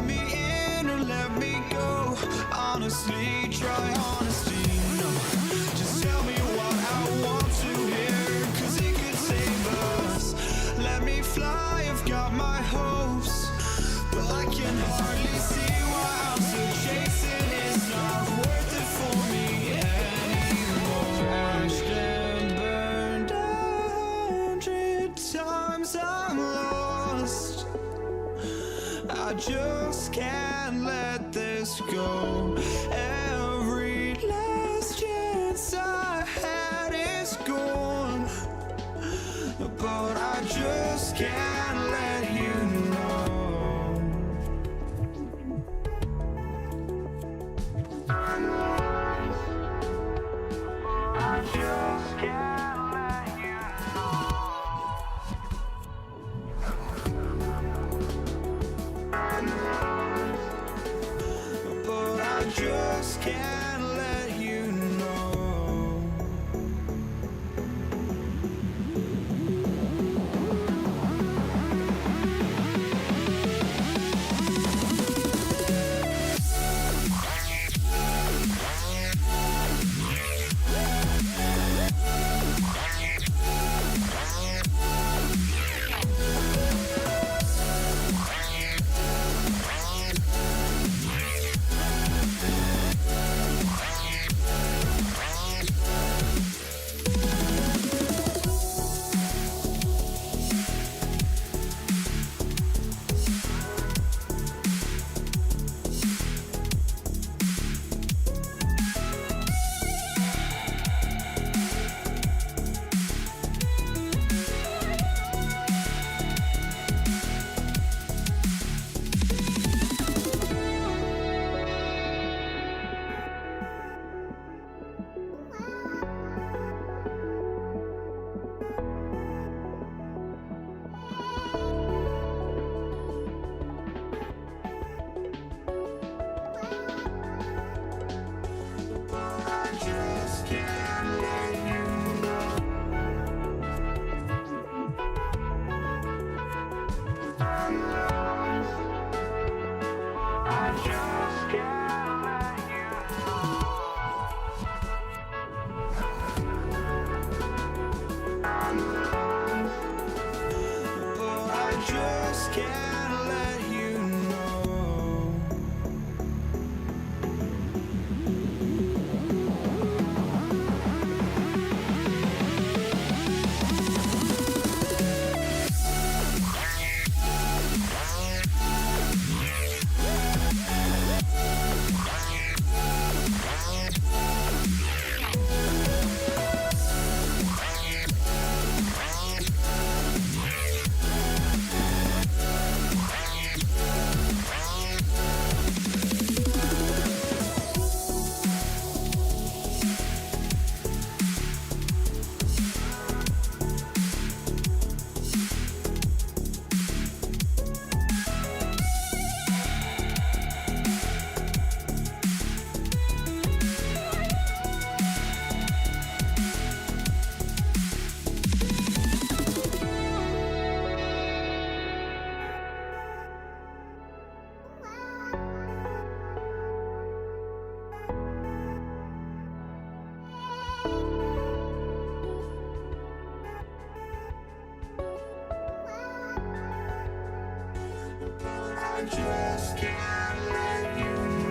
let me in or let me go. Honestly, try honesty, no. Just tell me what I want to hear, 'cause it could save us. Let me fly, I've got my hopes, but I can hardly see why I'm still chasing. It's not worth it for me anymore. Crashed and burned 100 times, I'm lost. I just can't let this go. Every last chance I had is gone, but I just can't let you know. I just can't let you know. But I just can't let you know. I just can't let you know.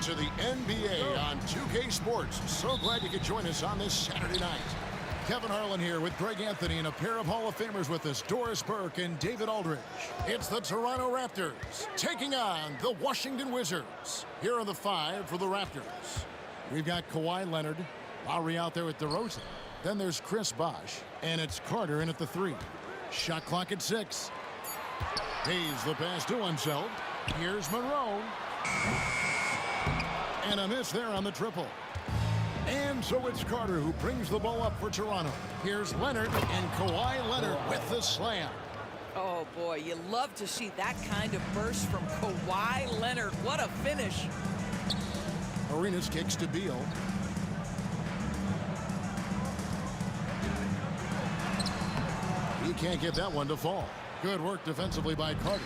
to the NBA on 2K Sports. So glad you could join us on this Saturday night. Kevin Harlan here with Greg Anthony and a pair of Hall of Famers with us, Doris Burke and David Aldridge. It's the Toronto Raptors taking on the Washington Wizards. Here are the five for the Raptors. We've got Kawhi Leonard, Lowry out there with DeRozan. Then there's Chris Bosh, and it's Carter in at the 3. Shot clock at 6. Hayes the pass to Unseld. Here's Monroe. And a miss there on the triple. And so it's Carter who brings the ball up for Toronto. Here's Leonard, and Kawhi Leonard with the slam. Oh, boy, you love to see that kind of burst from Kawhi Leonard. What a finish. Arenas kicks to Beal. He can't get that one to fall. Good work defensively by Carter.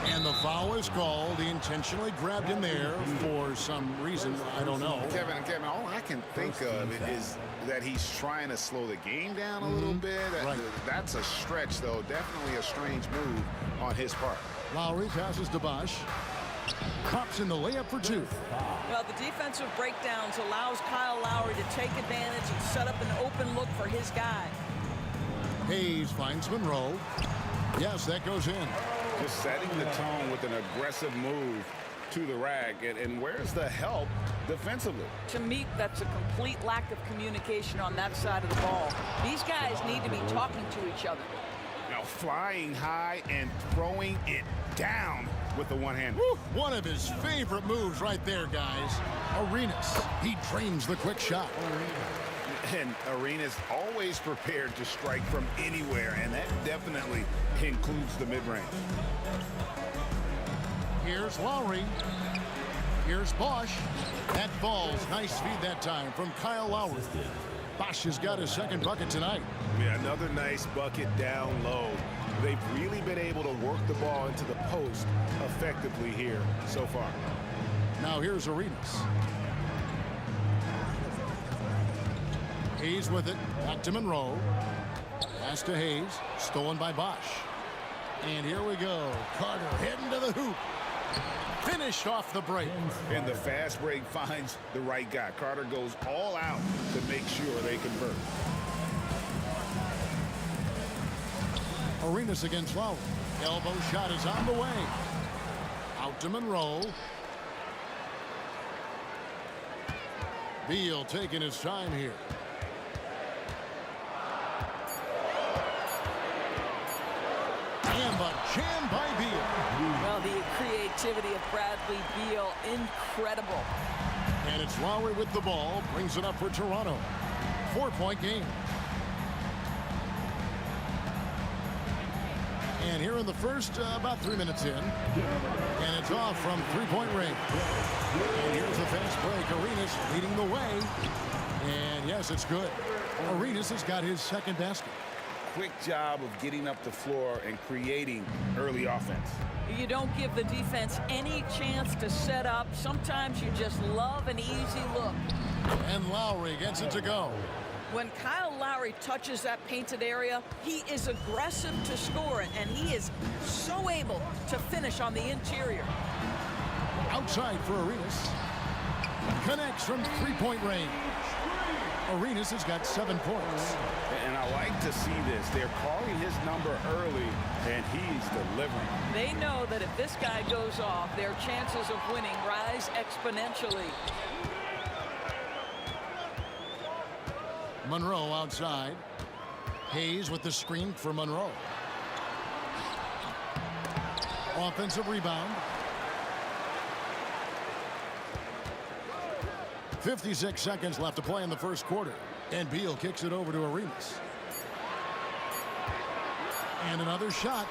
And the foul is called. He intentionally grabbed him there for some reason. I don't know. Kevin, all I can think of is that he's trying to slow the game down a little bit. Right. That's a stretch, though. Definitely a strange move on his part. Lowry passes to Bosh. Pops in the layup for 2. Well, the defensive breakdowns allows Kyle Lowry to take advantage and set up an open look for his guy. Hayes finds Monroe. Yes, that goes in. Just setting the tone with an aggressive move to the rack. And where's the help defensively? To me, that's a complete lack of communication on that side of the ball. These guys need to be talking to each other. Now flying high and throwing it down with the one hand. One of his favorite moves right there, guys. Arenas. He drains the quick shot. And Arenas always prepared to strike from anywhere, and that definitely includes the mid-range. Here's Lowry. Here's Bosh. That falls. Nice feed that time from Kyle Lowry. Bosh has got his second bucket tonight. Yeah, another nice bucket down low. They've really been able to work the ball into the post effectively here so far. Now here's Arenas. Hayes with it. Back to Monroe. Pass to Hayes. Stolen by Bosh. And here we go. Carter heading to the hoop. Finished off the break. And the fast break finds the right guy. Carter goes all out to make sure they convert. Arenas against Lowry. Elbow shot is on the way. Out to Monroe. Beal taking his time here. And the jam by Beal. Well, the creativity of Bradley Beal, incredible. And it's Lowry with the ball. Brings it up for Toronto. 4-point game. And here in the first, about 3 minutes in. And it's off from three-point range. And here's the fast break. Arenas leading the way. And yes, it's good. Arenas has got his second basket. Quick job of getting up the floor and creating early offense. You don't give the defense any chance to set up. Sometimes you just love an easy look. And Lowry gets it to go. When Kyle Lowry touches that painted area, he is aggressive to score it, and he is so able to finish on the interior. Outside for Arenas. Connects from three-point range. Arenas has got 7 points. And I like to see this. They're calling his number early, and he's delivering. They know that if this guy goes off, their chances of winning rise exponentially. Monroe outside. Hayes with the screen for Monroe. Offensive rebound. 56 seconds left to play in the first quarter. And Beal kicks it over to Arenas. And another shot.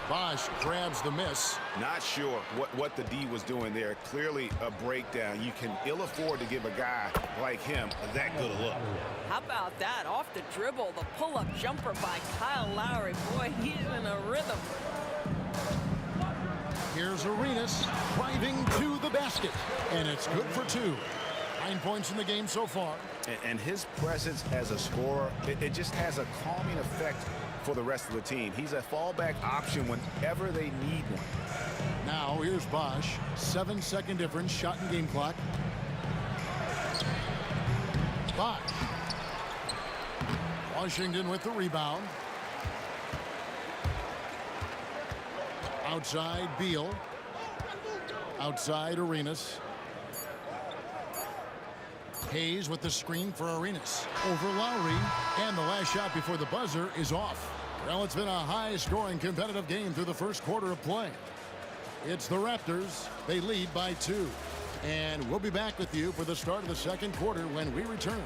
Bosh grabs the miss. Not sure what the D was doing there. Clearly a breakdown. You can ill afford to give a guy like him that good a look. How about that? Off the dribble, the pull-up jumper by Kyle Lowry. Boy, he's in a rhythm. Here's Arenas driving to the basket. And it's good for 2. 9 points in the game so far. And his presence as a scorer, it just has a calming effect for the rest of the team. He's a fallback option whenever they need one. Now here's Bosch. 7-second difference, shot and game clock. Bosch. Washington with the rebound. Outside Beal. Outside Arenas. Hayes with the screen for Arenas. Over Lowry. And the last shot before the buzzer is off. Well, it's been a high-scoring competitive game through the first quarter of play. It's the Raptors. They lead by 2. And we'll be back with you for the start of the second quarter when we return.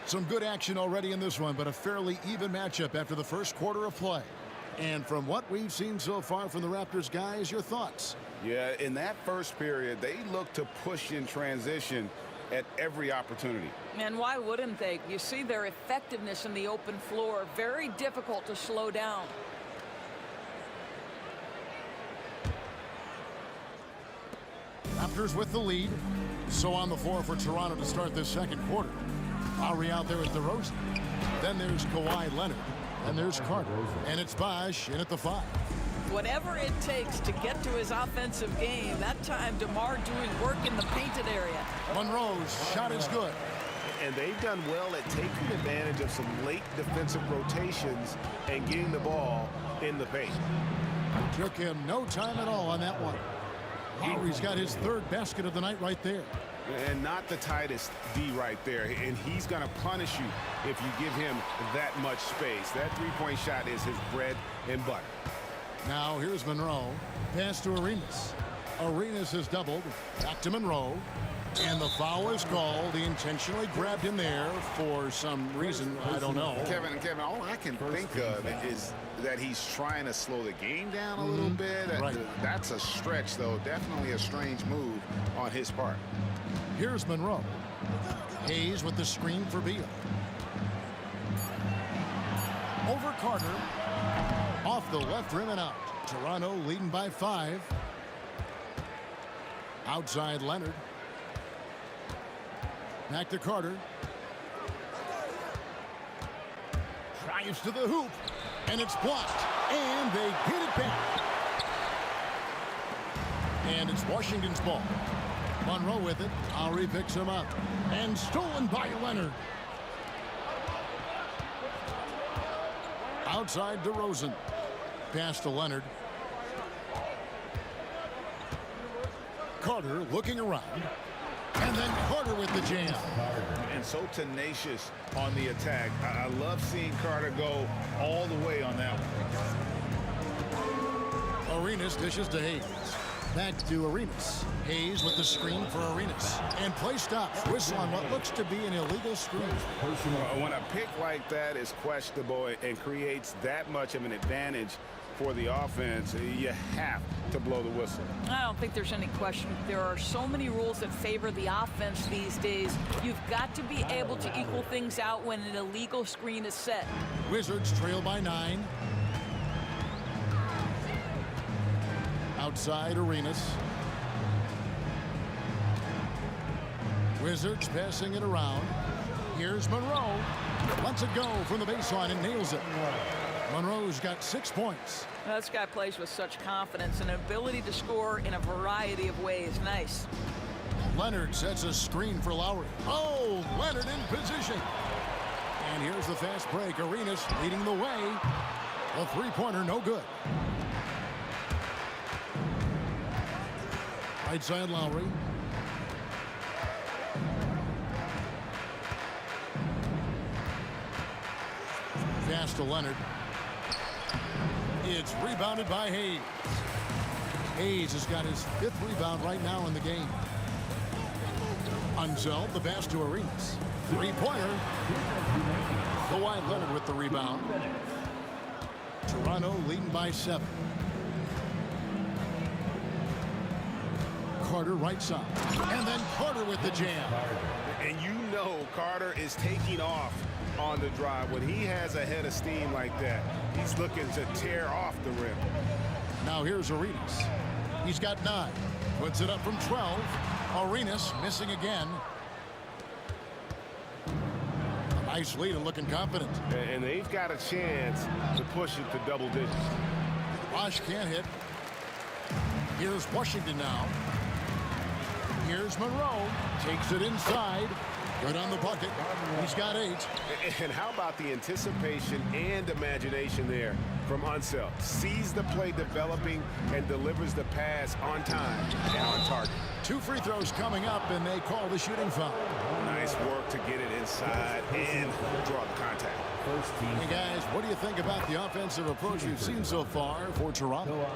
Some good action already in this one, but a fairly even matchup after the first quarter of play. And from what we've seen so far from the Raptors, guys, your thoughts? Yeah, in that first period, they looked to push in transition at every opportunity. And why wouldn't they? You see their effectiveness in the open floor. Very difficult to slow down. Raptors with the lead. So on the floor for Toronto to start this second quarter. Lowry out there with DeRozan. Then there's Kawhi Leonard. And there's Carter. And it's Bosch in at the 5. Whatever it takes to get to his offensive game. That time, DeMar doing work in the painted area. Monroe's shot is good. And they've done well at taking advantage of some late defensive rotations and getting the ball in the paint. Took him no time at all on that one. Lowry's got his 3rd basket of the night right there. And not the tightest D right there. And he's going to punish you if you give him that much space. That three-point shot is his bread and butter. Now here's Monroe. Pass to Arenas. Arenas has doubled. Back to Monroe. And the foul is called. He intentionally grabbed him there for some reason. I don't know. Kevin, all I can think of is that he's trying to slow the game down a little bit. Right. That's a stretch, though. Definitely a strange move on his part. Here's Monroe. Hayes with the screen for Beal. Over Carter. Off the left rim and out. Toronto leading by 5. Outside Leonard. Back to Carter. Drives to the hoop. And it's blocked. And they get it back. And it's Washington's ball. Monroe with it. Lowry picks him up. And stolen by Leonard. Outside DeRozan. Pass to Leonard. Carter looking around. And then Carter with the jam. And so tenacious on the attack. I love seeing Carter go all the way on that one. Arenas dishes to Hayes. Back to Arenas. Hayes with the screen for Arenas. And play stops. Whistle on what looks to be an illegal screen. When a pick like that is questionable and creates that much of an advantage for the offense, you have to blow the whistle. I don't think there's any question. There are so many rules that favor the offense these days. You've got to be able to equal things out when an illegal screen is set. Wizards trail by 9. Outside Arenas. Wizards passing it around. Here's Monroe. Lets it go from the baseline and nails it. Monroe's got 6 points. This guy plays with such confidence and ability to score in a variety of ways. Nice. Leonard sets a screen for Lowry. Oh, Leonard in position. And here's the fast break. Arenas leading the way. A three-pointer, no good. Right side Lowry. Pass to Leonard. It's rebounded by Hayes. Hayes has got his 5th rebound right now in the game. Unzell, the pass to Arenas. Three-pointer. Kawhi Leonard with the rebound. Toronto leading by 7. Carter right side. And then Carter with the jam. And you know Carter is taking off on the drive. When he has a head of steam like that, he's looking to tear off the rim. Now here's Arenas. He's got 9. Puts it up from 12. Arenas missing again. A nice lead and looking confident. And they've got a chance to push it to double digits. Bosch can't hit. Here's Washington now. Here's Monroe. Takes it inside. Good on the bucket. He's got 8. And how about the anticipation and imagination there from Unseld? Sees the play developing and delivers the pass on time and on target. 2 free throws coming up, and they call the shooting foul. Nice work to get it inside and draw the contact. Hey, guys, what do you think about the offensive approach you've seen so far for Toronto?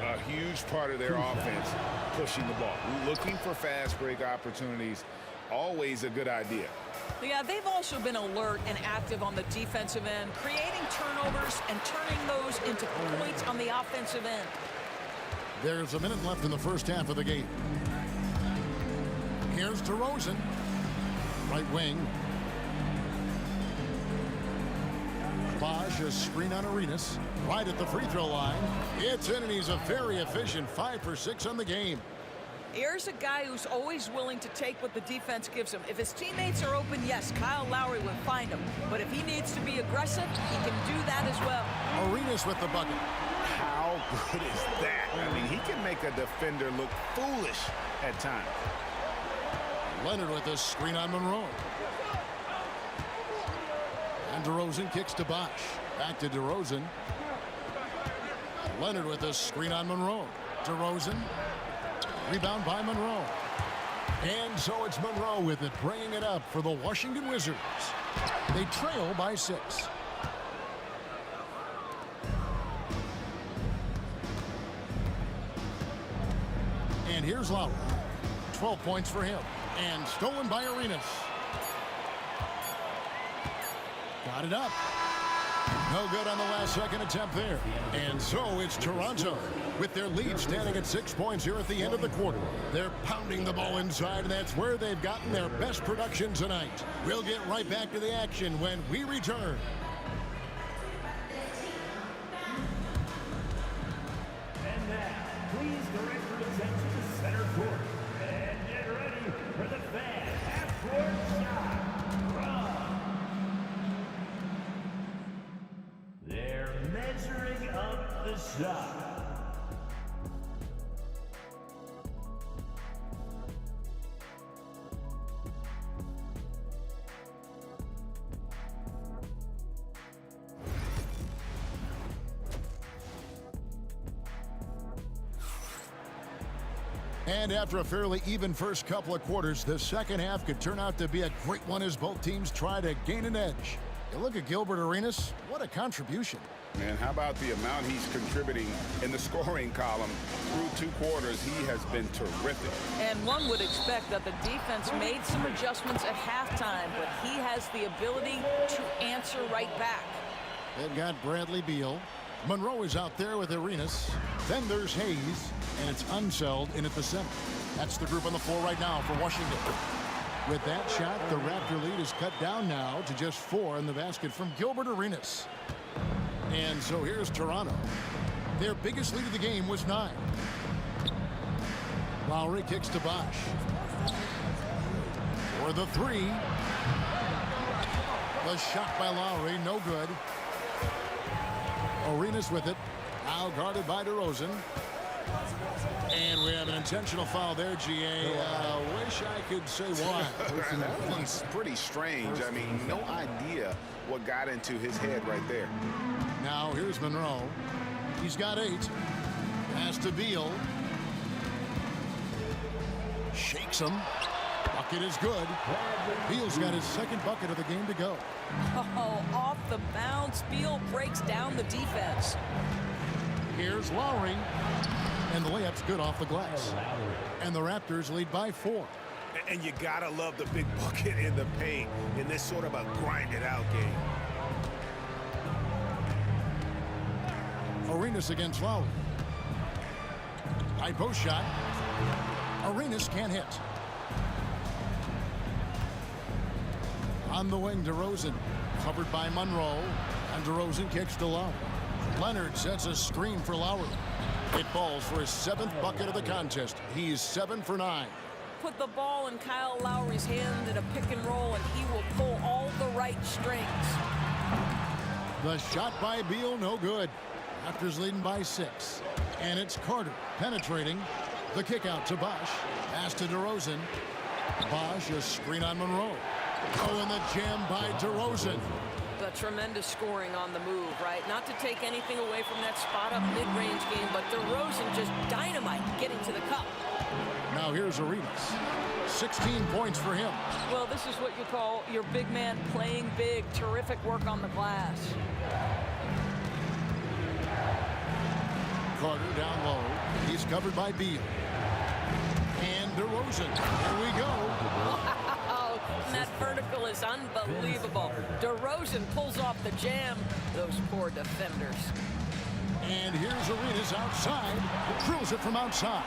A huge part of their offense, pushing the ball. Looking for fast break opportunities, always a good idea. Yeah, they've also been alert and active on the defensive end, creating turnovers and turning those into points on the offensive end. There's a minute left in the first half of the game. Here's DeRozan. Right wing. Bosch, a screen on Arenas. Right at the free throw line. It's in, and he's a very efficient 5 for 6 on the game. Here's a guy who's always willing to take what the defense gives him. If his teammates are open, yes, Kyle Lowry would find him. But if he needs to be aggressive, he can do that as well. Arenas with the bucket. How good is that? I mean, he can make a defender look foolish at times. Leonard with a screen on Monroe. And DeRozan kicks to Bosch. Back to DeRozan. Leonard with a screen on Monroe. DeRozan. Rebound by Monroe. And so it's Monroe with it, bringing it up for the Washington Wizards. They trail by 6. And here's Lowry. 12 points for him. And stolen by Arenas. Got it up. No good on the last second attempt there. And so it's Toronto with their lead standing at 6 points here at the end of the quarter. They're pounding the ball inside, and that's where they've gotten their best production tonight. We'll get right back to the action when we return. And now, please direct your attention to center court. And get ready for the fan half-court shot. They're measuring up the shot. And after a fairly even first couple of quarters, the second half could turn out to be a great one as both teams try to gain an edge. You look at Gilbert Arenas, what a contribution. Man, how about the amount he's contributing in the scoring column? Through 2 quarters, he has been terrific. And one would expect that the defense made some adjustments at halftime, but he has the ability to answer right back. They've got Bradley Beal. Monroe is out there with Arenas. Then there's Hayes, and it's Unseld in at the center. That's the group on the floor right now for Washington. With that shot, the Raptor lead is cut down now to just 4 in the basket from Gilbert Arenas. And so here's Toronto. Their biggest lead of the game was 9. Lowry kicks to Bosch. For the 3. The shot by Lowry, no good. Arenas with it. Now guarded by DeRozan. And we have an intentional foul there, GA. Wish I could say why. That one's pretty strange. I mean, no idea what got into his head right there. Now here's Monroe. He's got 8. Pass to Beal. Shakes him. Bucket is good. Beal's got his second bucket of the game to go. Oh, off the bounce. Beal breaks down the defense. Here's Lowry. And the layup's good off the glass. And the Raptors lead by 4. And you gotta love the big bucket in the paint in this sort of a grinded-out game. Arenas against Lowry. High post shot. Arenas can't hit. On the wing, DeRozan. Covered by Monroe. And DeRozan kicks to Lowry. Leonard sets a screen for Lowry. It falls for his 7th bucket of the contest. He's 7 for 9. put the ball in Kyle Lowry's hand in a pick and roll, and he will pull all the right strings. The shot by Beal, no good. Raptors leading by 6. And it's Carter penetrating. The kick out to Bosch. Pass to DeRozan. Bosch, a screen on Monroe. Oh, and the jam by DeRozan. The tremendous scoring on the move, right? Not to take anything away from that spot-up mid-range game, but DeRozan just dynamite getting to the cup. Now here's Arenas. 16 points for him. Well, this is what you call your big man playing big. Terrific work on the glass. Carter down low. He's covered by Beal. And DeRozan. Here we go. Wow, and that vertical is unbelievable. DeRozan pulls off the jam. Those poor defenders. And here's Arenas outside. Drills it from outside.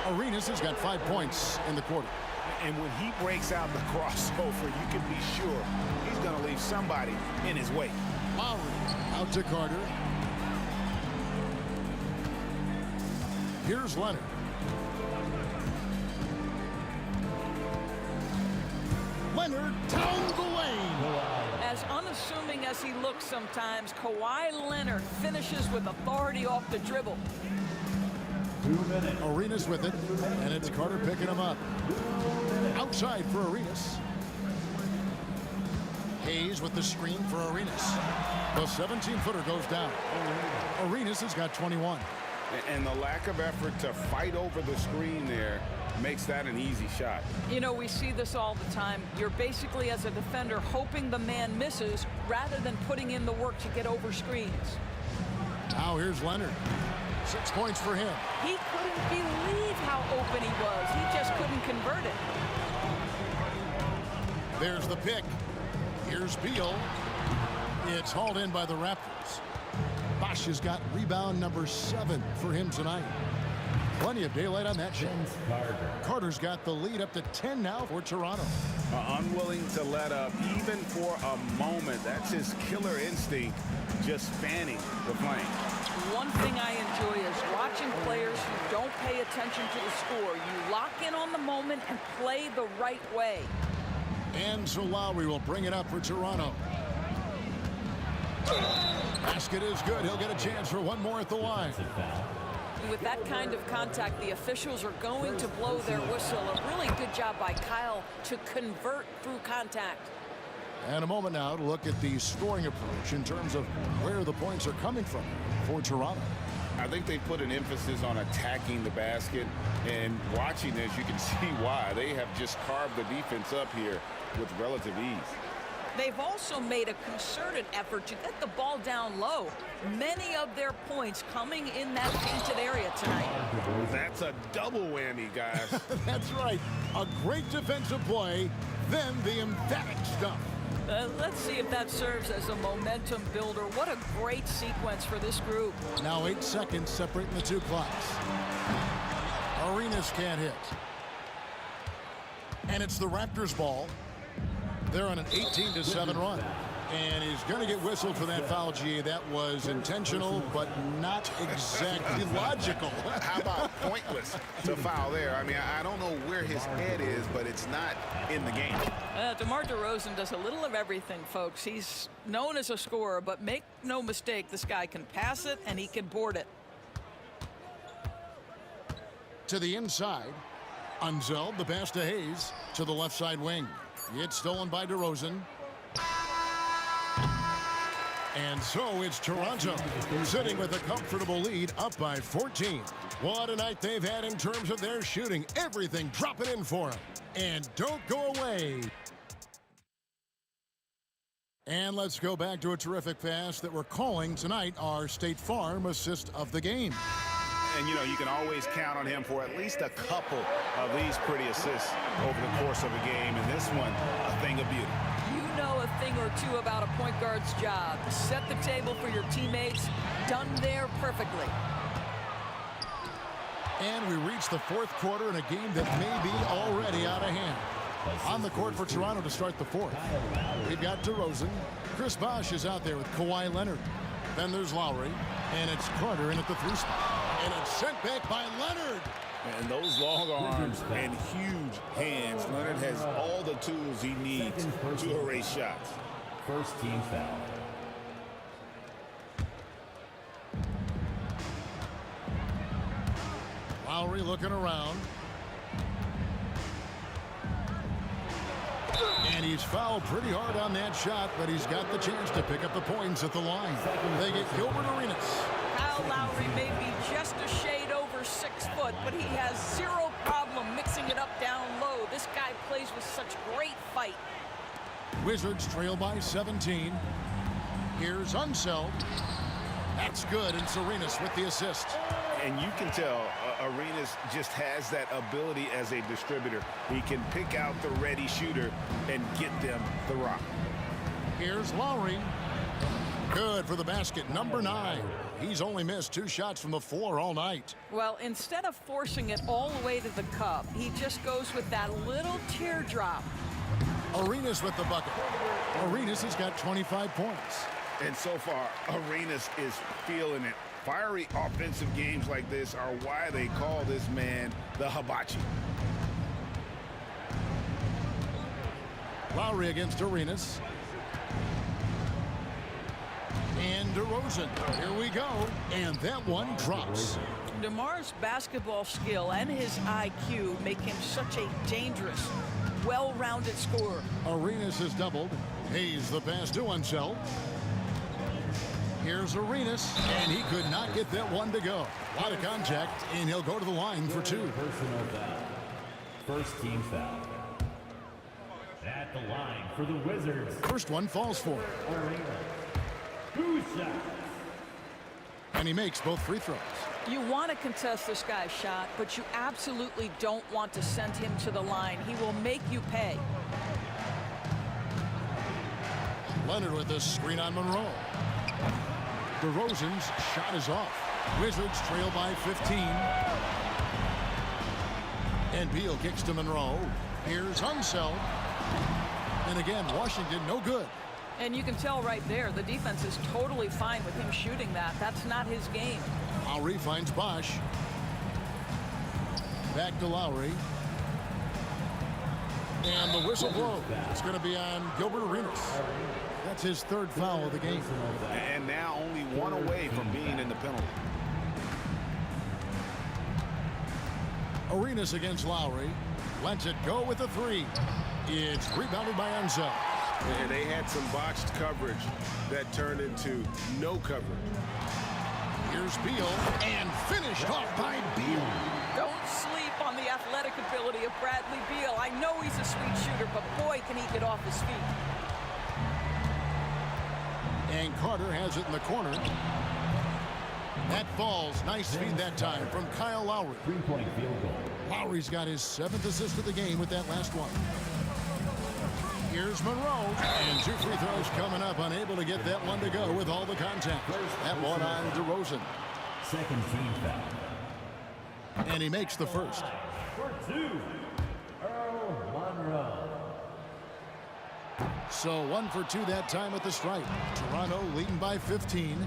Arenas has got 5 points in the quarter. And when he breaks out the crossover, you can be sure he's going to leave somebody in his way. Lowry out to Carter. Here's Leonard. Leonard down the lane. As unassuming as he looks sometimes, Kawhi Leonard finishes with authority off the dribble. 2 minutes. Arenas with it, and it's Carter picking him up. Outside for Arenas. Hayes with the screen for Arenas. The 17-footer goes down. Arenas has got 21. And the lack of effort to fight over the screen there makes that an easy shot. You know, we see this all the time. You're basically, as a defender, hoping the man misses rather than putting in the work to get over screens. Now here's Leonard. 6 points for him. He couldn't believe how open he was. He just couldn't convert it. There's the pick. Here's Beal. It's hauled in by the Raptors. Bosch has got rebound number 7 for him tonight. Plenty of daylight on that shot. Carter's got the lead up to 10 now for Toronto. Unwilling to let up even for a moment. That's his killer instinct, just fanning the flame. One thing I enjoy is watching players who don't pay attention to the score. You lock in on the moment and play the right way. And so Lowry will bring it up for Toronto. Basket is good. He'll get a chance for one more at the line. With that kind of contact, the officials are going to blow their whistle. A really good job by Kyle to convert through contact. And a moment now to look at the scoring approach in terms of where the points are coming from for Toronto. I think they put an emphasis on attacking the basket, and watching this, you can see why. They have just carved the defense up here with relative ease. They've also made a concerted effort to get the ball down low. Many of their points coming in that painted area tonight. That's a double whammy, guys. That's right. A great defensive play, then the emphatic stuff. Let's see if that serves as a momentum builder. What a great sequence for this group. Now 8 seconds separating the two clocks. Arenas can't hit. And it's the Raptors' ball. They're on an 18-7 run. And he's going to get whistled for that foul, G. That was intentional, but not exactly logical. How about pointless to foul there? I mean, I don't know where his head is, but it's not in the game. DeMar DeRozan does a little of everything, folks. He's known as a scorer, but make no mistake, this guy can pass it and he can board it. To the inside, Unzeld, the pass to Hayes, to the left side wing. It's stolen by DeRozan. And so it's Toronto sitting with a comfortable lead up by 14. What a night they've had in terms of their shooting. Everything dropping in for them. And don't go away. And let's go back to a terrific pass that we're calling tonight our State Farm assist of the game. And, you know, you can always count on him for at least a couple of these pretty assists over the course of a game. And this one, a thing of beauty. You know a thing or two about a point guard's job. Set the table for your teammates. Done there perfectly. And we reach the fourth quarter in a game that may be already out of hand. On the court for Toronto to start the fourth. We've got DeRozan. Chris Bosh is out there with Kawhi Leonard. Then there's Lowry. And it's Carter in at the 3 spot. And it's sent back by Leonard. And those long arms and huge hands, Leonard has all the tools he needs to erase shots. First team foul. Lowry looking around. And he's fouled pretty hard on that shot, but he's got the chance to pick up the points at the line. They get Gilbert Arenas. Kyle Lowry may be just a shade over 6 foot, but he has zero problem mixing it up down low. This guy plays with such great fight. Wizards trail by 17. Here's Unseld. That's good, and Arenas with the assist. And you can tell Arenas just has that ability as a distributor. He can pick out the ready shooter and get them the rock. Here's Lowry. Good for the basket, number 9. He's only missed 2 shots from the floor all night. Well, instead of forcing it all the way to the cup, he just goes with that little teardrop. Arenas with the bucket. Arenas has got 25 points. And so far, Arenas is feeling it. Fiery offensive games like this are why they call this man the hibachi. Lowry against Arenas. And DeRozan. Here we go. And that one drops. DeMar's basketball skill and his IQ make him such a dangerous, well-rounded scorer. Arenas has doubled. Hayes the pass to Unseld. Here's Arenas, and he could not get that one to go. A lot of contact, and he'll go to the line for 2. Personal foul. First team foul. At the line for the Wizards. First one falls for him. Arenas. 2 shots. And he makes both free throws. You want to contest this guy's shot, but you absolutely don't want to send him to the line. He will make you pay. Leonard with this screen on Monroe. DeRozan's shot is off. Wizards trail by 15. And Beal kicks to Monroe. Here's Unseld. And again, Washington no good. And you can tell right there, the defense is totally fine with him shooting that. That's not his game. Lowry finds Bosch. Back to Lowry. And the whistle blows. It's going to be on Gilbert Arenas. That's his 3rd foul of the game. And now only 1 away from being in the penalty. Arenas against Lowry. Lets it go with a 3. It's rebounded by Unseld. And they had some botched coverage that turned into no coverage. Here's Beal, and finished off by Beal. Don't sleep on the athletic ability of Bradley Beal. I know he's a sweet shooter, but boy, can he get off his feet. And Carter has it in the corner. That falls. Nice feed that time from Kyle Lowry. 3-point field goal. Lowry's got his 7th assist of the game with that last one. Here's Monroe. And 2 free throws coming up. Unable to get that one to go with all the contact. That one on DeRozan. Second team foul. And he makes the first. For 2, Earl Monroe. So 1 for 2 that time at the stripe. Toronto leading by 15.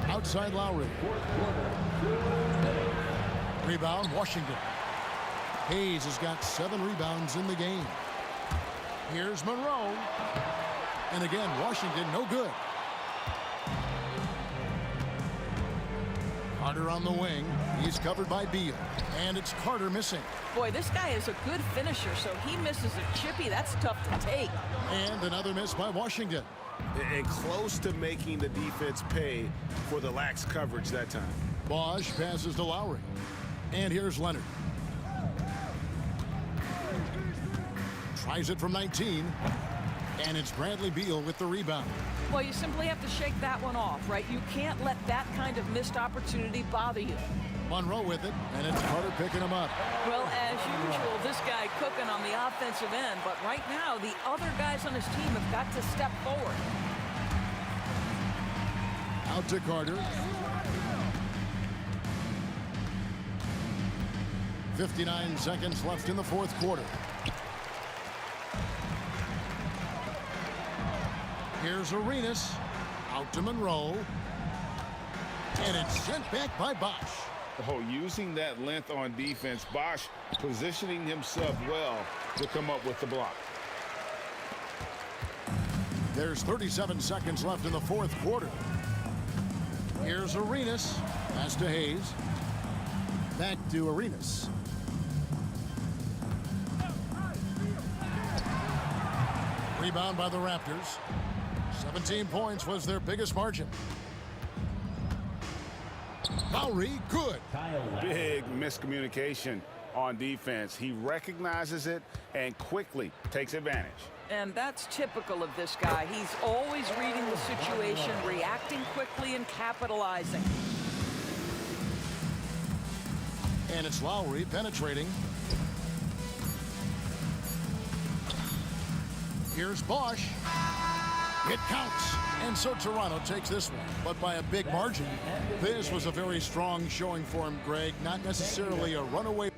Outside Lowry. Rebound, Washington. Hayes has got 7 rebounds in the game. Here's Monroe. And again, Washington no good. Carter on the wing. He's covered by Beal. And it's Carter missing. Boy, this guy is a good finisher, so he misses a chippy. That's tough to take. And another miss by Washington. And close to making the defense pay for the lax coverage that time. Bosch passes to Lowry. And here's Leonard. Tries it from 19. And it's Bradley Beal with the rebound. Well, you simply have to shake that one off, right? You can't let that kind of missed opportunity bother you. Monroe with it, and it's Carter picking him up. Well, as usual, this guy cooking on the offensive end, but right now, the other guys on his team have got to step forward. Out to Carter. 59 seconds left in the 4th quarter. Here's Arenas. Out to Monroe. And it's sent back by Bosch. Oh, using that length on defense, Bosch positioning himself well to come up with the block. There's 37 seconds left in the fourth quarter. Here's Arenas. Pass to Hayes. Back to Arenas. Rebound by the Raptors. 17 points was their biggest margin. Lowry, good. Big miscommunication on defense. He recognizes it and quickly takes advantage. And that's typical of this guy. He's always reading the situation, reacting quickly, and capitalizing. And it's Lowry penetrating. Here's Bosch. It counts. And so Toronto takes this one, but by a big margin. This was a very strong showing for him, Greg. Not necessarily a runaway.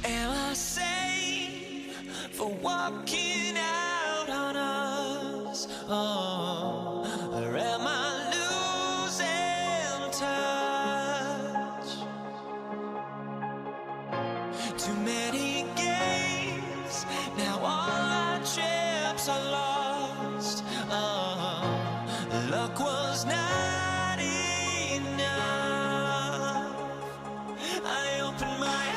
Am I sane for walking out on us? Oh, or am I losing touch? Too many games, now all our chips are lost. Oh, luck was not enough. I opened my eyes.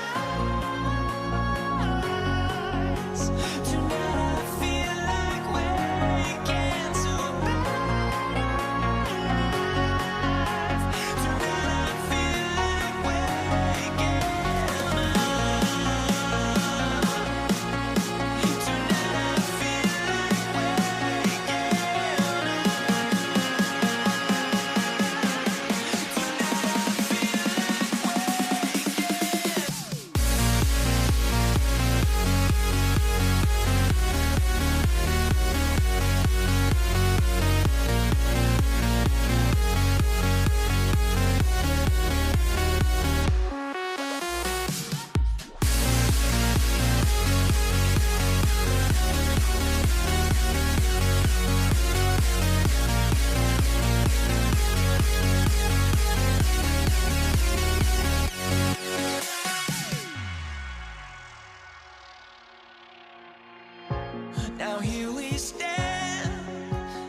Now here we stand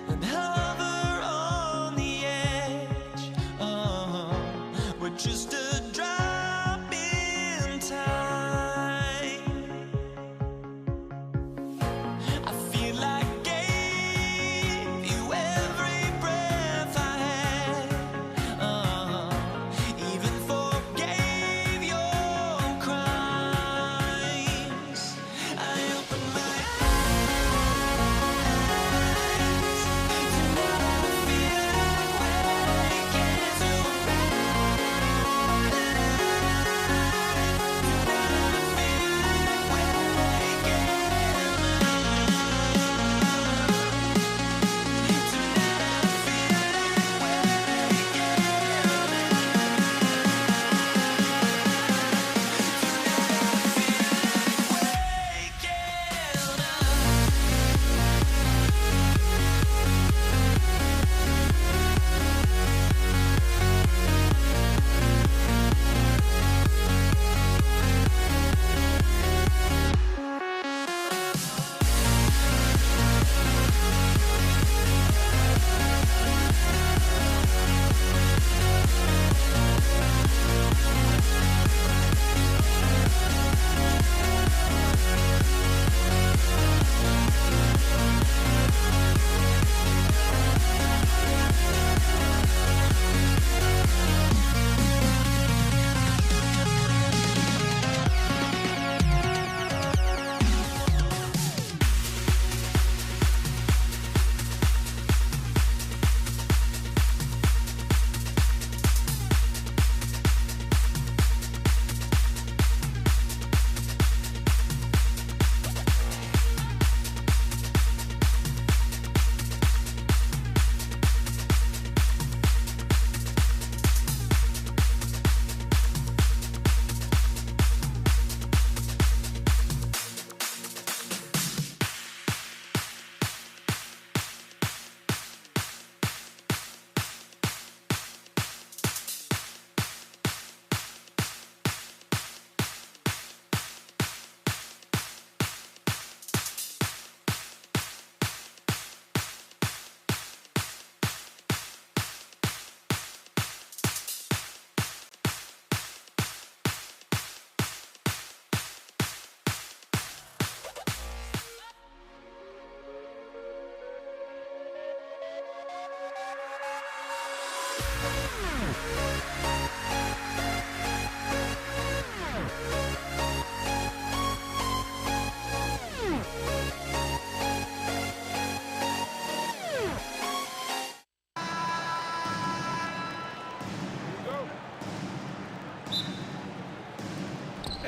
and hover on the edge. Oh, we're just a drop in time. I feel like I gave you every breath I had. Even forgave your crimes. I opened my eyes.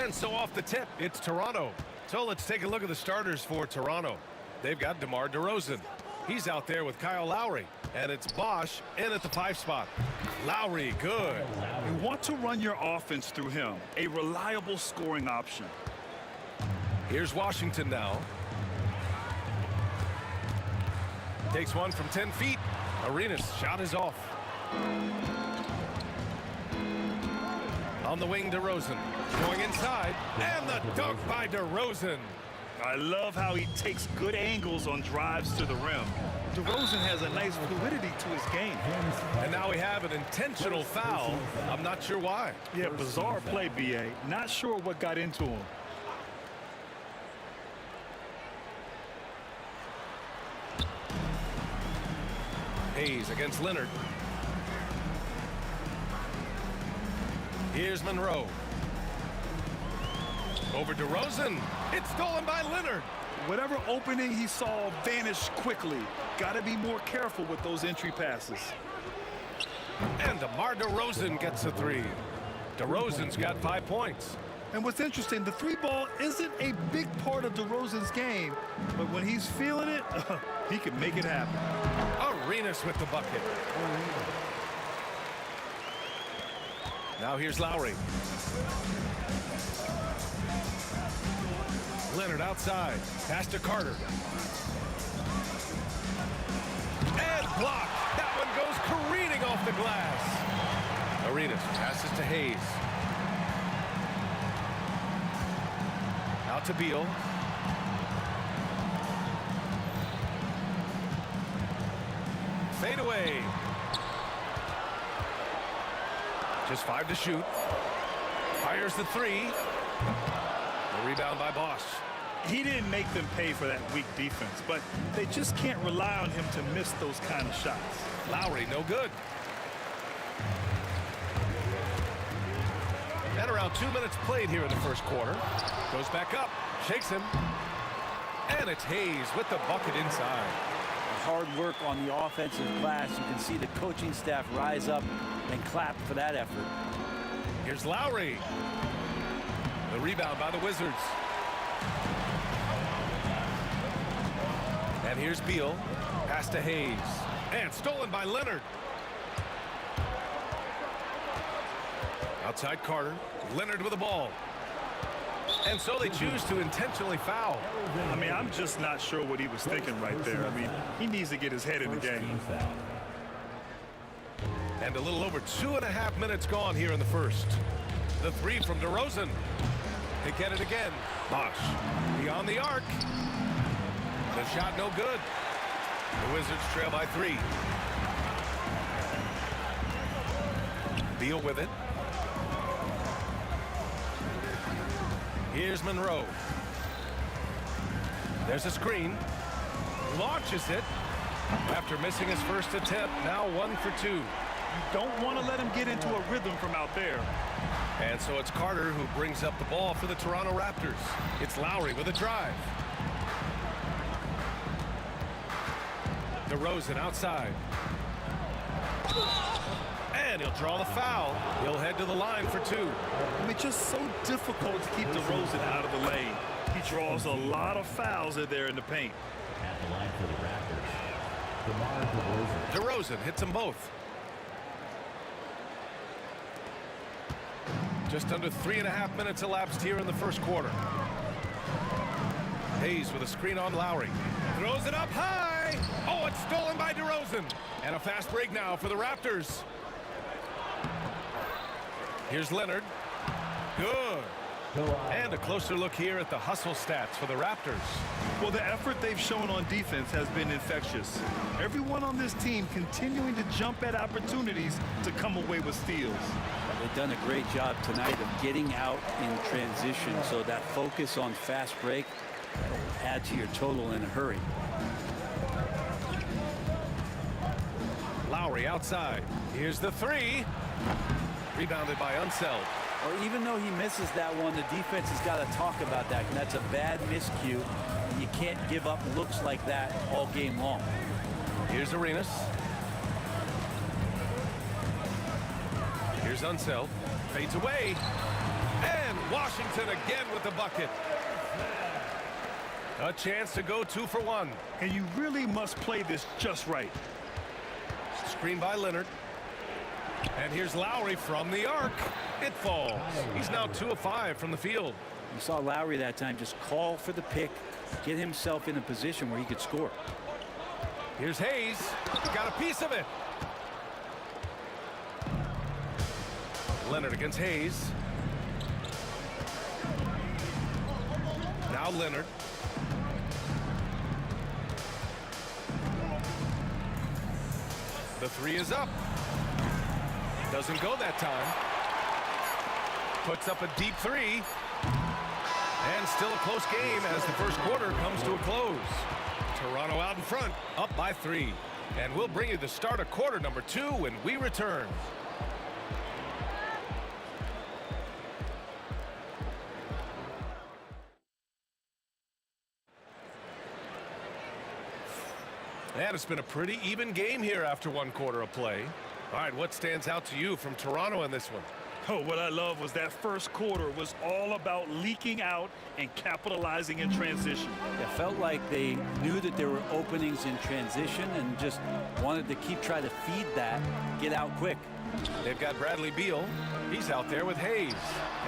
And so off the tip, it's Toronto. So let's take a look at the starters for Toronto. They've got DeMar DeRozan. He's out there with Kyle Lowry. And it's Bosch in at the 5 spot. Lowry, good. You want to run your offense through him, a reliable scoring option. Here's Washington now. Takes one from 10 feet. Arenas' shot is off. On the wing, DeRozan. Going inside. And the dunk by DeRozan. I love how he takes good angles on drives to the rim. DeRozan has a nice fluidity to his game. And now we have an intentional foul. I'm not sure why. Yeah, bizarre play, B.A. Not sure what got into him. Hayes against Leonard. Here's Monroe. Over DeRozan. It's stolen by Leonard. Whatever opening he saw vanished quickly. Got to be more careful with those entry passes. And DeMar DeRozan gets a 3. DeRozan's got 5 points. And what's interesting, the 3 ball isn't a big part of DeRozan's game, but when he's feeling it, he can make it happen. Arenas with the bucket. Now here's Lowry. Leonard outside. Pass to Carter. And blocked. That one goes careening off the glass. Arenas passes to Hayes. Out to Beal. Fade away. Just 5 to shoot. Fires the 3. The rebound by Bosch. He didn't make them pay for that weak defense, but they just can't rely on him to miss those kind of shots. Lowry, no good. And around 2 minutes played here in the first quarter. Goes back up, shakes him. And it's Hayes with the bucket inside. Hard work on the offensive glass. You can see the coaching staff rise up and clap for that effort. Here's Lowry. The rebound by the Wizards. And here's Beal. Pass to Hayes. And stolen by Leonard. Outside Carter. Leonard with the ball. And so they choose to intentionally foul. I mean, I'm just not sure what he was thinking right there. I mean, he needs to get his head in the game. And a little over 2.5 minutes gone here in the first. The 3 from DeRozan. They get it again. Bosch beyond the arc. The shot no good. The Wizards trail by 3. Beal with it. Here's Monroe. There's a screen. Launches it. After missing his first attempt, now 1 for 2. You don't want to let him get into a rhythm from out there. And so it's Carter who brings up the ball for the Toronto Raptors. It's Lowry with a drive. DeRozan outside. And he'll draw the foul. He'll head to the line for 2. I mean, just so difficult to keep DeRozan out of the lane. He draws a lot of fouls in there in the paint. At the line for the Raptors, DeMar DeRozan. DeRozan hits them both. Just under 3.5 minutes elapsed here in the first quarter. Hayes with a screen on Lowry. Throws it up high. Oh, it's stolen by DeRozan. And a fast break now for the Raptors. Here's Leonard. Good. And a closer look here at the hustle stats for the Raptors. Well, the effort they've shown on defense has been infectious. Everyone on this team continuing to jump at opportunities to come away with steals. They've done a great job tonight of getting out in transition, so that focus on fast break will add to your total in a hurry. Lowry outside. Here's the 3. Rebounded by Unseld. Or even though he misses that one, the defense has got to talk about that. And that's a bad miscue. And you can't give up looks like that all game long. Here's Arenas. Here's Unseld. Fades away. And Washington again with the bucket. A chance to go 2 for 1. And you really must play this just right. Screen by Leonard. And here's Lowry from the arc. It falls. He's now 2 of 5 from the field. You saw Lowry that time just call for the pick, get himself in a position where he could score. Here's Hayes. Got a piece of it. Leonard against Hayes. Now Leonard. The three is up. Doesn't go that time. Puts up a deep three. And still a close game as the first quarter comes to a close. Toronto out in front, up by 3. And we'll bring you the start of quarter number 2 when we return. And it's been a pretty even game here after 1 quarter of play. All right, what stands out to you from Toronto in this one? Oh, what I love was that first quarter was all about leaking out and capitalizing in transition. It felt like they knew that there were openings in transition and just wanted to keep trying to feed that, get out quick. They've got Bradley Beal. He's out there with Hayes.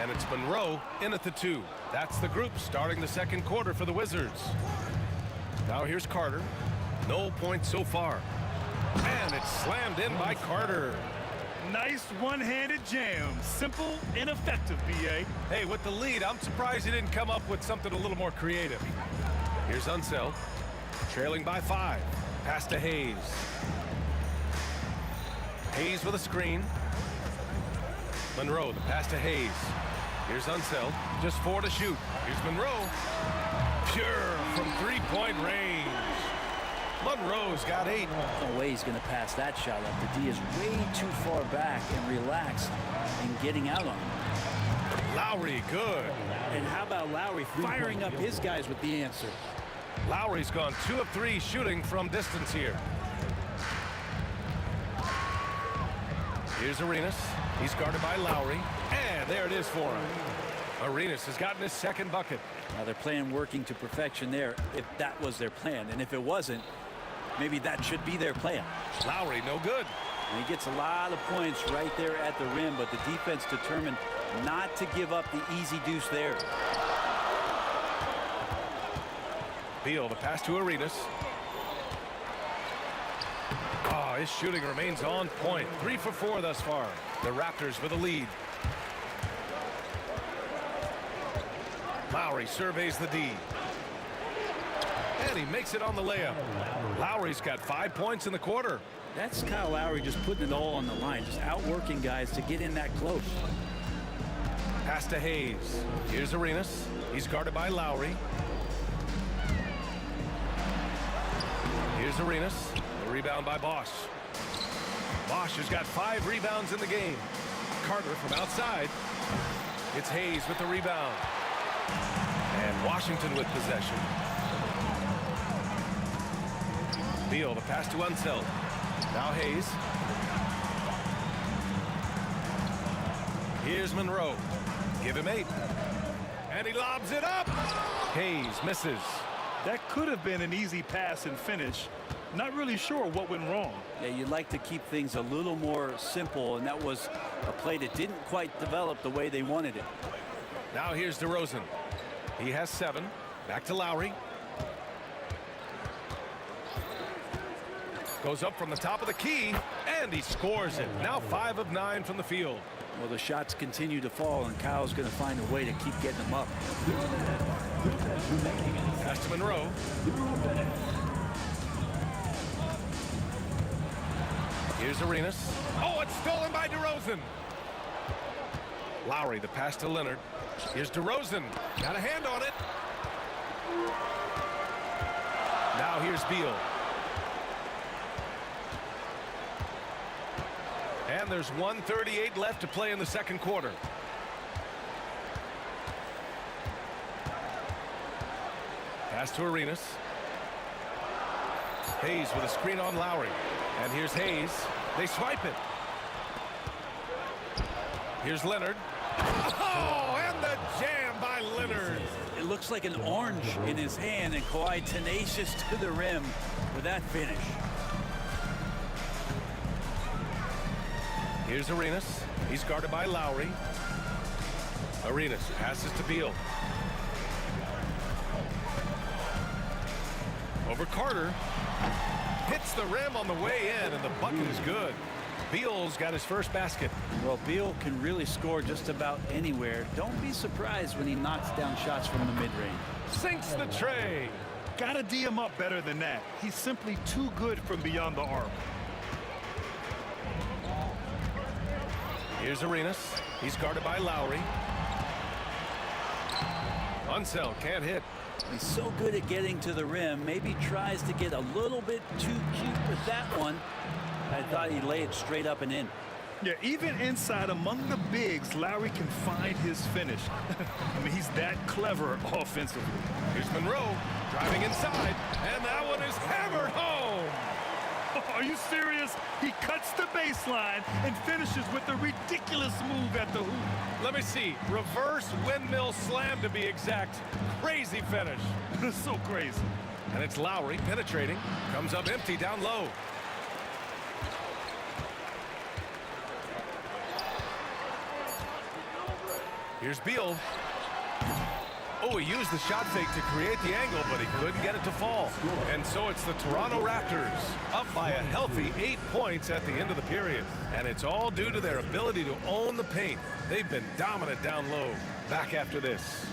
And it's Monroe in at the 2. That's the group starting the second quarter for the Wizards. Now here's Carter. No points so far. And it's slammed in by Carter. Nice one-handed jam. Simple and effective, B.A. Hey, with the lead, I'm surprised he didn't come up with something a little more creative. Here's Unseld, trailing by 5. Pass to Hayes. Hayes with a screen. Monroe, the pass to Hayes. Here's Unseld, just 4 to shoot. Here's Monroe. Pure from 3-point range. Monroe's got 8. No way he's going to pass that shot up. The D is way too far back and relaxed and getting out on him. Lowry, good. And how about Lowry firing up his guys with the answer? Lowry's gone 2 of 3 shooting from distance here. Here's Arenas. He's guarded by Lowry. And there it is for him. Arenas has gotten his second bucket. Now they're playing working to perfection there, if that was their plan. And if it wasn't, maybe that should be their plan. Lowry, no good. And he gets a lot of points right there at the rim, but the defense determined not to give up the easy deuce there. Beal, the pass to Arenas. Oh, his shooting remains on point. 3 for 4 thus far. The Raptors with a lead. Lowry surveys the D. And he makes it on the layup. Lowry's got 5 points in the quarter. That's Kyle Lowry just putting it all on the line, just outworking guys to get in that close. Pass to Hayes. Here's Arenas. He's guarded by Lowry. Here's Arenas. The rebound by Bosch. Bosch has got 5 rebounds in the game. Carter from outside. It's Hayes with the rebound. And Washington with possession. Beal, the pass to Unseld. Now Hayes. Here's Monroe. Give him 8. And he lobs it up. Hayes misses. That could have been an easy pass and finish. Not really sure what went wrong. Yeah, you'd like to keep things a little more simple, and that was a play that didn't quite develop the way they wanted it. Now here's DeRozan. He has 7. Back to Lowry. Goes up from the top of the key, and he scores it. Now 5 of 9 from the field. Well, the shots continue to fall, and Kyle's going to find a way to keep getting them up. Pass to Monroe. Here's Arenas. Oh, it's stolen by DeRozan. Lowry, the pass to Leonard. Here's DeRozan. Got a hand on it. Now here's Beal. And there's 1:38 left to play in the second quarter. Pass to Arenas. Hayes with a screen on Lowry. And here's Hayes. They swipe it. Here's Leonard. Oh, and the Leonard. It looks like an orange in his hand, and Kawhi tenacious to the rim with that finish. Here's Arenas. He's guarded by Lowry. Arenas passes to Beal. Over Carter. Hits the rim on the way in, and the bucket is good. Beal's got his first basket. Well, Beal can really score just about anywhere. Don't be surprised when he knocks down shots from the mid-range. Sinks the tray. Gotta D him up better than that. He's simply too good from beyond the arc. Here's Arenas. He's guarded by Lowry. Unseld can't hit. He's so good at getting to the rim. Maybe tries to get a little bit too cute with that one. I thought he'd lay it straight up and in. Yeah, even inside among the bigs, Lowry can find his finish. I mean, he's that clever offensively. Here's Monroe driving inside, and that one is hammered home. Are you serious? He cuts the baseline and finishes with a ridiculous move at the hoop. Let me see. Reverse windmill slam to be exact. Crazy finish. So crazy. And it's Lowry penetrating. Comes up empty down low. Here's Beal. Oh, he used the shot fake to create the angle, but he couldn't get it to fall. And so it's the Toronto Raptors up by a healthy 8 points at the end of the period. And it's all due to their ability to own the paint. They've been dominant down low. Back after this.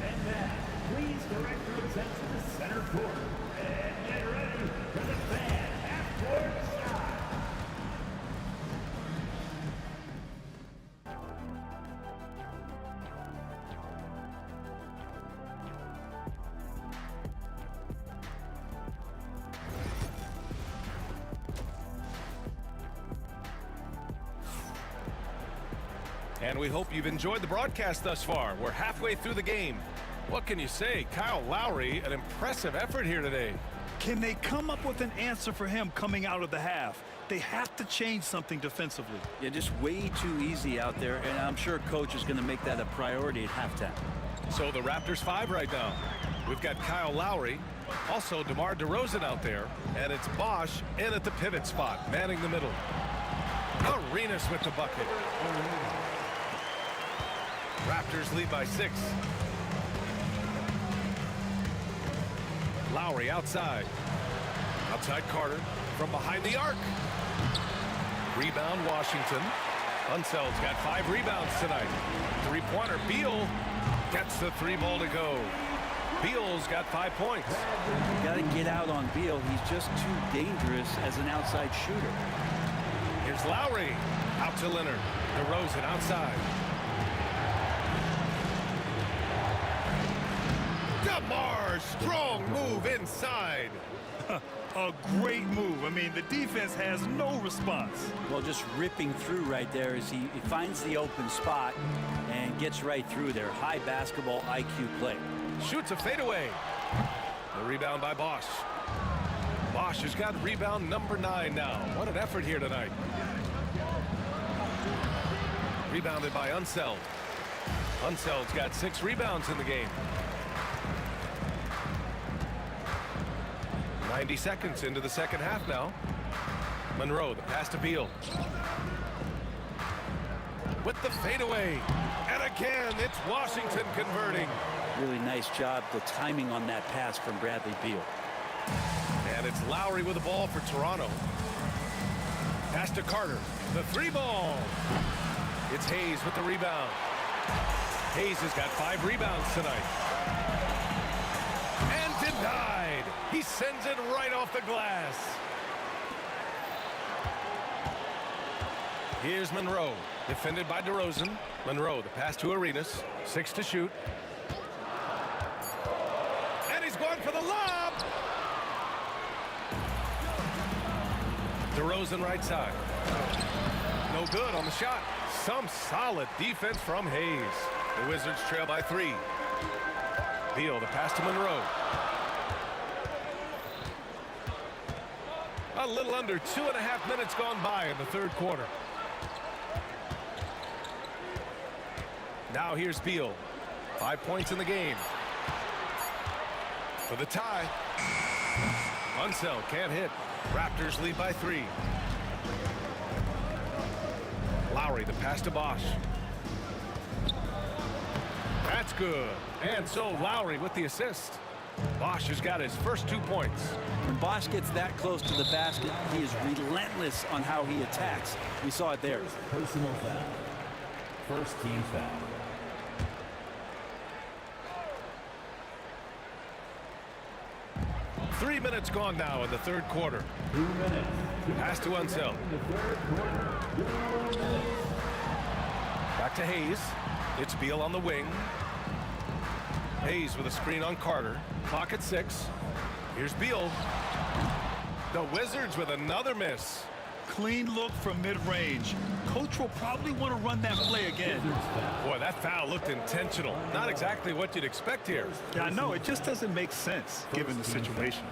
And now, please direct your attention to center court. And get ready for the fan half-court shot. And we hope you've enjoyed the broadcast thus far. We're halfway through the game. What can you say? Kyle Lowry, an impressive effort here today. Can they come up with an answer for him coming out of the half? They have to change something defensively. Yeah, just way too easy out there, and I'm sure coach is going to make that a priority at halftime. So the Raptors 5 right now. We've got Kyle Lowry, also DeMar DeRozan out there, and it's Bosch in at the pivot spot, manning the middle. Arenas with the bucket. Raptors lead by 6. Lowry outside. Outside Carter from behind the arc. Rebound Washington. Unseld's got 5 rebounds tonight. Three-pointer. Beal gets the 3 ball to go. Beal's got 5 points. You got to get out on Beal. He's just too dangerous as an outside shooter. Here's Lowry. Out to Leonard. DeRozan outside. DeMar, strong move inside. A great move. I mean, the defense has no response. Well, just ripping through right there as he finds the open spot and gets right through there. High basketball IQ play. Shoots a fadeaway. The rebound by Bosch. Bosch has got rebound number 9 now. What an effort here tonight. Rebounded by Unseld. Unseld's got 6 rebounds in the game. 90 seconds into the second half now. Monroe, the pass to Beal. With the fadeaway. And again, it's Washington converting. Really nice job, the timing on that pass from Bradley Beal. And it's Lowry with the ball for Toronto. Pass to Carter. The 3-ball. It's Hayes with the rebound. Hayes has got 5 rebounds tonight. And denied. He sends it right off the glass. Here's Monroe. Defended by DeRozan. Monroe, the pass to Arenas. 6 to shoot. And he's going for the lob. DeRozan right side. No good on the shot. Some solid defense from Hayes. The Wizards trail by 3. Beal, the pass to Monroe. A little under 2.5 minutes gone by in the third quarter. Now here's Beal. 5 points in the game. For the tie. Unseld can't hit. Raptors lead by 3. Lowry, the pass to Bosch. That's good. And so Lowry with the assist. Bosch has got his first 2 points. When Bosch gets that close to the basket, he is relentless on how he attacks. We saw it there. Personal foul. First team foul. Three minutes gone now in the third quarter. 2 minutes. Pass to Unseld. In the third quarter. 2 minutes. Back to Hayes. It's Beal on the wing. Hayes with a screen on Carter. Clock at 6. Here's Beal. The Wizards with another miss. Clean look from mid-range. Coach will probably want to run that play again. Boy, that foul looked intentional. Not exactly what you'd expect here. Yeah, I know. It just doesn't make sense given the situation.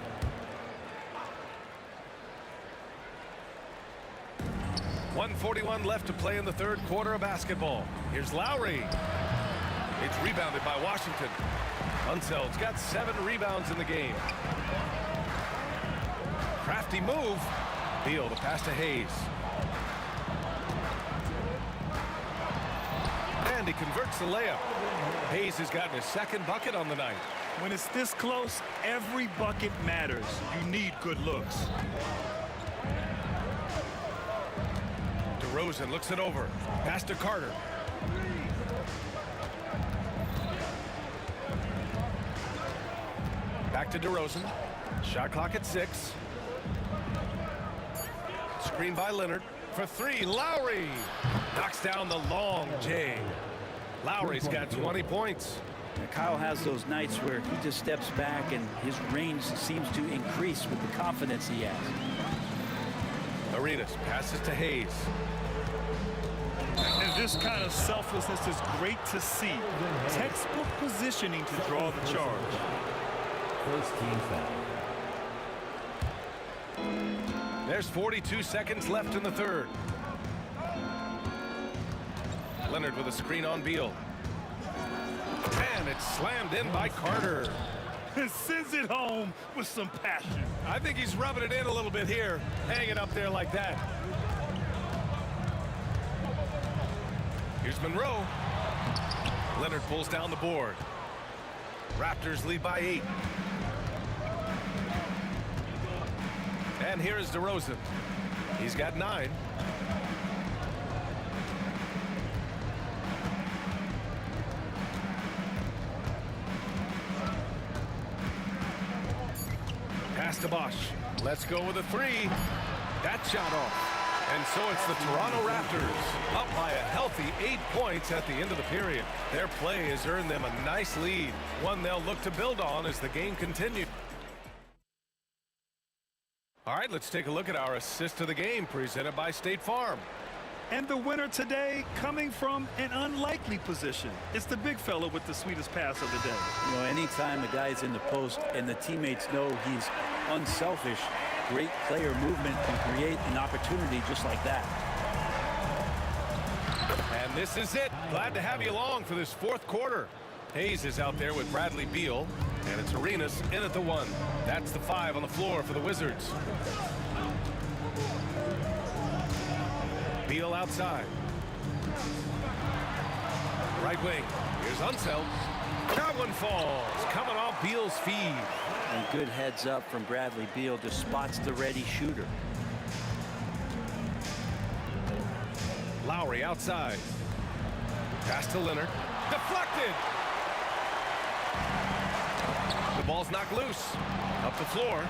.141 left to play in the third quarter of basketball. Here's Lowry. It's rebounded by Washington. Unseld's got 7 rebounds in the game. Crafty move. Beal, the pass to Hayes. And he converts the layup. Hayes has gotten his second bucket on the night. When it's this close, every bucket matters. You need good looks. DeRozan looks it over. Pass to Carter. Back to DeRozan. Shot clock at 6. Screen by Leonard. For 3, Lowry. Knocks down the long J. Lowry's got 20 points. And Kyle has those nights where he just steps back and his range seems to increase with the confidence he has. Arenas passes to Hayes. And this kind of selflessness is great to see. Textbook positioning to draw the charge. First team foul. There's 42 seconds left in the third. Leonard with a screen on Beal. And it's slammed in by Carter. And sends it home with some passion. I think he's rubbing it in a little bit here, hanging up there like that. Here's Monroe. Leonard pulls down the board. Raptors lead by 8. And here is DeRozan. He's got 9. Pass to Bosch. Let's go with a 3. That shot off. And so it's the Toronto Raptors up by a healthy 8 points at the end of the period. Their play has earned them a nice lead, one they'll look to build on as the game continues. All right, let's take a look at our assist of the game presented by State Farm. And the winner today coming from an unlikely position. It's the big fella with the sweetest pass of the day. You know, anytime a guy's in the post and the teammates know he's unselfish, great player movement can create an opportunity just like that. And this is it. Glad to have you along for this fourth quarter. Hayes is out there with Bradley Beal, and it's Arenas in at the 1. That's the 5 on the floor for the Wizards. Beal outside. Right wing. Here's Unseld. That one falls. Coming off Beal's feed. And good heads up from Bradley Beal, just spots the ready shooter. Lowry outside. Pass to Leonard. Deflected. The ball's knocked loose. Up the floor.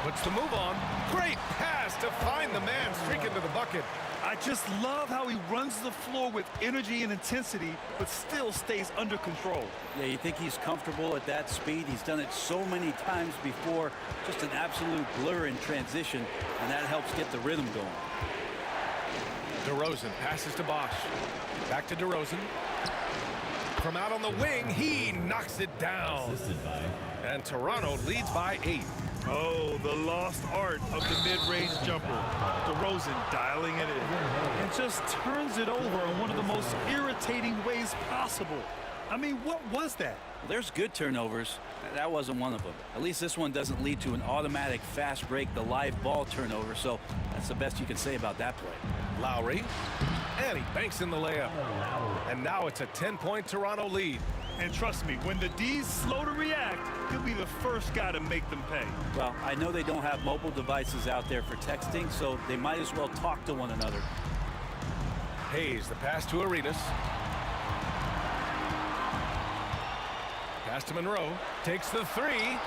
Puts the move on. Great pass to find the man streaking to the bucket. I just love how he runs the floor with energy and intensity, but still stays under control. Yeah, you think he's comfortable at that speed? He's done it so many times before. Just an absolute blur in transition, and that helps get the rhythm going. DeRozan passes to Bosch. Back to DeRozan. From out on the wing, he knocks it down. Assisted by. And Toronto leads by 8. Oh, the lost art of the mid-range jumper. DeRozan dialing it in and just turns it over in one of the most irritating ways possible. I mean, what was that? Well, there's good turnovers. That wasn't one of them. At least this one doesn't lead to an automatic fast break, the live ball turnover, so that's the best you can say about that play. Lowry, and he banks in the layup. And now it's a 10-point Toronto lead. And trust me, when the D's slow to react, he'll be the first guy to make them pay. Well, I know they don't have mobile devices out there for texting, so they might as well talk to one another. Hayes, the pass to Arenas. Pass to Monroe. Takes the three.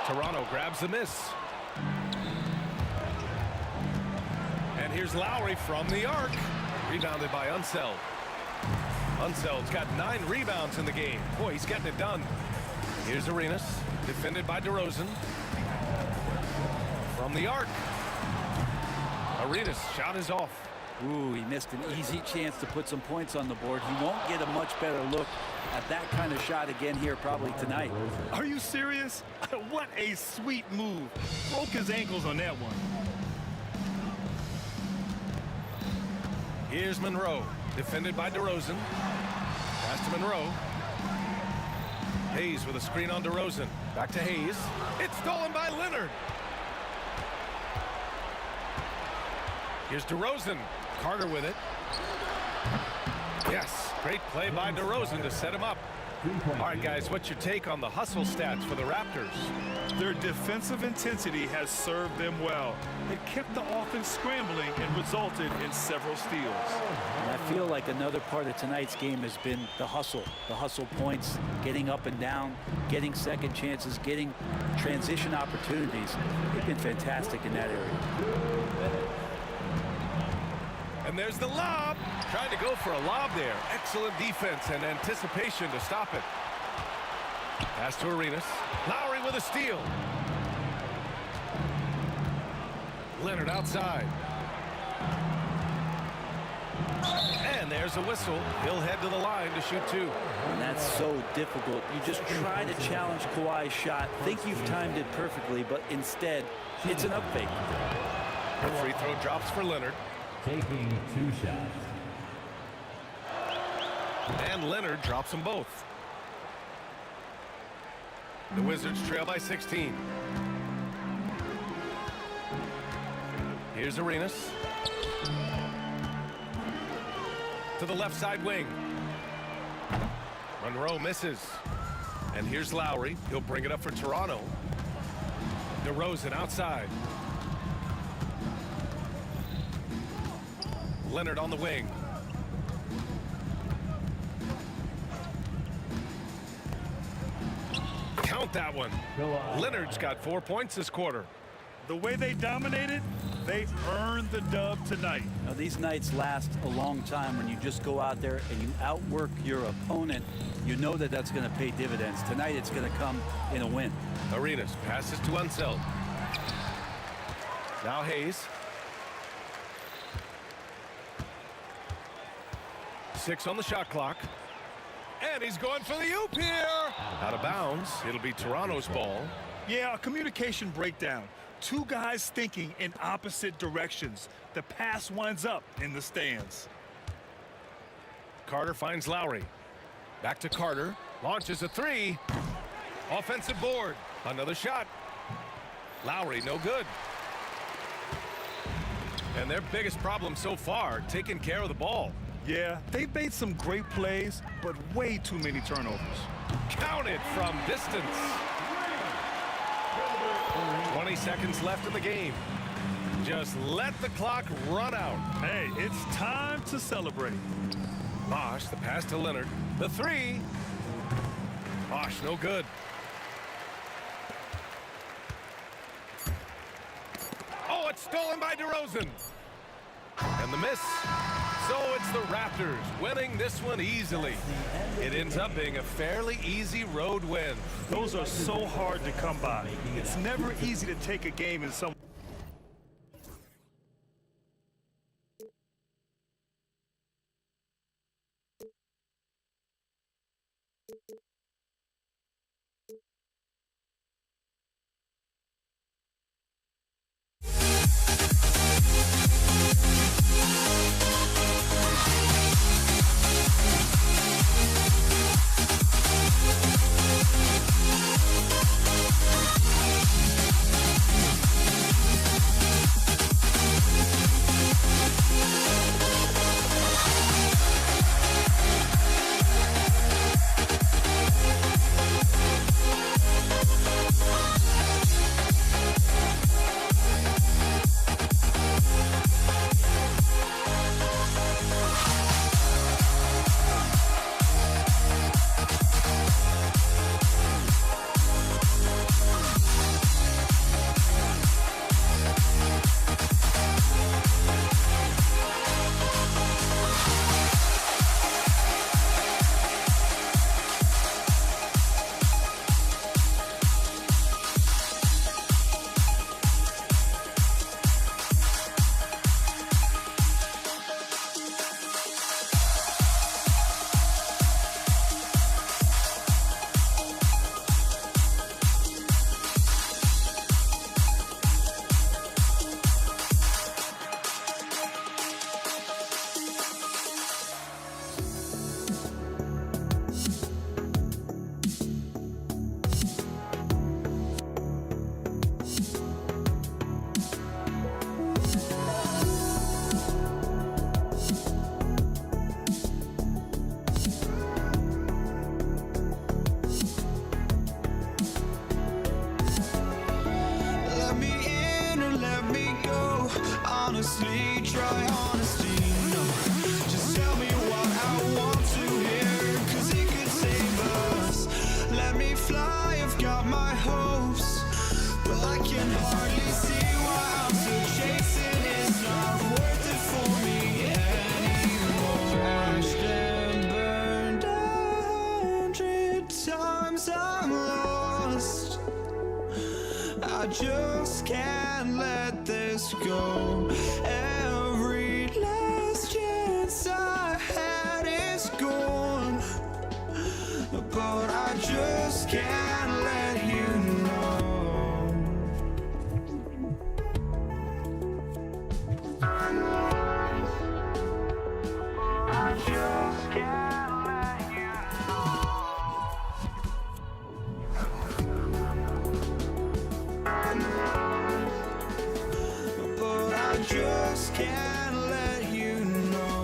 Toronto grabs the miss. And here's Lowry from the arc. Rebounded by Unseld. Unseld's got 9 rebounds in the game. Boy, he's getting it done. Here's Arenas, defended by DeRozan. From the arc. Arenas' shot is off. Ooh, he missed an easy chance to put some points on the board. He won't get a much better look at that kind of shot again here probably tonight. Are you serious? What a sweet move. Broke his ankles on that one. Here's Monroe, defended by DeRozan. Pass to Monroe. Hayes with a screen on DeRozan. Back to Hayes. It's stolen by Leonard. Here's DeRozan. Carter with it. Yes, great play by DeRozan to set him up. All right, guys, what's your take on the hustle stats for the Raptors? Their defensive intensity has served them well. It kept the offense scrambling and resulted in several steals. And I feel like another part of tonight's game has been the hustle points, getting up and down, getting second chances, getting transition opportunities. They've been fantastic in that area. And there's the lob. Trying to go for a lob there. Excellent defense and anticipation to stop it. Pass to Arenas. Lowry with a steal. Leonard outside. And there's a whistle. He'll head to the line to shoot 2. And that's so difficult. You just try to challenge Kawhi's shot, think you've timed it perfectly, but instead, it's an up fake. The free throw drops for Leonard. Taking 2 shots. And Leonard drops them both. The Wizards trail by 16. Here's Arenas. To the left side wing. Monroe misses. And here's Lowry. He'll bring it up for Toronto. DeRozan outside. Leonard on the wing. Count that one. Leonard's got 4 points this quarter. The way they dominated, they earned the dub tonight. Now, these nights last a long time when you just go out there and you outwork your opponent. You know that that's going to pay dividends. Tonight it's going to come in a win. Arenas passes to Unseld. Now Hayes. 6 on the shot clock. And he's going for the oop here. Out of bounds. It'll be Toronto's ball. Yeah, a communication breakdown. 2 guys thinking in opposite directions. The pass winds up in the stands. Carter finds Lowry. Back to Carter. Launches a 3. Offensive board. Another shot. Lowry, no good. And their biggest problem so far, taking care of the ball. Yeah, they've made some great plays, but way too many turnovers. Counted from distance. 20 seconds left in the game. Just let the clock run out. Hey, it's time to celebrate. Bosch, the pass to Leonard. The 3. Bosch, no good. Oh, it's stolen by DeRozan. And the miss. So it's the Raptors winning this one easily. It ends up being a fairly easy road win. Those are so hard to come by. It's never easy to take a game in some honestly, try honesty. No, just tell me what I want to hear, 'cause it could save us. Let me fly, I've got my hopes, but I can hardly see why I'm still chasing. It's not worth it for me anymore. Crashed and burned 100 times, I'm lost. I just can't let this go. Every last chance I had is gone, but I just can't let you know. I just can't let you know. But I just can't let you know.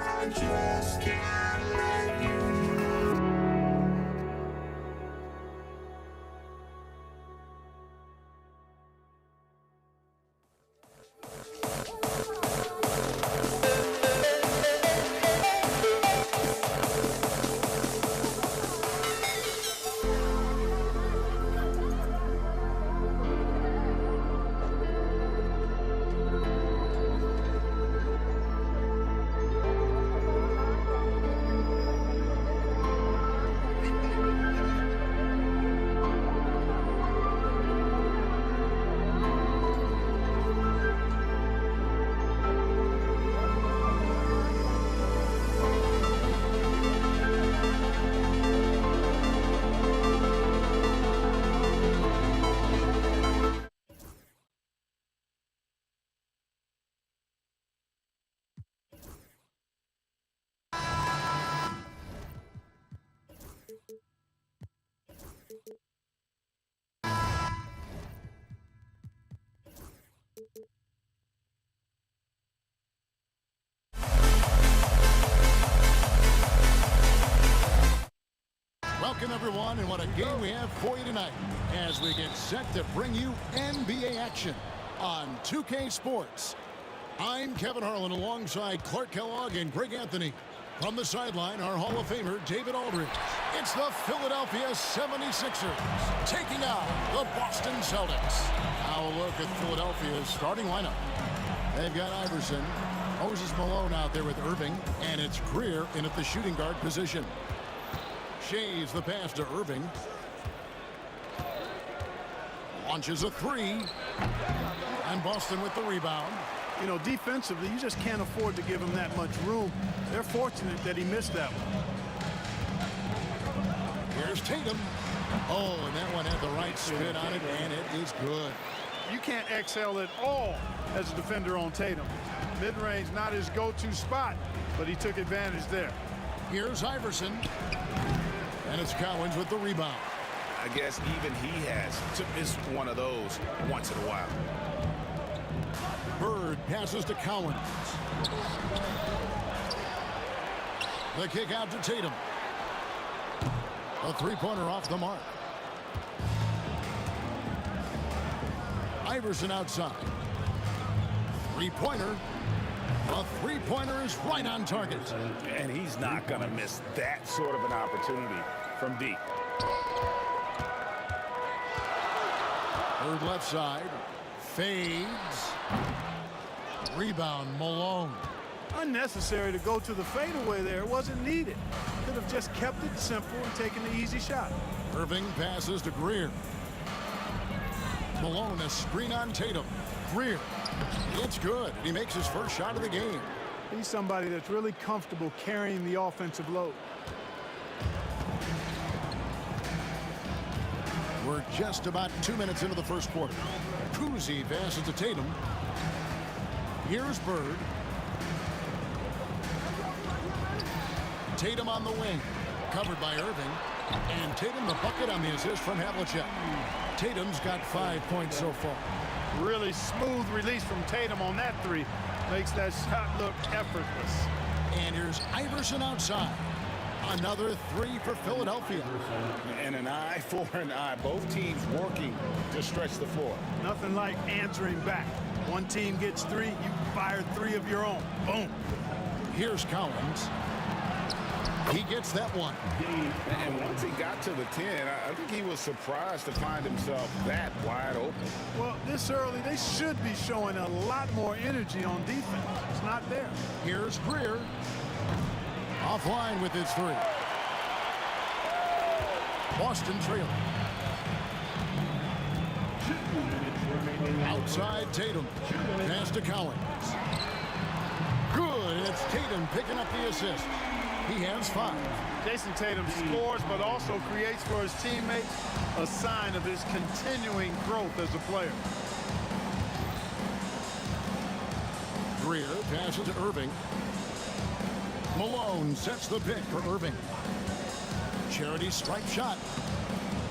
I just can't let you know. Welcome, everyone, and what a game we have for you tonight as we get set to bring you NBA action on 2K Sports. I'm Kevin Harlan alongside Clark Kellogg and Greg Anthony. From the sideline, our Hall of Famer, David Aldridge. It's the Philadelphia 76ers taking on the Boston Celtics. Now a look at Philadelphia's starting lineup. They've got Iverson, Moses Malone out there with Irving, and it's Greer in at the shooting guard position. Shays the pass to Irving. Launches a three. And Boston with the rebound. You know, defensively, you just can't afford to give him that much room. They're fortunate that he missed that one. Here's Tatum. Oh, and that one had the right spin on it, and it is good. You can't excel at all as a defender on Tatum. Mid-range, not his go-to spot, but he took advantage there. Here's Iverson. And it's Cowens with the rebound. I guess even he has to miss one of those once in a while. Bird passes to Cowens. The kick out to Tatum. A three-pointer off the mark. Iverson outside. Three-pointer. A three-pointer is right on target. And he's not going to miss that sort of an opportunity from deep. Third left side. Fades. Rebound, Malone. Unnecessary to go to the fadeaway there. It wasn't needed. Could have just kept it simple and taken the easy shot. Irving passes to Greer. Malone, a screen on Tatum. Greer. It's good. He makes his first shot of the game. He's somebody that's really comfortable carrying the offensive load. We're just about 2 minutes into the first quarter. Kuzi passes to Tatum. Here's Bird. Tatum on the wing. Covered by Irving. And Tatum the bucket on the assist from Havlicek. Tatum's got 5 points so far. Really smooth release from Tatum on that three. Makes that shot look effortless. And here's Iverson outside. Another three for Philadelphia. And an eye for an eye. Both teams working to stretch the floor. Nothing like answering back. One team gets three, you fire three of your own. Boom. Here's Cowens. He gets that one. And once he got to the 10, I think he was surprised to find himself that wide open. Well, this early, they should be showing a lot more energy on defense. It's not there. Here's Greer. Offline with his three. Boston trailing. Outside Tatum. Pass to Cowens. Good. And it's Tatum picking up the assist. He has 5. Jason Tatum scores, but also creates for his teammates a sign of his continuing growth as a player. Greer passes to Irving. Malone sets the pick for Irving. Charity stripe shot.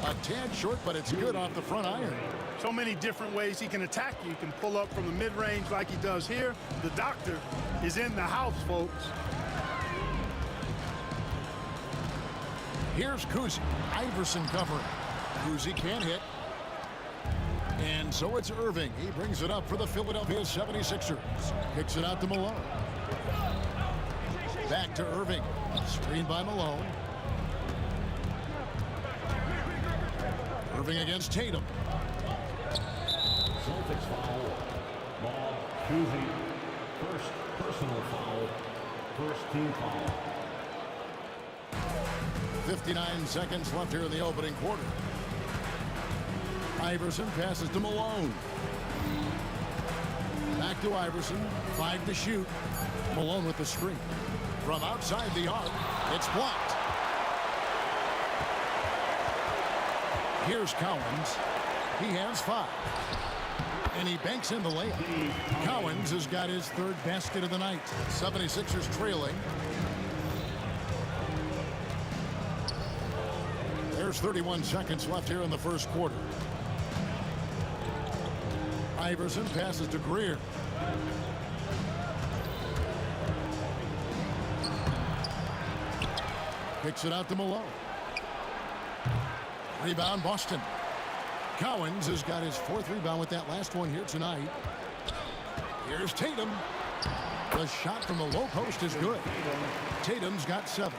A tad short, but it's good off the front iron. So many different ways he can attack you. He can pull up from the mid-range like he does here. The doctor is in the house, folks. Here's Kuzi. Iverson covering. Kuzi can't hit. And so it's Irving. He brings it up for the Philadelphia 76ers. Kicks it out to Malone. Back to Irving. Screen by Malone. Irving against Tatum. Celtics foul. Ball. Kuzi. First personal foul. First team foul. 59 seconds left here in the opening quarter. Iverson passes to Malone. Back to Iverson. 5 to shoot. Malone with the screen. From outside the arc, it's blocked. Here's Cowens. He has 5. And he banks in the layup. Cowens has got his 3rd basket of the night. 76ers trailing. There's 31 seconds left here in the first quarter. Iverson passes to Greer. Kicks it out to Malone. Rebound, Boston. Cowens has got his 4th rebound with that last one here tonight. Here's Tatum. The shot from the low post is good. Tatum's got 7.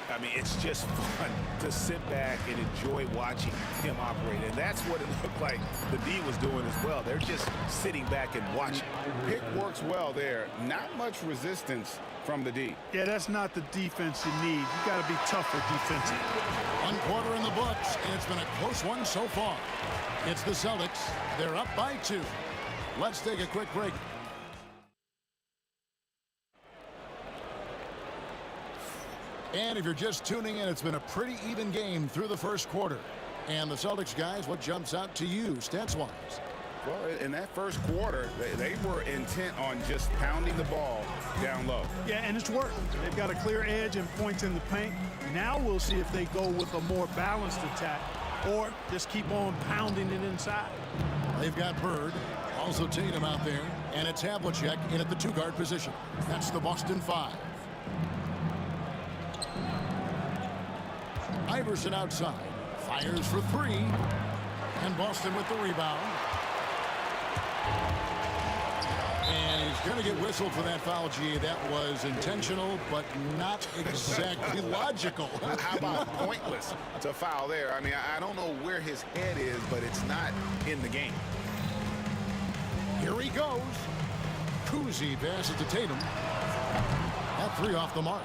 I mean, it's just fun to sit back and enjoy watching him operate. And that's what it looked like the D was doing as well. They're just sitting back and watching. Pick works well there. Not much resistance from the D. Yeah, that's not the defense you need. You got to be tougher defensively. 1 quarter in the books, and it's been a close one so far. It's the Celtics. They're up by 2. Let's take a quick break. And if you're just tuning in, it's been a pretty even game through the first quarter. And the Celtics guys, what jumps out to you stats-wise? Well, in that first quarter, they were intent on just pounding the ball down low. Yeah, and it's worked. They've got a clear edge and points in the paint. Now we'll see if they go with a more balanced attack or just keep on pounding it inside. They've got Bird, also Tatum out there, and it's Havlicek in at the 2-guard position. That's the Boston 5. Iverson outside, fires for 3, and Boston with the rebound. And he's going to get whistled for that foul, G. That was intentional, but not exactly logical. How about pointless to foul there? I mean, I don't know where his head is, but it's not in the game. Here he goes. Kuzi passes to Tatum. That 3 off the mark.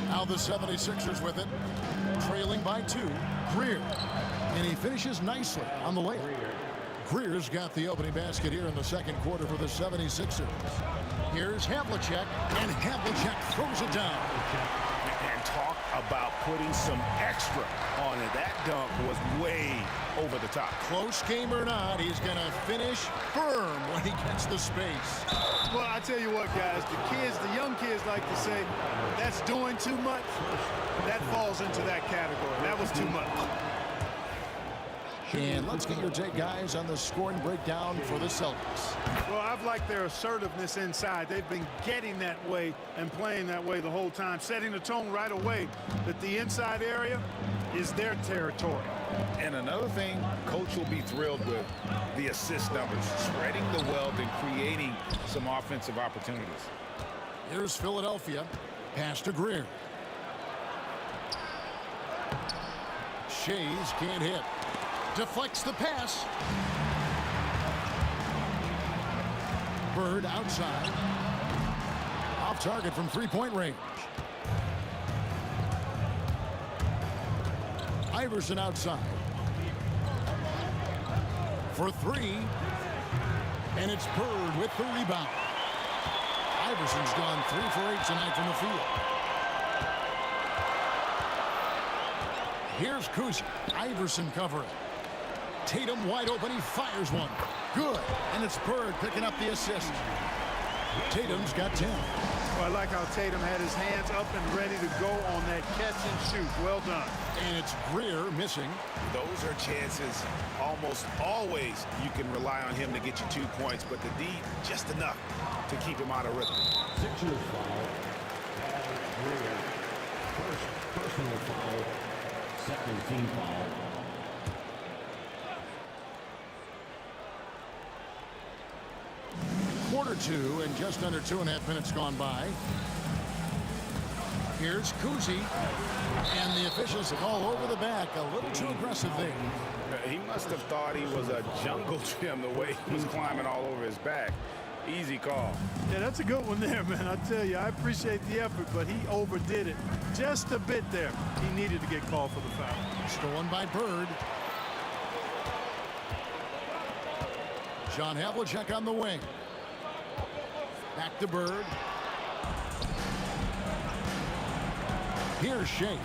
Now the 76ers with it, trailing by 2. Greer, and he finishes nicely on the layup. Greer's got the opening basket here in the second quarter for the 76ers. Here's Havlicek, and Havlicek throws it down. And talk about putting some extra on it. That dunk was way over the top. Close game or not, he's going to finish firm when he gets the space. Well, I tell you what, guys, the young kids like to say, that's doing too much. That falls into that category. That was too much. And let's get your take, guys, on the scoring breakdown for the Celtics. Well, I've liked their assertiveness inside. They've been getting that way and playing that way the whole time, setting the tone right away that the inside area is their territory. And another thing, Coach will be thrilled with the assist numbers, spreading the wealth and creating some offensive opportunities. Here's Philadelphia. Pass to Greer. Shays can't hit. Deflects the pass. Bird outside. Off target from 3-point range. Iverson outside. For 3. And it's Bird with the rebound. Iverson's gone 3 for 8 tonight from the field. Here's Kuzi. Iverson covering. Tatum wide open. He fires one. Good. And it's Bird picking up the assist. Tatum's got 10. Well, I like how Tatum had his hands up and ready to go on that catch and shoot. Well done. And it's Greer missing. Those are chances almost always you can rely on him to get you 2 points, but the D just enough to keep him out of rhythm. Sixers foul. Greer. First personal foul. Second team foul. Quarter 2 and just under 2.5 minutes gone by. Here's Kuzi. And the officials all over the back. A little too aggressive there. He must have thought he was a jungle gym the way he was climbing all over his back. Easy call. Yeah, that's a good one there, man. I tell you, I appreciate the effort, but he overdid it just a bit there. He needed to get called for the foul. Stolen by Bird. John Havlicek on the wing. Back to Bird. Here's Shays.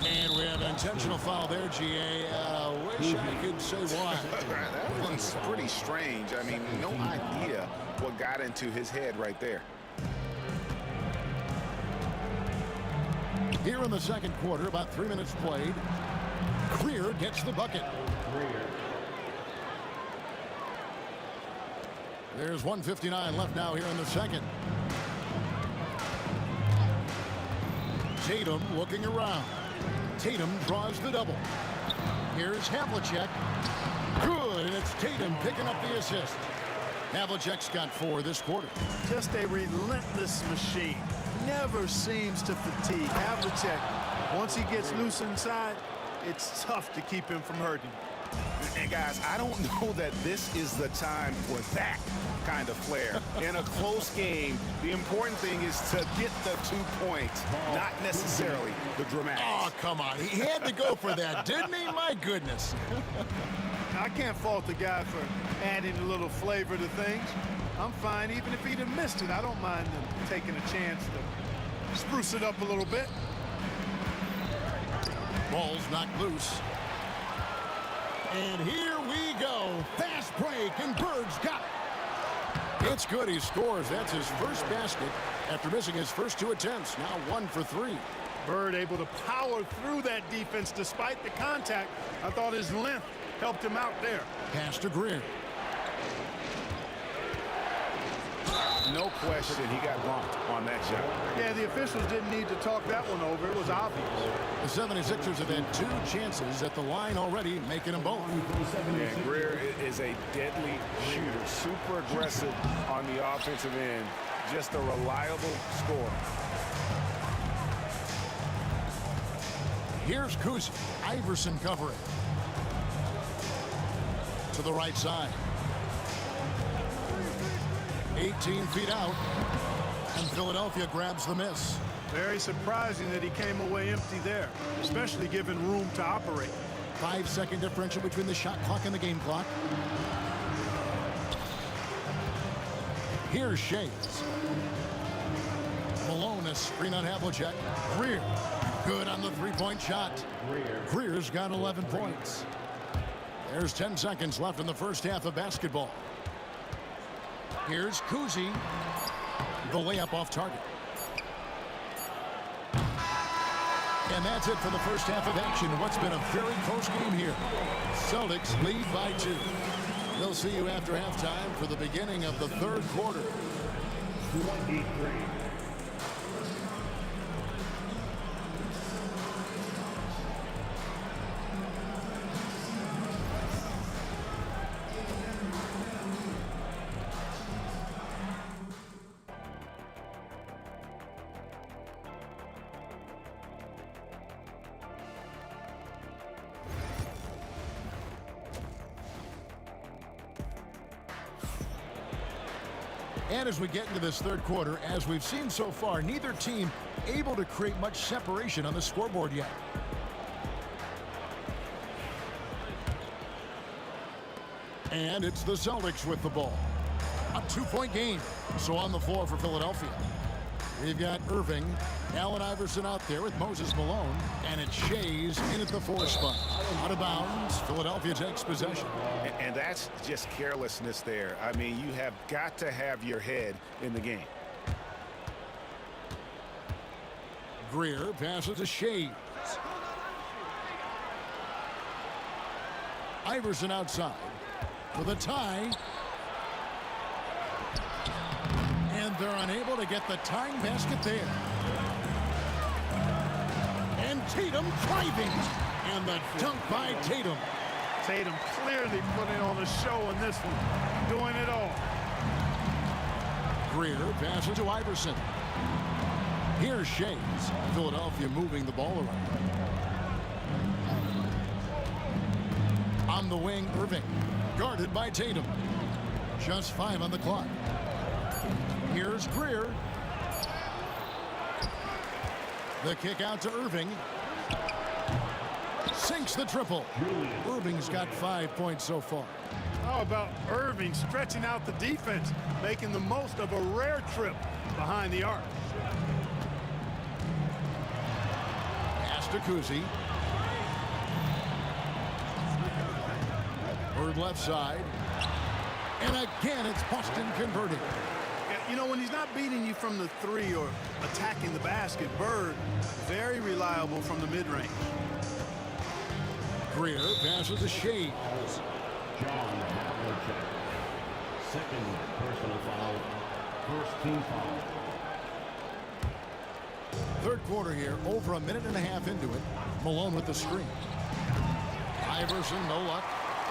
And we have an intentional foul there, GA. Wish I could say why. That one's pretty strange. I mean, no idea what got into his head right there. Here in the second quarter, about 3 minutes played. Greer gets the bucket. There's 1:59 left now here in the second. Tatum looking around. Tatum draws the double. Here's Havlicek. Good, and it's Tatum picking up the assist. Havlicek's got 4 this quarter. Just a relentless machine. Never seems to fatigue. Havlicek, once he gets loose inside, it's tough to keep him from hurting. And guys, I don't know that this is the time for that kind of flair. In a close game, the important thing is to get the 2 points, not necessarily the dramatics. Oh, come on. He had to go for that, didn't he? My goodness. I can't fault the guy for adding a little flavor to things. I'm fine, even if he'd have missed it. I don't mind him taking a chance to spruce it up a little bit. Ball's knocked loose. And here we go. Fast break, and Bird's got it. It's good. He scores. That's his first basket after missing his first 2 attempts. Now 1 for 3. Bird able to power through that defense despite the contact. I thought his length helped him out there. Pass to Greer. No question he got bumped on that shot. Yeah, the officials didn't need to talk that one over. It was obvious. The 76ers have had 2 chances at the line already, making them both. And Greer is a deadly shooter, super aggressive on the offensive end, just a reliable scorer. Here's Kuzi. Iverson covering. To the right side. 18 feet out, and Philadelphia grabs the miss. Very surprising that he came away empty there, especially given room to operate. 5-second differential between the shot clock and the game clock. Here's Shays. Malone, a screen on Havlicek. Greer, good on the 3-point shot. Greer's got 11 points. There's 10 seconds left in the first half of basketball. Here's Kuzi. The layup off target. And that's it for the first half of action. What's been a very close game here. Celtics lead by 2. We'll see you after halftime for the beginning of the 3rd quarter. 23. And as we get into this 3rd quarter, as we've seen so far, neither team able to create much separation on the scoreboard yet. And it's the Celtics with the ball. A 2-point game. So on the floor for Philadelphia. We've got Irving, Allen Iverson out there with Moses Malone, and it's Shays in at the 4 spot. Out of bounds, Philadelphia takes possession. And that's just carelessness there. I mean, you have got to have your head in the game. Greer passes to Shays. Iverson outside for the tie. And they're unable to get the tying basket there. And Tatum driving. And the dunk by Tatum. Tatum clearly putting on a show in this one, doing it all. Greer passes to Iverson. Here's Shays. Philadelphia moving the ball around. On the wing, Irving. Guarded by Tatum. Just 5 on the clock. Here's Greer. The kick out to Irving. Sinks the triple. Irving's got 5 points so far. How about Irving stretching out the defense, making the most of a rare trip behind the arc. Pass to Kuzi. Bird left side. And again, it's Boston converting. You know, when he's not beating you from the 3 or attacking the basket, Bird, very reliable from the mid-range. Greer passes to Shays. John Havlicek. Second personal foul. First team foul. Third quarter here, over a minute and a half into it. Malone with the screen. Iverson, no luck.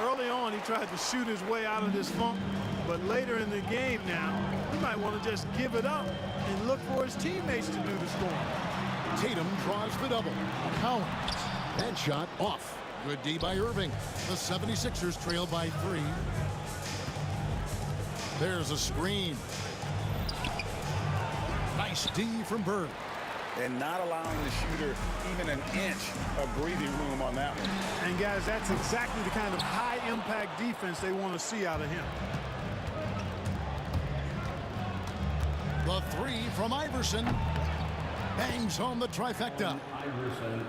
Early on, he tried to shoot his way out of this funk, but later in the game now, he might want to just give it up and look for his teammates to do the scoring. Tatum draws the double. Collins. That shot off. Good D by Irving. The 76ers trail by 3. There's a screen. Nice D from Bird. And not allowing the shooter even an inch of breathing room on that one. And guys, that's exactly the kind of high-impact defense they want to see out of him. The 3 from Iverson. Bangs home the trifecta.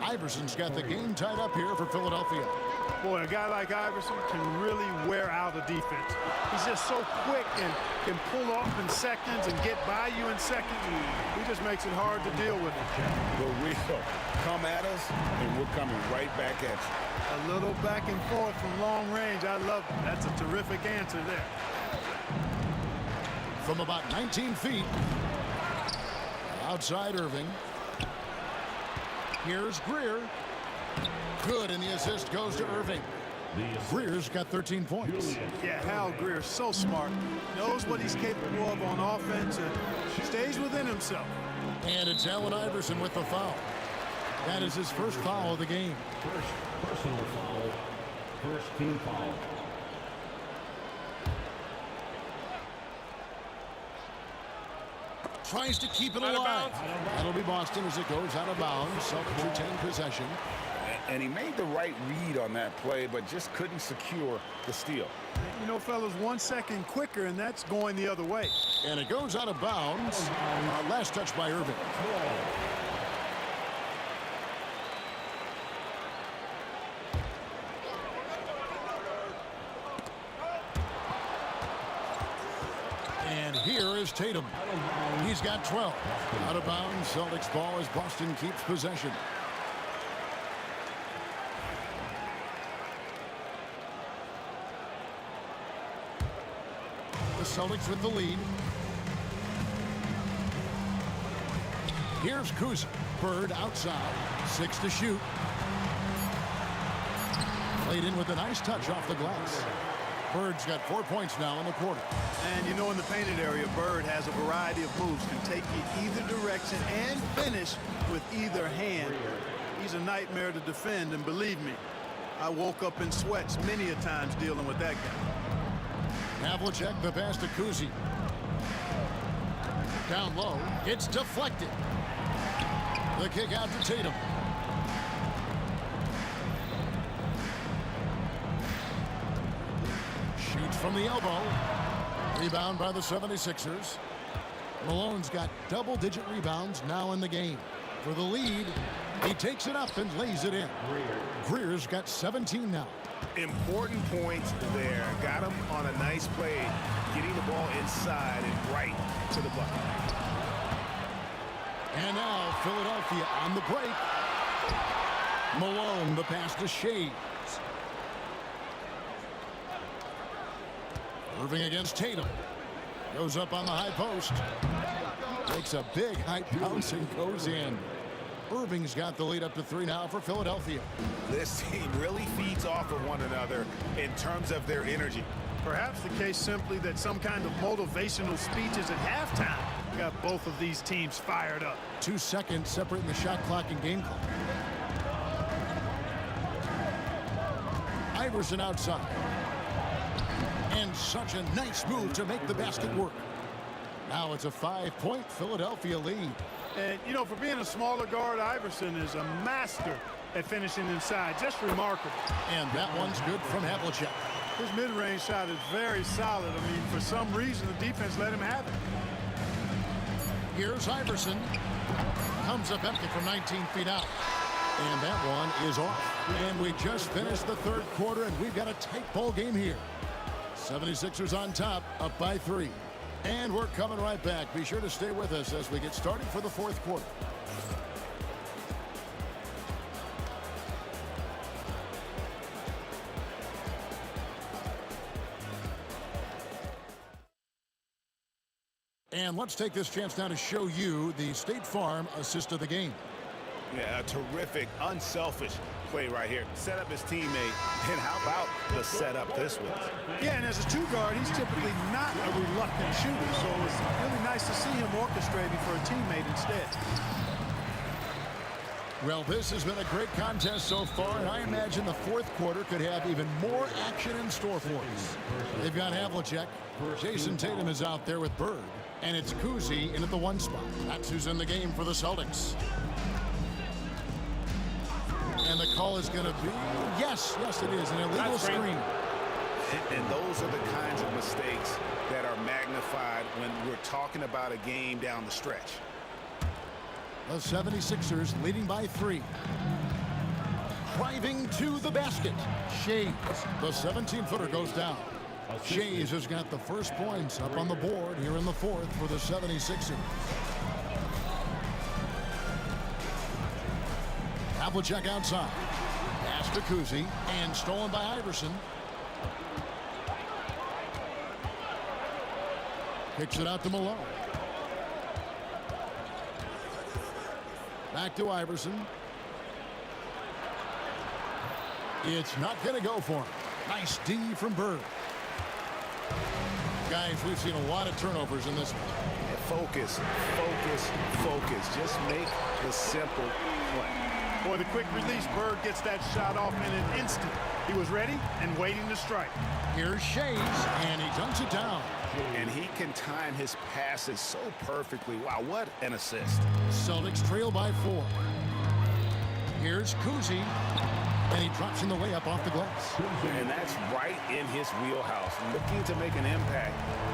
Iverson's got the game tied up here for Philadelphia. Boy, a guy like Iverson can really wear out a defense. He's just so quick and can pull off in seconds and get by you in seconds. He just makes it hard to deal with it. The real come at us, and we're coming right back at you. A little back and forth from long range. I love it. That's a terrific answer there. From about 19 feet. Outside Irving. Here's Greer. Good, and the assist goes to Irving. Greer's got 13 points. Yeah, Hal Greer, so smart. Knows what he's capable of on offense and stays within himself. And it's Allen Iverson with the foul. That is his first foul of the game. First personal foul. First team foul. Tries to keep it alive. That'll be Boston as it goes out of bounds. Celtics retain possession. And he made the right read on that play, but just couldn't secure the steal. You know, fellas, 1 second quicker, and that's going the other way. And it goes out of bounds. Last touch by Irving. And here is Tatum. He's got 12. Out of bounds. Celtics ball as Boston keeps possession. The Celtics with the lead. Here's Kuzma. Bird outside. 6 to shoot. Played in with a nice touch off the glass. Bird's got 4 points now in the quarter. And you know, in the painted area, Bird has a variety of moves. Can take you either direction and finish with either hand. He's a nightmare to defend, and believe me, I woke up in sweats many a times dealing with that guy. Havlicek, the pass to Kuzi. Down low. It's deflected. The kick out to Tatum. Shoots from the elbow. Rebound by the 76ers. Malone's got double-digit rebounds now in the game. For the lead, he takes it up and lays it in. Greer's got 17 now. Important points there. Got him on a nice play, getting the ball inside and right to the bucket. And now Philadelphia on the break. Malone, the pass to Shades. Irving against Tatum. Goes up on the high post. Makes a big high bounce and goes in. Irving's got the lead up to 3 now for Philadelphia. This team really feeds off of one another in terms of their energy. Perhaps the case simply that some kind of motivational speeches at halftime got both of these teams fired up. 2 seconds separating the shot clock and game clock. Iverson outside. And such a nice move to make the basket work. Now it's a 5-point Philadelphia lead. And, you know, for being a smaller guard, Iverson is a master at finishing inside. Just remarkable. And that one's good from Havlicek. His mid-range shot is very solid. I mean, for some reason, the defense let him have it. Here's Iverson. Comes up empty from 19 feet out. And that one is off. And we just finished the third quarter, and we've got a tight ball game here. 76ers on top, up by 3. And we're coming right back. Be sure to stay with us as we get started for the fourth quarter. And let's take this chance now to show you the State Farm assist of the game. Yeah, a terrific, unselfish play right here. Set up his teammate, and how about the setup this was? Yeah, and as a two guard, he's typically not a reluctant shooter, so it's really nice to see him orchestrating for a teammate instead. Well, this has been a great contest so far, and I imagine the fourth quarter could have even more action in store for us. They've got Havlicek. Jason Tatum is out there with Bird, and it's Kuzi in at the 1 spot. That's who's in the game for the Celtics. And the call is going to be, yes, it is, an illegal screen. And those are the kinds of mistakes that are magnified when we're talking about a game down the stretch. The 76ers leading by 3. Driving to the basket. Shays, the 17-footer, goes down. Shays has got the first points up on the board here in the fourth for the 76ers. Havlicek outside. Pass to Kuzi, and stolen by Iverson. Kicks it out to Malone. Back to Iverson. It's not going to go for him. Nice D from Bird. Guys, we've seen a lot of turnovers in this one. Focus. Just make the simple play. Boy, the quick release, Bird gets that shot off in an instant. He was ready and waiting to strike. Here's Shays, and he dunks it down. And he can time his passes so perfectly. Wow, what an assist. Celtics trail by 4. Here's Kuzi, and he drops in the layup off the glass. And that's right in his wheelhouse, looking to make an impact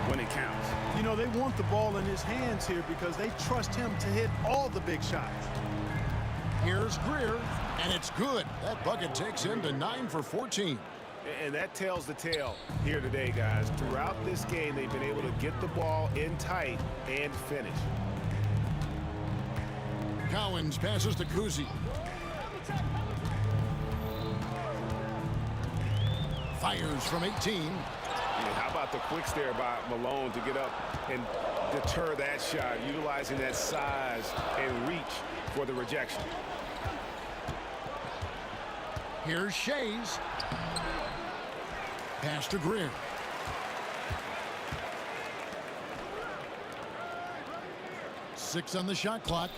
when it counts. You know, they want the ball in his hands here because they trust him to hit all the big shots. Here's Greer, and it's good. That bucket takes him to 9 for 14. And that tells the tale here today, guys. Throughout this game, they've been able to get the ball in tight and finish. Cowens passes to Kuzi. Fires from 18. How about the quick stare by Malone to get up and deter that shot, utilizing that size and reach for the rejection. Here's Shays. Pass to Greer. Six on the shot clock.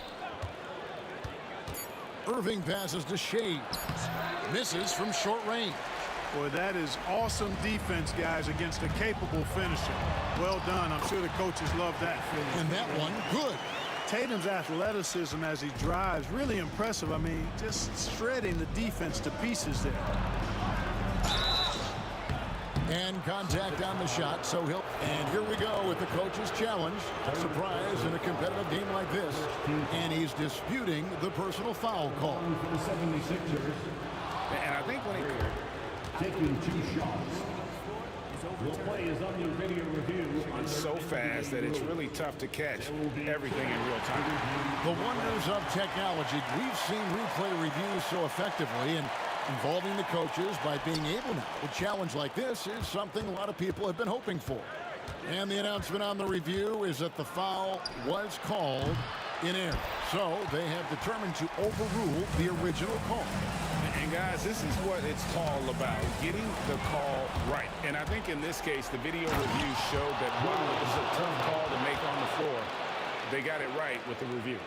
Irving passes to Shays. Misses from short range. Boy, that is awesome defense, guys, against a capable finisher. Well done. I'm sure the coaches love that. And that one, good. Tatum's athleticism as he drives, really impressive. I mean, just shredding the defense to pieces there. And contact on the shot, so he'll... And here we go with the coach's challenge. Surprise in a competitive game like this. And he's disputing the personal foul call. For the 76ers, And I think when he... taking 2 shots. The play is under video review. It's so fast that it's really tough to catch everything in real time. The wonders of technology. We've seen replay reviews so effectively, and involving the coaches by being able now. A challenge like this is something a lot of people have been hoping for. And the announcement on the review is that the foul was called in error. So they have determined to overrule the original call. And guys, this is what it's all about, getting the call right. And I think in this case, the video review showed that while it was a tough call to make on the floor, they got it right with the review.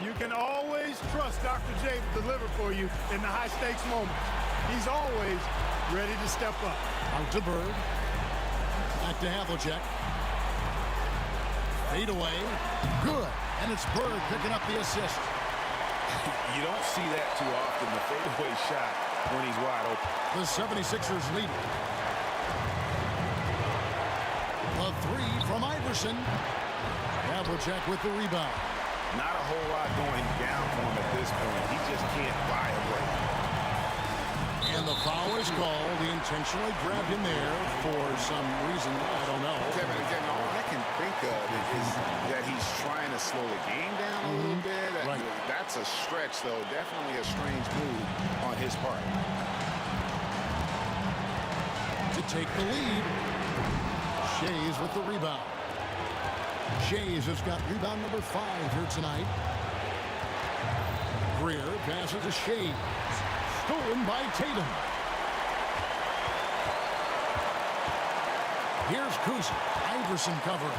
You can always trust Dr. J to deliver for you in the high-stakes moments. He's always ready to step up. Out to Bird. Back to Havlicek. Fade away. Good. And it's Bird picking up the assist. You don't see that too often, the fadeaway shot when he's wide open. The 76ers lead. A 3 from Iverson. Havlicek with the rebound. Not a whole lot going down for him at this point. He just can't buy a break. And the foul is called. He intentionally grabbed him there for some reason. I don't know. Kevin, all I can think of is that he's trying to slow the game down a little bit. Right. That's a stretch, though. Definitely a strange move on his part. To take the lead. Shays with the rebound. Shays has got rebound number 5 here tonight. Greer passes to Shays. Stolen by Tatum. Here's Kuzi. Iverson cover.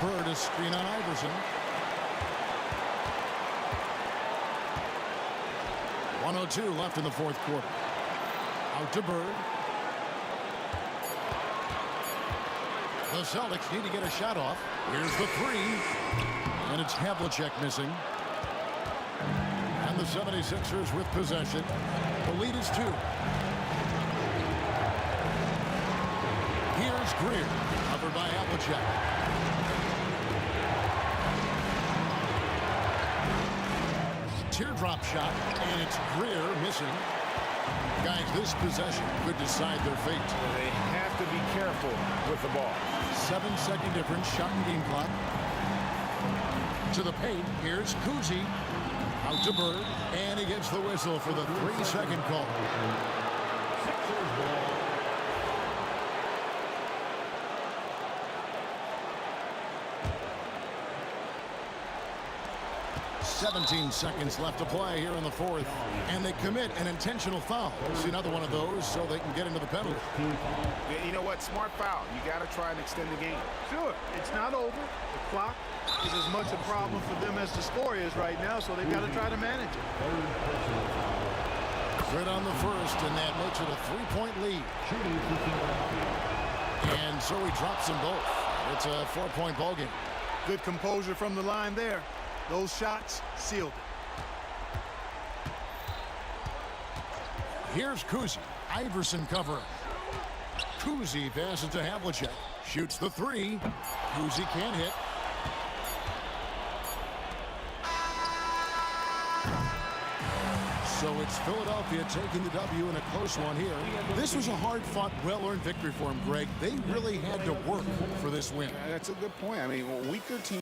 Bird a screen on Iverson. 1:02 left in the fourth quarter. Out to Bird. The Celtics need to get a shot off. Here's the 3. And it's Havlicek missing. And the 76ers with possession. The lead is 2. Here's Greer. Covered by Havlicek. Teardrop shot. And it's Greer missing. Guys, this possession could decide their fate. They have to be careful with the ball. 7-second difference, shot and game clock. To the paint, here's Kuzi. Out to Bird, and he gets the whistle for the 3-second call. Sixers ball. 17 seconds left to play here in the fourth, and they commit an intentional foul. See another one of those so they can get into the penalty. You know what? Smart foul. You got to try and extend the game. Sure, it's not over. The clock is as much a problem for them as the score is right now, so they've got to try to manage it. Good on the first, and that makes it a 3-point lead. And so he drops them both. It's a 4-point ball game. Good composure from the line there. Those shots sealed it. Here's Kuzi. Iverson cover. Kuzi passes to Havlicek. Shoots the 3. Kuzi can't hit. So it's Philadelphia taking the W in a close one here. This was a hard-fought, well-earned victory for him, Greg. They really had to work for this win. That's a good point. I mean, weaker team.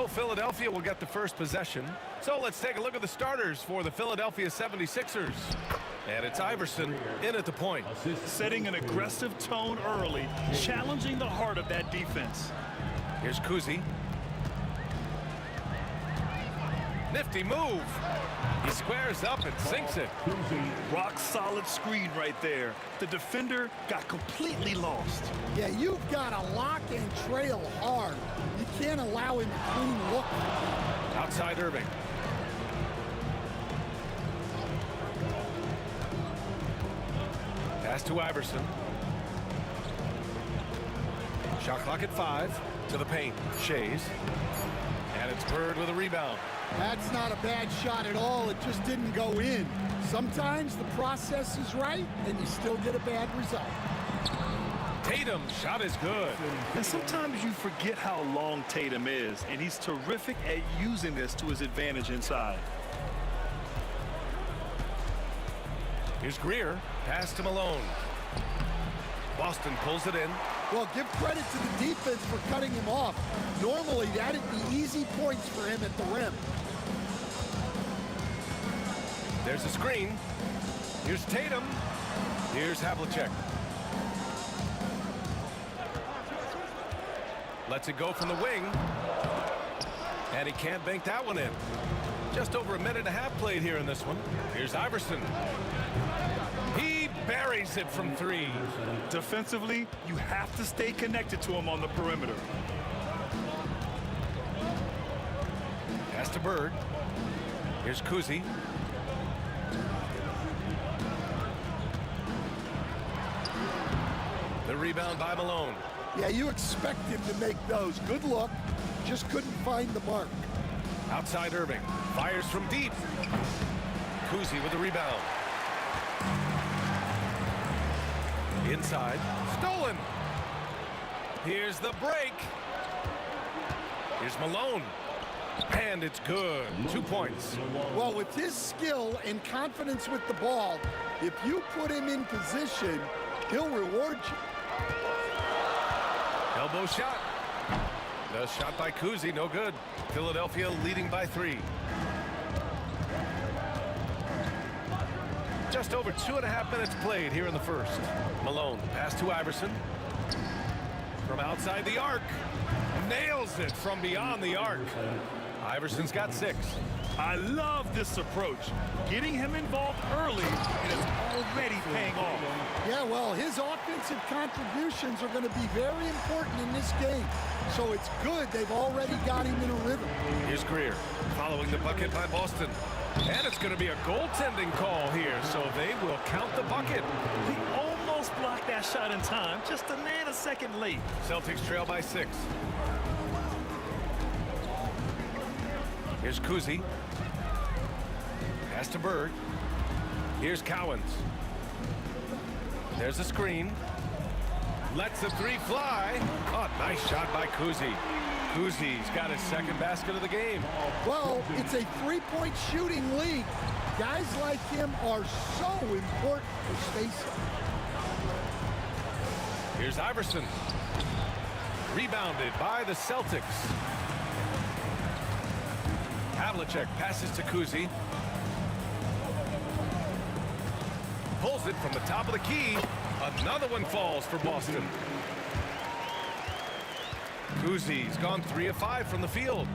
So Philadelphia will get the first possession. So let's take a look at the starters for the Philadelphia 76ers. And it's Iverson in at the point. Setting an aggressive tone early, challenging the heart of that defense. Here's Kuzi. Nifty move. He squares up and sinks it. Rock solid screen right there. The defender got completely lost. Yeah, you've got to lock and trail hard. You can't allow him a clean look. Outside Irving. Pass to Iverson. Shot clock at 5. To the paint. Shays. And it's Bird with a rebound. That's not a bad shot at all. It just didn't go in. Sometimes the process is right, and you still get a bad result. Tatum's shot is good. And sometimes you forget how long Tatum is, and he's terrific at using this to his advantage inside. Here's Greer. Pass to Malone. Boston pulls it in. Well, give credit to the defense for cutting him off. Normally, that'd be easy points for him at the rim. There's a screen. Here's Tatum. Here's Havlicek. Lets it go from the wing. And he can't bank that one in. Just over a minute and a half played here in this one. Here's Iverson. He buries it from 3. Defensively, you have to stay connected to him on the perimeter. Pass to Bird. Here's Kuzi. The rebound by Malone. Yeah, you expect him to make those. Good look. Just couldn't find the mark. Outside Irving. Fires from deep. Kuzi with the rebound. Inside. Stolen. Here's the break. Here's Malone. And it's good. 2 points. Well, with his skill and confidence with the ball, if you put him in position, he'll reward you. Elbow shot. The shot by Kuzi, no good. Philadelphia leading by 3. Just over 2.5 minutes played here in the first. Malone, pass to Iverson. From outside the arc. Nails it from beyond the arc. Iverson's got 6. I love this approach. Getting him involved early, and it's already paying off. Yeah, well, his offensive contributions are going to be very important in this game. So it's good they've already got him in a rhythm. Here's Greer following the bucket by Boston. And it's going to be a goaltending call here, so they will count the bucket. He almost blocked that shot in time, just a nanosecond late. Celtics trail by 6. Here's Kuzi. Pass to Bird. Here's Cowens. There's a screen. Lets the 3 fly. Oh, nice shot by Kuzi. Kuzi's got his second basket of the game. Well, it's a three-point shooting league. Guys like him are so important for spacing. Here's Iverson. Rebounded by the Celtics. Havlicek passes to Kuzi. Pulls it from the top of the key. Another one falls for Boston. Kuzi's gone 3 of 5 from the field.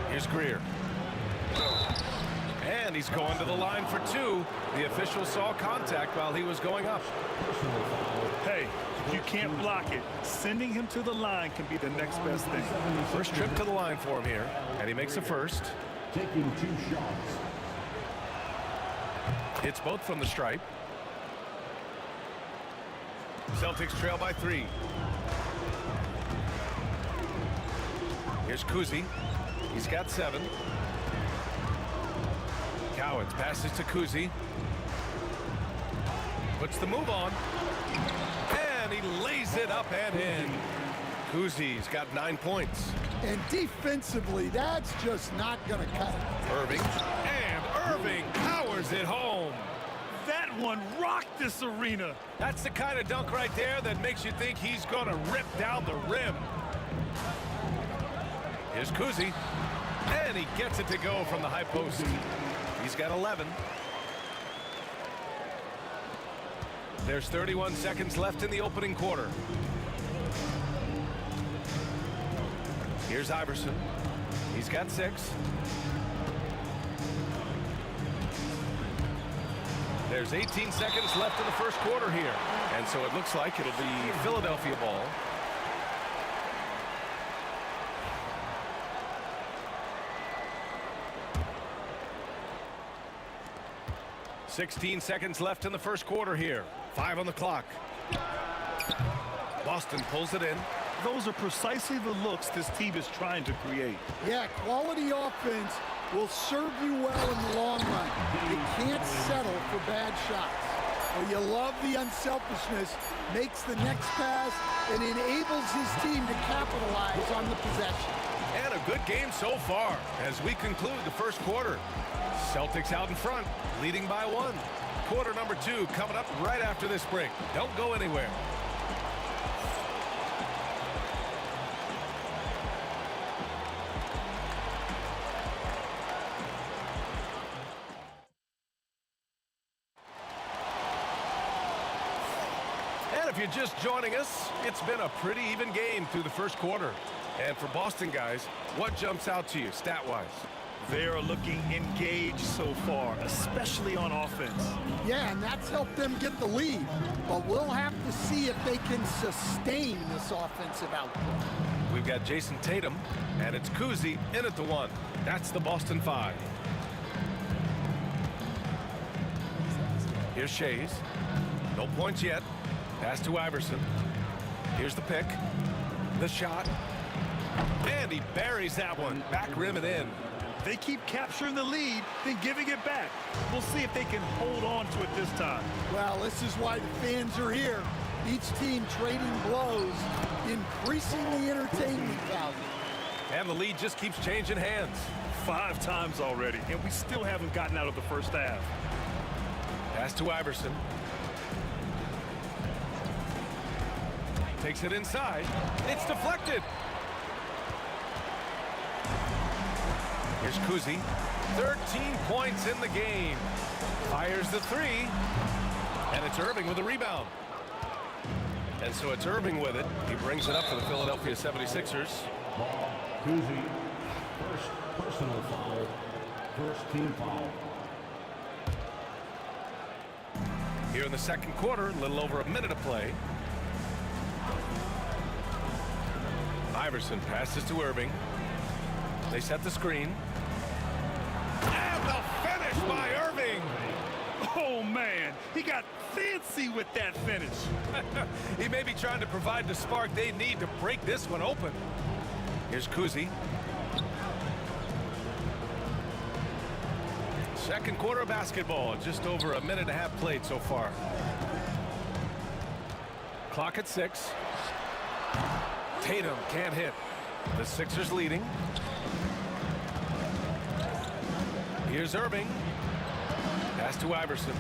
Here's Greer. And he's going to the line for 2. The official saw contact while he was going up. Hey, you can't block it. Sending him to the line can be the next best thing. First trip to the line for him here, and he makes a first. Taking 2 shots. Hits both from the stripe. Celtics trail by 3. Here's Kuzi. He's got 7. Cowens passes to Kuzi. Puts the move on. And he lays it up and in. Kuzi's got 9 points. And defensively, that's just not going to cut it. Irving. And Irving powers it home. That one rocked this arena. That's the kind of dunk right there that makes you think he's going to rip down the rim. Here's Kuzi, and he gets it to go from the high post. He's got 11. There's 31 seconds left in the opening quarter. Here's Iverson. He's got 6. There's 18 seconds left in the first quarter here. And so it looks like it'll be Philadelphia ball. $16 left in the first quarter here. 5 on the clock. Boston pulls it in. Those are precisely the looks this team is trying to create. Yeah, quality offense will serve you well in the long run. You can't settle for bad shots. Well, you love the unselfishness, makes the next pass, and enables his team to capitalize on the possession. And a good game so far as we conclude the first quarter. Celtics out in front, leading by 1. Quarter number 2 coming up right after this break. Don't go anywhere. And if you're just joining us, it's been a pretty even game through the first quarter. And for Boston guys, what jumps out to you stat-wise? They are looking engaged so far, especially on offense. Yeah, and that's helped them get the lead. But we'll have to see if they can sustain this offensive output. We've got Jason Tatum, and it's Kuzi in at the 1. That's the Boston 5. Here's Shays. No points yet. Pass to Iverson. Here's the pick. The shot. And he buries that one. Back rim and in. They keep capturing the lead, then giving it back. We'll see if they can hold on to it this time. Well, this is why the fans are here. Each team trading blows, increasing the entertainment value. And the lead just keeps changing hands. 5 times already, and we still haven't gotten out of the first half. Pass to Iverson. Takes it inside. It's deflected. Here's Kuzi. 13 points in the game. Fires the 3. And it's Irving with a rebound. And so it's Irving with it. He brings it up for the Philadelphia 76ers. Kuzi, first personal foul, first team foul. Here in the second quarter, a little over a minute of play. Iverson passes to Irving. They set the screen. And the finish by Irving. Oh, man, he got fancy with that finish. He may be trying to provide the spark they need to break this one open. Here's Kuzi. Second quarter of basketball, just over a minute and a half played so far. Clock at 6. Tatum can't hit. The Sixers leading. Here's Irving. Pass to Iverson.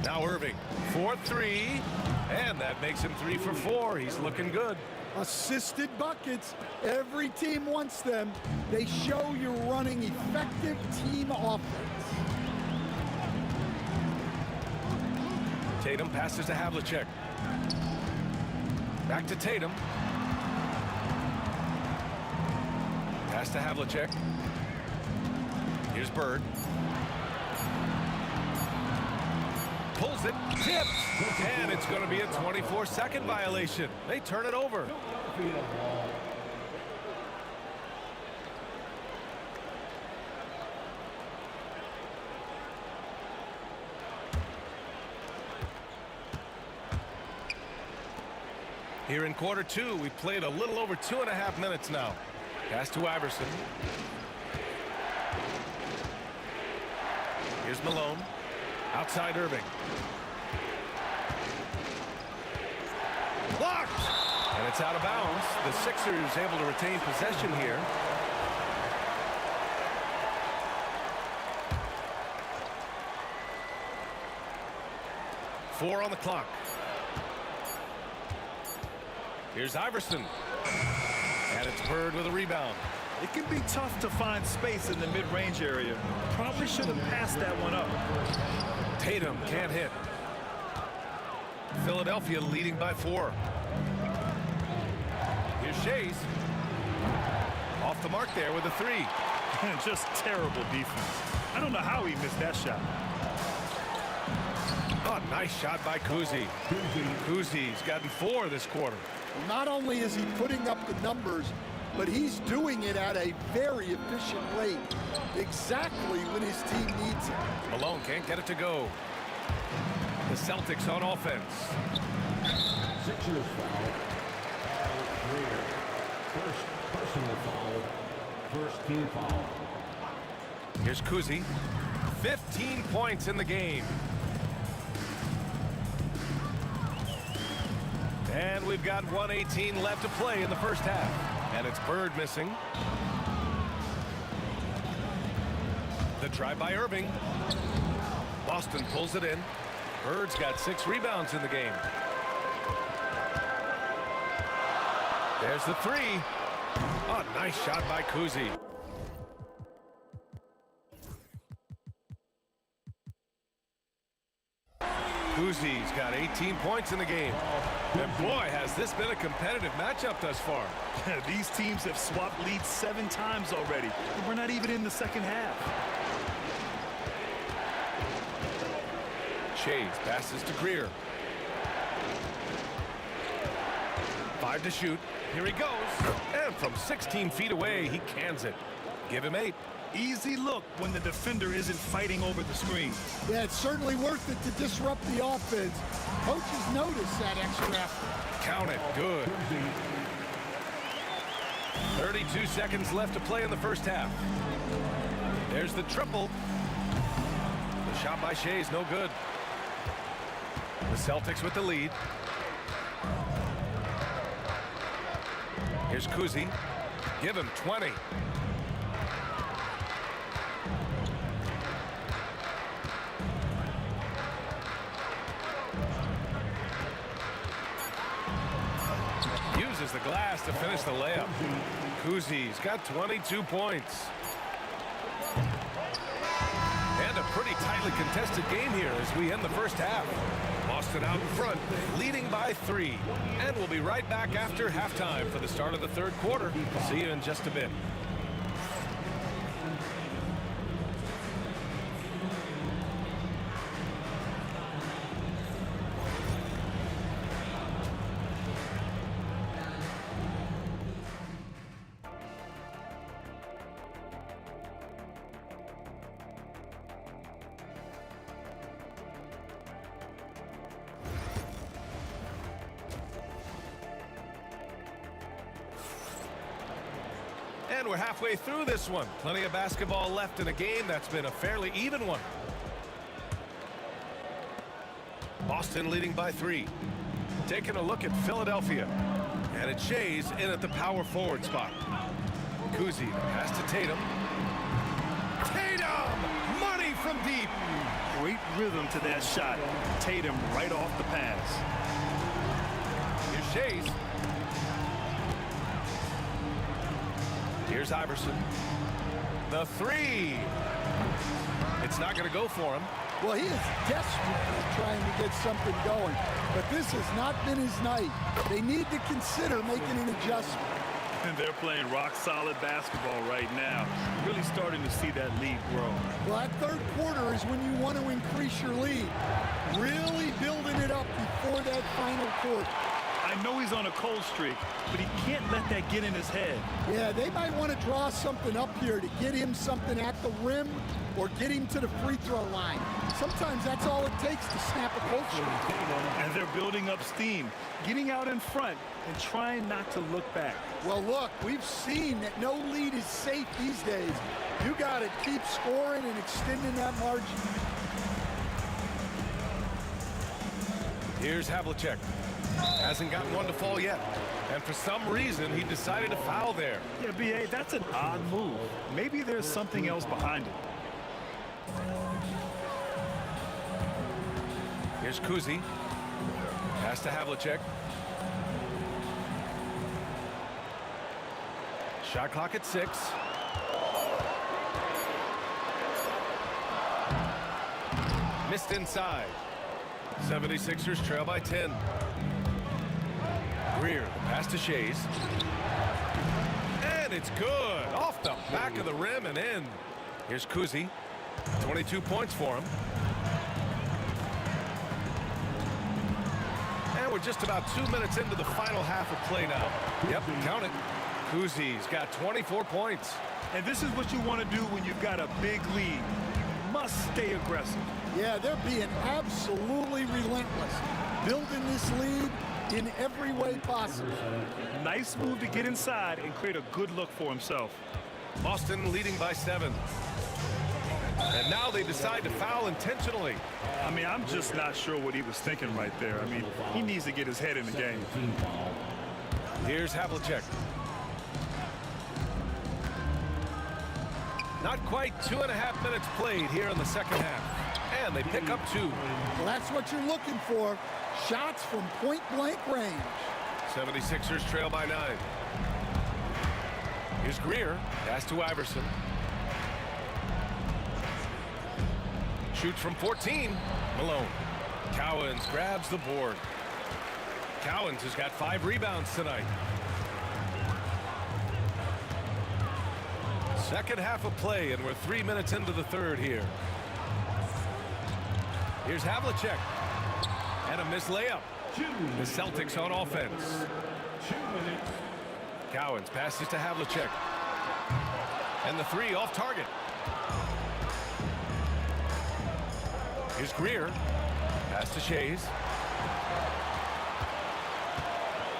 Now Irving, 4-3, and that makes him 3 for 4. He's looking good. Assisted buckets. Every team wants them. They show you're running effective team offense. Tatum passes to Havlicek. Back to Tatum. Pass to Havlicek. Here's Bird. Pulls it, tipped, and it's going to be a 24-second violation. They turn it over. Here in quarter 2, we've played a little over 2.5 minutes now. Pass to Iverson. Here's Malone. Outside Irving. Blocked! And it's out of bounds. The Sixers able to retain possession here. 4 on the clock. Here's Iverson. And it's Bird with a rebound. It can be tough to find space in the mid-range area. Probably should have passed that one up. Tatum can't hit. Philadelphia leading by 4. Here's Shays. Off the mark there with a 3. Just terrible defense. I don't know how he missed that shot. Oh, nice shot by Kuzi. Kuzi's gotten 4 this quarter. Not only is he putting up the numbers, but he's doing it at a very efficient rate, exactly when his team needs it. Malone can't get it to go. The Celtics on offense. Sixers foul. First personal foul. First team foul. Here's Kuzi. 15 points in the game. And we've got 1:18 left to play in the first half. And it's Bird missing. The try by Irving. Boston pulls it in. Bird's got 6 rebounds in the game. There's the 3. Oh, nice shot by Kuzi. Kuzi's got 18 points in the game. And boy, has this been a competitive matchup thus far. These teams have swapped leads 7 times already. And we're not even in the second half. Shades passes to Greer. 5 to shoot. Here he goes. And from 16 feet away, he cans it. Give him 8. Easy look when the defender isn't fighting over the screen. Yeah, it's certainly worth it to disrupt the offense. Coaches notice that extra effort. Count it. Good. 32 seconds left to play in the first half. There's the triple. The shot by Shea is no good. The Celtics with the lead. Here's Kuzi. Give him 20. Uses the glass to finish the layup. Kuzi's got 22 points. And a pretty tightly contested game here as we end the first half. Boston out in front, leading by 3. And we'll be right back after halftime for the start of the third quarter. See you in just a bit. And we're halfway through this one. Plenty of basketball left in a game that's been a fairly even one. Boston leading by 3. Taking a look at Philadelphia. And it's Shays in at the power forward spot. Kuzi, the pass to Tatum. Tatum! Money from deep! Great rhythm to that shot. Tatum right off the pass. Here's Shays. Here's Iverson. The 3. It's not going to go for him. Well, he is desperately trying to get something going, but this has not been his night. They need to consider making an adjustment. And they're playing rock-solid basketball right now. Really starting to see that lead grow. Well, that third quarter is when you want to increase your lead. Really building it up before that final quarter. I know he's on a cold streak, but he can't let that get in his head. Yeah, they might want to draw something up here to get him something at the rim or get him to the free throw line. Sometimes that's all it takes to snap a cold streak. And they're building up steam, getting out in front and trying not to look back. Well, look, we've seen that no lead is safe these days. You got to keep scoring and extending that margin. Here's Havlicek. Hasn't gotten one to fall yet. And for some reason, he decided to foul there. Yeah, B.A., that's an odd move. Maybe there's something else behind it. Here's Kuzi. Pass to Havlicek. Shot clock at 6. Missed inside. 76ers trail by 10. Greer, the pass to Shays. And it's good. Off the back of the rim and in. Here's Kuzi. 22 points for him. And we're just about 2 minutes into the final half of play now. Yep, count it. Kuzi's got 24 points. And this is what you want to do when you've got a big lead. You must stay aggressive. Yeah, they're being absolutely relentless, building this lead in every way possible. Nice move to get inside and create a good look for himself. Boston leading by 7. And now they decide to foul intentionally. I mean, I'm just not sure what he was thinking right there. I mean, he needs to get his head in the game. Here's Havlicek. Not quite 2.5 minutes played here in the second half. And they pick up 2. Well, that's what you're looking for. Shots from point-blank range. 76ers trail by 9. Here's Greer. Pass to Iverson. Shoots from 14. Malone. Cowens grabs the board. Cowens has got 5 rebounds tonight. Second half of play, and we're 3 minutes into the third here. Here's Havlicek. And a missed layup. The Celtics on offense. 2 minutes. Cowens passes to Havlicek. And the 3 off target. Here's Greer. Pass to Shays.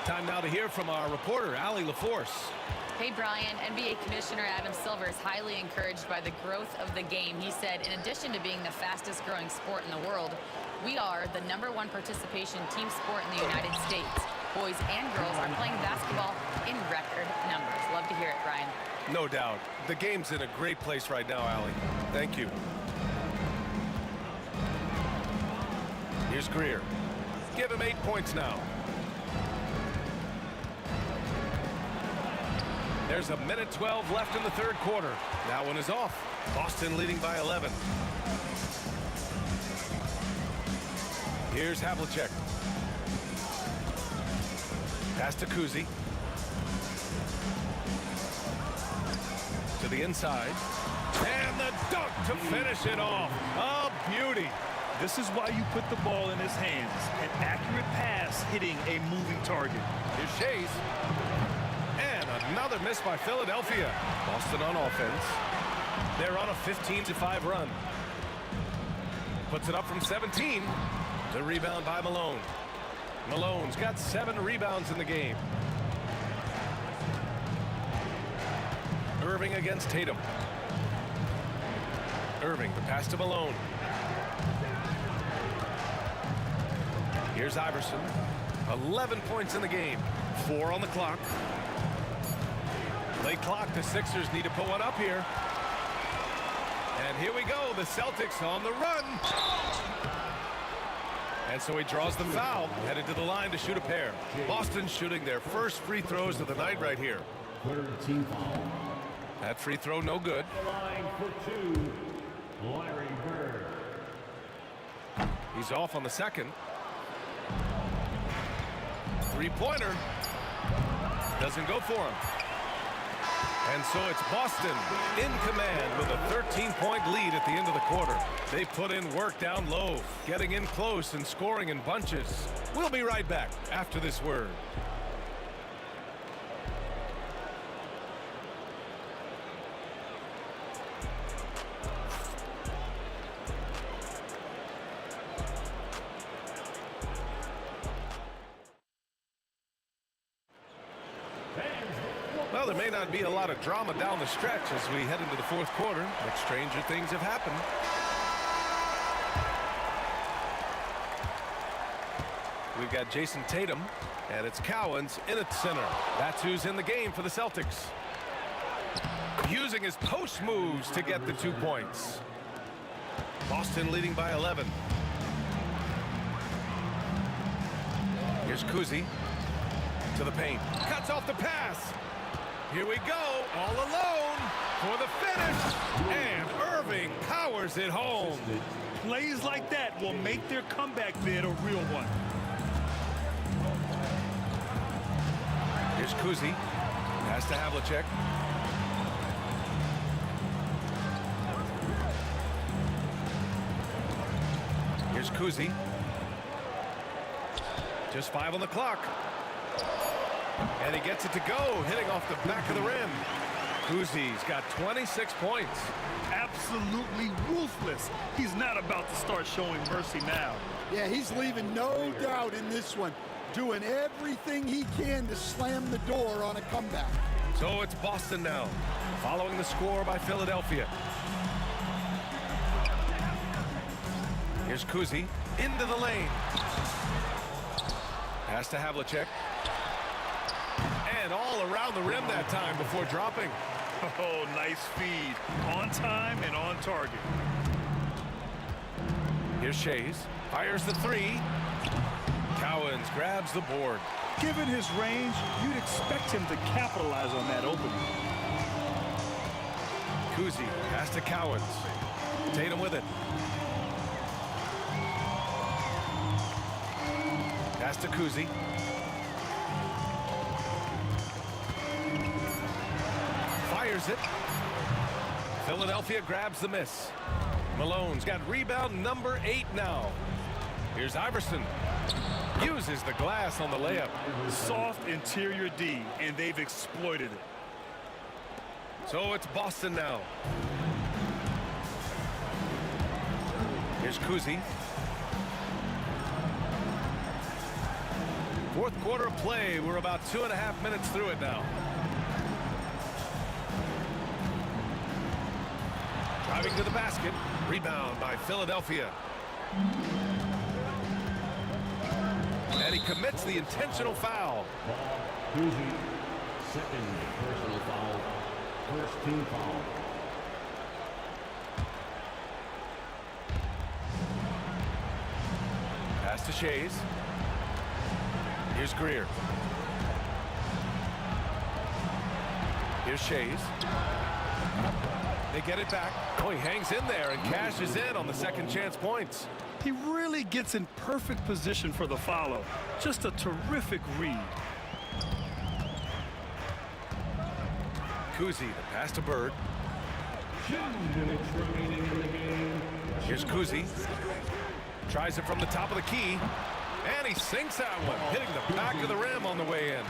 Time now to hear from our reporter, Allie LaForce. Hey, Brian. NBA Commissioner Adam Silver is highly encouraged by the growth of the game. He said, in addition to being the fastest growing sport in the world, we are the #1 participation team sport in the United States. Boys and girls are playing basketball in record numbers. Love to hear it, Brian. No doubt. The game's in a great place right now, Allie. Thank you. Here's Greer. Give him 8 points now. There's a minute 12 left in the third quarter. That one is off. Boston leading by 11. Here's Havlicek. Pass to Kuzi. To the inside. And the dunk to finish it off. A beauty. This is why you put the ball in his hands. An accurate pass hitting a moving target. Here's Shays. And another miss by Philadelphia. Boston on offense. They're on a 15-5 run. Puts it up from 17. The rebound by Malone. Malone's got 7 rebounds in the game. Irving against Tatum. Irving, the pass to Malone. Here's Iverson. 11 points in the game. 4 on the clock. Late clock. The Sixers need to put one up here. And here we go. The Celtics on the run. And so he draws the foul. Headed to the line to shoot a pair. Boston shooting their first free throws of the night right here. Team foul. That free throw no good. The line for 2, Larry Bird. He's off on the second. Three-pointer. Doesn't go for him. And so it's Boston in command with a 13-point lead at the end of the quarter. They put in work down low, getting in close and scoring in bunches. We'll be right back after this word. Well, there may not be a lot of drama down the stretch as we head into the fourth quarter, but stranger things have happened. We've got Jason Tatum, and it's Cowens in at center. That's who's in the game for the Celtics. Using his post moves to get the 2 points. Boston leading by 11. Here's Kuzi to the paint. Cuts off the pass. Here we go, all alone for the finish. And Irving powers it home. Plays like that will make their comeback bid a real one. Here's Kuzi. Pass to Havlicek. Here's Kuzi. Just 5 on the clock. And he gets it to go, hitting off the back of the rim. Kuzi's got 26 points. Absolutely ruthless. He's not about to start showing mercy now. Yeah, he's leaving no doubt in this one. Doing everything he can to slam the door on a comeback. So it's Boston now, following the score by Philadelphia. Here's Kuzi into the lane. Pass to Havlicek. And all around the rim that time before dropping. Oh, nice feed. On time and on target. Here's Shays. Fires the three. Cowens grabs the board. Given his range, you'd expect him to capitalize on that opening. Kuzi, pass to Cowens. Tatum with it. Pass to Kuzi. Fires it. Philadelphia grabs the miss. Malone's got rebound number 8 now. Here's Iverson. Uses the glass on the layup. Soft interior D, and they've exploited it. So it's Boston now. Here's Kuzi. Fourth quarter of play. We're about 2.5 minutes through it now. Driving to the basket. Rebound by Philadelphia. And he commits the intentional foul. Kuzi, second personal foul, first team foul. Pass to Shays. Here's Greer. Here's Shays. They get it back. Oh, he hangs in there and cashes in on the second chance points. He really gets in perfect position for the follow. Just a terrific read. Kuzi, the pass to Bird. 2 minutes remaining in the game. Here's Kuzi. Tries it from the top of the key. And he sinks that one, hitting the back of the rim on the way in.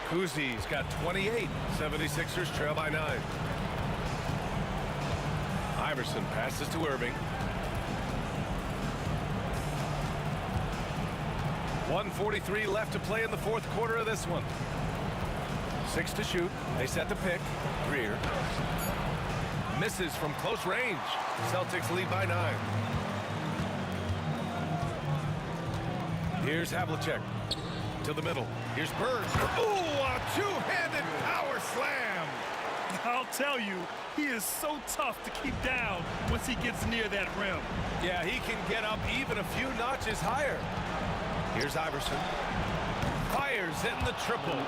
Kuzi's got 28. 76ers trail by 9. Iverson passes to Irving. 1:43 left to play in the fourth quarter of this one. 6 to shoot. They set the pick. Greer misses from close range. Celtics lead by 9. Here's Havlicek to the middle. Here's Bird. Ooh, a two-handed power slam. I'll tell you, he is so tough to keep down once he gets near that rim. Yeah, he can get up even a few notches higher. Here's Iverson. Fires in the triple.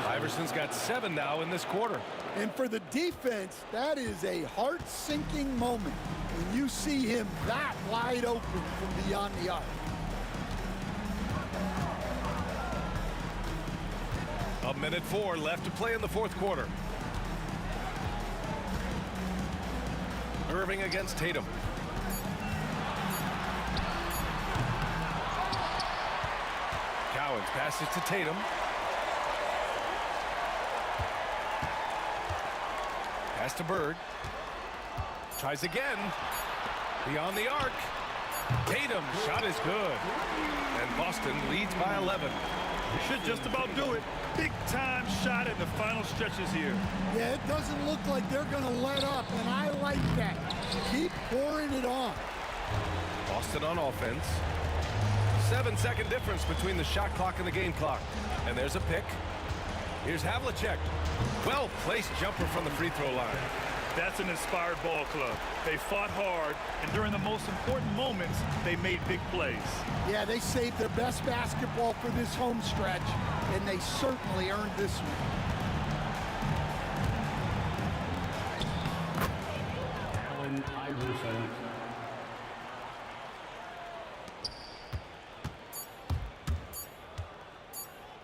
Iverson's got 7 now in this quarter. And for the defense, that is a heart-sinking moment when you see him that wide open from beyond the arc. A minute 4 left to play in the fourth quarter. Irving against Tatum. Cowens passes to Tatum. Pass to Bird. Tries again. Beyond the arc. Tatum shot is good. And Boston leads by 11. Should just about do it. Big time shot in the final stretches here. Yeah, it doesn't look like they're going to let up, and I like that. Keep pouring it on. Boston on offense. 7-second difference between the shot clock and the game clock. And there's a pick. Here's Havlicek. Well-placed jumper from the free throw line. That's an inspired ball club. They fought hard, and during the most important moments, they made big plays. Yeah, they saved their best basketball for this home stretch, and they certainly earned this one.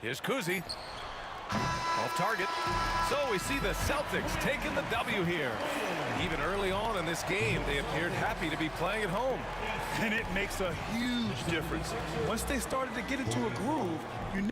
Here's Kuzi. Off target. So we see the Celtics taking the W here. Even early on in this game, they appeared happy to be playing at home. And it makes a huge difference. Once they started to get into a groove, you know.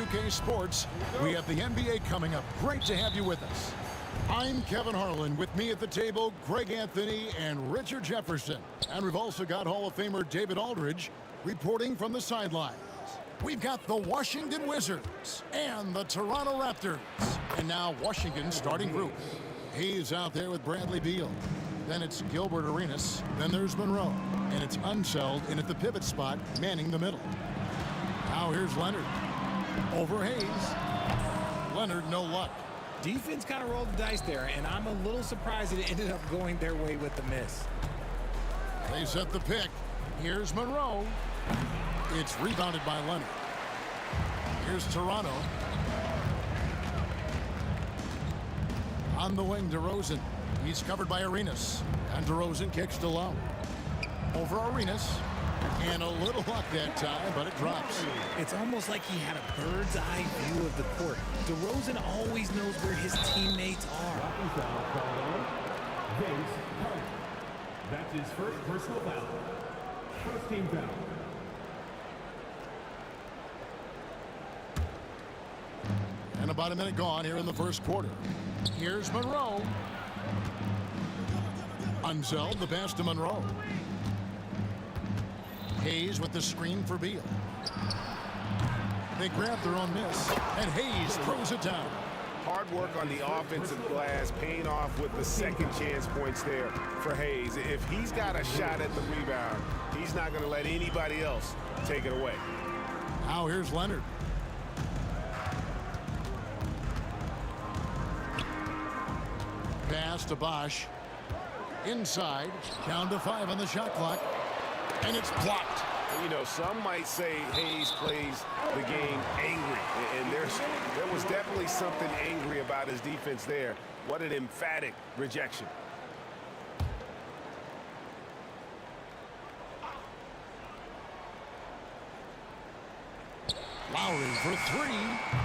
2K Sports. We have the NBA coming up. Great to have you with us. I'm Kevin Harlan. With me at the table, Greg Anthony and Richard Jefferson. And we've also got Hall of Famer David Aldridge reporting from the sidelines. We've got the Washington Wizards and the Toronto Raptors. And now Washington's starting group. Hayes out there with Bradley Beal. Then it's Gilbert Arenas. Then there's Monroe. And it's Unseld in at the pivot spot, manning the middle. Now here's Leonard. Over Hayes. Leonard, no luck. Defense kind of rolled the dice there, and I'm a little surprised it ended up going their way with the miss. They set the pick. Here's Monroe. It's rebounded by Leonard. Here's Toronto. On the wing, DeRozan. He's covered by Arenas. And DeRozan kicks to low. Over Arenas. And a little luck that time, but it drops. It's almost like he had a bird's eye view of the court. DeRozan always knows where his teammates are. That's his first personal foul. First team foul. And about a minute gone here in the first quarter. Here's Monroe. Unseld, the pass to Monroe. Hayes with the screen for Beal. They grab their own miss, and Hayes throws it down. Hard work on the offensive glass, paying off with the second chance points there for Hayes. If he's got a shot at the rebound, he's not going to let anybody else take it away. Now here's Leonard. Pass to Bosch. Inside, down to 5 on the shot clock. And it's blocked. You know, some might say Hayes plays the game angry. And there was definitely something angry about his defense there. What an emphatic rejection. Lowry for 3.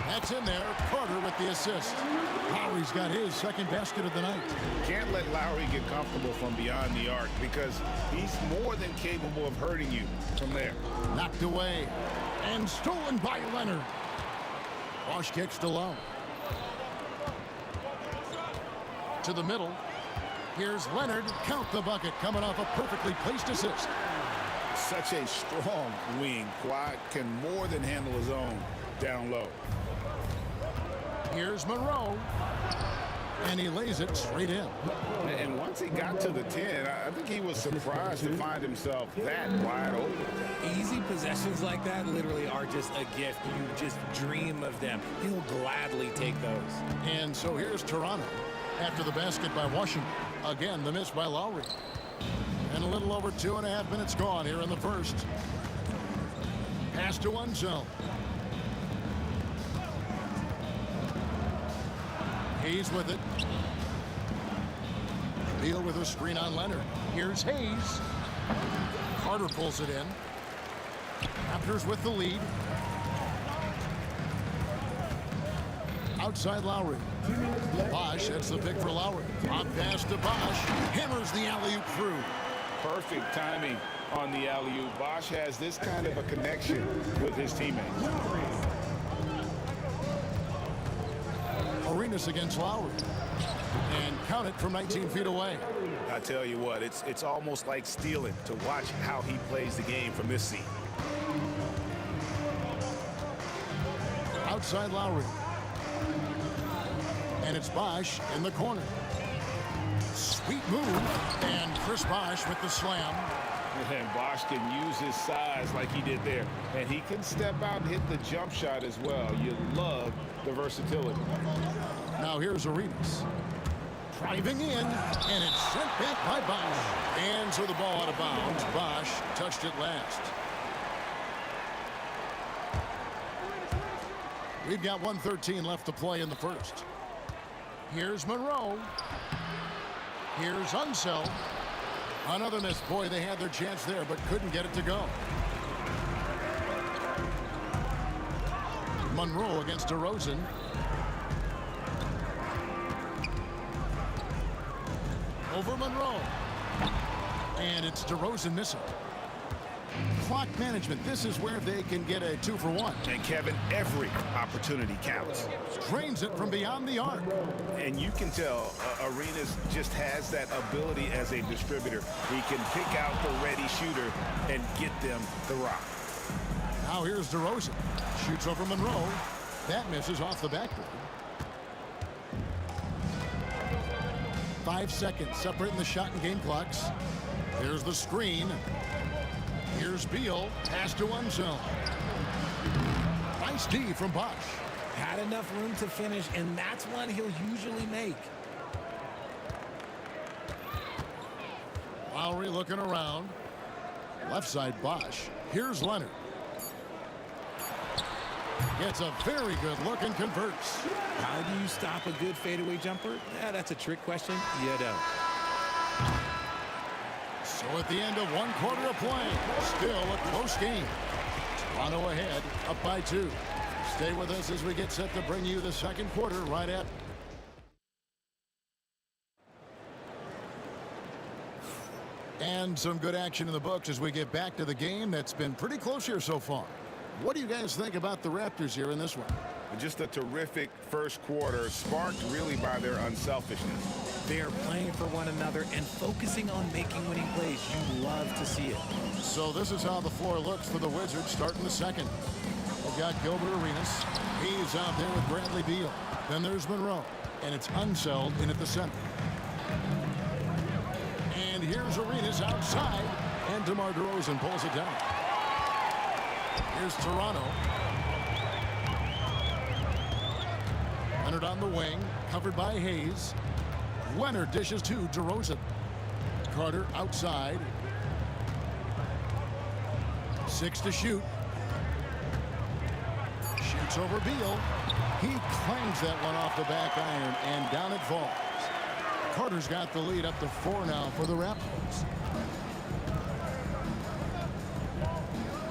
That's in there. Carter with the assist. Lowry's got his second basket of the night. Can't let Lowry get comfortable from beyond the arc because he's more than capable of hurting you from there. Knocked away and stolen by Leonard. Bosch kicks to low. To the middle. Here's Leonard. Count the bucket coming off a perfectly placed assist. Such a strong wing. Quad can more than handle his own down low. Here's Monroe. And he lays it straight in. And once he got to the 10, I think he was surprised to find himself that wide open. Easy possessions like that literally are just a gift. You just dream of them. He'll gladly take those. And so here's Toronto after the basket by Washington. Again, the miss by Lowry. And a little over 2.5 minutes gone here in the first. Pass to Unseld. Hayes with it. Beal with a screen on Leonard. Here's Hayes. Carter pulls it in. Raptors with the lead. Outside Lowry. Bosch, that's the pick for Lowry. On pass to Bosch. Hammers the alley-oop through. Perfect timing on the alley-oop. Bosch has this kind of a connection with his teammates. Arenas against Lowry. And count it from 19 feet away. I tell you what, it's almost like stealing to watch how he plays the game from this seat. Outside Lowry. And it's Bosch in the corner. Sweet move. And Chris Bosch with the slam. And Bosch can use his size like he did there. And he can step out and hit the jump shot as well. You love the versatility. Now here's Arenas. Driving in, and it's sent back by Bosch. And so the ball out of bounds. Bosch touched it last. We've got 1:13 left to play in the first. Here's Monroe. Here's Unseld. Another miss. Boy, they had their chance there, but couldn't get it to go. Monroe against DeRozan. Over Monroe. And it's DeRozan missing. clock management. This is where they can get a 2-for-1. And Kevin, every opportunity counts. Drains it from beyond the arc. And you can tell Arenas just has that ability as a distributor. He can pick out the ready shooter and get them the rock. Now here's DeRozan. Shoots over Monroe. That misses off the backboard. 5 seconds separating the shot and game clocks. There's the screen. Here's Beal. Pass to one zone. Nice D from Bosch. Had enough room to finish, and that's one he'll usually make. Lowry looking around. Left side Bosch. Here's Leonard. Gets a very good look and converts. How do you stop a good fadeaway jumper? Yeah, that's a trick question. You don't. So at the end of 1 quarter of play, still a close game. Toronto ahead, up by 2. Stay with us as we get set to bring you the second quarter right at. And some good action in the books as we get back to the game that's been pretty close here so far. What do you guys think about the Raptors here in this one? Just a terrific first quarter, sparked really by their unselfishness. They are playing for one another and focusing on making winning plays. You love to see it. So this is how the floor looks for the Wizards starting the second. We've got Gilbert Arenas. He's out there with Bradley Beal. Then there's Monroe. And it's Unseld in at the center. And here's Arenas outside. And DeMar DeRozan pulls it down. Here's Toronto. Leonard on the wing, covered by Hayes. Leonard dishes to DeRozan. Carter outside. 6 to shoot. Shoots over Beal. He clangs that one off the back iron, and down it falls. Carter's got the lead up to 4 now for the Raptors.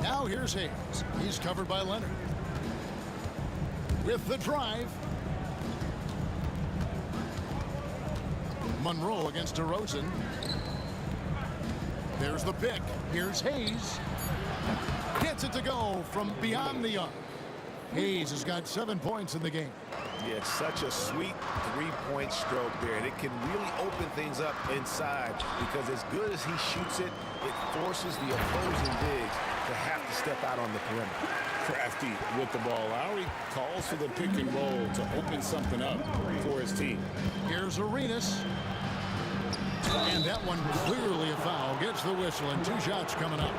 Now here's Hayes. He's covered by Leonard. With the drive. Monroe against DeRozan. There's the pick. Here's Hayes. Gets it to go from beyond the arc. Hayes has got 7 points in the game. Yeah, it's such a sweet three-point stroke there, and it can really open things up inside because as good as he shoots it, it forces the opposing bigs to have to step out on the perimeter. Crafty with the ball. Lowry calls for the pick and roll to open something up for his team. Here's Arenas. And that one clearly a foul. Gets the whistle, and 2 shots coming up.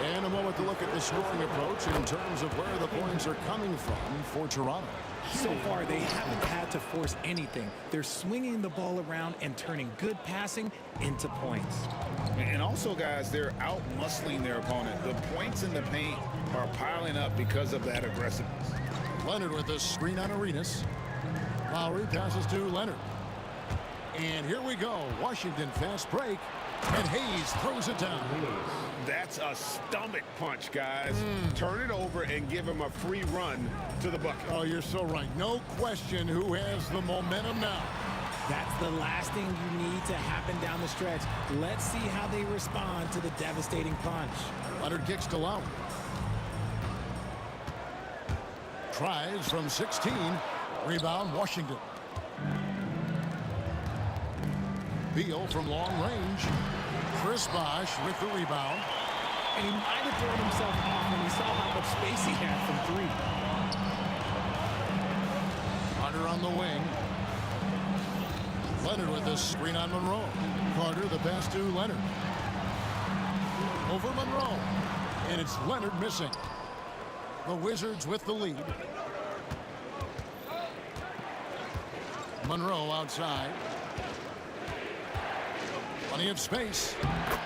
And a moment to look at the scoring approach in terms of where the points are coming from for Toronto. So far, they haven't had to force anything. They're swinging the ball around and turning good passing into points. And also, guys, they're out-muscling their opponent. The points in the paint are piling up because of that aggressiveness. Leonard with the screen on Arenas. Lowry passes to Leonard. And here we go. Washington fast break. And Hayes throws it down. That's a stomach punch, guys. Turn it over and give him a free run to the bucket. Oh, you're so right. No question who has the momentum now. That's the last thing you need to happen down the stretch. Let's see how they respond to the devastating punch. Leonard kicks to Lowry. Tries from 16. Rebound, Washington. Beal from long range. Chris Bosh with the rebound. And he might have thrown himself off when he saw how much space he had from 3. Carter on the wing. Leonard with the screen on Monroe. Carter the pass to Leonard. Over Monroe. And it's Leonard missing. The Wizards with the lead. Monroe outside. Plenty of space,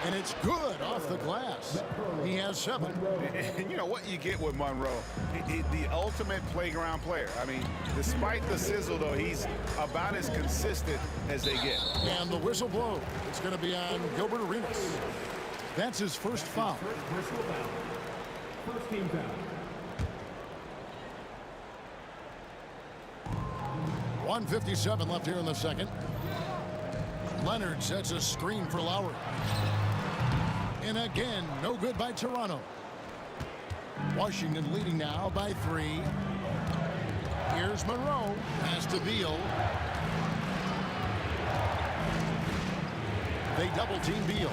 and it's good off the glass. He has 7. And you know what you get with Monroe? The ultimate playground player. I mean, despite the sizzle, though, he's about as consistent as they get. And the whistle blows. It's going to be on Gilbert Arenas. That's his first foul. First team foul. 1:57 left here in the second. Leonard sets a screen for Lowry. And again, no good by Toronto. Washington leading now by 3. Here's Monroe. Pass to Beal. They double team Beal.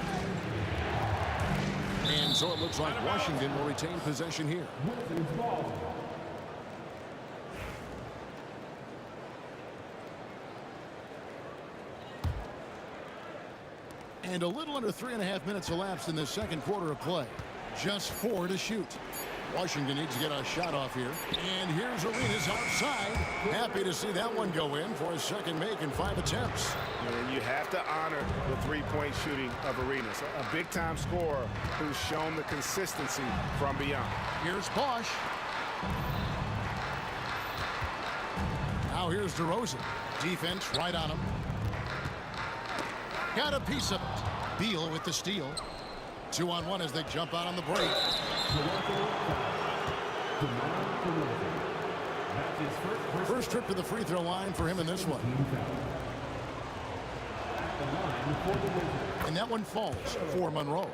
And so it looks like Washington will retain possession here. And a little under 3.5 minutes elapsed in the second quarter of play. Just 4 to shoot. Washington needs to get a shot off here. And here's Arenas outside. Happy to see that one go in for his second make in 5 attempts. And you have to honor the three-point shooting of Arenas. A big-time scorer who's shown the consistency from beyond. Here's Bosch. Now here's DeRozan. Defense right on him. Got a piece of it. Beal with the steal. 2-on-1 as they jump out on the break. First trip to the free throw line for him in this one. And that one falls for Monroe.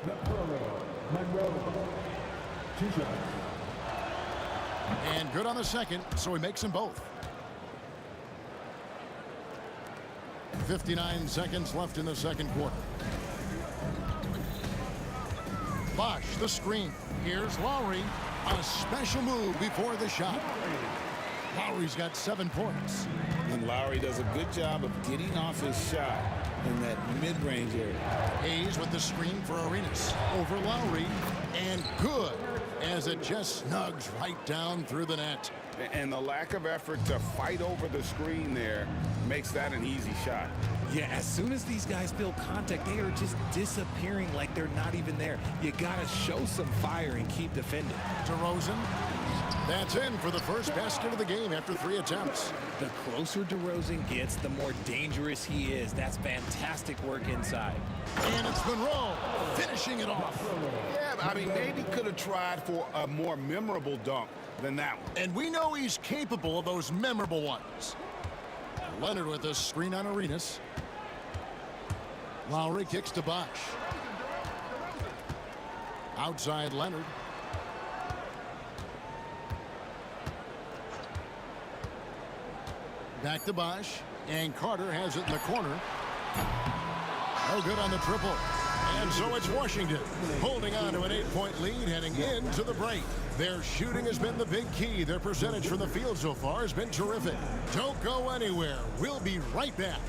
And good on the second, so he makes them both. 59 seconds left in the second quarter. Bosch, the screen. Here's Lowry. A special move before the shot. Lowry's got 7 points. And Lowry does a good job of getting off his shot in that mid-range area. Hayes with the screen for Arenas. Over Lowry. And good as it just snugs right down through the net. And the lack of effort to fight over the screen there makes that an easy shot. Yeah, as soon as these guys feel contact, they are just disappearing like they're not even there. You got to show some fire and keep defending. DeRozan. That's in for the first basket of the game after 3 attempts. The closer DeRozan gets, the more dangerous he is. That's fantastic work inside. And it's Monroe finishing it off. Yeah, I mean, maybe could have tried for a more memorable dunk than that one. And we know he's capable of those memorable ones. Leonard with a screen on Arenas. Lowry kicks to Bosch. Outside Leonard. Back to Bosch. And Carter has it in the corner. No good on the triple. And so it's Washington holding on to an 8-point lead heading into the break. Their shooting has been the big key. Their percentage from the field so far has been terrific. Don't go anywhere. We'll be right back.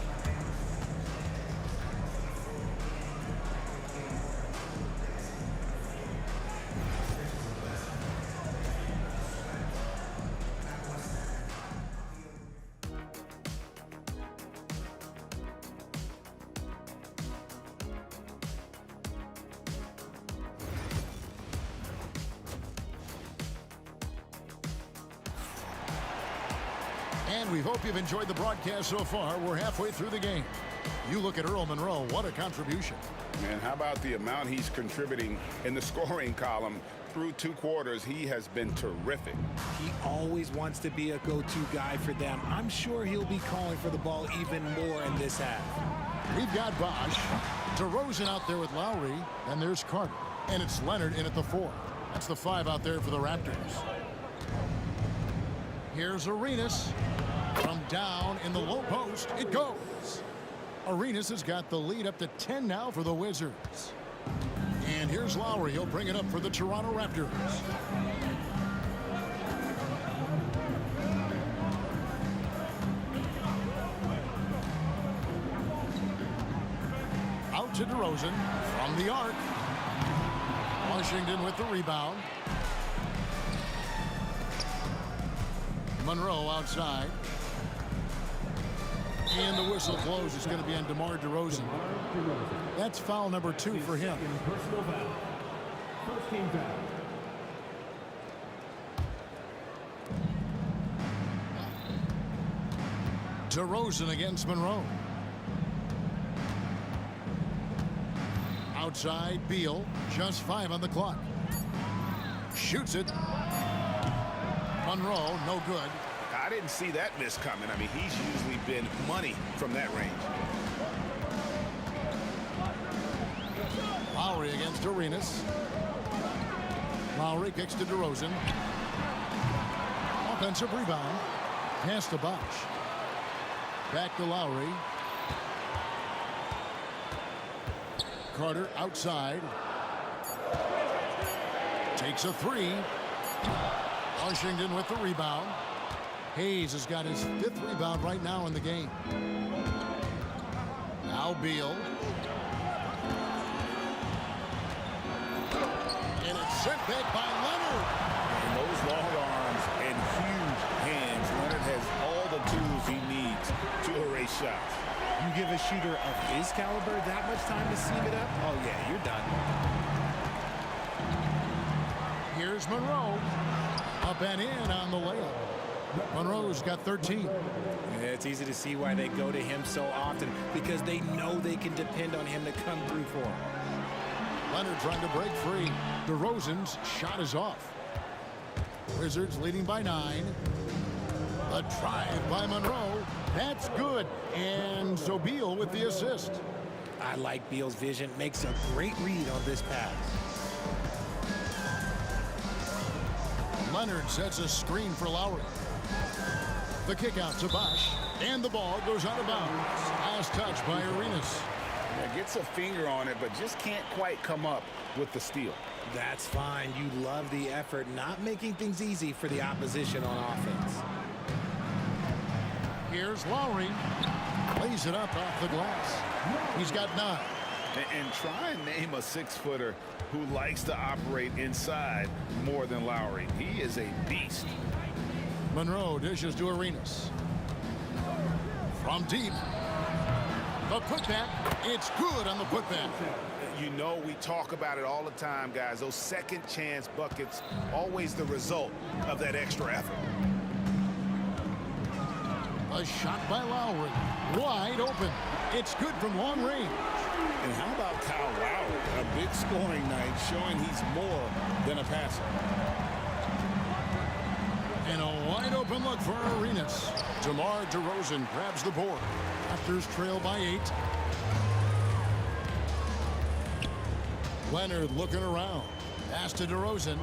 And we hope you've enjoyed the broadcast so far. We're halfway through the game. You look at Earl Monroe, what a contribution. Man, how about the amount he's contributing in the scoring column? Through 2 quarters, he has been terrific. He always wants to be a go-to guy for them. I'm sure he'll be calling for the ball even more in this half. We've got Bosch, DeRozan out there with Lowry, and there's Carter. And it's Leonard in at the 4. That's the 5 out there for the Raptors. Here's Arenas. From down in the low post, it goes. Arenas has got the lead up to 10 now for the Wizards. And here's Lowry. He'll bring it up for the Toronto Raptors. Out to DeRozan from the arc. Washington with the rebound. Monroe outside. And the whistle blows. It's going to be on DeMar DeRozan. That's foul number 2 for him. Personal foul. First team foul. DeRozan against Monroe. Outside Beal. Just 5 on the clock. Shoots it. Monroe, no good. I didn't see that miss coming. I mean, he's usually been money from that range. Lowry against Arenas. Lowry kicks to DeRozan. Offensive rebound. Pass to Bosch. Back to Lowry. Carter outside. Takes a three. Washington with the rebound. Hayes has got his 5th rebound right now in the game. Now Beal. And it's sent back by Leonard. And those long arms and huge hands. Leonard has all the tools he needs to erase shots. You give a shooter of his caliber that much time to seam it up, oh yeah, you're done. Here's Monroe. Up and in on the layup. Monroe's got 13. Yeah, it's easy to see why they go to him so often, because they know they can depend on him to come through for them. Leonard trying to break free. DeRozan's shot is off. Wizards leading by 9. A drive by Monroe. That's good. And so Beal with the assist. I like Beal's vision. Makes a great read on this pass. Leonard sets a screen for Lowry. The kick out to Bosch. And the ball goes out of bounds. Last touch by Arenas. Yeah, gets a finger on it, but just can't quite come up with the steal. That's fine. You love the effort, not making things easy for the opposition on offense. Here's Lowry. Lays it up off the glass. He's got 9. And try and name a 6-footer who likes to operate inside more than Lowry. He is a beast. Monroe dishes to Arenas. From deep. The putback. It's good on the putback. You know, we talk about it all the time, guys. Those second chance buckets, always the result of that extra effort. A shot by Lowry. Wide open. It's good from long range. And how about Kyle Lowry? A big scoring night showing he's more than a passer. And a wide open look for Arenas. DeMar DeRozan grabs the board. Raptors trail by 8. Leonard looking around. Pass to DeRozan.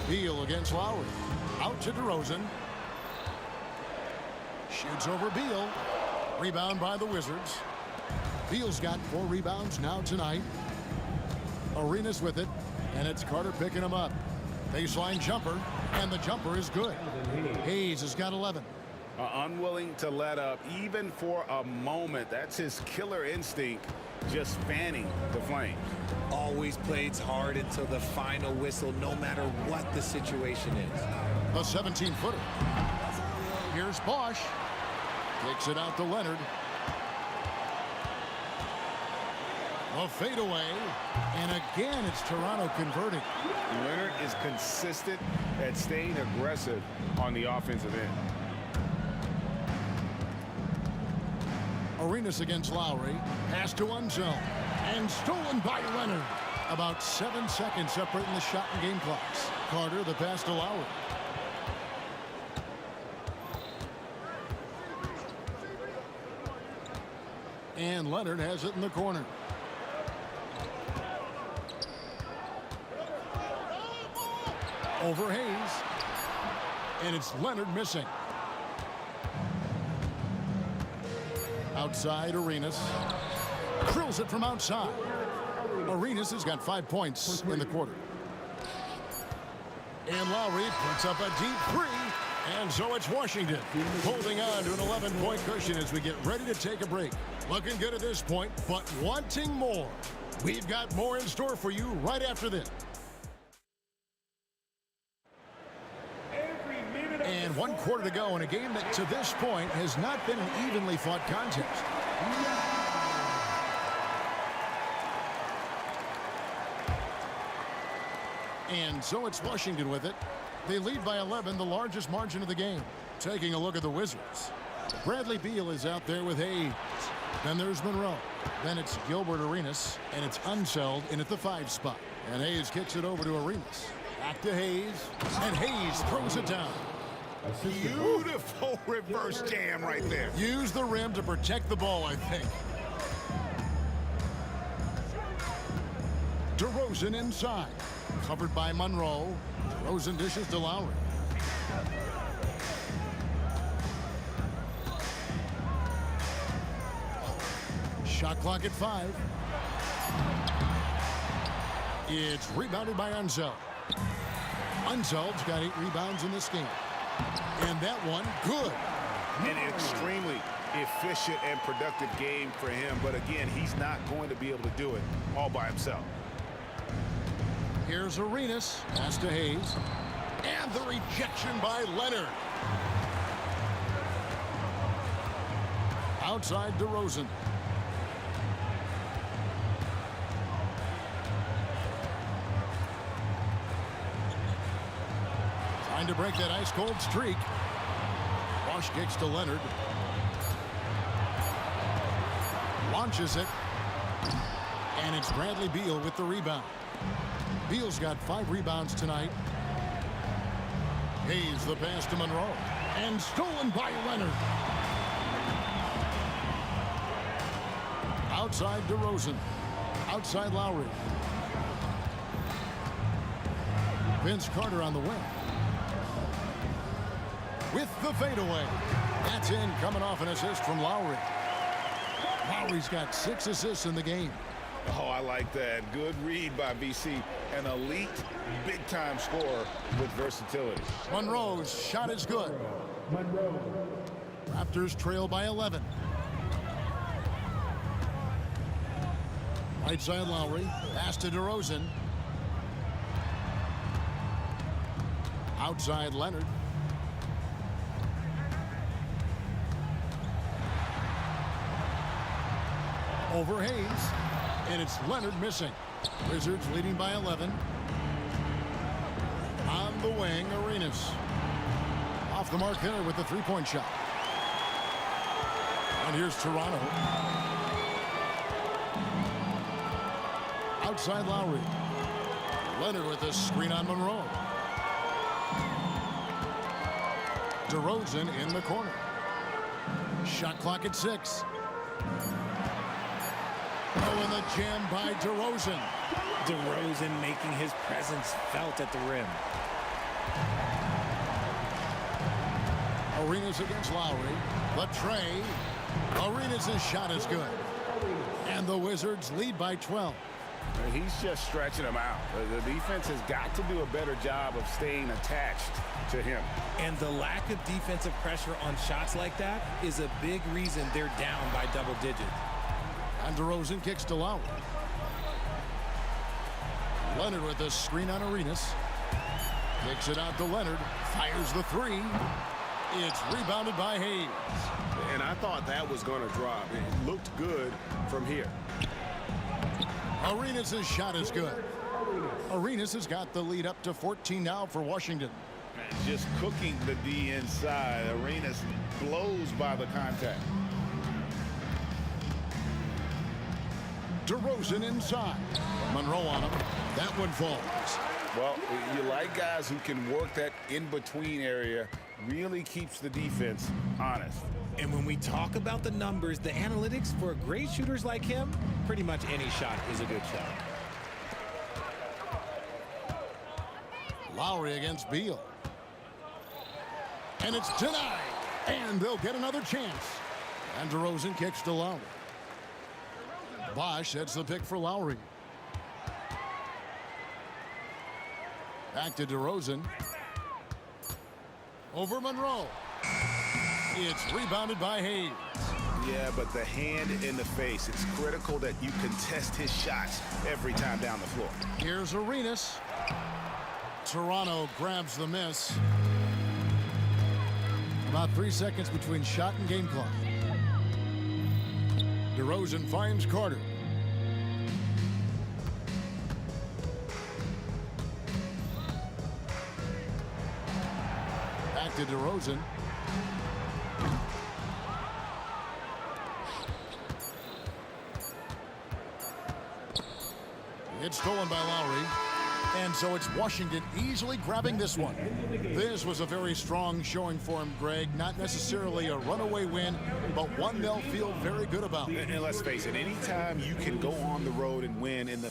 Beal against Lowry. Out to DeRozan. Shoots over Beal. Rebound by the Wizards. Beal's got 4 rebounds now tonight. Arenas with it. And it's Carter picking him up. Baseline jumper. And the jumper is good. Hayes has got 11. Unwilling to let up even for a moment. That's his killer instinct, just fanning the flames. Always plays hard until the final whistle, no matter what the situation is. A 17-footer. Here's Bosch. Kicks it out to Leonard. A fadeaway. And again, it's Toronto converting. Leonard is consistent at staying aggressive on the offensive end. Arenas against Lowry. Pass to Unzel. And stolen by Leonard. About 7 seconds separating the shot and game clocks. Carter, the pass to Lowry. And Leonard has it in the corner. Over Hayes. And it's Leonard missing. Outside Arenas. Drills it from outside. Arenas has got 5 points in the quarter. And Lowry puts up a deep 3. And so it's Washington holding on to an 11-point cushion as we get ready to take a break. Looking good at this point, but wanting more. We've got more in store for you right after this. And 1 quarter to go in a game that to this point has not been an evenly fought contest. And so it's Washington with it. They lead by 11, the largest margin of the game. Taking a look at the Wizards. Bradley Beal is out there with Hayes. Then there's Monroe. Then it's Gilbert Arenas, and it's Unseld in at the 5 spot. And Hayes kicks it over to Arenas. Back to Hayes, and Hayes throws it down. Beautiful reverse jam right there. Use the rim to protect the ball, I think. DeRozan inside. Covered by Monroe. DeRozan dishes to Lowry. Shot clock at 5. It's rebounded by Unzel. Unzel's got 8 rebounds in this game. And that one, good. An extremely efficient and productive game for him. But again, he's not going to be able to do it all by himself. Here's Arenas. Pass to Hayes. And the rejection by Leonard. Outside DeRozan. Trying to break that ice-cold streak. Wash kicks to Leonard. Launches it. And it's Bradley Beal with the rebound. Beal's got 5 rebounds tonight. Hayes the pass to Monroe. And stolen by Leonard. Outside DeRozan. Outside Lowry. Vince Carter on the wing. With the fadeaway. That's in, coming off an assist from Lowry. Lowry's got 6 assists in the game. Oh, I like that. Good read by VC. An elite, big-time scorer with versatility. Monroe's shot is good. Raptors trail by 11. Right side Lowry. Pass to DeRozan. Outside Leonard. Over Hayes. And it's Leonard missing. Wizards leading by 11. On the wing, Arenas. Off the mark there with the three-point shot. And here's Toronto. Outside Lowry. Leonard with a screen on Monroe. DeRozan in the corner. Shot clock at 6. Oh, and the jam by DeRozan. DeRozan making his presence felt at the rim. Arenas against Lowry. The tray. Arenas' shot is good. And the Wizards lead by 12. He's just stretching them out. The defense has got to do a better job of staying attached to him. And the lack of defensive pressure on shots like that is a big reason they're down by double digits. And DeRozan kicks to Lowry. Leonard with a screen on Arenas. Kicks it out to Leonard. Fires the 3. It's rebounded by Hayes. And I thought that was going to drop. It looked good from here. Arenas' shot is good. Arenas has got the lead up to 14 now for Washington. Just cooking the D inside. Arenas blows by the contact. DeRozan inside. Monroe on him. That one falls. Well, you like guys who can work that in-between area. Really keeps the defense honest. And when we talk about the numbers, the analytics for great shooters like him, pretty much any shot is a good shot. Lowry against Beal. And it's denied. And they'll get another chance. And DeRozan kicks to Lowry. Bosch sets the pick for Lowry. Back to DeRozan. Over Monroe. It's rebounded by Hayes. Yeah, but the hand in the face. It's critical that you contest his shots every time down the floor. Here's Arenas. Toronto grabs the miss. About 3 seconds between shot and game clock. DeRozan finds Carter. Back to DeRozan. It's stolen by Lowry. And so it's Washington easily grabbing this one. This was a very strong showing for him, Greg. Not necessarily a runaway win, but one they'll feel very good about. And let's face it, anytime you can go on the road and win in the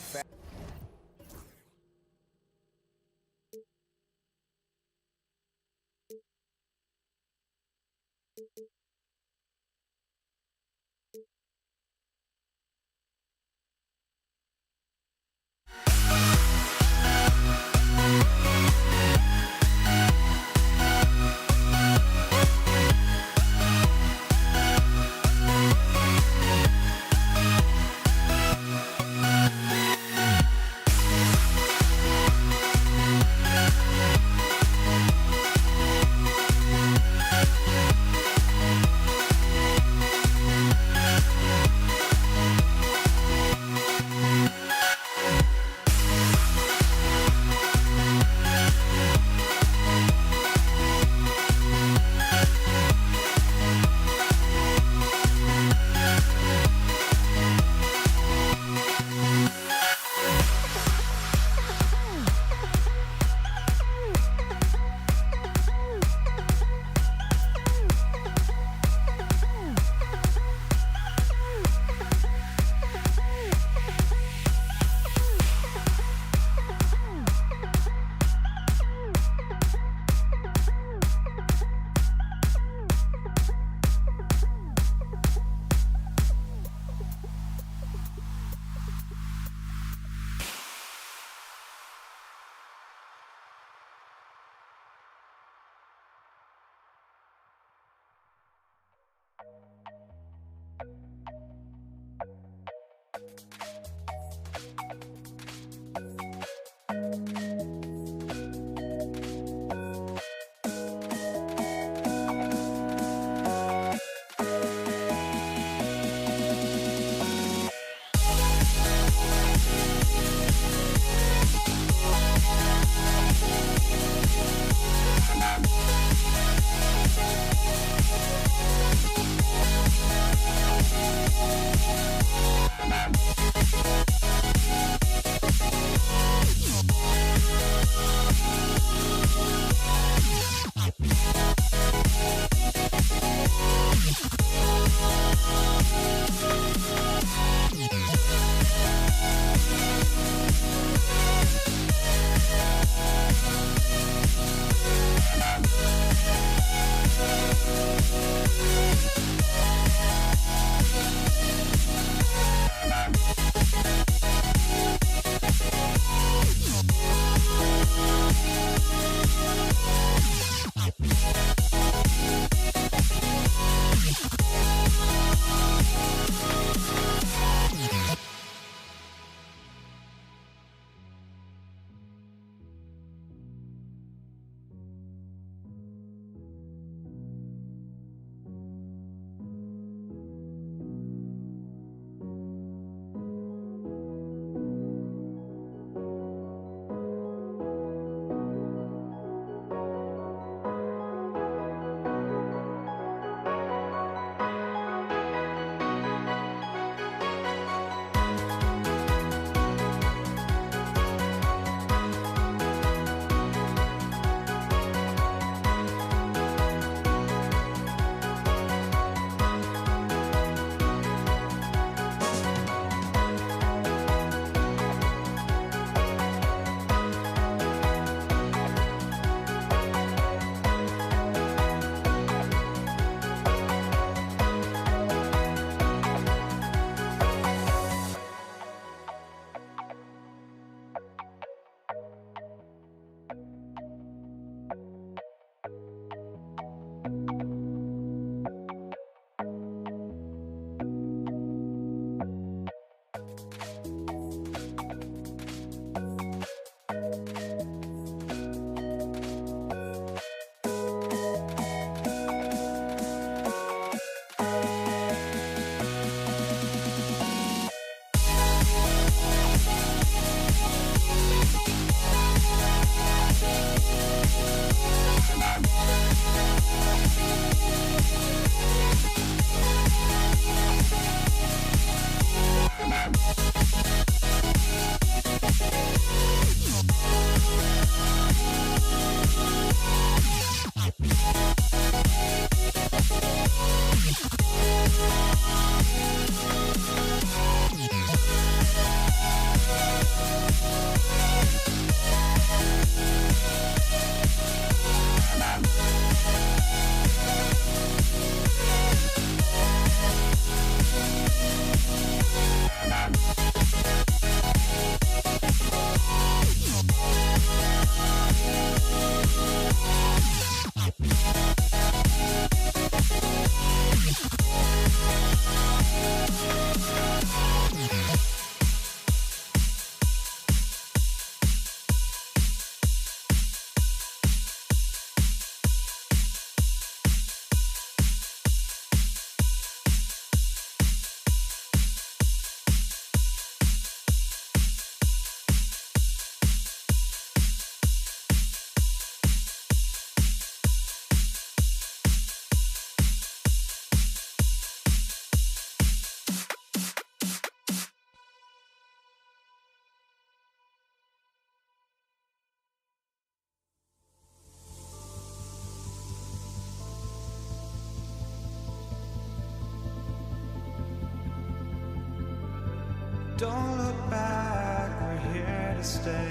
Don't look back, we're here to stay.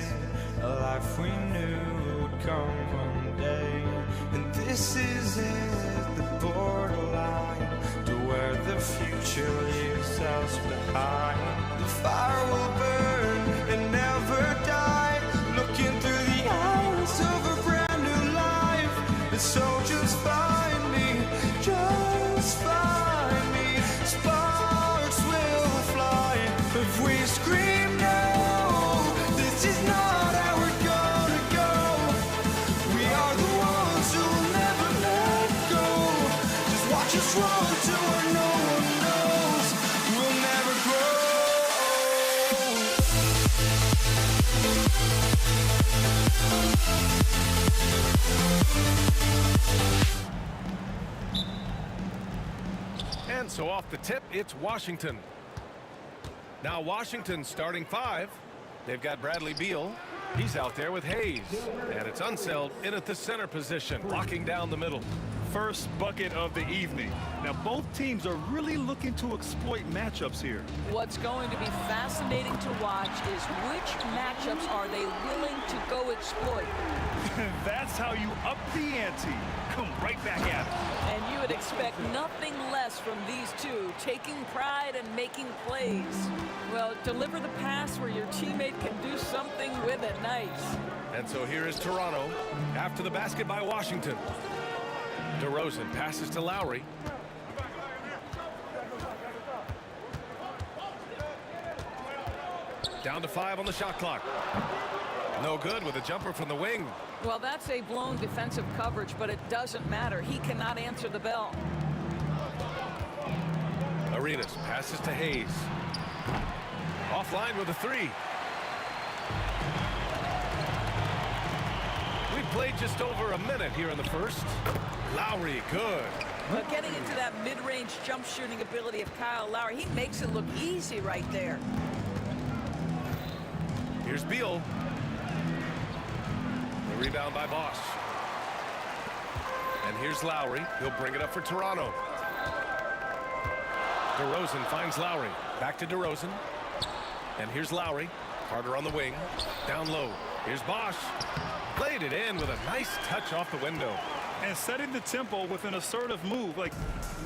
A life we knew would come one day. And this is it, the borderline to where the future leaves us behind. The fire will burn and never die, looking through the eyes of a brand new life. And so just find me, just find me. Sparks will fly if we scream no. This is not how we're gonna go. We are the ones who will never let go. Just watch us run to where no one knows. We'll never grow. And so off the tip, it's Washington. Now Washington starting 5. They've got Bradley Beal. He's out there with Hayes. And it's Unseld in at the center position, locking down the middle. First bucket of the evening. Now both teams are really looking to exploit matchups here. What's going to be fascinating to watch is which matchups are they willing to go exploit. That's how you up the ante. Come right back at it. And you would expect nothing less from these two, taking pride and making plays. Well, deliver the pass where your teammate can do something with it. Nice. And so here is Toronto after the basket by Washington. DeRozan passes to Lowry. Down to 5 on the shot clock. No good with a jumper from the wing. Well, that's a blown defensive coverage, but it doesn't matter. He cannot answer the bell. Arenas passes to Hayes. Offline with a 3. We've played just over a minute here in the first. Lowry, good. But getting into that mid-range jump shooting ability of Kyle Lowry, he makes it look easy right there. Here's Beal. The rebound by Bosch. And here's Lowry. He'll bring it up for Toronto. DeRozan finds Lowry. Back to DeRozan. And here's Lowry. Carter on the wing. Down low. Here's Bosch. Played it in with a nice touch off the window. And setting the tempo with an assertive move. Like,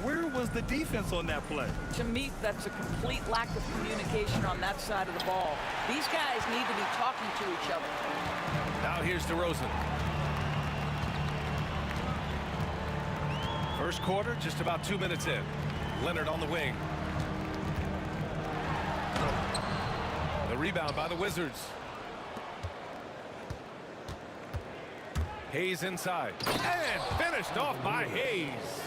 where was the defense on that play? To me, that's a complete lack of communication on that side of the ball. These guys need to be talking to each other. Now here's DeRozan. First quarter, just about 2 minutes in. Leonard on the wing. The rebound by the Wizards. Hayes inside. And finished off by Hayes.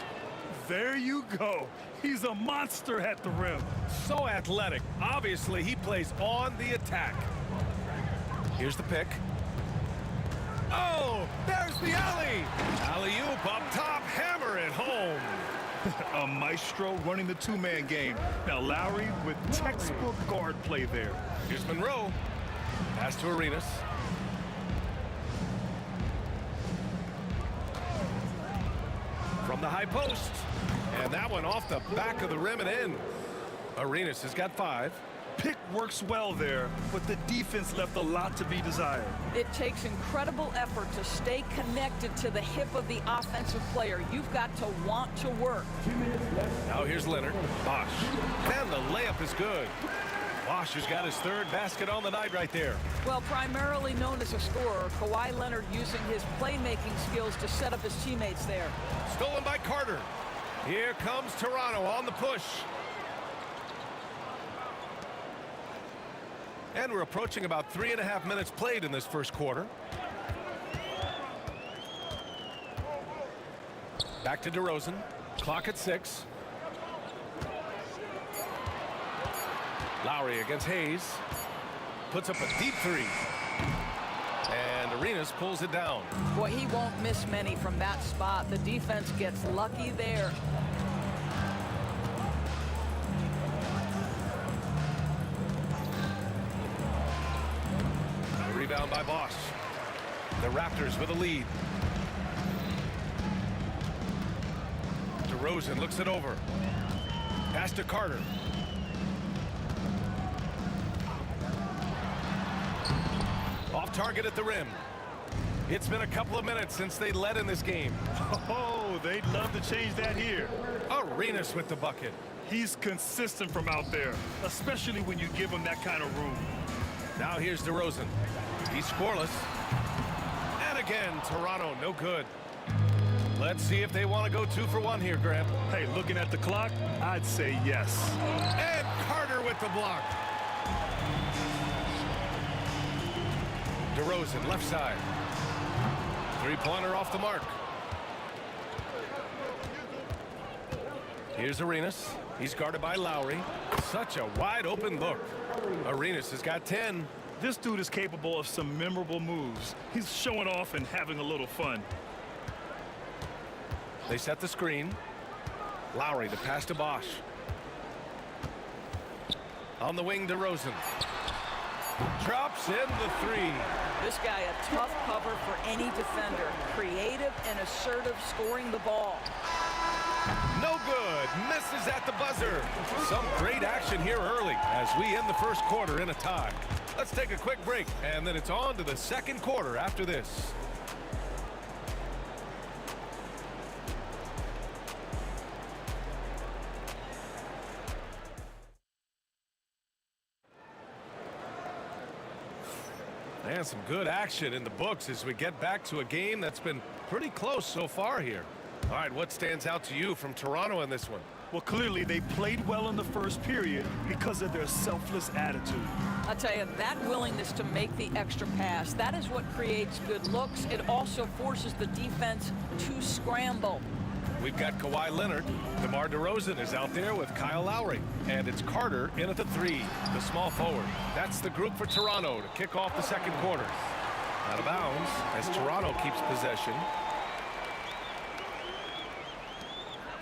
There you go. He's a monster at the rim. So athletic. Obviously, he plays on the attack. Here's the pick. Oh, there's the alley. Alley-oop up top. Hammer it home. A maestro running the two-man game. Now Lowry with textbook guard play there. Here's Monroe. Pass to Arenas. From the high post. And that one off the back of the rim and in. Arenas has got 5. Pick works well there, but the defense left a lot to be desired. It takes incredible effort to stay connected to the hip of the offensive player. You've got to want to work. Now here's Leonard. Bosch. And the layup is good. Bosch has got his 3rd basket on the night right there. Well, primarily known as a scorer, Kawhi Leonard using his playmaking skills to set up his teammates there. Stolen by Carter. Here comes Toronto on the push. And we're approaching about 3.5 minutes played in this first quarter. Back to DeRozan. Clock at 6. Lowry against Hayes. Puts up a deep 3. And Arenas pulls it down. Boy, he won't miss many from that spot. The defense gets lucky there. Rebound by Bosch. The Raptors with a lead. DeRozan looks it over. Pass to Carter. Off target at the rim. It's been a couple of minutes since they led in this game. Oh, they'd love to change that here. Arenas with the bucket. He's consistent from out there, especially when you give him that kind of room. Now here's DeRozan. He's scoreless. And again, Toronto, no good. Let's see if they want to go 2 for 1 here, Graham. Hey, looking at the clock, I'd say yes. And Carter with the block. DeRozan, left side. Three-pointer off the mark. Here's Arenas. He's guarded by Lowry. Such a wide-open look. Arenas has got 10. This dude is capable of some memorable moves. He's showing off and having a little fun. They set the screen. Lowry to pass to Bosch. On the wing, DeRozan. Drops in the 3. This guy a tough cover for any defender. Creative and assertive scoring the ball. No good. Misses at the buzzer. Some great action here early as we end the first quarter in a tie. Let's take a quick break, and then it's on to the second quarter after this. And some good action in the books as we get back to a game that's been pretty close so far here. All right, what stands out to you from Toronto in this one? Well, clearly they played well in the first period because of their selfless attitude. I'll tell you, that willingness to make the extra pass, that is what creates good looks. It also forces the defense to scramble. We've got Kawhi Leonard. DeMar DeRozan is out there with Kyle Lowry. And it's Carter in at the 3, the small forward. That's the group for Toronto to kick off the second quarter. Out of bounds as Toronto keeps possession.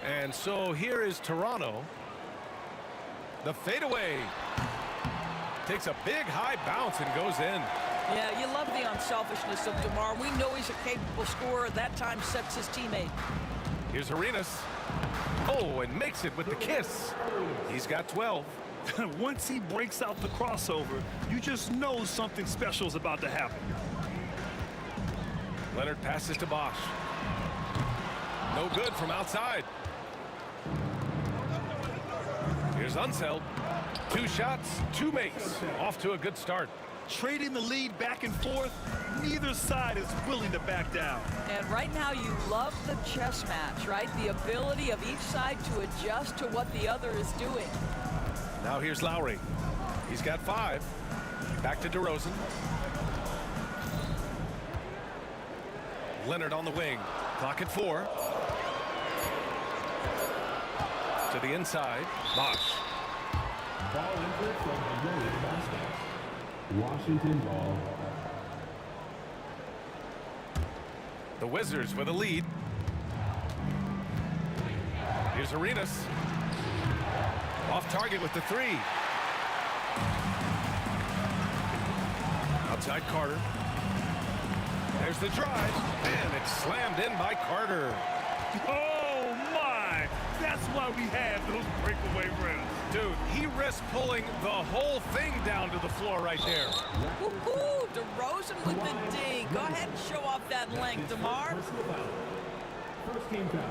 And so here is Toronto. The fadeaway. Takes a big high bounce and goes in. Yeah, you love the unselfishness of DeMar. We know he's a capable scorer. That time sets his teammate. Here's Arenas. Oh, and makes it with the kiss. He's got 12. Once he breaks out the crossover, you just know something special is about to happen. Leonard passes to Bosch. No good from outside. Here's Unseld. 2 shots, 2 makes. Off to a good start. Trading the lead back and forth, neither side is willing to back down. And right now you love the chess match, right? The ability of each side to adjust to what the other is doing. Now here's Lowry. He's got 5. Back to DeRozan. Leonard on the wing. Clock at 4. To the inside. Bosch. Ball entered from the Williams basket. Washington ball. The Wizards with a lead. Here's Arenas. Off target with the 3. Outside Carter. There's the drive. And it's slammed in by Carter. Oh, my! That's why we have those breakaway rims. Dude, he risked pulling the whole thing down to the floor right there. Woohoo! DeRozan with the D. Go ahead and show off that length, DeMar. First team foul.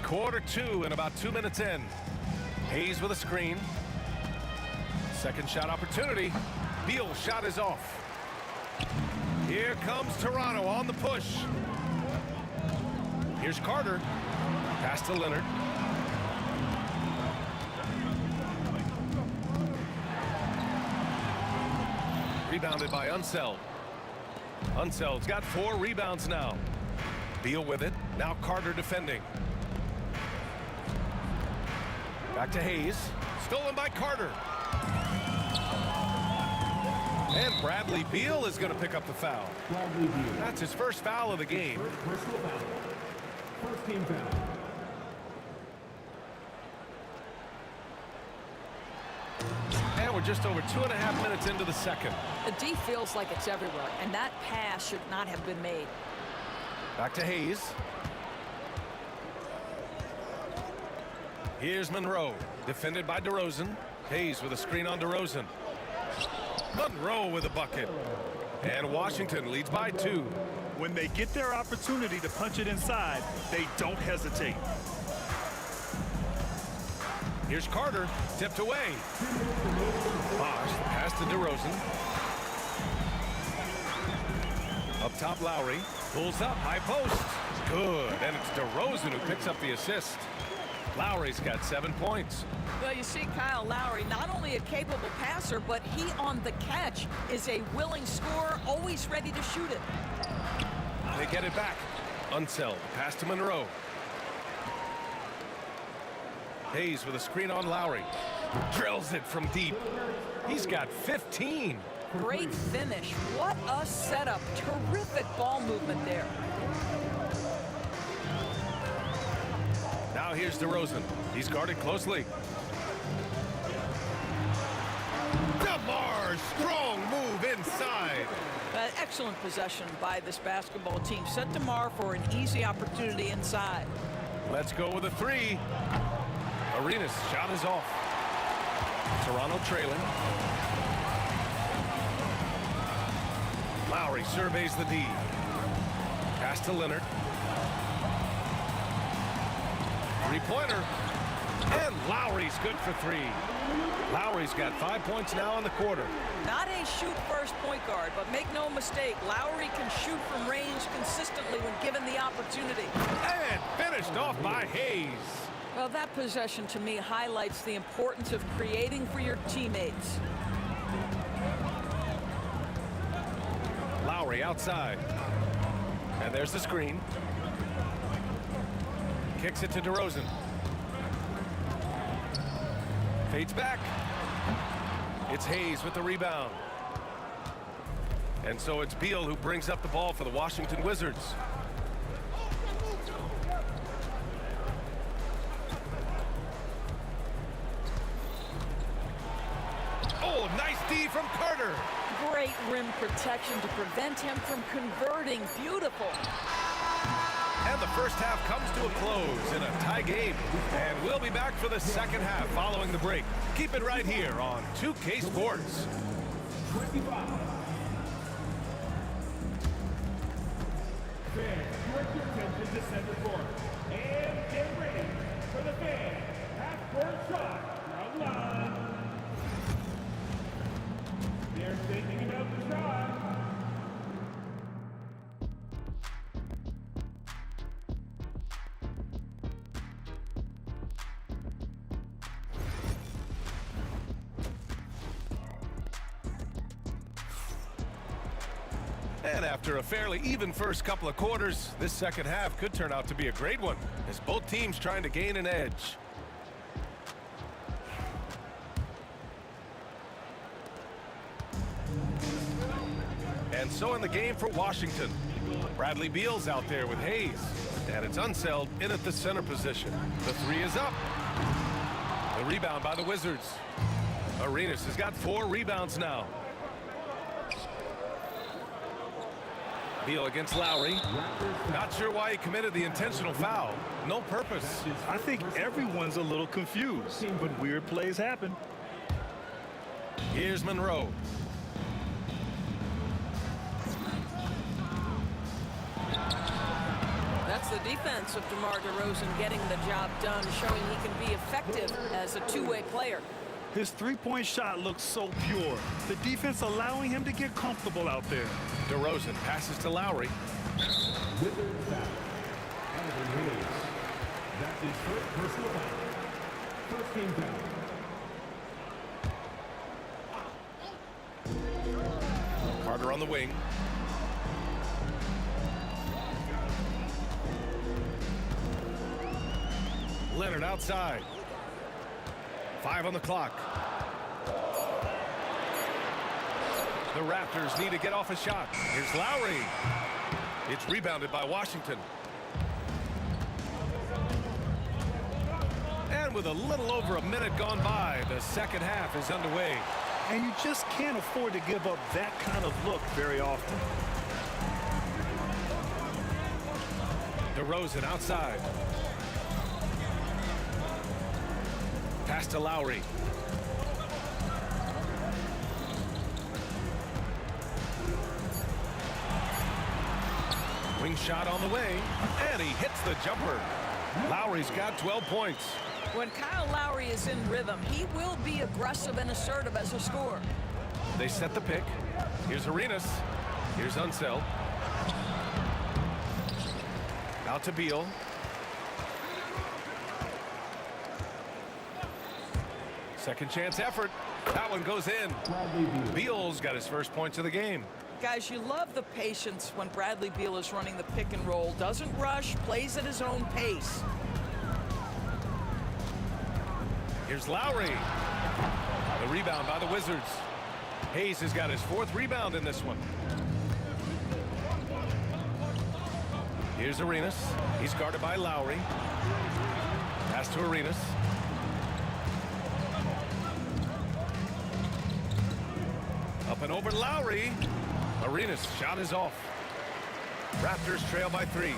Quarter 2 and about 2 minutes in. Hayes with a screen. Second shot opportunity. Beal's shot is off. Here comes Toronto on the push. Here's Carter. Pass to Leonard. Rebounded by Unseld. Unseld's got 4 rebounds now. Beal with it. Now Carter defending. Back to Hayes. Stolen by Carter. And Bradley Beal is going to pick up the foul. That's his first foul of the game. Personal foul. First team foul. And we're just over 2.5 minutes into the second. The D feels like it's everywhere, and that pass should not have been made. Back to Hayes. Here's Monroe, defended by DeRozan. Hayes with a screen on DeRozan. Monroe with a bucket. And Washington leads by 2. When they get their opportunity to punch it inside, they don't hesitate. Here's Carter, tipped away. Bosch, pass to DeRozan. Up top, Lowry. Pulls up, high post. Good, and it's DeRozan who picks up the assist. Lowry's got 7 points. Well, you see Kyle Lowry, not only a capable passer, but he on the catch is a willing scorer, always ready to shoot it. They get it back. Unseld, pass to Monroe. Hayes with a screen on Lowry. Drills it from deep. He's got 15. Great finish. What a setup. Terrific ball movement there. Now here's DeRozan. He's guarded closely. DeMar, strong move inside. An excellent possession by this basketball team. Set DeMar for an easy opportunity inside. Let's go with a 3. Arenas' shot is off. Toronto trailing. Lowry surveys the D. Pass to Leonard. 3-pointer. And Lowry's good for 3. Lowry's got 5 points now in the quarter. Not a shoot-first point guard, but make no mistake, Lowry can shoot from range consistently when given the opportunity. And finished off by Hayes. Well, that possession to me highlights the importance of creating for your teammates. Lowry outside. And there's the screen. Kicks it to DeRozan. Fades back. It's Hayes with the rebound. And so it's Beal who brings up the ball for the Washington Wizards. Oh, nice D from Carter. Great rim protection to prevent him from converting. Beautiful. And the first half comes to a close in a tie game. And we'll be back for the second half following the break. Keep it right here on 2K Sports. 25. Fans, direct your attention to center court. And get ready for the fan half-court shot from line. They're thinking about the shot. And after a fairly even first couple of quarters, this second half could turn out to be a great one, as both teams trying to gain an edge. And so in the game for Washington, Bradley Beal's out there with Hayes, and it's Unseld in at the center position. The 3 is up. The rebound by the Wizards. Arenas has got 4 rebounds now. Beal against Lowry. Not sure why he committed the intentional foul. No purpose. I think everyone's a little confused, but weird plays happen. Here's Monroe. That's the defense of DeMar DeRozan getting the job done, showing he can be effective as a two-way player. His three-point shot looks so pure. The defense allowing him to get comfortable out there. DeRozan passes to Lowry. That's his first personal foul. First team foul. Carter on the wing. Leonard outside. 5 on the clock. The Raptors need to get off a shot. Here's Lowry. It's rebounded by Washington. And with a little over a minute gone by, the second half is underway. And you just can't afford to give up that kind of look very often. DeRozan outside. Pass to Lowry. Wing shot on the way, and he hits the jumper. Lowry's got 12 points. When Kyle Lowry is in rhythm, he will be aggressive and assertive as a scorer. They set the pick. Here's Arenas. Here's Unseld. Out to Beal. Second chance effort. That one goes in. Beal's got his first points of the game. Guys, you love the patience when Bradley Beal is running the pick and roll. Doesn't rush, plays at his own pace. Here's Lowry. The rebound by the Wizards. Hayes has got his 4th rebound in this one. Here's Arenas. He's guarded by Lowry. Pass to Arenas. Up and over Lowry. Arenas' shot is off. Raptors trail by 3.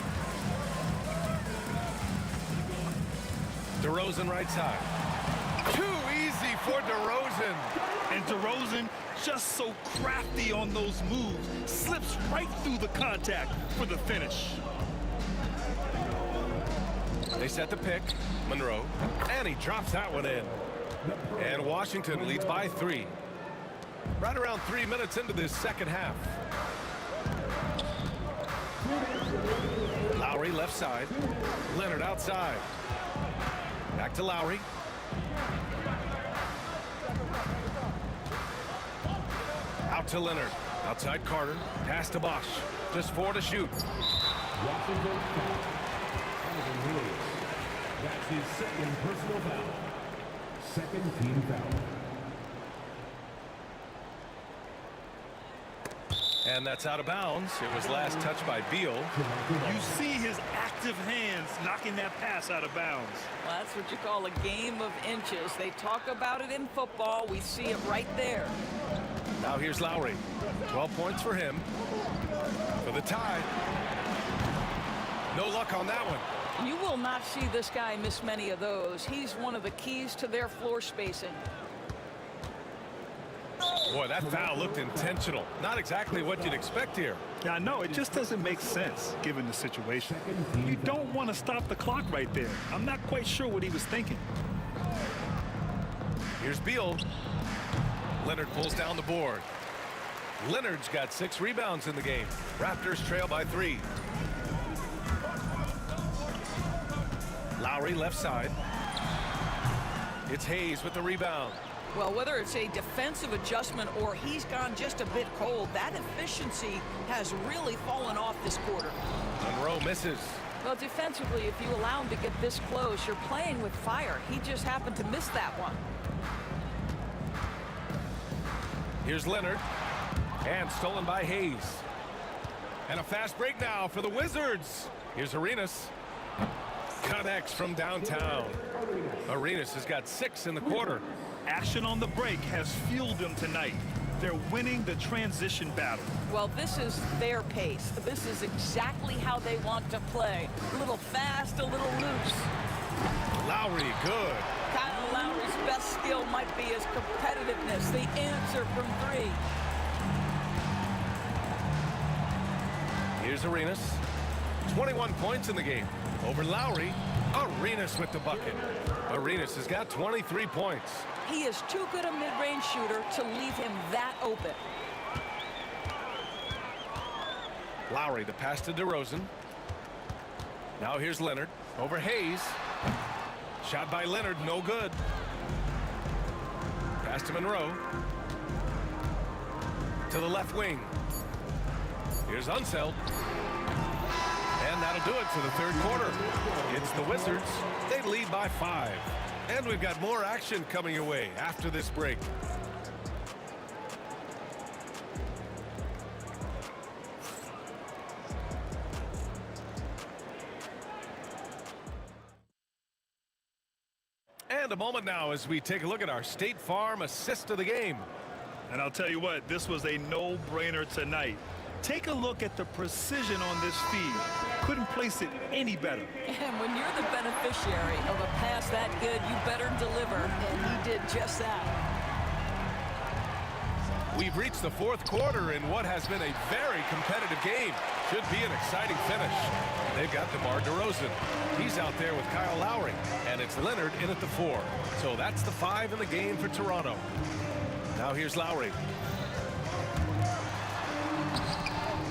DeRozan right side. Too easy for DeRozan. And DeRozan just so crafty on those moves. Slips right through the contact for the finish. They set the pick. Monroe. And he drops that one in. And Washington leads by 3. Right around 3 minutes into this second half. Lowry left side. Leonard outside. Back to Lowry. Out to Leonard. Outside Carter. Pass to Bosch. Just 4 to shoot. Washington foul. That's his second personal foul. Second team foul. And that's out of bounds. It was last touched by Beal. You see his active hands knocking that pass out of bounds. Well, that's what you call a game of inches. They talk about it in football. We see it right there. Now here's Lowry. 12 points for him. For the tie. No luck on that one. You will not see this guy miss many of those. He's one of the keys to their floor spacing. Boy, that foul looked intentional. Not exactly what you'd expect here. Yeah, I know. It just doesn't make sense given the situation. You don't want to stop the clock right there. I'm not quite sure what he was thinking. Here's Beal. Leonard pulls down the board. Leonard's got 6 rebounds in the game. Raptors trail by 3. Lowry left side. It's Hayes with the rebound. Well, whether it's a defensive adjustment or he's gone just a bit cold, that efficiency has really fallen off this quarter. Monroe misses. Well, defensively, if you allow him to get this close, you're playing with fire. He just happened to miss that one. Here's Leonard. And stolen by Hayes. And a fast break now for the Wizards. Here's Arenas. Connects from downtown. Arenas has got 6 in the quarter. Action on the break has fueled them tonight. They're winning the transition battle. Well, this is their pace. This is exactly how they want to play. A little fast, a little loose. Lowry, good. Kyle Lowry's best skill might be his competitiveness, the answer from 3. Here's Arenas. 21 points in the game. Over Lowry. Arenas with the bucket. Arenas has got 23 points. He is too good a mid-range shooter to leave him that open. Lowry, the pass to DeRozan. Now here's Leonard. Over Hayes. Shot by Leonard, no good. Pass to Monroe. To the left wing. Here's Unseld. And that'll do it for the third quarter. It's the Wizards. They lead by 5. And we've got more action coming your way after this break. And a moment now as we take a look at our State Farm assist of the game. And I'll tell you what, this was a no-brainer tonight. Take a look at the precision on this feed. Couldn't place it any better. And when you're the beneficiary of a pass that good, you better deliver. And he did just that. We've reached the fourth quarter in what has been a very competitive game. Should be an exciting finish. They've got DeMar DeRozan. He's out there with Kyle Lowry. And it's Leonard in at the 4. So that's the 5 in the game for Toronto. Now here's Lowry.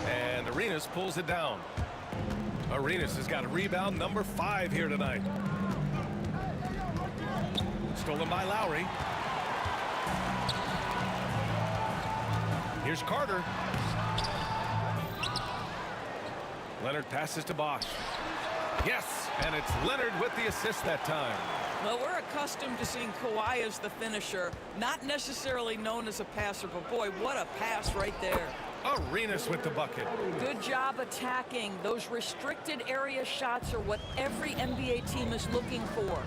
And Arenas pulls it down. Arenas has got a rebound number 5 here tonight. Stolen by Lowry. Here's Carter. Leonard passes to Bosch. Yes, and it's Leonard with the assist that time. Well, we're accustomed to seeing Kawhi as the finisher, not necessarily known as a passer, but boy, what a pass right there. Arenas with the bucket. Good job attacking. Those restricted area shots are what every NBA team is looking for.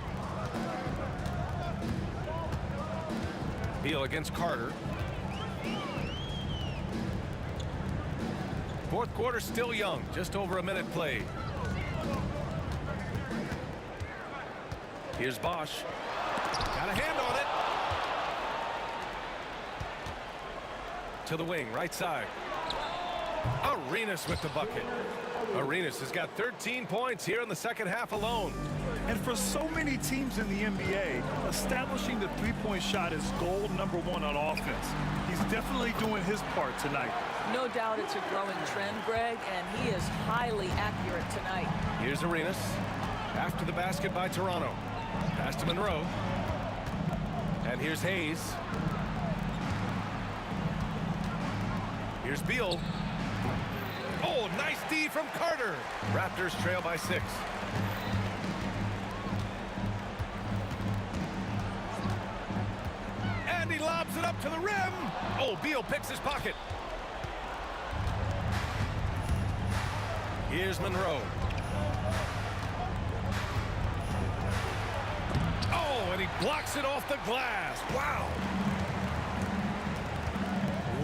Beal against Carter. Fourth quarter still young, just over a minute played. Here's Bosch. Got a hand on it. To the wing, right side. Arenas with the bucket. Arenas has got 13 points here in the second half alone. And for so many teams in the NBA, establishing the three-point shot is goal number 1 on offense. He's definitely doing his part tonight. No doubt it's a growing trend, Greg, and he is highly accurate tonight. Here's Arenas. After the basket by Toronto. Pass to Monroe. And here's Hayes. Here's Beal. Oh, nice D from Carter. Raptors trail by 6. And he lobs it up to the rim. Oh, Beal picks his pocket. Here's Monroe. Oh, and he blocks it off the glass. Wow.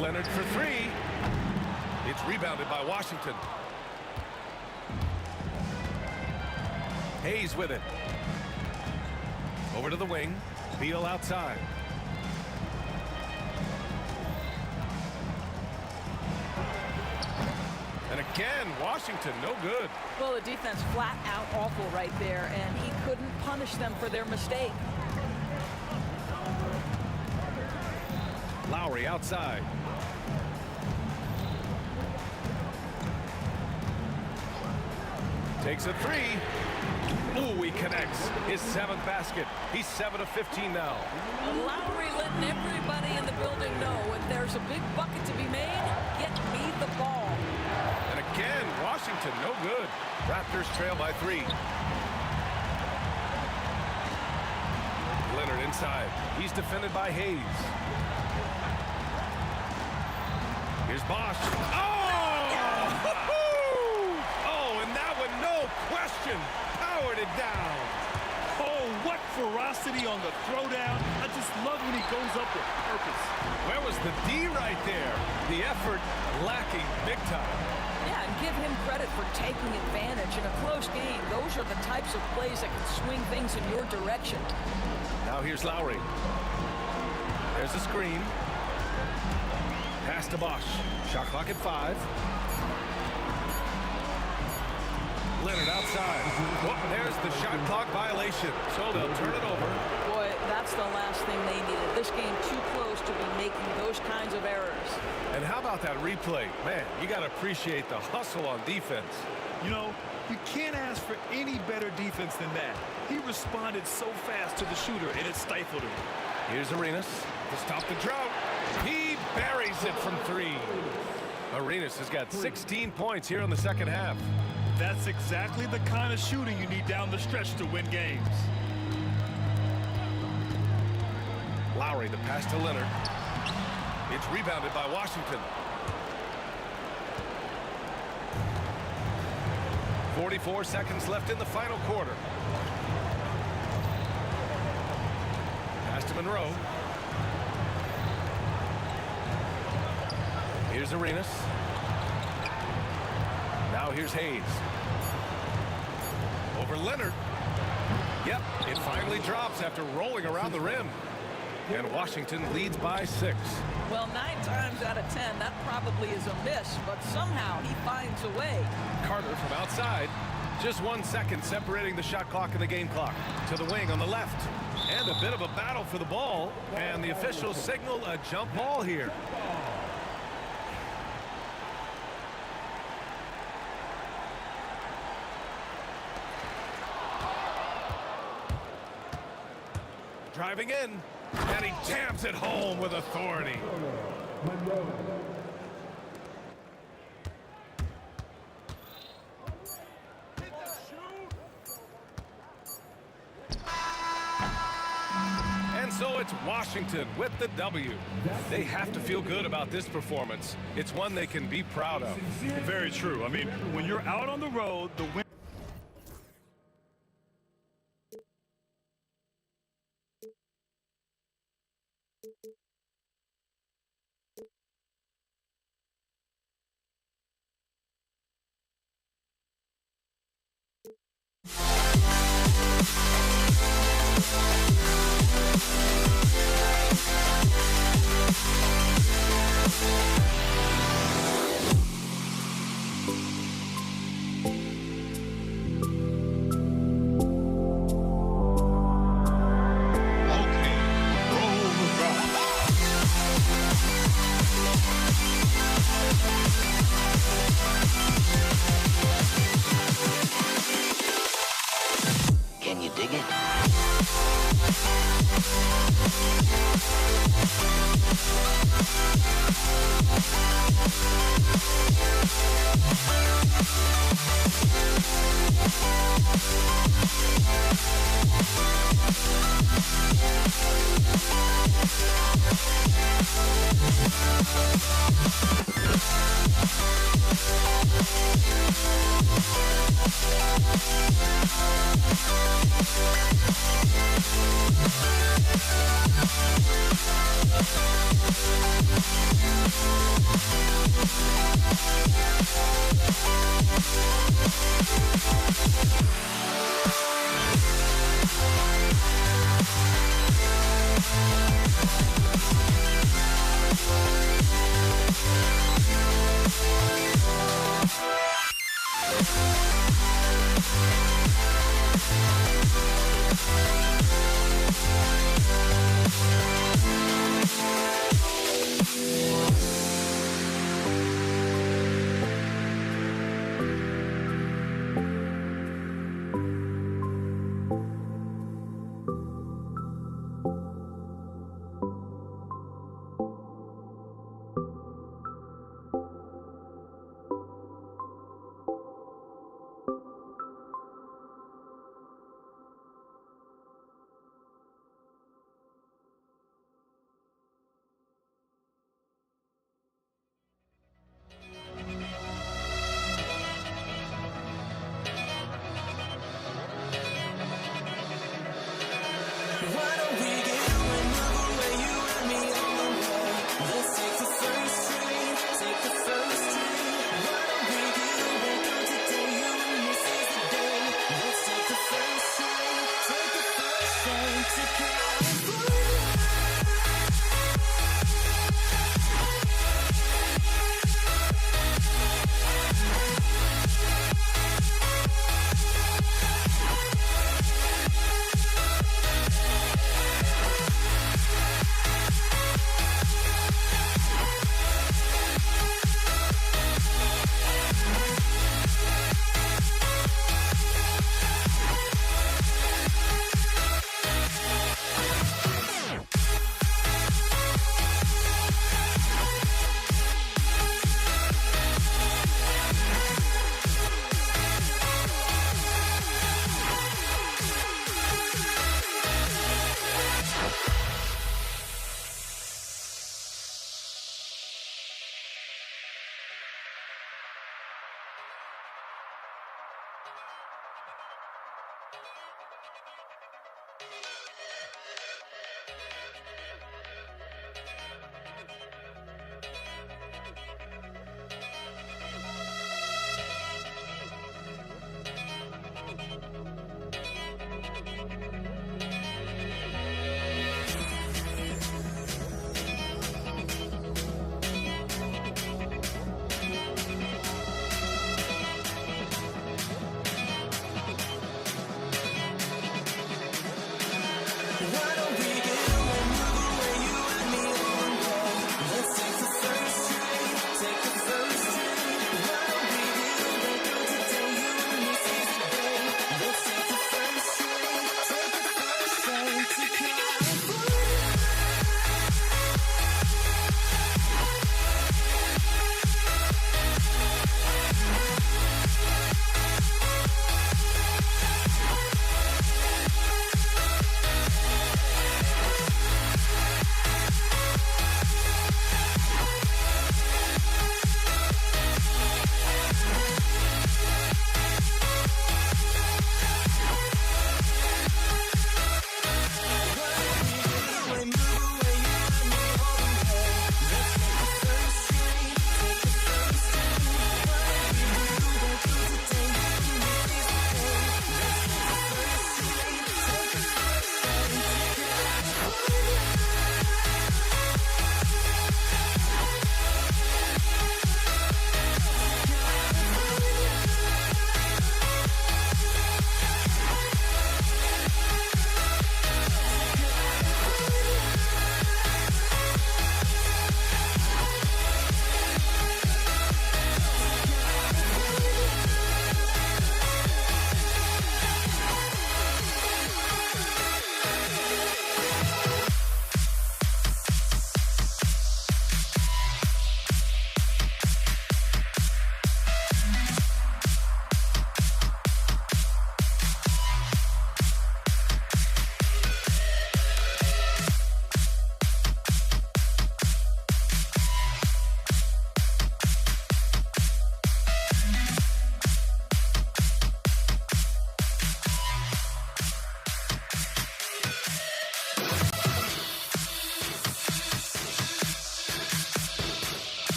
Leonard for 3. It's rebounded by Washington. Hayes with it. Over to the wing. Beal outside. And again, Washington, no good. Well, the defense flat out awful right there, and he couldn't punish them for their mistake. Lowry outside. Takes a 3. Ooh, he connects. His 7th basket. He's 7 of 15 now. Lowry letting everybody in the building know if there's a big bucket to be made, get me the ball. And again, Washington, no good. Raptors trail by 3. Leonard inside. He's defended by Hayes. Here's Bosch. Oh! Oh, and that one, no question, powered it down. Oh, what ferocity on the throwdown. I just love when he goes up with purpose. Where was the D right there? The effort lacking big time. Yeah, and give him credit for taking advantage in a close game. Those are the types of plays that can swing things in your direction. Now here's Lowry. There's a screen. Pass to Bosch. Shot clock at 5. Leonard outside. Oh, there's the shot clock violation. So they'll turn it over. Boy, that's the last thing they needed. This game too close to be making those kinds of errors. And how about that replay? Man, you got to appreciate the hustle on defense. You know, you can't ask for any better defense than that. He responded so fast to the shooter, and it stifled him. Here's Arenas to stop the drought. He buries it from 3. Arenas has got 16 points here in the second half. That's exactly the kind of shooting you need down the stretch to win games. Lowry to pass to Leonard. It's rebounded by Washington. 44 seconds left in the final quarter. Pass to Monroe. Here's Arenas. here's Hayes. Over Leonard. Yep, it finally drops after rolling around the rim. And Washington leads by 6. Well, 9 times out of 10, that probably is a miss, but somehow he finds a way. Carter from outside. Just 1 second separating the shot clock and the game clock. To the wing on the left. And a bit of a battle for the ball. And the officials signal a jump ball here. Driving in. And he jams it home with authority. And so it's Washington with the W. They have to feel good about this performance. It's one they can be proud of. Very true. I mean, when you're out on the road, the win. Can you dig it?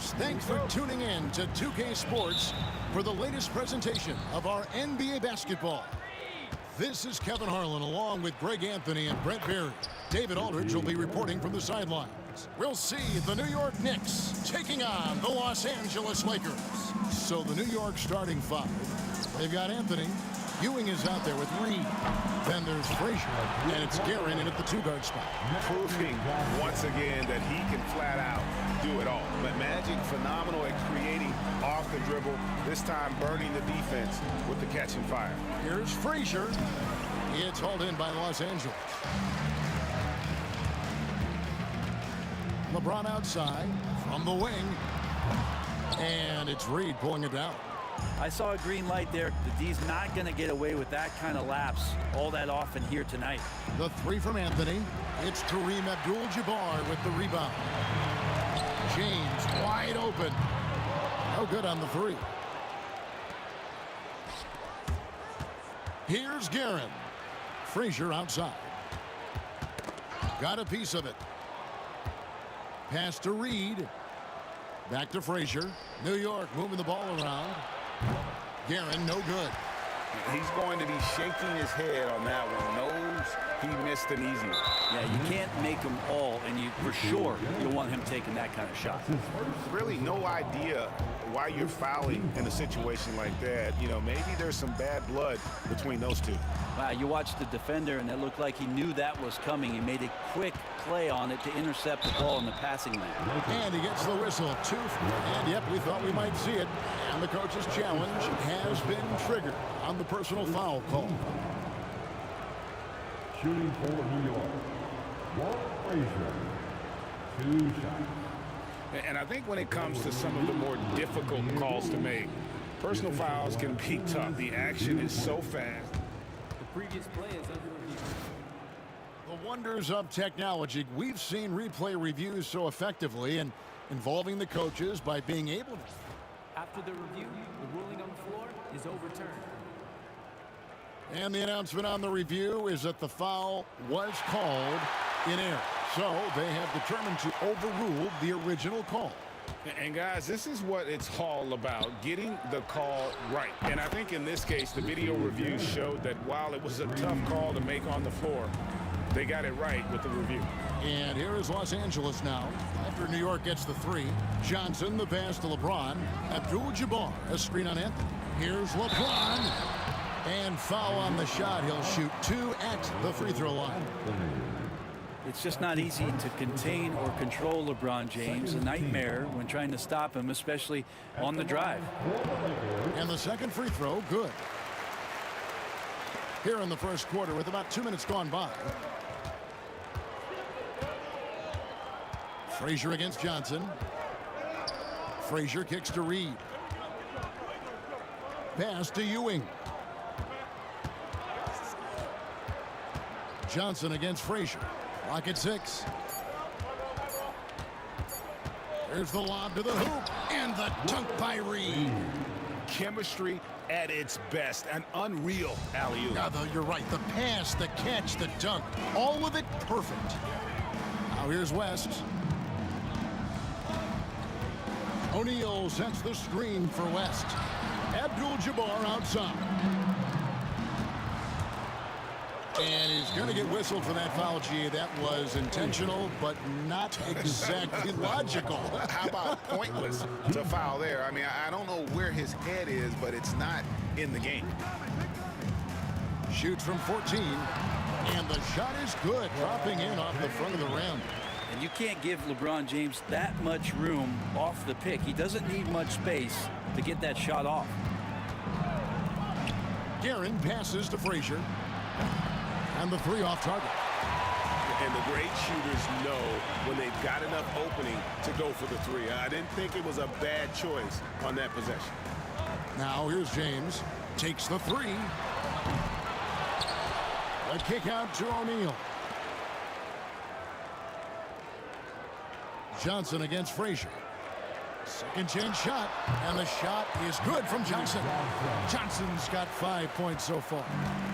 folks. Thanks for tuning in to 2K Sports for the latest presentation of our NBA basketball. This is Kevin Harlan along with Greg Anthony and Brent Berry. David Aldridge will be reporting from the sidelines. We'll see the New York Knicks taking on the Los Angeles Lakers. So the New York starting five. They've got Anthony. Ewing is out there with Reed. Then there's Frazier, and it's Guerin in at the two-guard spot. Proving once again that he can flat out do it all. But Magic, phenomenal at creating off the dribble, this time burning the defense with the catching fire. Here's Frazier. It's hauled in by Los Angeles. LeBron outside from the wing. And it's Reed pulling it down. I saw a green light there. The D's not going to get away with that kind of lapse all that often here tonight. The three from Anthony. It's Kareem Abdul-Jabbar with the rebound. James wide open. No good on the three. Here's Guerin. Frazier outside. Got a piece of it. Pass to Reed. Back to Frazier. New York moving the ball around. Guerin, no good. He's going to be shaking his head on that one. Knows he missed an easy one. Yeah, you can't make them all, and you for sure you want him taking that kind of shot. Really no idea why you're fouling in a situation like that. You know, maybe there's some bad blood between those two. Wow, you watched the defender, and it looked like he knew that was coming. He made a quick play on it to intercept the ball in the passing lane. And he gets the whistle. And yep, we thought we might see it. And the coach's challenge has been triggered on the personal foul call. Shooting for New York, Walt Frazier, 2 shots. And I think when it comes to some of the more difficult calls to make, personal fouls can be tough. The action is so fast. The previous play is under review. The wonders of technology. We've seen replay reviews so effectively and involving the coaches by being able to. After the review, the ruling on the floor is overturned. And the announcement on the review is that the foul was called in error. So they have determined to overrule the original call. And guys, this is what it's all about, getting the call right. And I think in this case, the video review showed that while it was a tough call to make on the floor, they got it right with the review. And here is Los Angeles now. After New York gets the three, Johnson the pass to LeBron. Abdul-Jabbar, a screen on Anthony. Here's LeBron. And foul on the shot. He'll shoot 2 at the free throw line. It's just not easy to contain or control LeBron James. A nightmare when trying to stop him, especially on the drive. And the second free throw, good. Here in the first quarter with about 2 minutes gone by. Frazier against Johnson. Frazier kicks to Reed. Pass to Ewing. Johnson against Frazier. Lock at 6. There's the lob to the hoop. And the dunk by Reed. Chemistry at its best. An unreal alley-oop. Yeah, though, you're right. The pass, the catch, the dunk. All of it perfect. Now here's West. O'Neal sets the screen for West. Abdul-Jabbar outside. And he's going to get whistled for that foul, G. That was intentional, but not exactly logical. How about pointless to foul there? I mean, I don't know where his head is, but it's not in the game. Shoots from 14, and the shot is good, dropping in off the front of the rim. And you can't give LeBron James that much room off the pick. He doesn't need much space to get that shot off. Guerin passes to Frazier. And the three off target. And the great shooters know when they've got enough opening to go for the three. I didn't think it was a bad choice on that possession. Now here's James. Takes the three. A kick out to O'Neal. Johnson against Frazier. Second chance shot, and the shot is good from Johnson. Johnson's got 5 points so far.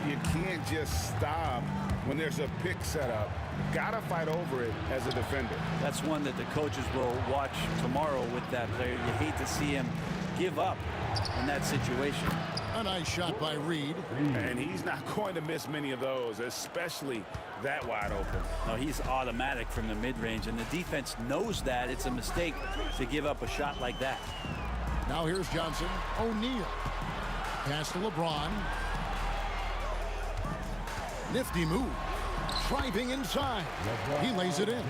You can't just stop when there's a pick set up, got to fight over it as a defender. That's one that the coaches will watch tomorrow with that player. You hate to see him give up in that situation. A nice shot by Reed. And he's not going to miss many of those, especially that wide open. No, he's automatic from the mid-range, and the defense knows that. It's a mistake to give up a shot like that. Now here's Johnson. O'Neal. Pass to LeBron. Nifty move. Driving inside. He lays it in.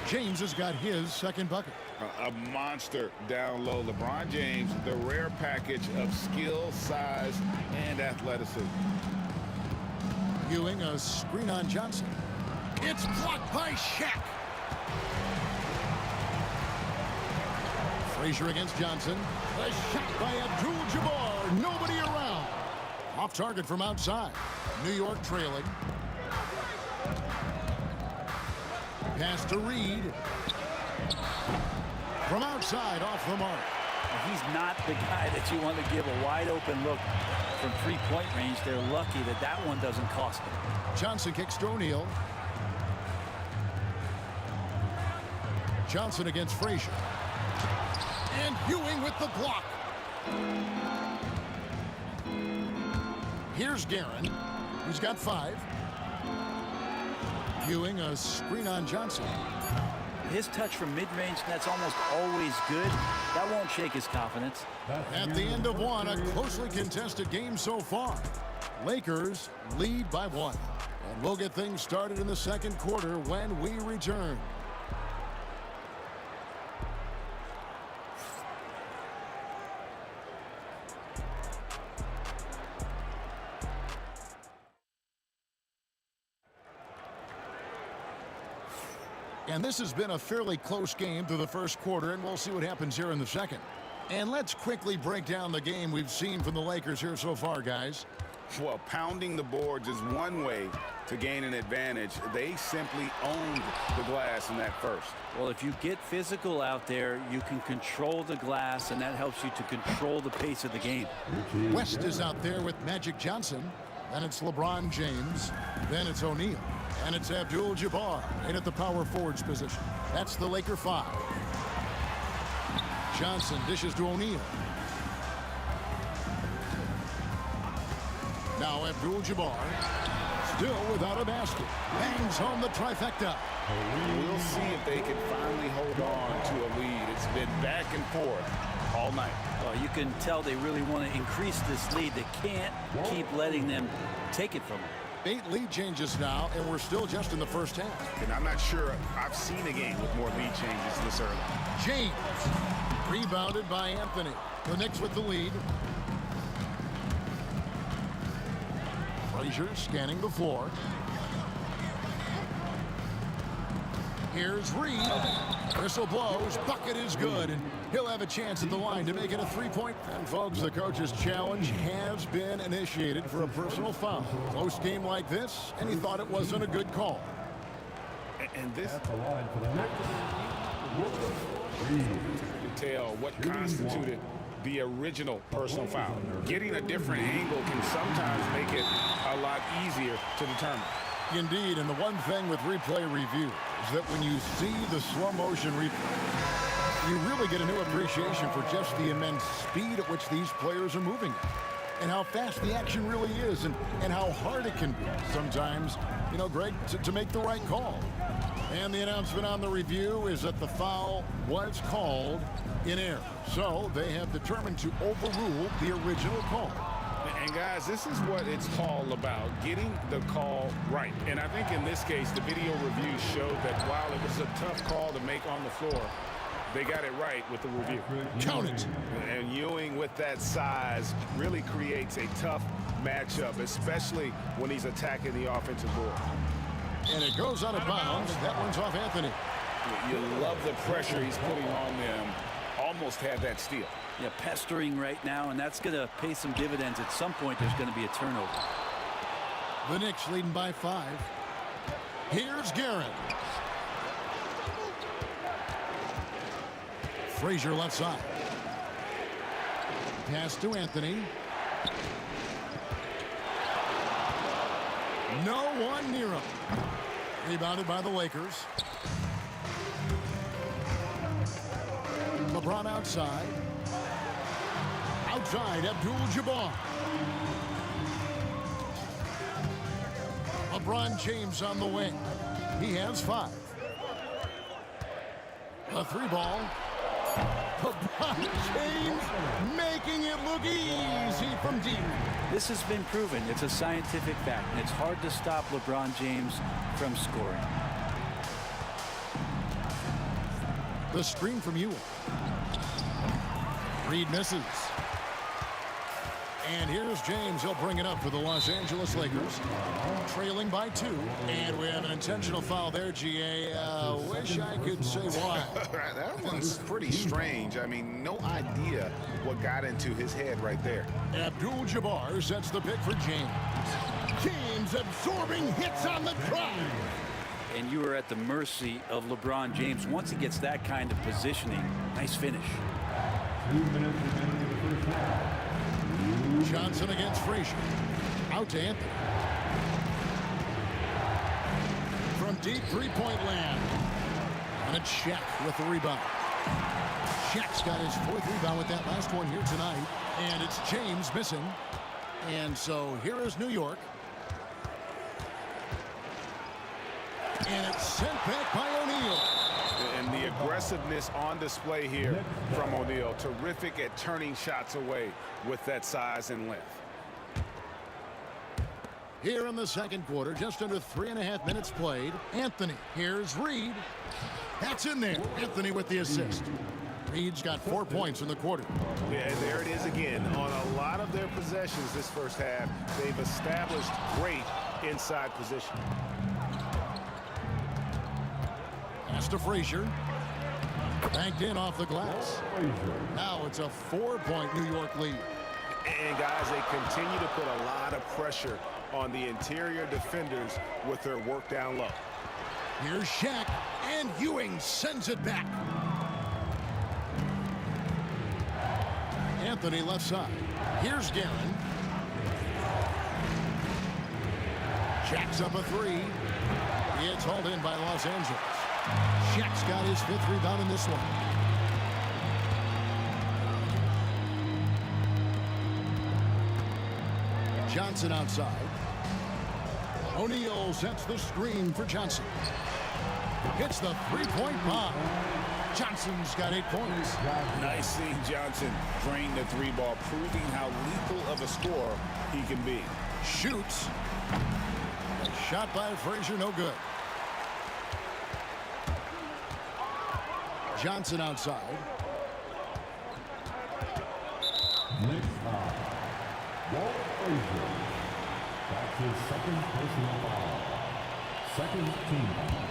James has got his second bucket. A monster down low. LeBron James, the rare package of skill, size, and athleticism. Ewing, a screen on Johnson. It's blocked by Shaq. Frazier against Johnson. A shot by Abdul-Jabbar. Nobody around. Off target from outside. New York trailing. Pass to Reed. From outside, off the mark. He's not the guy that you want to give a wide open look from three-point range. They're lucky that that one doesn't cost them. Johnson kicks to O'Neal. Johnson against Frazier. And Ewing with the block. Here's Guerin, who's got 5. Ewing, a screen on Johnson. His touch from mid-range, that's almost always good. That won't shake his confidence. At the end of one, a closely contested game so far. Lakers lead by 1. And we'll get things started in the second quarter when we return. And this has been a fairly close game through the first quarter, and we'll see what happens here in the second. And let's quickly break down the game we've seen from the Lakers here so far, guys. Well, pounding the boards is one way to gain an advantage. They simply owned the glass in that first. Well, if you get physical out there, you can control the glass, and that helps you to control the pace of the game. West is out there with Magic Johnson. Then it's LeBron James. Then it's O'Neal. And it's Abdul-Jabbar in at the power forwards position. That's the Laker 5. Johnson dishes to O'Neal. Now Abdul-Jabbar, still without a basket. Bangs home the trifecta. We'll see if they can finally hold on to a lead. It's been back and forth all night. Well, you can tell they really want to increase this lead. They can't keep letting them take it from them. 8 lead changes now, and we're still just in the first half. And I'm not sure I've seen a game with more lead changes this early. James, rebounded by Anthony. The Knicks with the lead. Frazier scanning the floor. Here's Reed. Whistle blows. Bucket is good, and he'll have a chance at the line to make it a 3-point. And folks, the coach's challenge has been initiated for a personal foul. Close game like this, and he thought it wasn't a good call. And this you can tell what constituted the original personal foul. Getting a different angle can sometimes make it a lot easier to determine. Indeed, and the one thing with replay review is that when you see the slow motion replay, you really get a new appreciation for just the immense speed at which these players are moving and how fast the action really is and how hard it can be sometimes, you know, Greg, to make the right call. And the announcement on the review is that the foul was called in error. So they have determined to overrule the original call. And guys, this is what it's all about, getting the call right. And I think in this case, the video review showed that while it was a tough call to make on the floor, they got it right with the review. Count it. And Ewing with that size really creates a tough matchup, especially when he's attacking the offensive board. And it goes out of bounds. That one's off Anthony. You love the pressure he's putting on them. Almost had that steal. Yeah, pestering right now, and that's going to pay some dividends. At some point, there's going to be a turnover. The Knicks leading by 5. Here's Guerin. Frazier left side. Pass to Anthony. No one near him. Rebounded by the Lakers. LeBron outside. Outside, Abdul-Jabbar. LeBron James on the wing. He has 5. A 3-ball. LeBron James making it look easy from deep. This has been proven. It's a scientific fact, and it's hard to stop LeBron James from scoring. The screen from Ewing. Reed misses. And here's James. He'll bring it up for the Los Angeles Lakers. Trailing by 2. And we have an intentional foul there, GA. Wish I could say why. That one's pretty strange. I mean, no idea what got into his head right there. Abdul-Jabbar sets the pick for James. James absorbing hits on the drive. And you are at the mercy of LeBron James. Once he gets that kind of positioning, nice finish. 2 minutes remaining in the first half. Johnson against Frazier. Out to Anthony. From deep three-point land. And it's Shaq with the rebound. Shaq's got his 4th rebound with that last one here tonight. And it's James missing. And so here is New York. And it's sent back by O'Neal. And the aggressiveness on display here from O'Neal. Terrific at turning shots away with that size and length. Here in the second quarter, just under 3.5 minutes played. Anthony, here's Reed. That's in there. Anthony with the assist. Reed's got 4 points in the quarter. Yeah, there it is again. On a lot of their possessions this first half, they've established great inside position. Pass to Frazier. Banked in off the glass. Now it's a 4-point New York lead. And guys, they continue to put a lot of pressure on the interior defenders with their work down low. Here's Shaq, and Ewing sends it back. Anthony left side. Here's Guerin. Shaq's up a 3. It's hauled in by Los Angeles. Shaq's got his 5th rebound in this one. Johnson outside. O'Neal sets the screen for Johnson. Hits the 3-point bomb. Johnson's got 8 points. Nice seeing Johnson drain the 3-ball, proving how lethal of a scorer he can be. Shoots. A shot by Frazier, no good. Johnson outside. Next foul. Walt Frazier. That's his 2nd personal foul. 2nd team foul.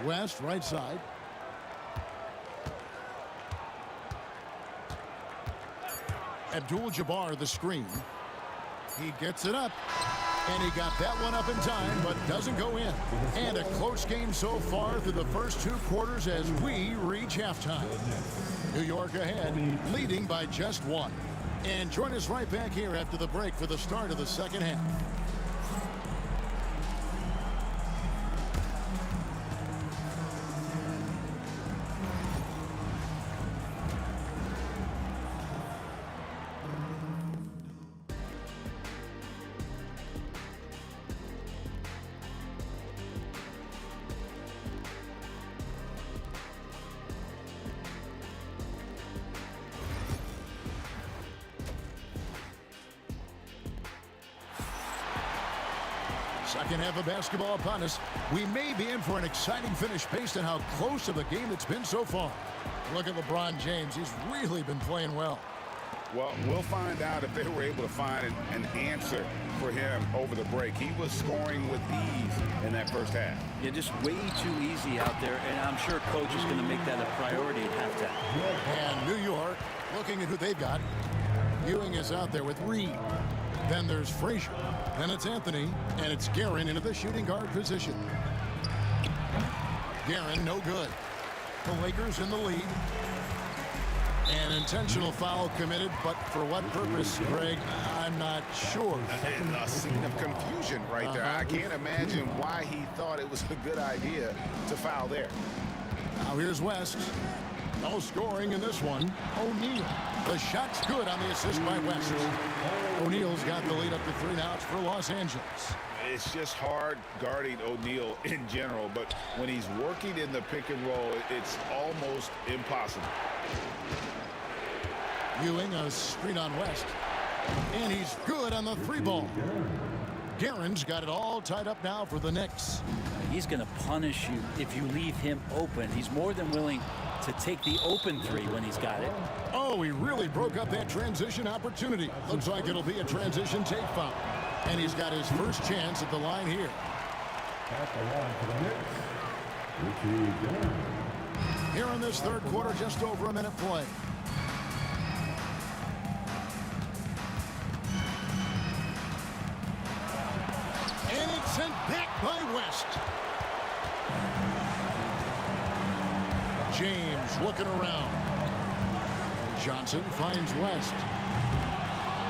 West, right side. Abdul-Jabbar, the screen. He gets it up. And he got that one up in time, but doesn't go in. And a close game so far through the first 2 quarters as we reach halftime. New York ahead, leading by just 1. And join us right back here after the break for the start of the second half. Second half of basketball upon us. We may be in for an exciting finish based on how close of a game it's been so far. Look at LeBron James. He's really been playing well. Well, we'll find out if they were able to find an answer for him over the break. He was scoring with ease in that first half. Yeah, just way too easy out there, and I'm sure coach is going to make that a priority at halftime. And New York, looking at who they've got. Ewing is out there with Reed. Then there's Frazier. Then it's Anthony, and it's Guerin into the shooting guard position. Guerin, no good. The Lakers in the lead. An intentional foul committed, but for what purpose, Greg? I'm not sure. A scene of confusion right there. I can't imagine why he thought it was a good idea to foul there. Now here's West. No scoring in this one. O'Neal. The shot's good on the assist by West. O'Neal's got the lead up to 3 now. It's for Los Angeles. It's just hard guarding O'Neal in general, but when he's working in the pick and roll, it's almost impossible. Ewing a screen on West. And he's good on the 3-ball. Guerin's got it all tied up now for the Knicks. He's going to punish you if you leave him open. He's more than willing to take the open 3 when he's got it. Oh, he really broke up that transition opportunity. Looks like it'll be a transition take foul. And he's got his first chance at the line here. At the line for the Knicks, Here in this third quarter, just over a minute play. And it's sent back by West. James looking around. Johnson finds West.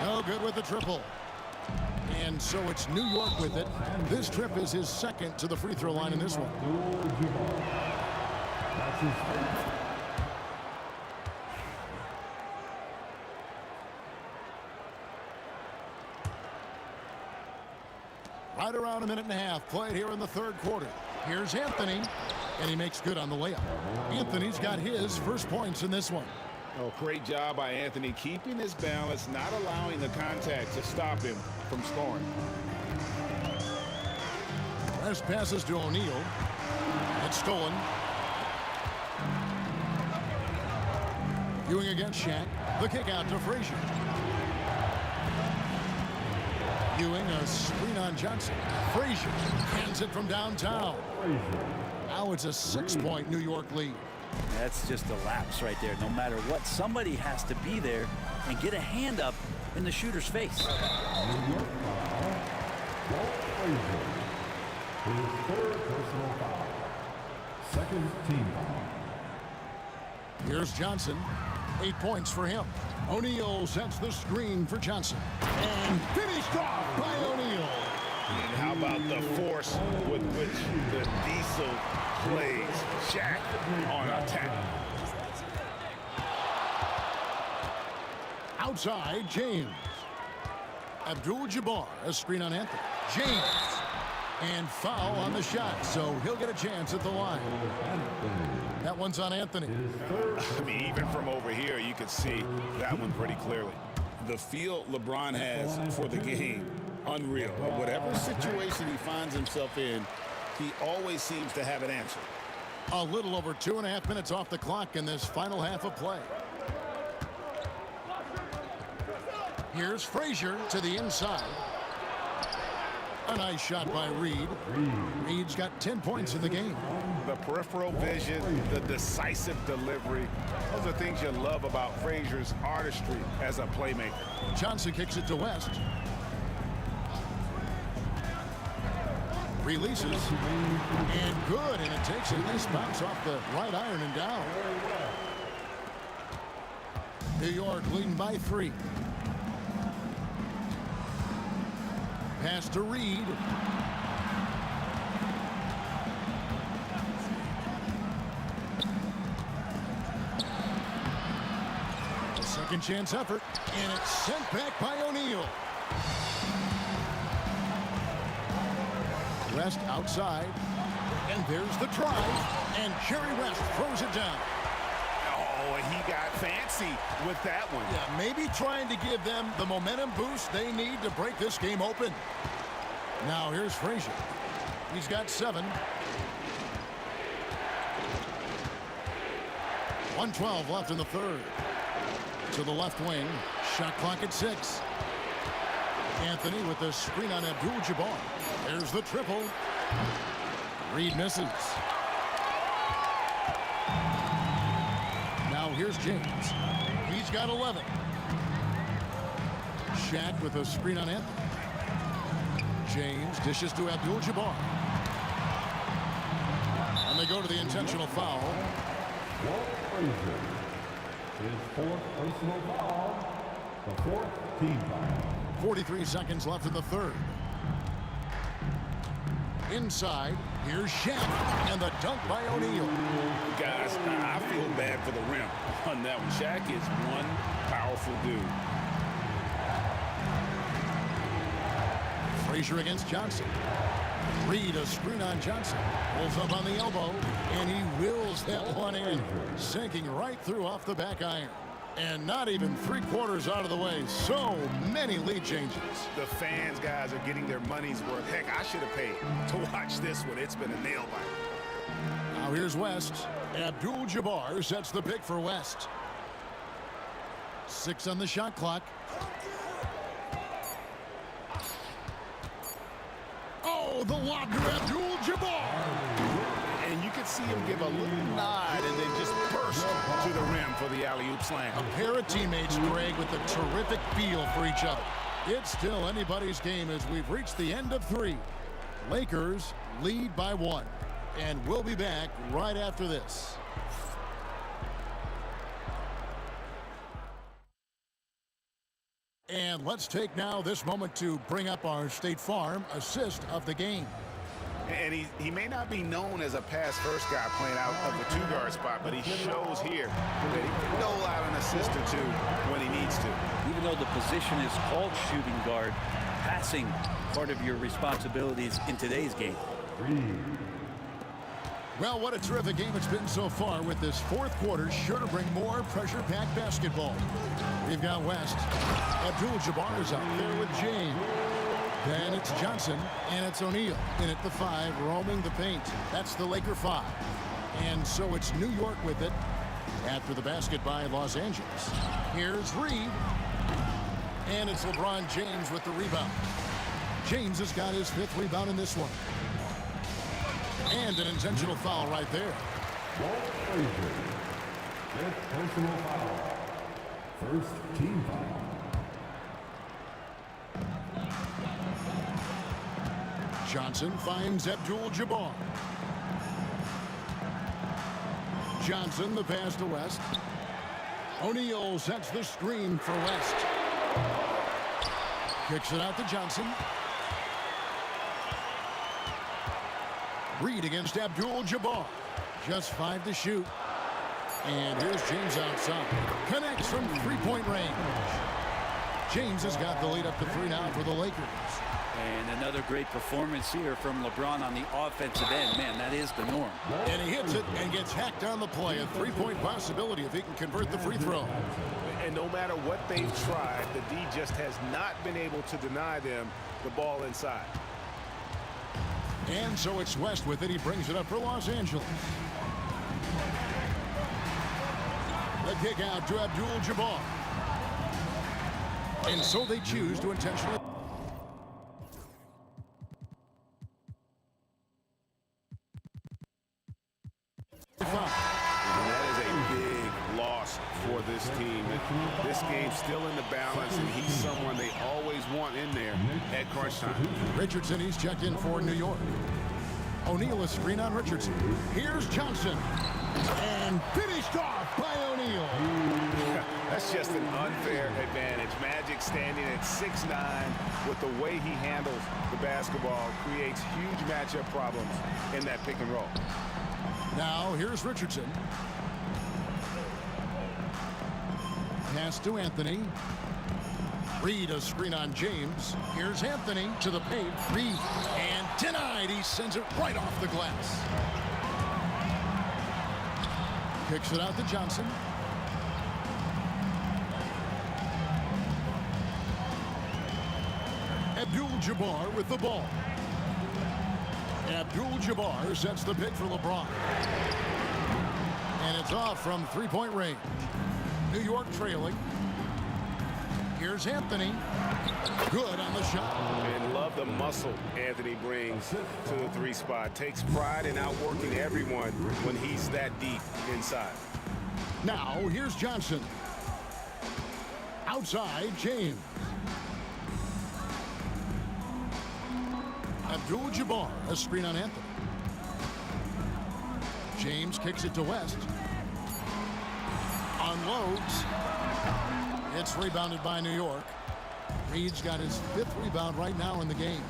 No good with the triple. And so it's New York with it. This trip is his second to the free throw line in this one. that's his first. Right around a minute and a half played here in the third quarter. Here's Anthony, and he makes good on the layup. Anthony's got his first points in this one. Oh, great job by Anthony keeping his balance, not allowing the contact to stop him from scoring. West passes to O'Neal. It's stolen. Ewing against Shaq. The kick out to Frazier. Ewing a screen on Johnson. Frazier hands it from downtown. Now it's a 6-point New York lead. That's just a lapse right there. No matter what, somebody has to be there and get a hand up in the shooter's face. His third personal foul. Second team foul. Here's Johnson. 8 points for him. O'Neal sets the screen for Johnson. And finished off by O'Neal. And how about the force with which the Diesel plays Shaq on attack? Outside, James. Abdul-Jabbar, a screen on Anthony. James. And foul on the shot, so he'll get a chance at the line. That one's on Anthony. I mean, even from over here, you could see that one pretty clearly. The feel LeBron has for the game, unreal. Whatever situation he finds himself in, he always seems to have an answer. A little over 2.5 minutes off the clock in this final half of play. Here's Frazier to the inside. A nice shot by Reed. Reed's got 10 points in the game. The peripheral vision, the decisive delivery, those are things you love about Frazier's artistry as a playmaker. Johnson kicks it to West. Releases. And good, and it takes a nice bounce off the right iron and down. New York leading by 3. Pass to Reed. A second chance effort, and it's sent back by O'Neal. West outside, and there's the drive, and Jerry West throws it down. Oh, and he got fancy with that one. Yeah, maybe trying to give them the momentum boost they need to break this game open. Now here's Frazier. He's got 7. 1:12 left in the third. To the left wing. Shot clock at 6. Anthony with the screen on Abdul-Jabbar. There's the triple. Reed misses. Now here's James. He's got 11. Shaq with a screen on Anthony. James dishes to Abdul-Jabbar. And they go to the intentional foul. his fourth personal foul, the fourth team foul. 43 seconds left in the third. Inside, here's Shaq, and the dunk by O'Neal. Guys, I feel bad for the rim on that one. Shaq is one powerful dude. Frazier against Johnson. Reed, a screen on Johnson. Pulls up on the elbow, and he wills that one in, sinking right through off the back iron. And not even 3/4 out of the way. So many lead changes. The fans, guys, are getting their money's worth. Heck, I should have paid to watch this one. It's been a nail biter. Now here's West. Abdul-Jabbar sets the pick for West. 6 on the shot clock. Oh, the lob to Abdul-Jabbar. And you could see him give a little nod and then just burst to the rim for the alley-oop slam. A pair of teammates, Greg, with a terrific feel for each other. It's still anybody's game as we've reached the end of 3. Lakers lead by 1. And we'll be back right after this. And let's take now this moment to bring up our State Farm assist of the game. And he may not be known as a pass-first guy playing out of the 2-guard spot, but he shows here that he can dole out an assist or 2 when he needs to. Even though the position is called shooting guard, passing part of your responsibilities in today's game. Well, what a terrific game it's been so far, with this 4th quarter sure to bring more pressure-packed basketball. We've got West. Abdul-Jabbar is out there with James. Then it's Johnson, and it's O'Neal in at the 5, roaming the paint. That's the Laker 5. And so it's New York with it after the basket by Los Angeles. Here's Reed. And it's LeBron James with the rebound. James has got his 5th rebound in this one. And an intentional foul right there. Frazier, 5th personal foul, first team foul. Johnson finds Abdul-Jabbar. Johnson, the pass to West. O'Neal sets the screen for West. Kicks it out to Johnson. Reed against Abdul-Jabbar. Just 5 to shoot. And here's James outside. Connects from 3-point range. James has got the lead up to 3 now for the Lakers. And another great performance here from LeBron on the offensive end. Man, that is the norm. And he hits it and gets hacked on the play. A 3-point possibility if he can convert the free throw. And no matter what they've tried, the D just has not been able to deny them the ball inside. And so it's West with it. He brings it up for Los Angeles. The kick out to Abdul-Jabbar. And so they choose to intentionally... for this team. This game's still in the balance, and he's someone they always want in there at crunch time. Richardson, he's checked in for New York. O'Neal, a screen on Richardson. Here's Johnson. And finished off by O'Neal. That's just an unfair advantage. Magic standing at 6'9", with the way he handles the basketball, creates huge matchup problems in that pick and roll. Now, here's Richardson. Pass to Anthony. Reed, a screen on James. Here's Anthony to the paint. Reed, and denied. He sends it right off the glass. Kicks it out to Johnson. Abdul-Jabbar with the ball. Abdul-Jabbar sets the pick for LeBron. And it's off from 3-point range. New York trailing. Here's Anthony. Good on the shot. And love the muscle Anthony brings to the 3 spot. Takes pride in outworking everyone when he's that deep inside. Now, here's Johnson. Outside, James. Abdul-Jabbar, a screen on Anthony. James kicks it to West. On Explodes. It's rebounded by New York. Reed's got his 5th rebound right now in the game.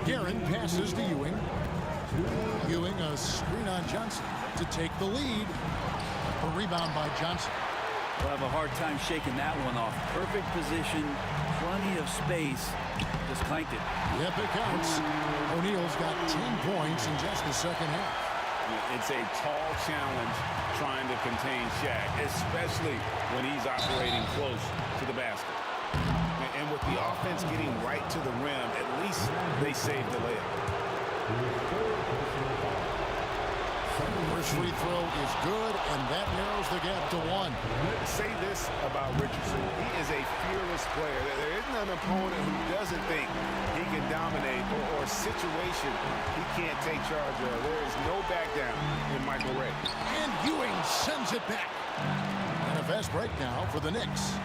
Guerin passes to Ewing. Ewing, a screen on Johnson to take the lead. A rebound by Johnson. We'll have a hard time shaking that one off. Perfect position, plenty of space. Just clanked it. Yep, it counts. O'Neal's got 10 points in just the second half. It's a tall challenge trying to contain Shaq, especially when he's operating close to the basket. And with the offense getting right to the rim, at least they saved the layup. First free throw is good, and that narrows the gap to 1. Say this about Richardson. He is a fearless player. There isn't an opponent who doesn't think he can dominate or a situation he can't take charge of. There is no back down in Michael Ray. And Ewing sends it back. And a fast break now for the Knicks.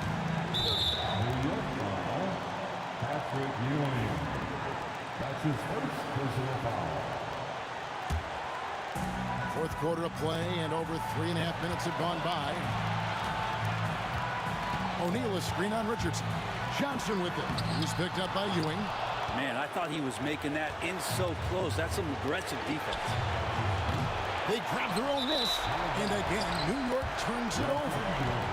Patrick Ewing. That's his first personal foul. 4th quarter of play, and over 3.5 minutes have gone by. O'Neal a screen on Richardson. Johnson with it. He's picked up by Ewing. Man, I thought he was making that in so close. That's some aggressive defense. They grab their own miss. And again, New York turns it over.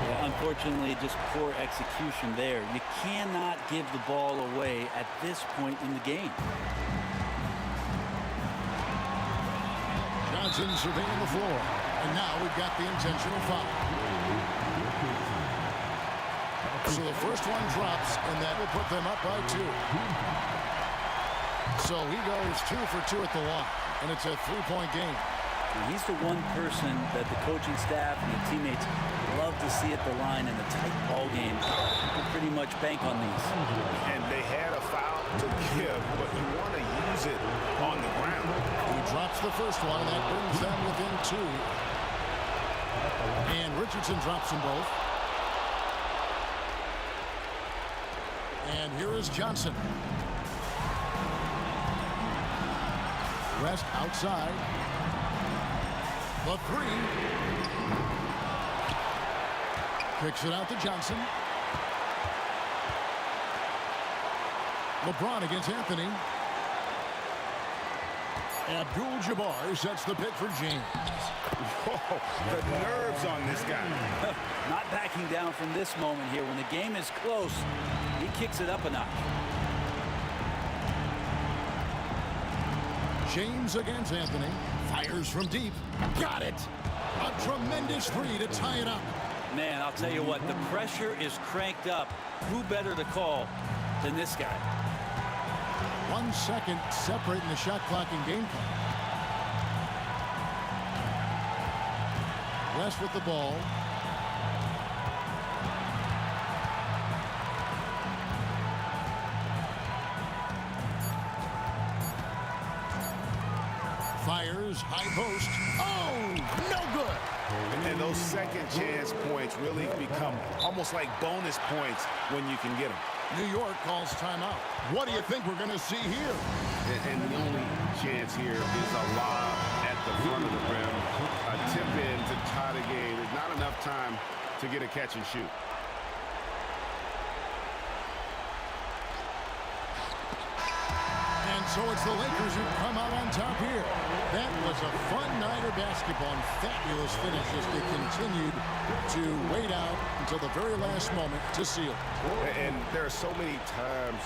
Well, unfortunately, just poor execution there. You cannot give the ball away at this point in the game. Johnson surveying the floor. And now we've got the intentional foul. So the first one drops, and that will put them up by 2. So he goes 2 for 2 at the line, and it's a 3-point game. And he's the one person that the coaching staff and the teammates love to see at the line in the tight ball games. You can pretty much bank on these. And they had a foul to give, but you want to use it on the ground. He drops the first one, and that brings them within 2. And Richardson drops them both. And here is Johnson. West outside. The 3. Kicks it out to Johnson. LeBron against Anthony. Abdul-Jabbar sets the pick for James. Whoa, the nerves on this guy. Not backing down from this moment here. When the game is close, he kicks it up a notch. James against Anthony. Fires from deep. Got it. A tremendous 3 to tie it up. Man, I'll tell you what, the pressure is cranked up. Who better to call than this guy? 1 second separating the shot clock and game clock. West with the ball. Fires, high post. Oh, no good. And those second chance points really become almost like bonus points when you can get them. New York calls timeout. What do you think we're going to see here? And the only chance here is a lob at the front of the rim. A tip in to tie the game. There's not enough time to get a catch and shoot. And so it's the Lakers who come out on top here. That was a fun night of basketball and fabulous finish as they continued to wait out until the very last moment to seal. And there are so many times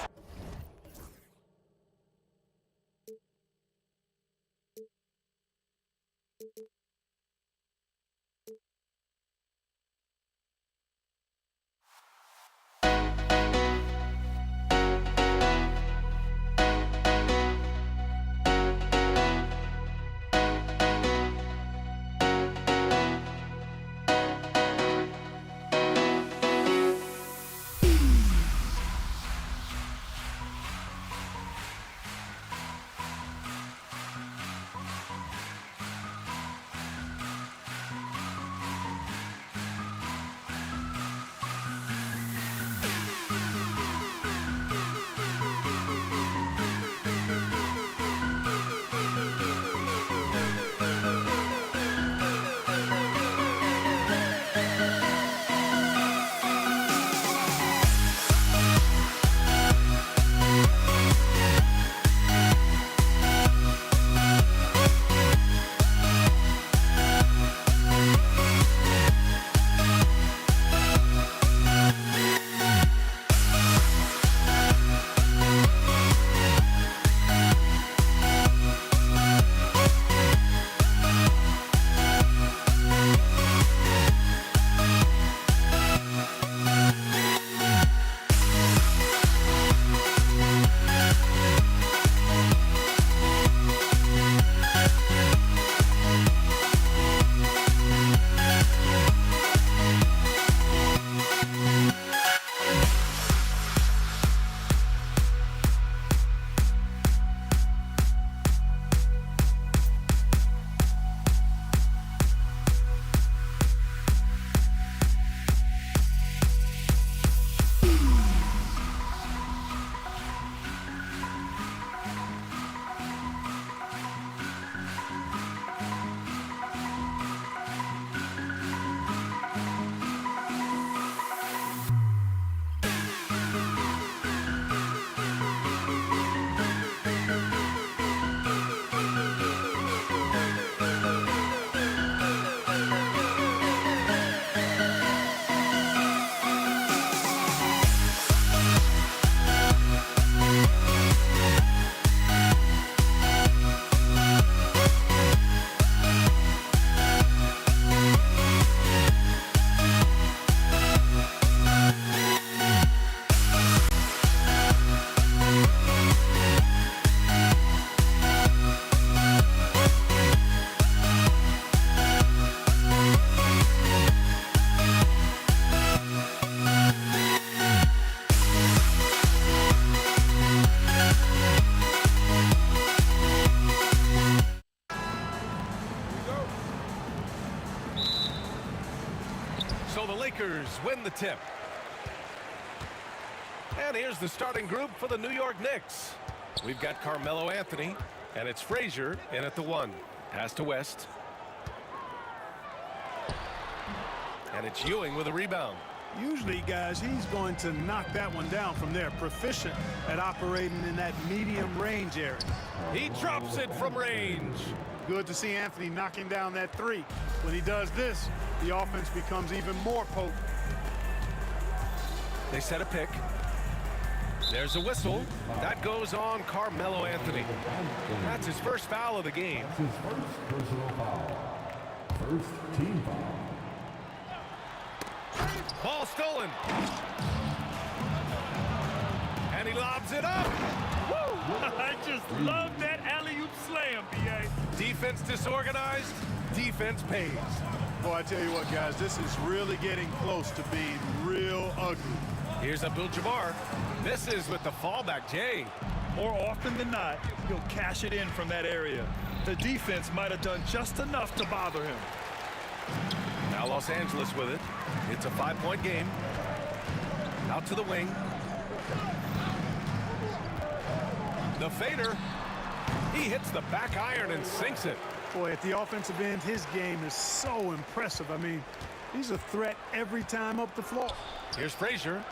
So the Lakers win the tip. And here's the starting group for the New York Knicks. We've got Carmelo Anthony, and it's Frazier in at the 1. Pass to West. And it's Ewing with a rebound. Usually, guys, he's going to knock that one down from there. Proficient at operating in that medium range area. He drops it from range. Good to see Anthony knocking down that 3. When he does this, the offense becomes even more potent. They set a pick. There's a whistle. That goes on Carmelo Anthony. That's his first foul of the game. His first personal foul. First team foul. Ball stolen. And he lobs it up. Woo! I just love that alley-oop slam, B.A. Defense disorganized. Defense pays. Boy, I tell you what, guys, this is really getting close to being real ugly. Here's Abdul-Jabbar. Misses with the fallback J. More often than not, he'll cash it in from that area. The defense might have done just enough to bother him. Now Los Angeles with it. It's a 5-point game. Out to the wing. The fader. He hits the back iron and sinks it. Boy, at the offensive end, his game is so impressive. I mean, he's a threat every time up the floor. Here's Frazier.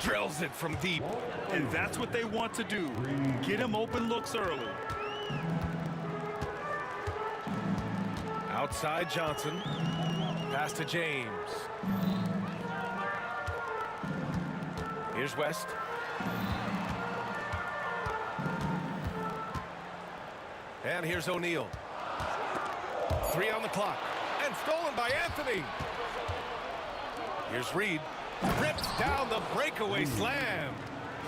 Drills it from deep. And that's what they want to do. Get him open looks early. Outside Johnson. Pass to James. Here's West. And here's O'Neal. 3 on the clock. And stolen by Anthony. Here's Reed. Rips down the breakaway slam.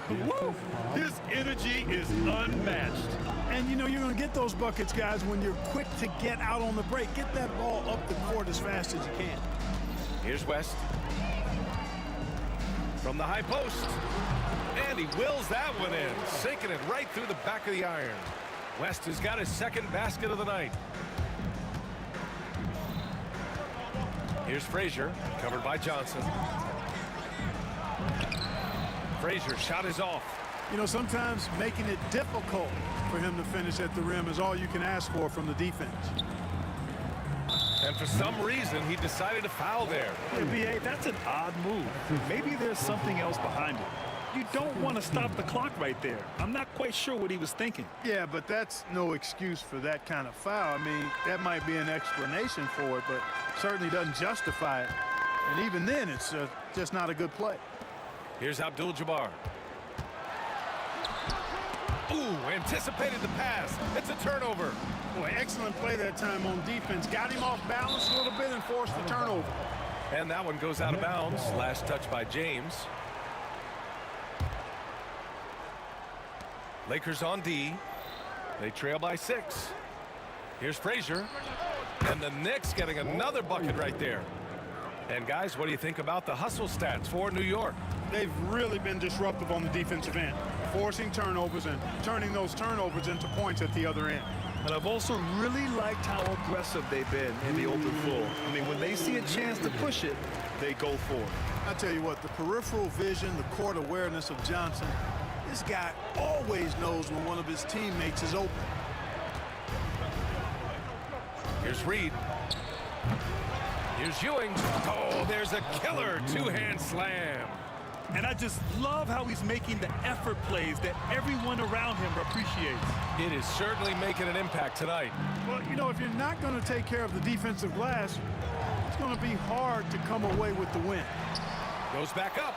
Woo! His energy is unmatched. And, you know, you're going to get those buckets, guys, when you're quick to get out on the break. Get that ball up the court as fast as you can. Here's West. From the high post. And he wills that one in, sinking it right through the back of the iron. West has got his second basket of the night. Here's Frazier, covered by Johnson. Frazier shot is off. You know, sometimes making it difficult for him to finish at the rim is all you can ask for from the defense. And for some reason, he decided to foul there. Hey, B.A., that's an odd move. Maybe there's something else behind it. You don't want to stop the clock right there. I'm not quite sure what he was thinking. Yeah, but that's no excuse for that kind of foul. I mean, that might be an explanation for it, but certainly doesn't justify it. And even then, it's just not a good play. Here's Abdul-Jabbar. Ooh, anticipated the pass. It's a turnover. Boy, excellent play that time on defense. Got him off balance a little bit and forced the turnover. And that one goes out of bounds. Last touch by James. Lakers on D. They trail by 6. Here's Frazier. And the Knicks getting another bucket right there. And guys, what do you think about the hustle stats for New York? They've really been disruptive on the defensive end, forcing turnovers and turning those turnovers into points at the other end. And I've also really liked how aggressive they've been in the open floor. I mean, when they see a chance to push it, they go for it. I tell you what, the peripheral vision, the court awareness of Johnson, this guy always knows when one of his teammates is open. Here's Reed. Here's Ewing. Oh, there's a killer two-hand slam. And I just love how he's making the effort plays that everyone around him appreciates. It is certainly making an impact tonight. Well, you know, if you're not going to take care of the defensive glass, it's going to be hard to come away with the win. Goes back up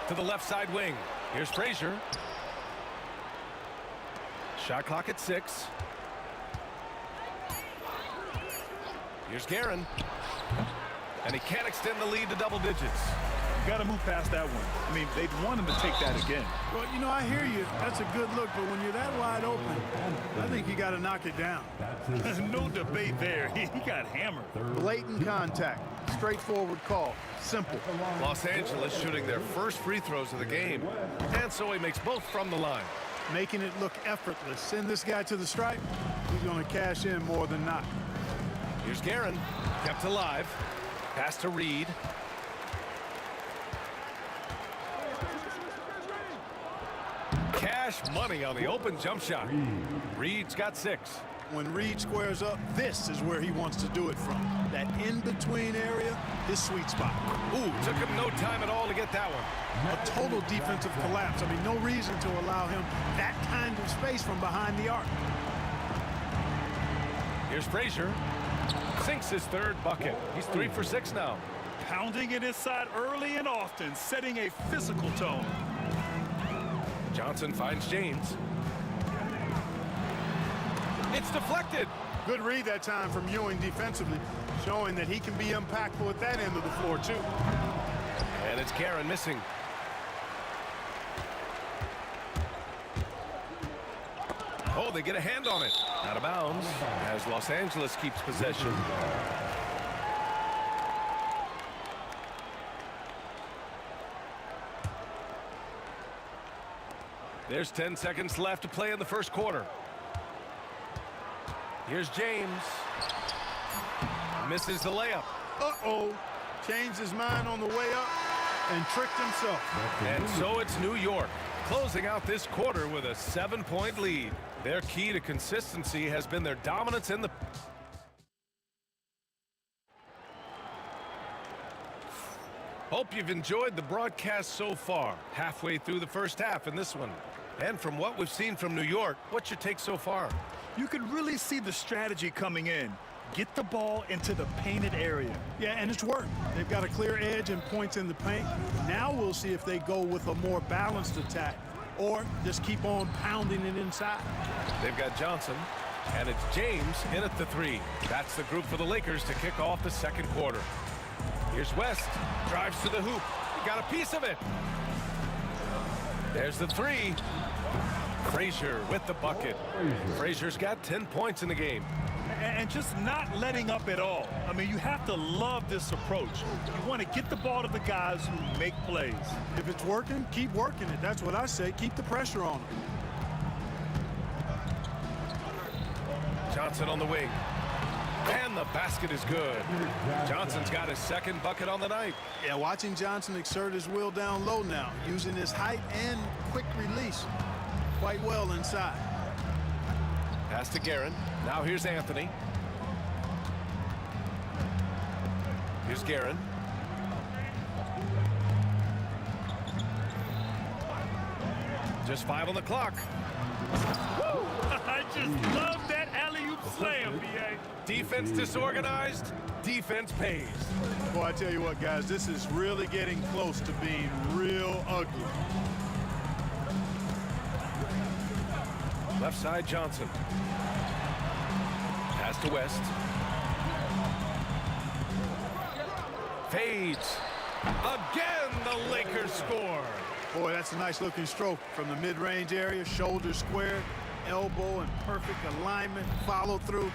to the left side wing. Here's Frazier. Shot clock at 6. Here's Guerin. And he can't extend the lead to double digits. You got to move past that one. I mean, they'd want him to take that again. Well, you know, I hear you. That's a good look, but when you're that wide open, I think you got to knock it down. No debate there. He got hammered. Blatant contact. Straightforward call. Simple. Los Angeles shooting their first free throws of the game. And so he makes both from the line. Making it look effortless. Send this guy to the stripe. He's going to cash in more than not. Here's Guerin. Kept alive. Pass to Reed. Cash money on the open jump shot. Reed's got 6. When Reed squares up, this is where he wants to do it from. That in-between area, his sweet spot. Ooh, took him no time at all to get that one. A total defensive collapse. I mean, no reason to allow him that kind of space from behind the arc. Here's Frazier. Sinks his 3rd bucket. He's 3 for 6 now. Pounding it inside early and often, setting a physical tone. Johnson finds James. It's deflected. Good read that time from Ewing defensively, showing that he can be impactful at that end of the floor, too. And it's Karen missing. Oh, they get a hand on it. Out of bounds as Los Angeles keeps possession. There's 10 seconds left to play in the first quarter. Here's James. Misses the layup. Uh-oh. Changed his mind on the way up and tricked himself. And so it's New York closing out this quarter with a 7-point lead. Their key to consistency has been their dominance in the... Hope you've enjoyed the broadcast so far. Halfway through the first half in this one. And from what we've seen from New York, what's your take so far? You can really see the strategy coming in. Get the ball into the painted area. Yeah, and it's worked. They've got a clear edge and points in the paint. Now we'll see if they go with a more balanced attack or just keep on pounding it inside. They've got Johnson, and it's James in at the 3. That's the group for the Lakers to kick off the second quarter. Here's West, drives to the hoop. He got a piece of it. There's the 3. Frazier with the bucket. Frazier's got 10 points in the game. And just not letting up at all. I mean, you have to love this approach. You want to get the ball to the guys who make plays. If it's working, keep working it. That's what I say. Keep the pressure on them. Johnson on the wing. And the basket is good. Johnson's got his 2nd bucket on the night. Yeah, watching Johnson exert his will down low now, using his height and quick release quite well inside. Pass to Guerin. Now here's Anthony. Here's Guerin. Just 5 on the clock. Woo! I just love that alley-oop slam, B.A. Defense disorganized, defense pays. Boy, I tell you what, guys, this is really getting close to being real ugly. Left side, Johnson. Pass to West. Fades. Again, the Lakers score. Boy, that's a nice-looking stroke from the mid-range area. Shoulder squared, elbow in perfect alignment, follow through.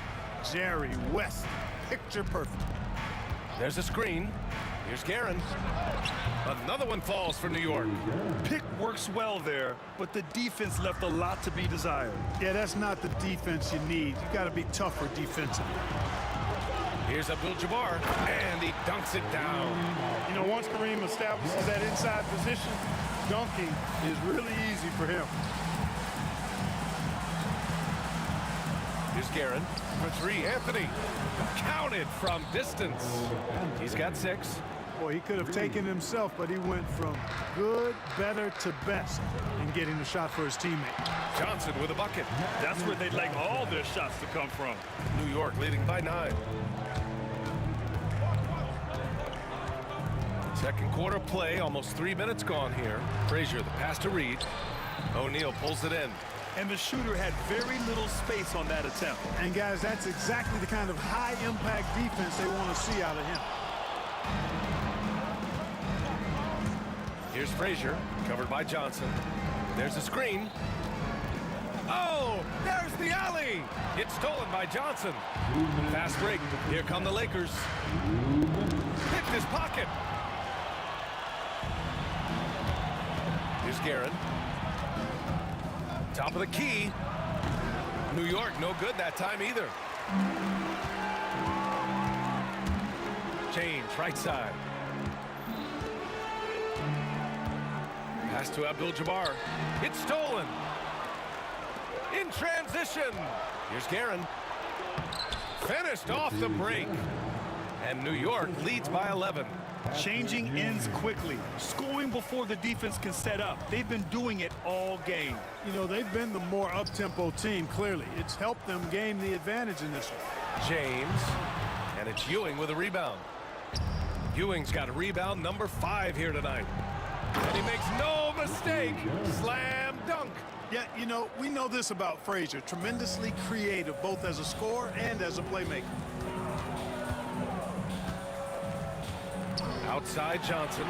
Jerry West, picture perfect. There's a screen. Here's Guerin. Another one falls for New York. Pick works well there, but the defense left a lot to be desired. Yeah, that's not the defense you need. You got to be tougher defensively. Here's Abdul-Jabbar, and he dunks it down. You know, once Kareem establishes that inside position, dunking is really easy for him. Here's Guerin for 3. Anthony counted from distance. He's got 6. Boy, he could have taken himself, but he went from good, better to best in getting the shot for his teammate. Johnson with a bucket. That's where they'd like all their shots to come from. New York leading by 9. Second quarter play, almost 3 minutes gone here. Frazier, the pass to Reed. O'Neal pulls it in. And the shooter had very little space on that attempt. And guys, that's exactly the kind of high-impact defense they want to see out of him. Here's Frazier, covered by Johnson. There's a screen. Oh, there's the alley. It's stolen by Johnson. Fast break. Here come the Lakers. Picked his pocket. Here's Guerin. Top of the key. New York, no good that time either. exchange, right side. Pass to Abdul-Jabbar. It's stolen. In transition. Here's Guerin. Finished off the break. And New York leads by 11. Changing ends quickly, scoring before the defense can set up. They've been doing it all game. You know, they've been the more up-tempo team, clearly. It's helped them gain the advantage in this one. James. And it's Ewing with a rebound. Ewing's got a rebound number 5 here tonight. And he makes no mistake. Slam dunk. Yeah, you know, we know this about Frazier. Tremendously creative, both as a scorer and as a playmaker. Outside Johnson.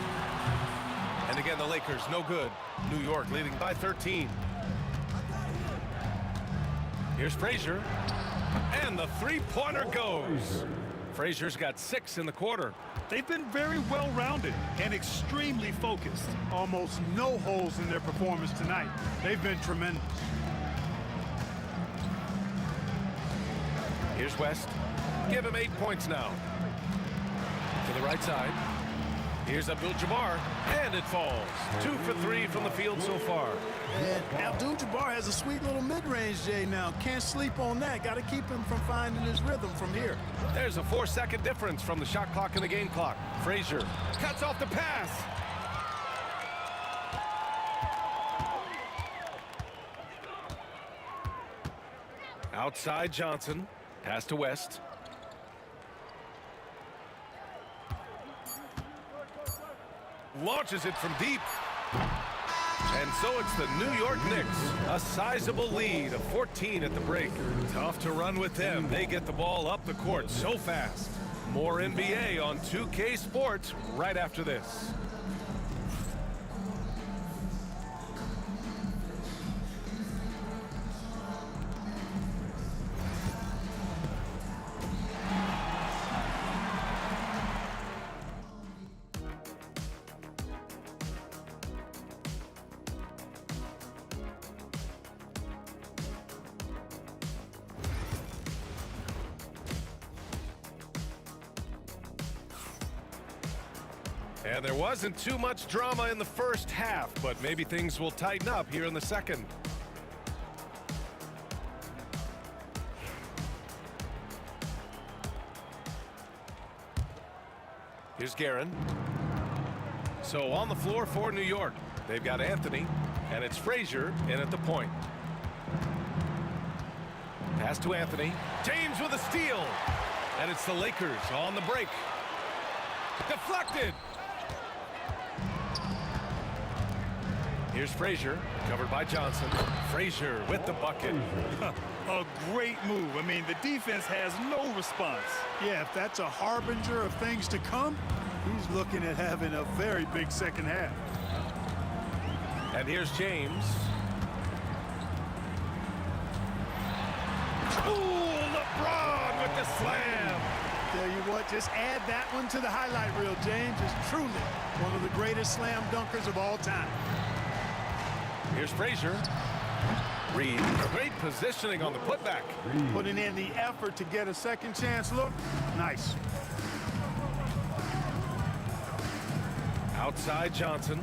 And again, the Lakers no good. New York leading by 13. Here's Frazier. And the three-pointer goes. Frazier's got 6 in the quarter. They've been very well-rounded and extremely focused. Almost no holes in their performance tonight. They've been tremendous. Here's West. Give him 8 points now. To the right side. Here's Abdul-Jabbar, and it falls. 2 for 3 from the field so far. And Abdul-Jabbar has a sweet little mid-range, Jay, now. Can't sleep on that. Got to keep him from finding his rhythm from here. There's a 4-second difference from the shot clock and the game clock. Frazier cuts off the pass. Outside Johnson. Pass to West. Launches it from deep. And so it's the New York Knicks. A sizable lead of 14 at the break. Tough to run with them. They get the ball up the court so fast. More NBA on 2K Sports right after this. And there wasn't too much drama in the first half, but maybe things will tighten up here in the second. Here's Guerin. So on the floor for New York, they've got Anthony, and it's Frazier in at the point. Pass to Anthony. James with a steal. And it's the Lakers on the break. Deflected. Here's Frazier, covered by Johnson. Frazier with the bucket. A great move. I mean, the defense has no response. Yeah, if that's a harbinger of things to come, he's looking at having a very big second half. And here's James. Ooh, LeBron with the slam. Tell you what, just add that one to the highlight reel, James. Is truly one of the greatest slam dunkers of all time. Here's Frazier. Reed, great positioning on the putback. Putting in the effort to get a second chance look. Nice. Outside Johnson.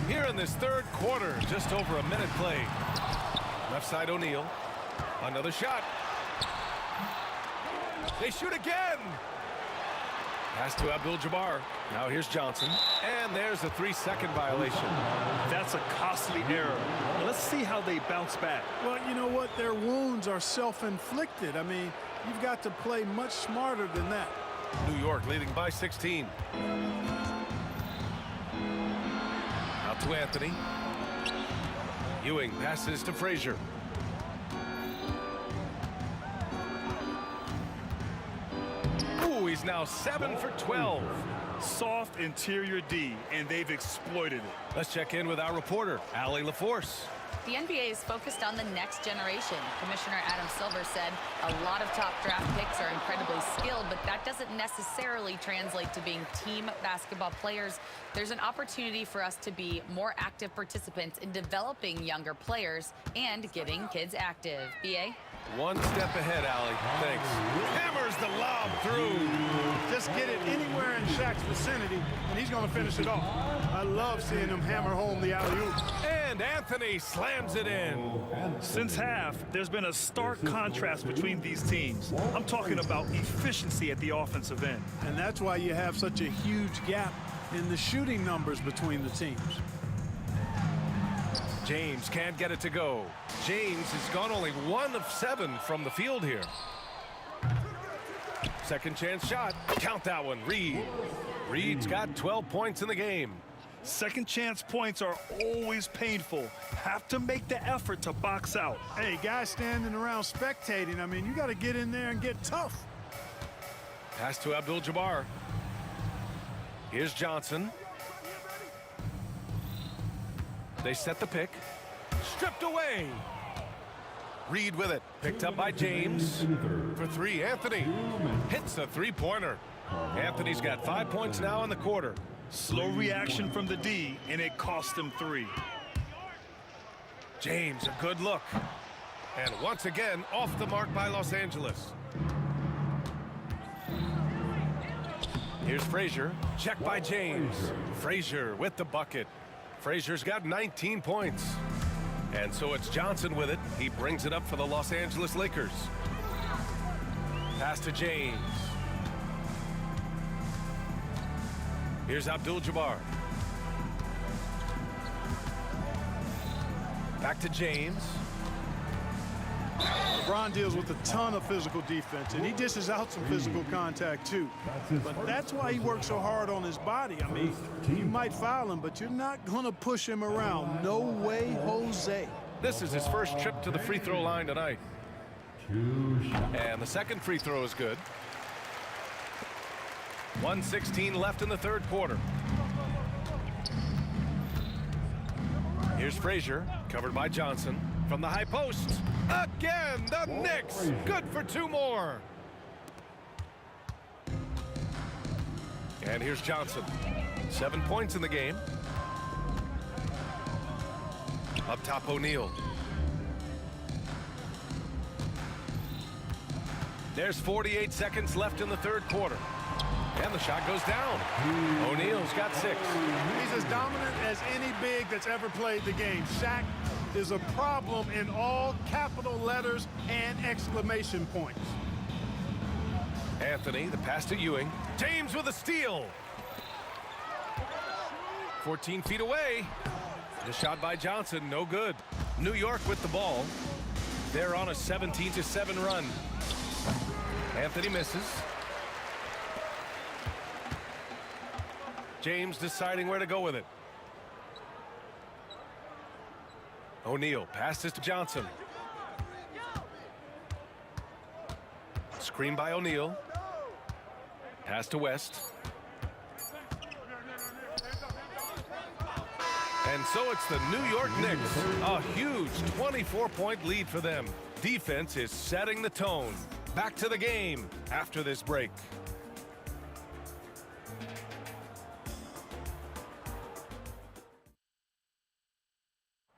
Here in this third quarter, just over a minute played. Left side O'Neal. Another shot. They shoot again. Pass to Abdul-Jabbar. Now here's Johnson. And there's a 3-second violation. That's a costly error. Let's see how they bounce back. Well, you know what? Their wounds are self-inflicted. I mean, you've got to play much smarter than that. New York leading by 16. Out to Anthony. Ewing passes to Frazier. He's now 7 for 12. Soft interior D, and they've exploited it. Let's check in with our reporter, Allie LaForce. The NBA is focused on the next generation. Commissioner Adam Silver said a lot of top draft picks are incredibly skilled, but that that doesn't necessarily translate to being team basketball players. There's an opportunity for us to be more active participants in developing younger players and getting kids active. B.A.? One step ahead, Allie. Thanks. Hammers the lob through. Just get it anywhere in Shaq's vicinity, and he's going to finish it off. I love seeing him hammer home the alley-oop. And Anthony slams it in. Since half, there's been a stark contrast between these teams. I'm talking about efficiency at the offensive end. And that's why you have such a huge gap in the shooting numbers between the teams. James can't get it to go. James has gone only 1 of 7 from the field here. Second chance shot. Count that one. Reed. Reed's got 12 points in the game. Second chance points are always painful. Have to make the effort to box out. Hey, guys standing around spectating, I mean, you got to get in there and get tough. Pass to Abdul-Jabbar. Here's Johnson. They set the pick. Stripped away. Reed with it. Picked up by James. For 3, Anthony hits the three-pointer. Anthony's got 5 points now in the quarter. Slow reaction from the D, and it cost him 3. James, a good look. And once again, off the mark by Los Angeles. Here's Frazier. Check by James. Frazier with the bucket. Frazier's got 19 points. And so it's Johnson with it. He brings it up for the Los Angeles Lakers. Pass to James. Here's Abdul-Jabbar. Back to James. LeBron deals with a ton of physical defense, and he dishes out some physical contact too. But that's why he works so hard on his body. I mean, you might foul him, but you're not going to push him around. No way, Jose. This is his first trip to the free throw line tonight. And the second free throw is good. 1:16 left in the third quarter. Here's Frazier, covered by Johnson. From the high post, again, the Knicks, good for 2 more. And here's Johnson, 7 points in the game. Up top, O'Neal. There's 48 seconds left in the third quarter. And the shot goes down. O'Neal's got 6. He's as dominant as any big that's ever played the game. Shaq is a problem in all capital letters and exclamation points. Anthony, the pass to Ewing. James with a steal. 14 feet away. The shot by Johnson, no good. New York with the ball. They're on a 17-7 run. Anthony misses. James deciding where to go with it. O'Neal passes to Johnson. Screen by O'Neal. Pass to West. And so it's the New York Knicks. A huge 24-point lead for them. Defense is setting the tone. Back to the game after this break.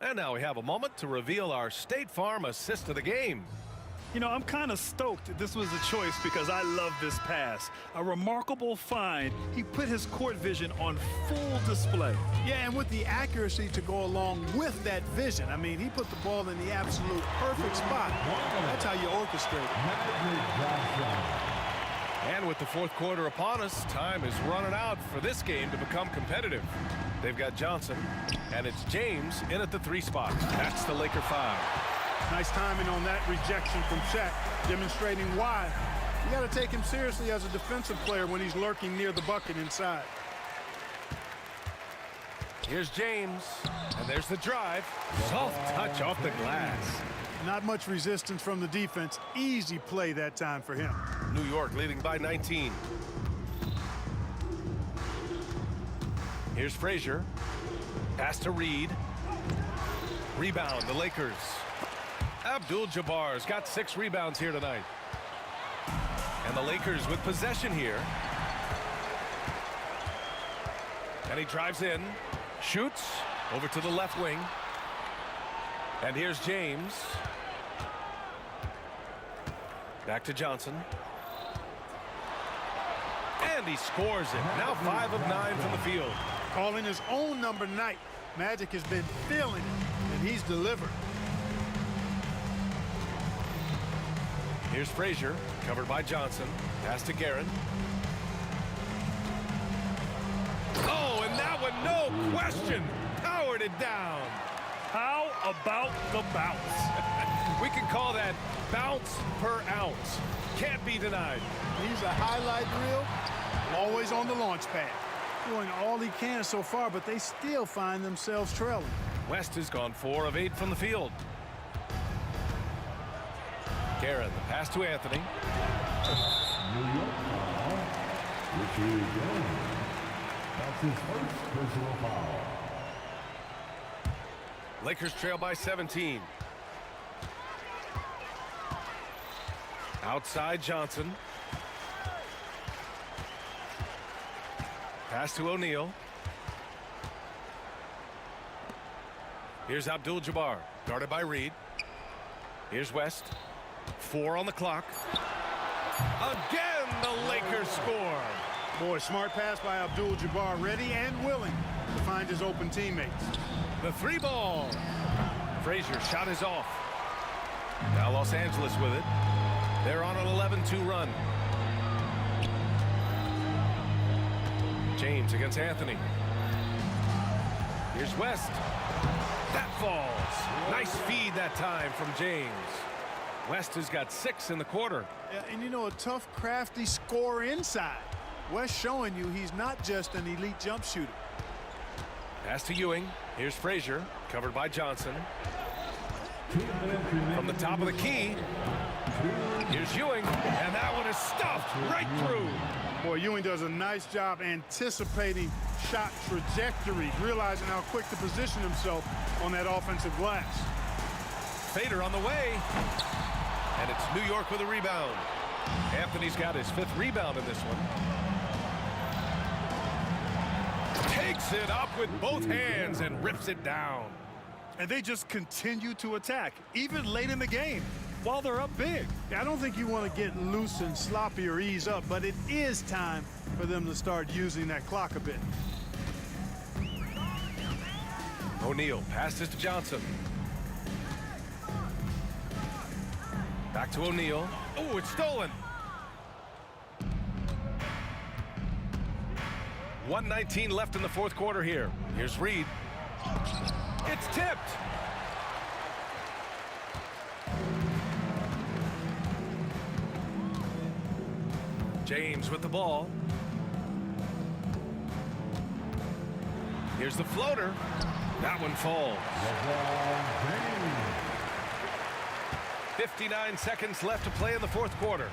And now we have a moment to reveal our State Farm assist of the game. You know, I'm kind of stoked this was a choice because I love this pass. A remarkable find. He put his court vision on full display. Yeah, and with the accuracy to go along with that vision. I mean, he put the ball in the absolute perfect spot. That's how you orchestrate it. And with the fourth quarter upon us, time is running out for this game to become competitive. They've got Johnson, and it's James in at the 3 spot. That's the Laker 5. Nice timing on that rejection from Shaq, demonstrating why. You got to take him seriously as a defensive player when he's lurking near the bucket inside. Here's James, and there's the drive. Soft touch off the glass. Not much resistance from the defense. Easy play that time for him. New York leading by 19. Here's Frazier. Pass to Reed. Rebound, the Lakers. Abdul-Jabbar's got 6 rebounds here tonight. And the Lakers with possession here. And he drives in, shoots over to the left wing. And here's James. Back to Johnson. And he scores it. Now 5 of 9 from the field. Calling his own number night. Magic has been feeling it, and he's delivered. Here's Frazier, covered by Johnson. Pass to Guerin. Oh, and that one, no question, powered it down. How about the bounce? We can call that bounce per ounce. Can't be denied. He's a highlight reel, always on the launch pad. Doing all he can so far, but they still find themselves trailing. West has gone 4 of 8 from the field. Guerin, the pass to Anthony. That's his first personal foul. Lakers trail by 17. Outside Johnson. Pass to O'Neal. Here's Abdul-Jabbar, guarded by Reed. Here's West. 4 on the clock. Again, the Lakers score. Boy, smart pass by Abdul-Jabbar, ready and willing to find his open teammates. The 3 ball. Frazier shot is off. Now Los Angeles with it. They're on an 11-2 run. James against Anthony. Here's West. That falls. Nice feed that time from James. West has got 6 in the quarter. Yeah, and you know, a tough, crafty scorer inside. West showing you he's not just an elite jump shooter. Pass to Ewing. Here's Frazier, covered by Johnson. From the top of the key. Here's Ewing, and that one is stuffed right through. Boy, Ewing does a nice job anticipating shot trajectory, realizing how quick to position himself on that offensive glass. Fader on the way. And it's New York with a rebound. Anthony's got his 5th rebound in this one. Takes it up with both hands and rips it down. And they just continue to attack, even late in the game, while they're up big. I don't think you want to get loose and sloppy or ease up, but it is time for them to start using that clock a bit. O'Neal passes to Johnson. Back to O'Neal. Oh, it's stolen. 1:19 left in the 4th quarter here. Here's Reed. It's tipped. James with the ball. Here's the floater. That one falls. 59 seconds left to play in the 4th quarter.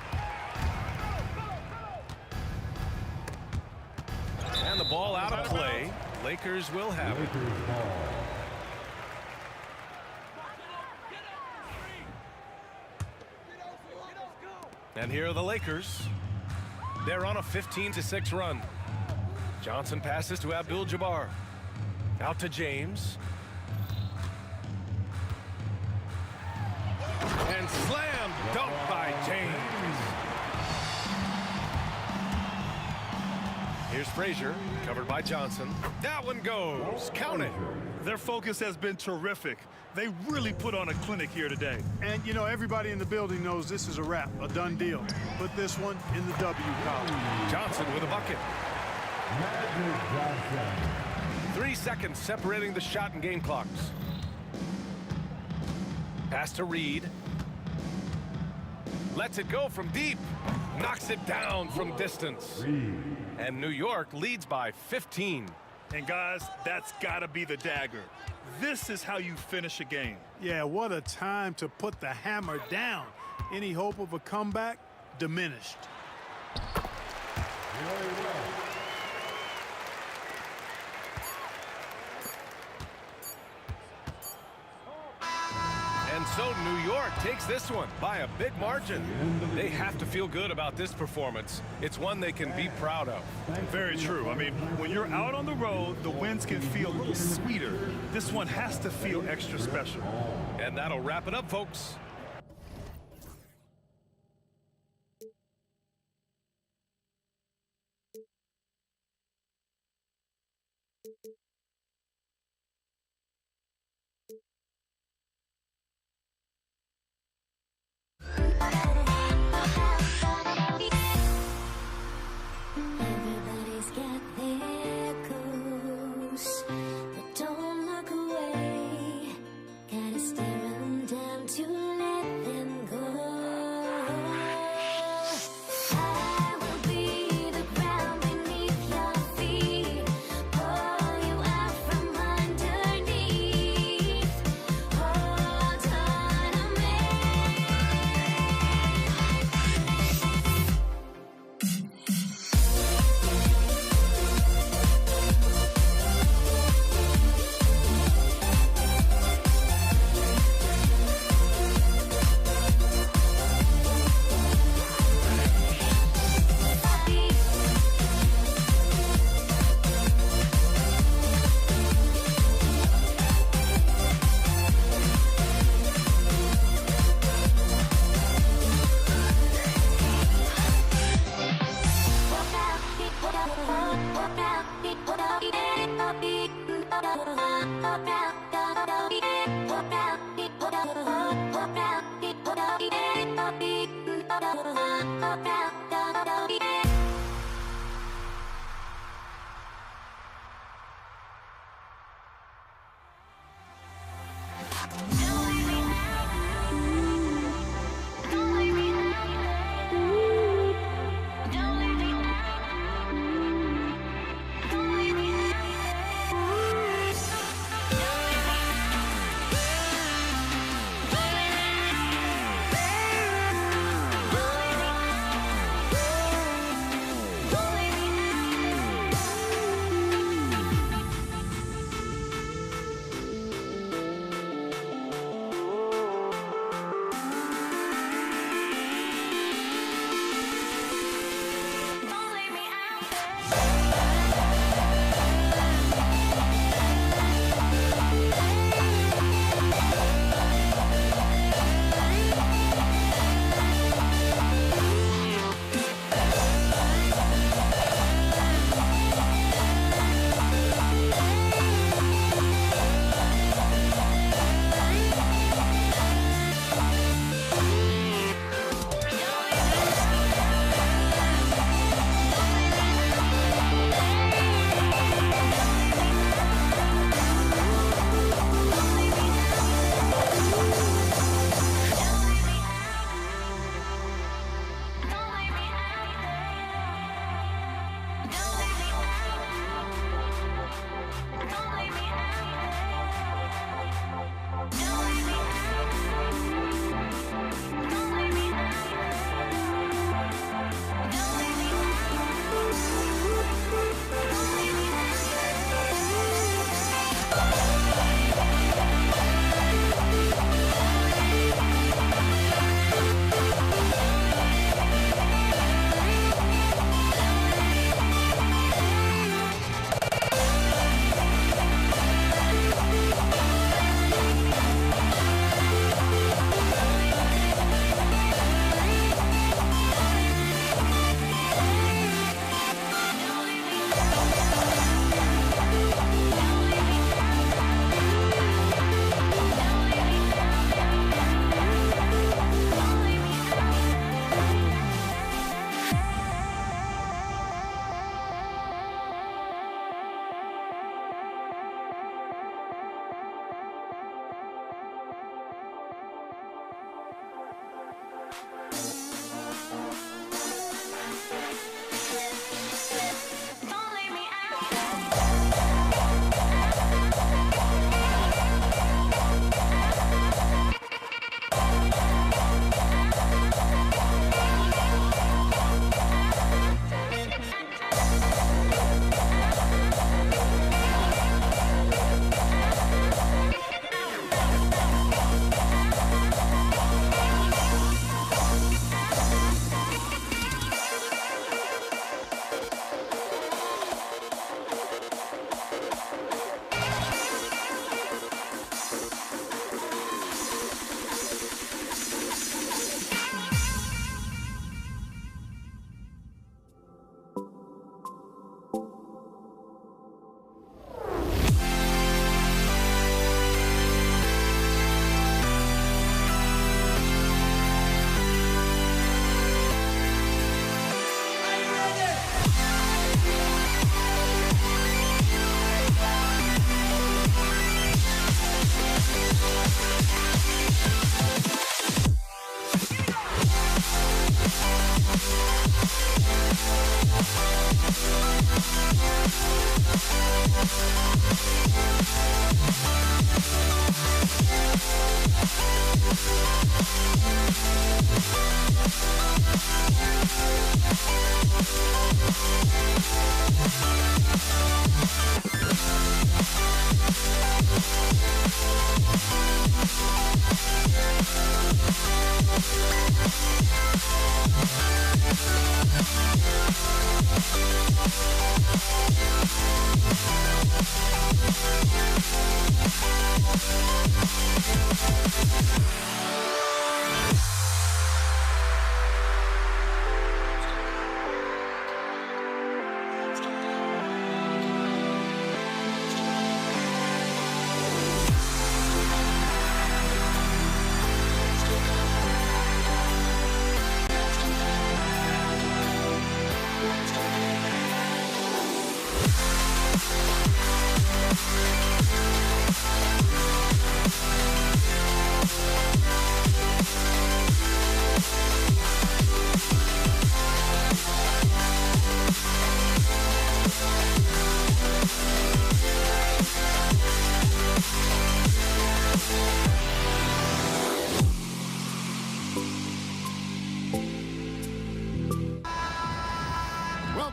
And the ball out of play. Lakers will have it. And here are the Lakers. They're on a 15-6 run. Johnson passes to Abdul-Jabbar. Out to James. And slam dunk by James. Here's Frazier, covered by Johnson. That one goes. Count it. Their focus has been terrific. They really put on a clinic here today. And, you know, everybody in the building knows this is a wrap, a done deal. Put this one in the W column. Johnson with a bucket. 3 seconds separating the shot and game clocks. Pass to Reed. Lets it go from deep. Knocks it down from distance. And New York leads by 15. And guys, that's got to be the dagger. This is how you finish a game. Yeah, what a time to put the hammer down. Any hope of a comeback diminished. And So New York takes this one by a big margin. They have to feel good about this performance. It's one they can be proud of. Very true. I mean, when you're out on the road, the wins can feel a little sweeter. This one has to feel extra special. And that'll wrap it up, folks. Everybody's got their goals, but don't look away. Gotta stare 'em down to let them go. I will be the ground beneath your feet, pull you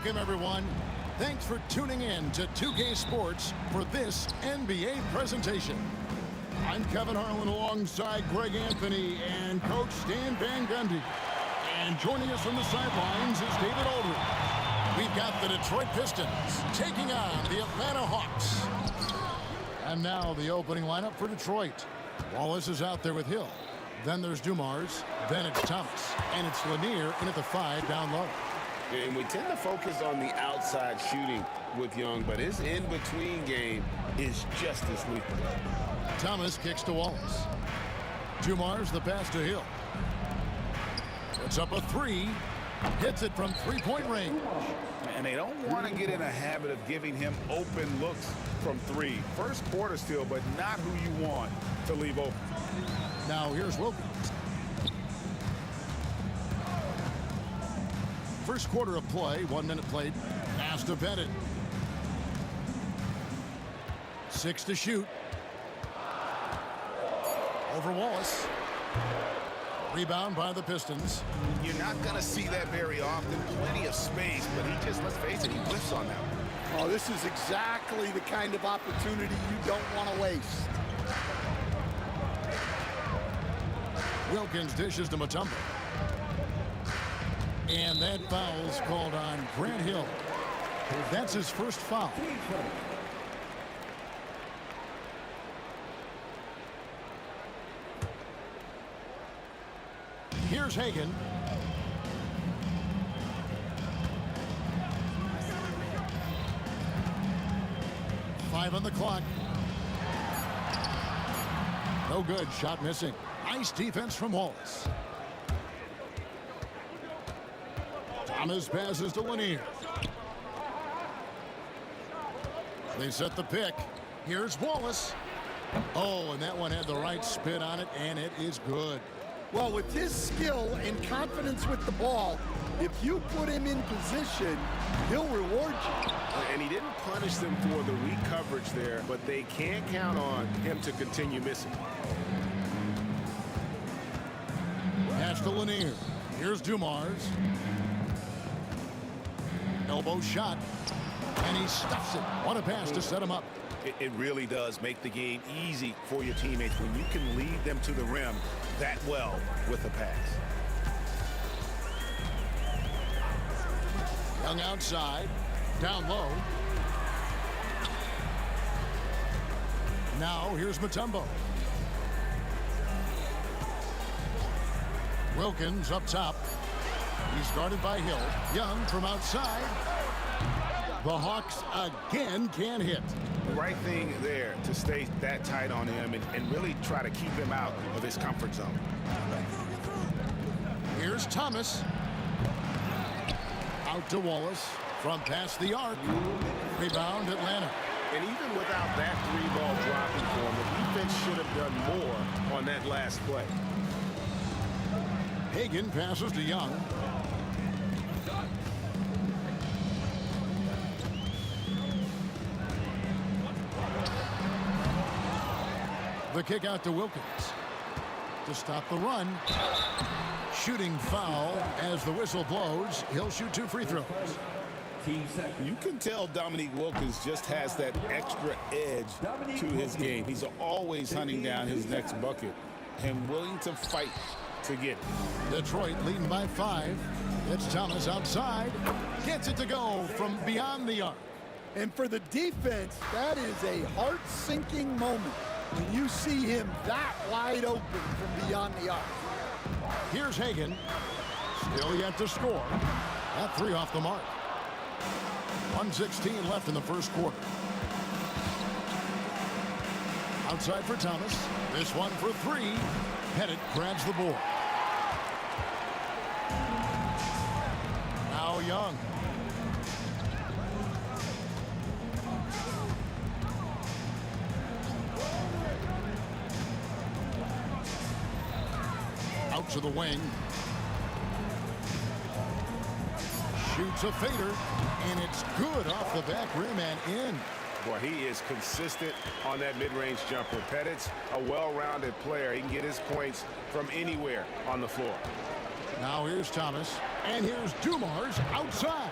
Welcome, everyone. Thanks for tuning in to 2K Sports for this NBA presentation. I'm Kevin Harlan alongside Greg Anthony and Coach Stan Van Gundy. And joining us from the sidelines is David Aldridge. We've got the Detroit Pistons taking on the Atlanta Hawks. And now the opening lineup for Detroit. Wallace is out there with Hill. Then there's Dumars. Then it's Thomas. And it's Lanier in at the 5 down low. And we tend to focus on the outside shooting with Young, but his in-between game is just as lethal. Thomas kicks to Wallace. Dumars the pass to Hill. Puts up a 3. Hits it from three-point range. And they don't want to get in a habit of giving him open looks from 3. First quarter still, but not who you want to leave open. Now here's Wilkins. First quarter of play, 1 minute played. Pass to Bennett. 6 to shoot. Over Wallace. Rebound by the Pistons. You're not going to see that very often. Plenty of space, but he just, let's face it, he whiffs on that. Oh, this is exactly the kind of opportunity you don't want to waste. Wilkins dishes to Mutombo. And that foul's called on Grant Hill. That's his first foul. Here's Hagan. Five on the clock. No good. Shot missing. Nice defense from Wallace. Thomas passes to Lanier. They set the pick. Here's Wallace. Oh, and that one had the right spin on it, and it is good. Well, with his skill and confidence with the ball, if you put him in position, he'll reward you. And he didn't punish them for the weak coverage there, but they can't count on him to continue missing. Pass to Lanier. Here's Dumars. Elbow shot, and he stuffs it. What a pass to set him up. It really does make the game easy for your teammates when you can lead them to the rim that well with a pass. Young outside, down low. Now here's Mutombo. Wilkins up top. He's guarded by Hill. Young from outside. The Hawks again can't hit. The right thing there to stay that tight on him and really try to keep him out of his comfort zone. Here's Thomas. Out to Wallace from past the arc. Rebound Atlanta. And even without that 3-ball dropping for him, the defense should have done more on that last play. Hagan passes to Young. The kick out to Wilkins to stop the run. Shooting foul as the whistle blows. He'll shoot 2 free throws. You can tell Dominique Wilkins just has that extra edge to his game. He's always hunting down his next bucket and willing to fight to get it. Detroit leading by 5. It's Thomas outside. Gets it to go from beyond the arc. And for the defense, that is a heart-sinking moment when you see him that wide open from beyond the arc. Here's Hagan. Still yet to score. That 3 off the mark. 1:16 left in the first quarter. Outside for Thomas. This one for 3. Pettit grabs the board. Now Young. Out to the wing. Shoots a fader, and it's good off the back rim and in. Boy, he is consistent on that mid-range jumper. Pettit's a well-rounded player. He can get his points from anywhere on the floor. Now here's Thomas, and here's Dumars outside.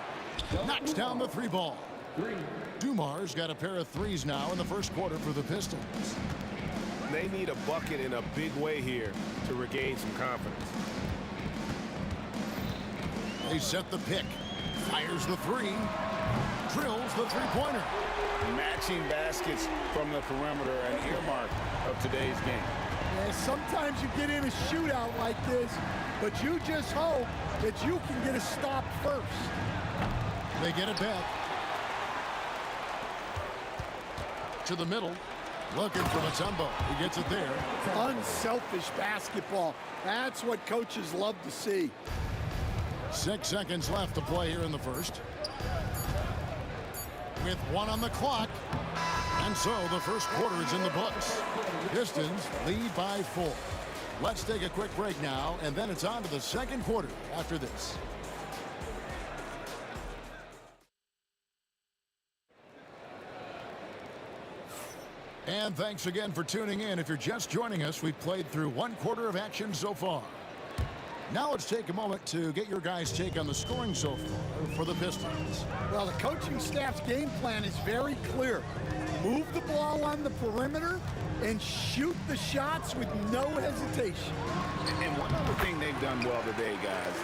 Knocks down the 3 ball. Dumars got a pair of 3s now in the first quarter for the Pistons. They need a bucket in a big way here to regain some confidence. They set the pick. Fires the 3. Drills the 3-pointer. Matching baskets from the perimeter, an earmark of today's game. Yeah, sometimes you get in a shootout like this, but you just hope that you can get a stop first. They get it back. To the middle. Looking for Mutombo. He gets it there. Unselfish basketball. That's what coaches love to see. 6 seconds left to play here in the first. With 1 on the clock. And so the first quarter is in the books. Pistons lead by 4. Let's take a quick break now, and then it's on to the second quarter after this. And thanks again for tuning in. If you're just joining us, we've played through 1 quarter of action so far. Now let's take a moment to get your guys' take on the scoring so far for the Pistons. Well, the coaching staff's game plan is very clear. Move the ball on the perimeter and shoot the shots with no hesitation. And one other thing they've done well today, guys,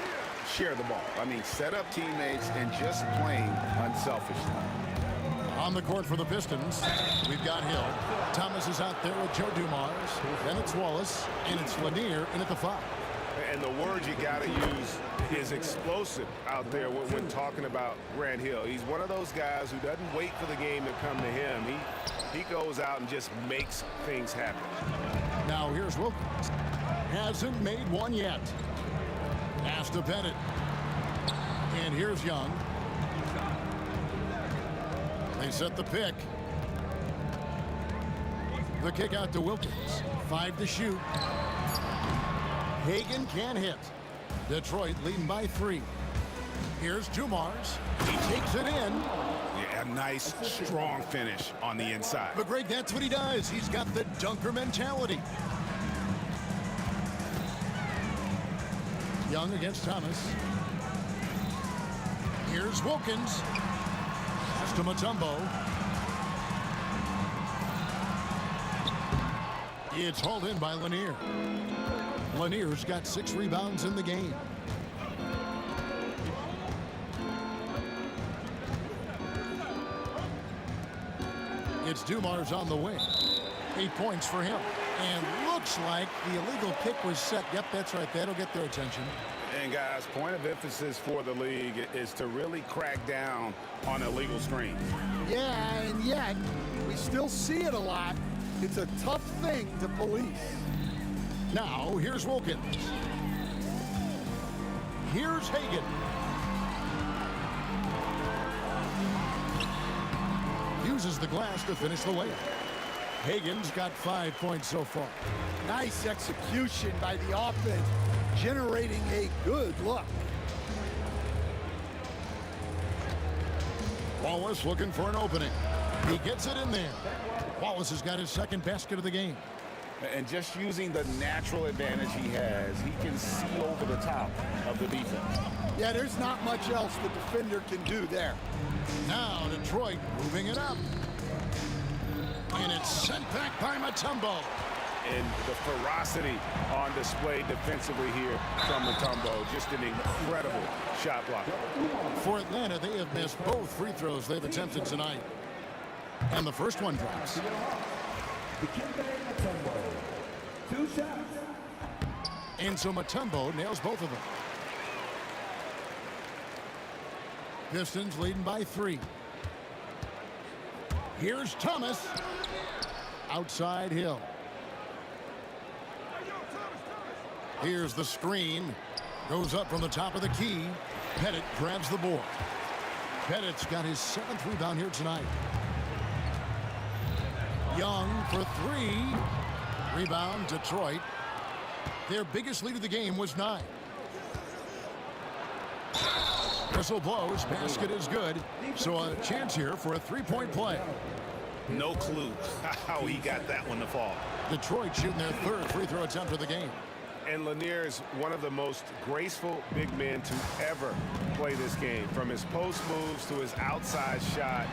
share the ball. I mean, set up teammates and just playing unselfishly. On the court for the Pistons, we've got Hill. Thomas is out there with Joe Dumars. Then it's Wallace, and it's Lanier in at the 5. And the word you got to use is explosive out there when talking about Grant Hill. He's one of those guys who doesn't wait for the game to come to him. He goes out and just makes things happen. Now here's Wilkins. Hasn't made one yet. Pass to Pettit. And here's Young. They set the pick. The kick out to Wilkins. 5 to shoot. Hagan can hit. Detroit leading by 3. Here's Dumars. He takes it in. Yeah, a nice, strong finish on the inside. But Greg, that's what he does. He's got the dunker mentality. Young against Thomas. Here's Wilkins. Pass to Mutombo. It's hauled in by Lanier. Lanier's got 6 rebounds in the game. It's Dumars on the wing. 8 points for him. And looks like the illegal kick was set. Yep, that's right. That'll get their attention. And guys, point of emphasis for the league is to really crack down on illegal screens. Yeah, and yet we still see it a lot. It's a tough thing to police. Now, here's Wilkins. Here's Hagan. Uses the glass to finish the layup. Hagan's got 5 points so far. Nice execution by the offense, generating a good look. Wallace looking for an opening. He gets it in there. Wallace has got his second basket of the game. And just using the natural advantage he has, he can see over the top of the defense. Yeah, there's not much else the defender can do there. Now Detroit moving it up. And it's sent back by Mutombo. and the ferocity on display defensively here from Mutombo. Just an incredible shot blocker. For Atlanta, they have missed both free throws they've attempted tonight. And the first one drops. And so Mutombo nails both of them. Pistons leading by 3. Here's Thomas. Outside Hill. Here's the screen. Goes up from the top of the key. Pettit grabs the board. Pettit's got his 7th rebound here tonight. Young for 3. Rebound, Detroit. Their biggest lead of the game was 9. Whistle blows. Basket is good. So a chance here for a 3-point play. No clue how he got that one to fall. Detroit shooting their 3rd free throw attempt of the game. And Lanier is one of the most graceful big men to ever play this game. From his post moves to his outside shot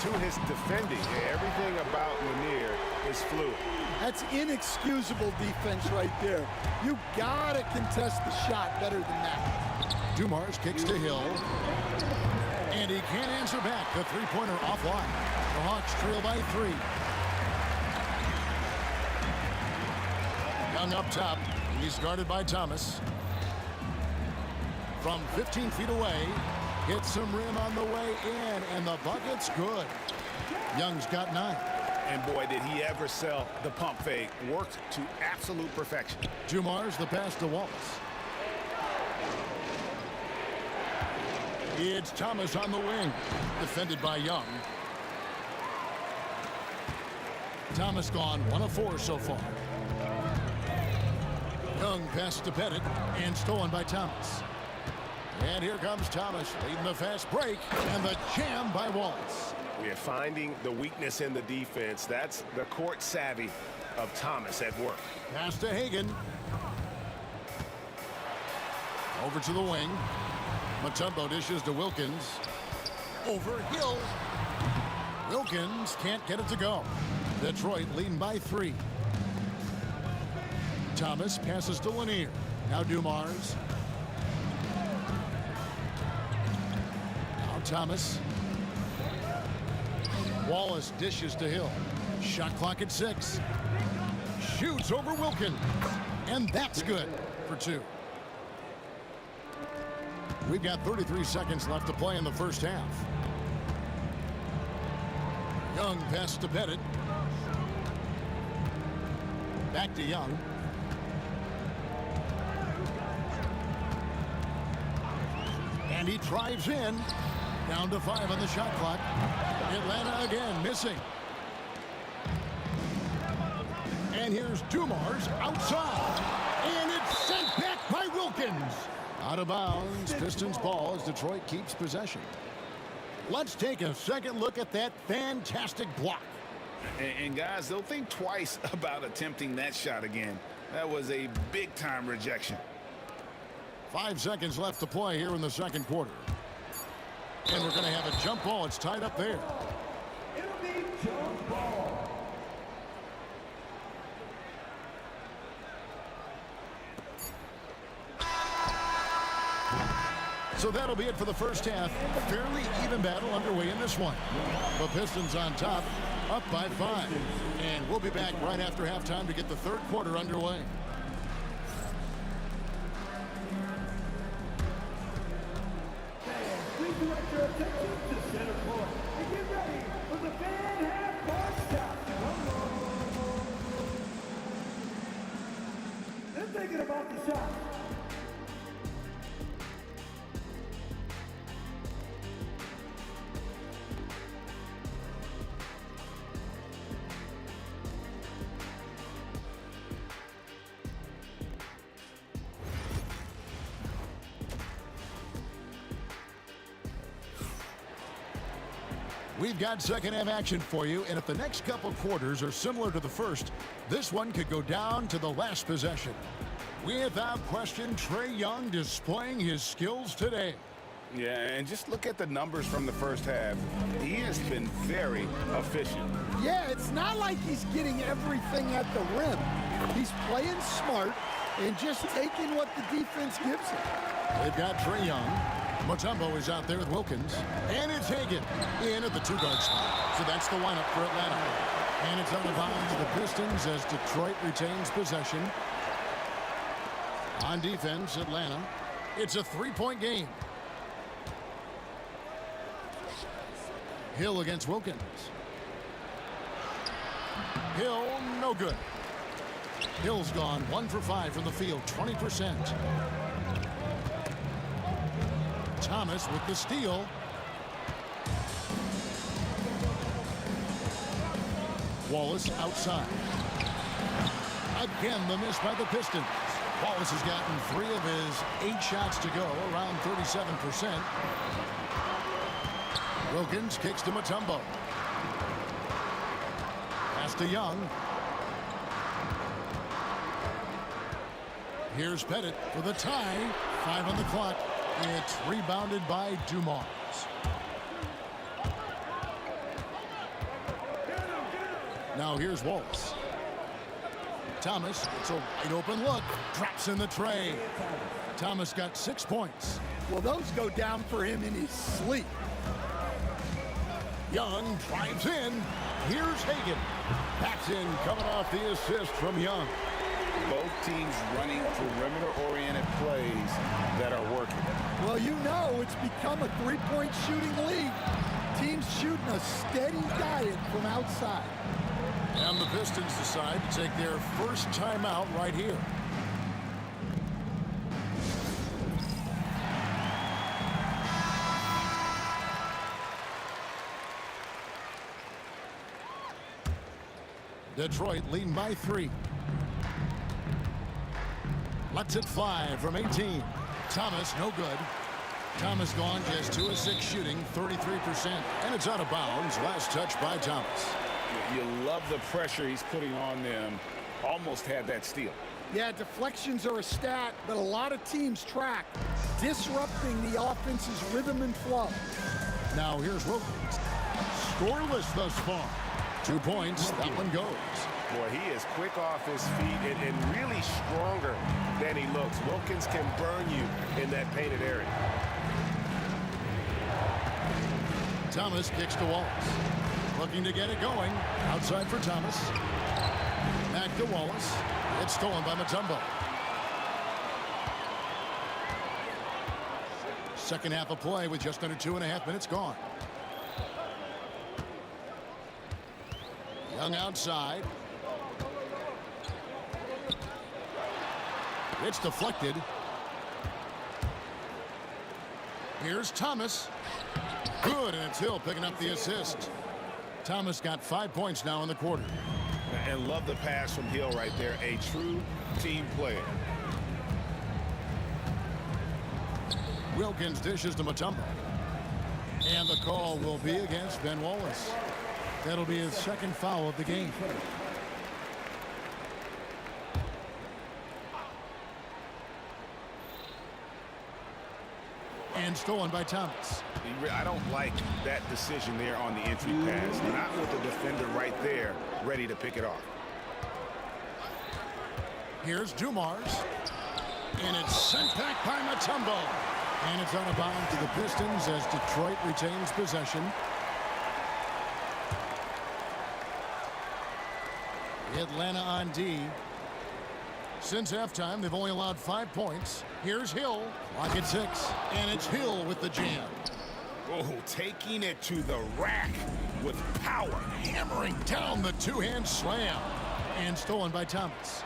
to his defending. Everything about Lanier is fluid. That's inexcusable defense right there. You gotta contest the shot better than that. Dumars kicks to Hill. And he can't answer back. The three-pointer offline. The Hawks trail by 3. Young up top. He's guarded by Thomas. From 15 feet away. Hits some rim on the way in. And the bucket's good. Young's got 9. And boy, did he ever sell the pump fake. Worked to absolute perfection. Dumars the pass to Wallace. It's Thomas on the wing. Defended by Young. Thomas gone 1 of 4 so far. Young pass to Pettit and stolen by Thomas. And here comes Thomas leading the fast break and the jam by Wallace. We're finding the weakness in the defense. That's the court savvy of Thomas at work. Pass to Hagan. Over to the wing. Mutombo dishes to Wilkins. Over Hill. Wilkins can't get it to go. Detroit leading by 3. Thomas passes to Lanier. Now Dumars. Now Thomas. Wallace dishes to Hill. Shot clock at 6. Shoots over Wilkins. And that's good for 2. We've got 33 seconds left to play in the first half. Young pass to Pettit. Back to Young. And he drives in. Down to 5 on the shot clock. Atlanta again missing. And here's Dumars outside. And it's sent back by Wilkins. Out of bounds. Pistons ball as Detroit keeps possession. Let's take a second look at that fantastic block. And guys, they'll think twice about attempting that shot again. That was a big-time rejection. 5 seconds left to play here in the second quarter. And we're going to have a jump ball. It's tied up there. It'll be jump ball. So that'll be it for the first half. A fairly even battle underway in this one. The Pistons on top, up by 5. And we'll be back right after halftime to get the third quarter underway. Please direct your attention to center court and get ready for the fan half-court shot. They're thinking about the shot. We've got second half action for you, and if the next couple quarters are similar to the first, this one could go down to the last possession. Without question, Trae Young displaying his skills today. Yeah, and just look at the numbers from the first half. He has been very efficient. Yeah, it's not like he's getting everything at the rim. He's playing smart and just taking what the defense gives him. They've got Trae Young. Mutombo is out there with Wilkins. And it's Hagan in at the 2-guard spot. So that's the lineup for Atlanta. And it's on the bounds of the Pistons as Detroit retains possession. On defense, Atlanta. It's a 3-point game. Hill against Wilkins. Hill, no good. Hill's gone 1 for 5 from the field, 20%. Thomas with the steal. Wallace outside. Again, the miss by the Pistons. Wallace has gotten 3 of his 8 shots to go, around 37%. Wilkins kicks to Mutombo. Pass to Young. Here's Pettit for the tie. 5 on the clock. It's rebounded by Dumars. Now here's Wallace. Thomas, it's a wide open look. Drops in the tray. Thomas got 6 points. Well, those go down for him in his sleep. Young drives in. Here's Hagan. That's in, coming off the assist from Young. Both teams running perimeter-oriented plays that are working. Well, you know it's become a three-point shooting league. Teams shooting a steady diet from outside. And the Pistons decide to take their first timeout right here. Detroit leading by 3. Lets it fly from 18. Thomas, no good. Thomas gone just 2 of 6 shooting, 33%. And it's out of bounds. Last touch by Thomas. You love the pressure he's putting on them. Almost had that steal. Yeah, deflections are a stat that a lot of teams track, disrupting the offense's rhythm and flow. Now here's Wilkins. Scoreless thus far. 2 points. That one goes. Boy, he is quick off his feet and really stronger than he looks. Wilkins can burn you in that painted area. Thomas kicks to Wallace. Looking to get it going. Outside for Thomas. Back to Wallace. It's stolen by Mutombo. Second half of play with just under 2.5 minutes gone. Young outside. It's deflected. Here's Thomas. Good, and it's Hill picking up the assist. Thomas got 5 points now in the quarter. And love the pass from Hill right there. A true team player. Wilkins dishes to Mutombo. And the call will be against Ben Wallace. That'll be his second foul of the game. And stolen by Thomas. I don't like that decision there on the entry pass. Not with the defender right there ready to pick it off. Here's Dumars. And it's sent back by Mutombo. And it's out of bounds to the Pistons as Detroit retains possession. Atlanta on D. Since halftime, they've only allowed 5 points. Here's Hill. Clock at 6. And it's Hill with the jam. Oh, taking it to the rack with power. Hammering down the two-hand slam. And stolen by Thomas.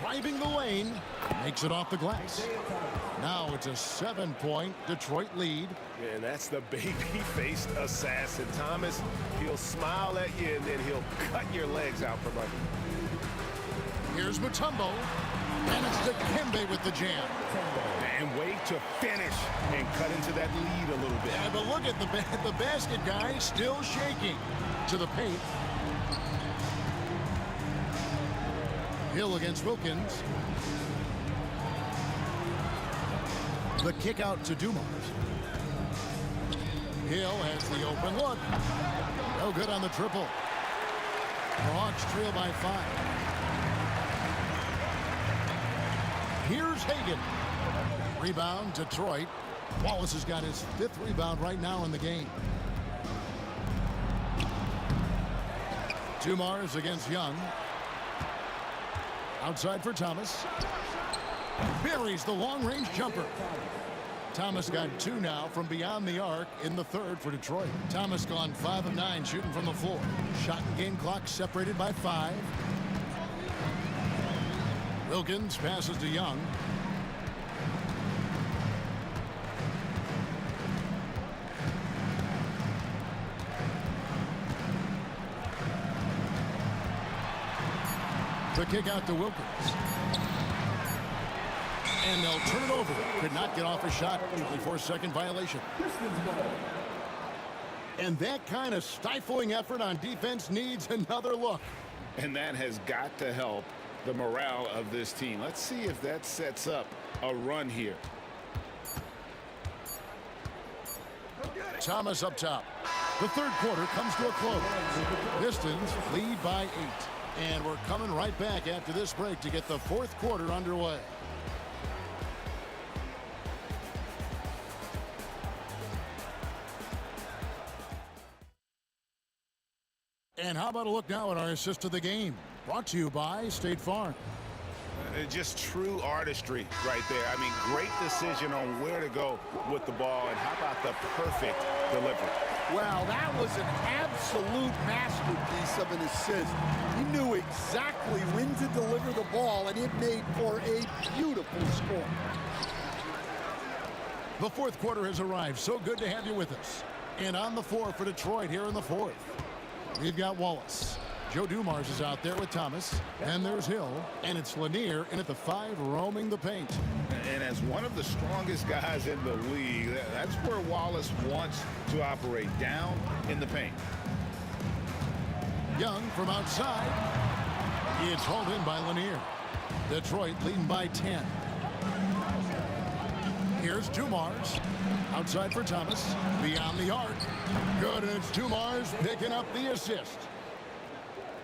Driving the lane. Makes it off the glass. Now it's a 7-point Detroit lead. And that's the baby-faced assassin. Thomas, he'll smile at you and then he'll cut your legs out from under. Here's Mutombo. And it's Dikembe with the jam. And wait to finish and cut into that lead a little bit. Yeah, but look at the basket guy still shaking to the paint. Hill against Wilkins. The kick out to Dumars. Hill has the open look. No good on the triple. The Hawks trail by 5. Here's Hagan. Rebound, Detroit. Wallace has got his 5th rebound right now in the game. Dumars against Young. Outside for Thomas. Buries the long-range jumper. Thomas got 2 now from beyond the arc in the 3rd for Detroit. Thomas gone 5 of 9 shooting from the floor. Shot and game clock separated by 5. Wilkins passes to Young. The kick out to Wilkins. And they'll turn it over. Could not get off a shot. 24-second violation. And that kind of stifling effort on defense needs another look. And that has got to help the morale of this team. Let's see if that sets up a run here. Thomas up top. The 3rd quarter comes to a close. Pistons lead by 8. And we're coming right back after this break to get the 4th quarter underway. And how about a look now at our assist of the game? Brought to you by State Farm. Just true artistry right there. I mean, great decision on where to go with the ball, and how about the perfect delivery? Well, that was an absolute masterpiece of an assist. He knew exactly when to deliver the ball, and it made for a beautiful score. The 4th quarter has arrived. So good to have you with us. And on the floor for Detroit here in the 4th, we've got Wallace. Joe Dumars is out there with Thomas. And there's Hill. And it's Lanier in at the 5 roaming the paint. And as one of the strongest guys in the league, that's where Wallace wants to operate, down in the paint. Young from outside. It's hauled in by Lanier. Detroit leading by 10. Here's Dumars. Outside for Thomas. Beyond the arc. Good, and it's Dumars picking up the assist.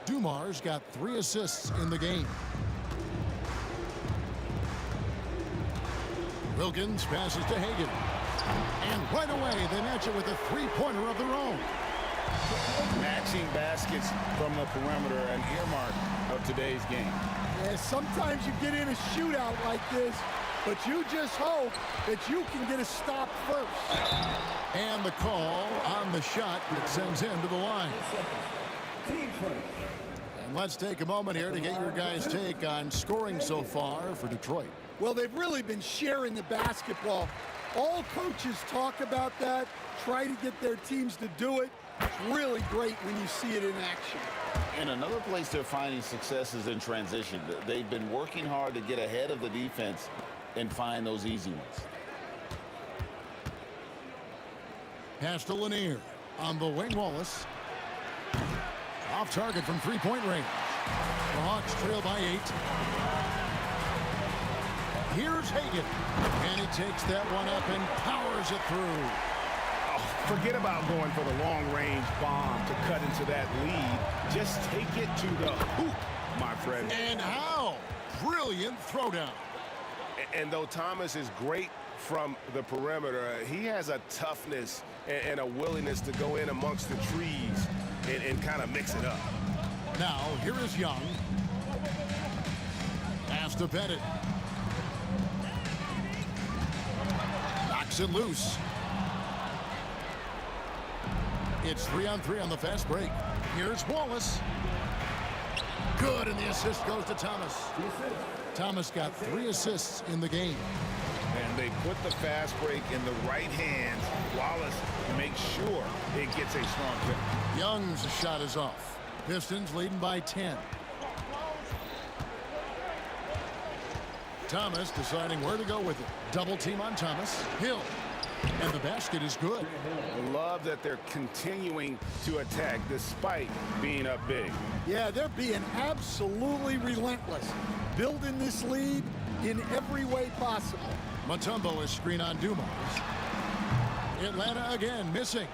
Dumars got 3 assists in the game. Wilkins passes to Hagan. And right away, they match it with a 3-pointer of their own. Matching baskets from the perimeter, an earmark of today's game. Yeah, sometimes you get in a shootout like this, but you just hope that you can get a stop first. And the call on the shot that sends him to the line. And let's take a moment here to get your guys' take on scoring so far for Detroit. Well, they've really been sharing the basketball. All coaches talk about that, try to get their teams to do it. It's really great when you see it in action. And another place they're finding success is in transition. They've been working hard to get ahead of the defense and find those easy ones. Pass to Lanier. On the wing, Wallace. Off target from 3-point range. The Hawks trail by 8. Here's Hagan. And he takes that one up and powers it through. Oh, forget about going for the long-range bomb to cut into that lead. Just take it to the hoop, my friend. And how? Brilliant throwdown. And though Thomas is great from the perimeter, he has a toughness and a willingness to go in amongst the trees and kind of mix it up. Now, here is Young. Pass to Pettit. Knocks it loose. It's 3-on-3 on the fast break. Here's Wallace. Good, and the assist goes to Thomas. Thomas got 3 assists in the game. And they put the fast break in the right hands. Wallace makes sure it gets a strong hit. Young's shot is off. Pistons leading by 10. Thomas deciding where to go with it. Double team on Thomas. Hill. And the basket is good. I love that they're continuing to attack despite being up big. Yeah, they're being absolutely relentless. Building this lead in every way possible. Mutombo is screen on Dumars. Atlanta again missing.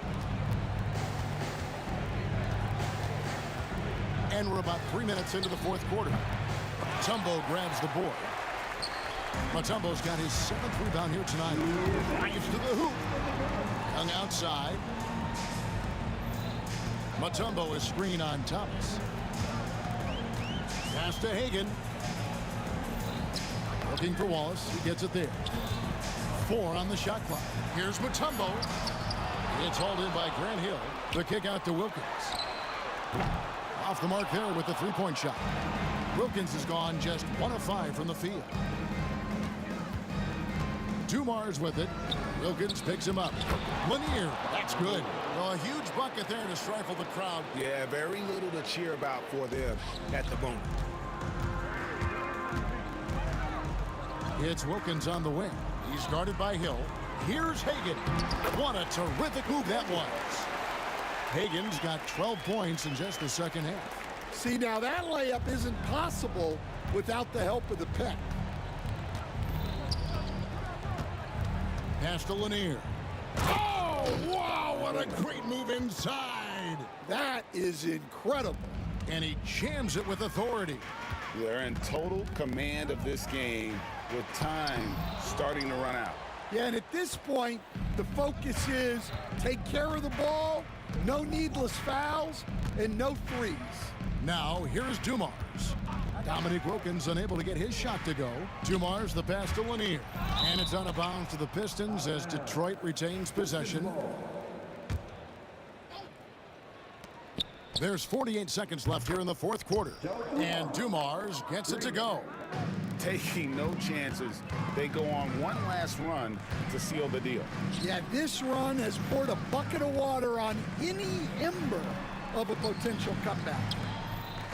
And we're about 3 minutes into the fourth quarter. Mutombo grabs the board. Mutombo's got his 7th rebound here tonight. Drives to the hoop. Hung outside. Mutombo is screen on Thomas. Pass to Hagan. Looking for Wallace. He gets it there. 4 on the shot clock. Here's Mutombo. It's hauled in by Grant Hill. The kick out to Wilkins. Off the mark there with the three-point shot. Wilkins has gone just 1 of 5 from the field. Dumars with it. Wilkins picks him up. Lanier, that's good. Well, a huge bucket there to stifle the crowd. Yeah, very little to cheer about for them at the moment. It's Wilkins on the wing. He's guarded by Hill. Here's Hagan. What a terrific move that was. Hagan's got 12 points in just the second half. See, now that layup isn't possible without the help of the pick. Pass to Lanier. Oh, wow, what a great move inside. That is incredible. And he jams it with authority. They're in total command of this game with time starting to run out. Yeah, and at this point, the focus is take care of the ball, no needless fouls, and no threes. Now, here's Dumars. Dominic Wilkins unable to get his shot to go. Dumars the pass to Lanier. And it's out of bounds to the Pistons as Detroit retains possession. There's 48 seconds left here in the fourth quarter. And Dumars gets it to go. Taking no chances. They go on one last run to seal the deal. Yeah, this run has poured a bucket of water on any ember of a potential cutback.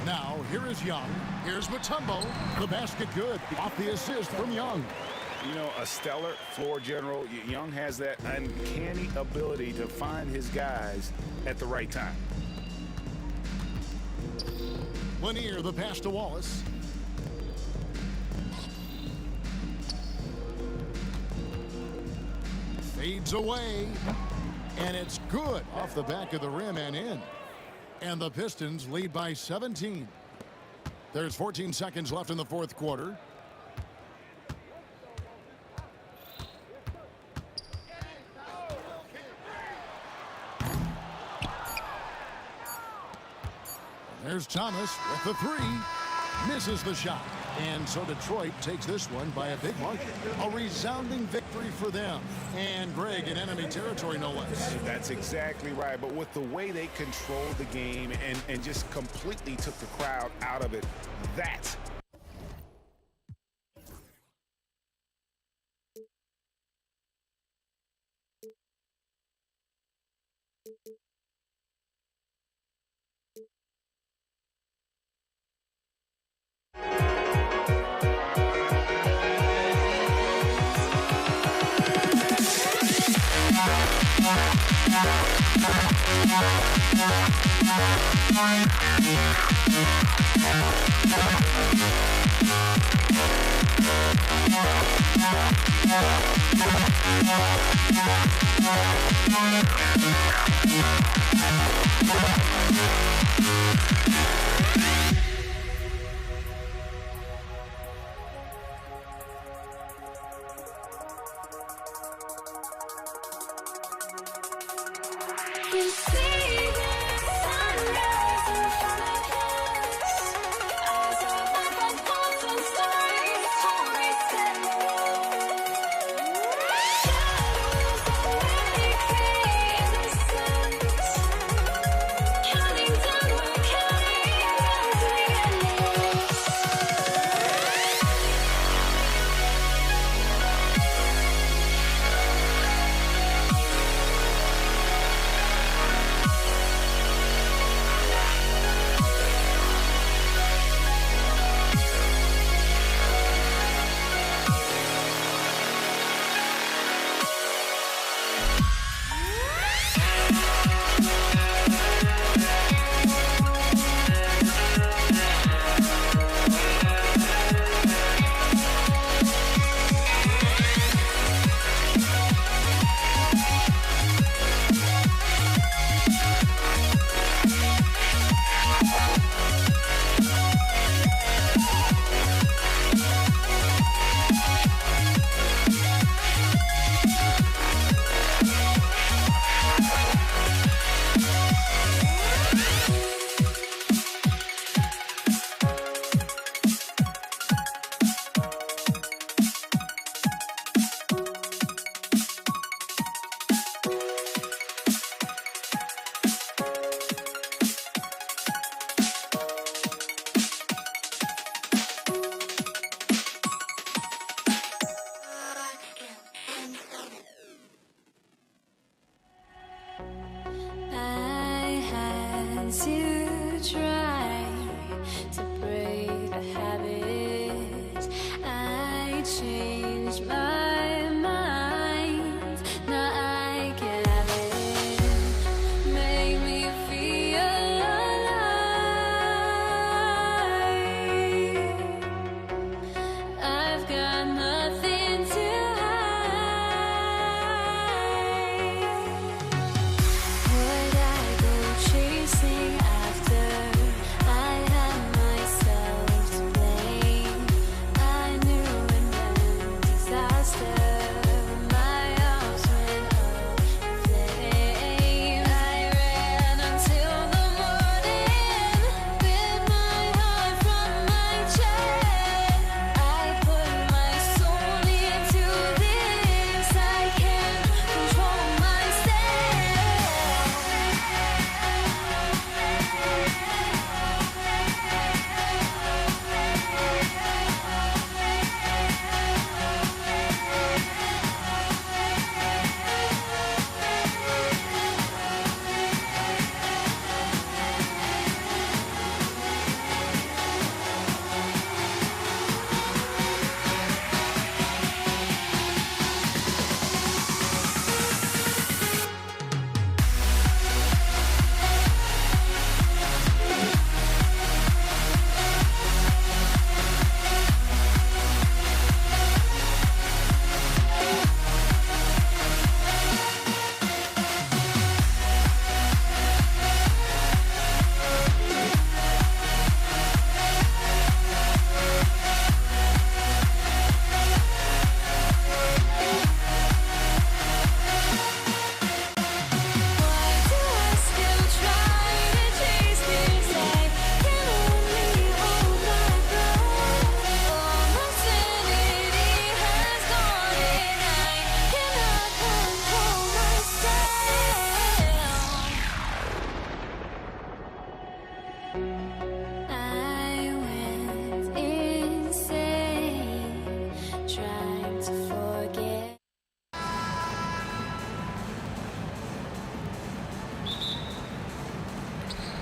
Now, here is Young. Here's Mutombo. The basket good. Off the assist from Young. You know, a stellar floor general. Young has that uncanny ability to find his guys at the right time. Lanier, the pass to Wallace. Fades away. And it's good off the back of the rim and in. And the Pistons lead by 17. There's 14 seconds left in the fourth quarter. There's Thomas with the three. Misses the shot. And so Detroit takes this one by a big margin. A resounding victory for them. And Greg in enemy territory, no less. That's exactly right. But with the way they controlled the game and just completely took the crowd out of it, that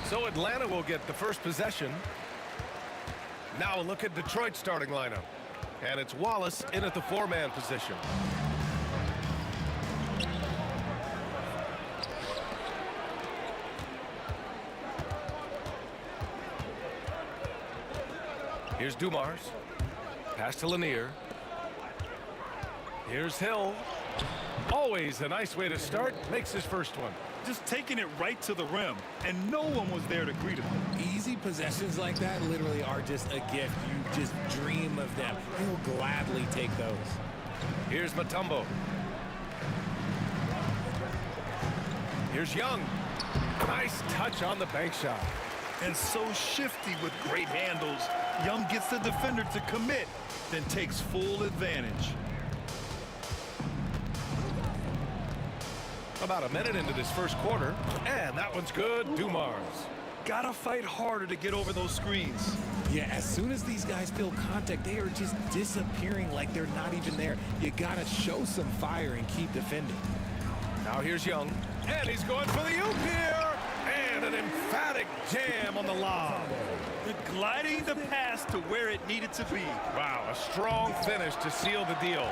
So Atlanta will get the first possession. Now a look at Detroit's starting lineup. And it's Wallace in at the 4-man position. Here's Dumars. Pass to Lanier. Here's Hill. Always a nice way to start. Makes his first one. Just taking it right to the rim, and no one was there to greet him. Easy possessions like that literally are just a gift. You just dream of them. He'll gladly take those. Here's Mutombo. Here's Young. Nice touch on the bank shot. And so shifty with great handles. Young gets the defender to commit, then takes full advantage. About a minute into this first quarter, and that one's good. Dumars. Gotta fight harder to get over those screens. Yeah, as soon as these guys feel contact, they are just disappearing like they're not even there. You gotta show some fire and keep defending. Now here's Young, and he's going for the oop here, and an emphatic jam on the lob. Gliding the pass to where it needed to be. Wow, a strong finish to seal the deal.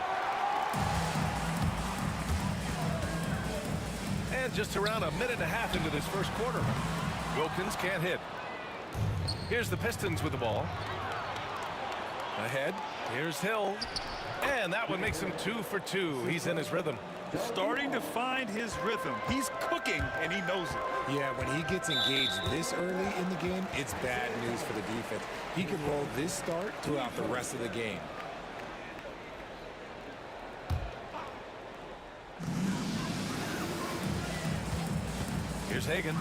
And just around a minute and a half into this first quarter, Wilkins can't hit. Here's the Pistons with the ball. Ahead, here's Hill. And that one makes him 2 for 2. He's in his rhythm. Starting to find his rhythm. He's cooking, and he knows it. Yeah, when he gets engaged this early in the game, it's bad news for the defense. He can roll this start throughout the rest of the game. Here's Hagan.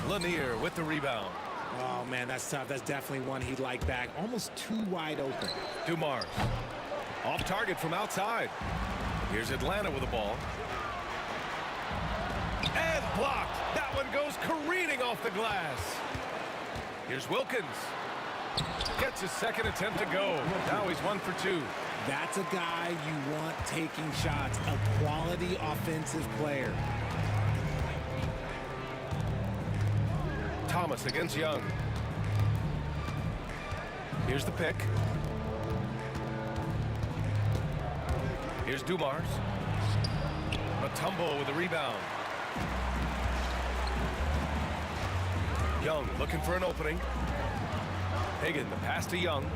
Lanier with the rebound. Oh, man, that's tough. That's definitely one he'd like back. Almost too wide open. Dumars. Off target from outside. Here's Atlanta with the ball. And blocked. That one goes careening off the glass. Here's Wilkins. Gets his second attempt to go. Now he's 1 for 2. That's a guy you want taking shots. A quality offensive player. Thomas against Young. Here's the pick. Here's Dumars. Mutombo with the rebound. Young looking for an opening. Hagan, the pass to Young.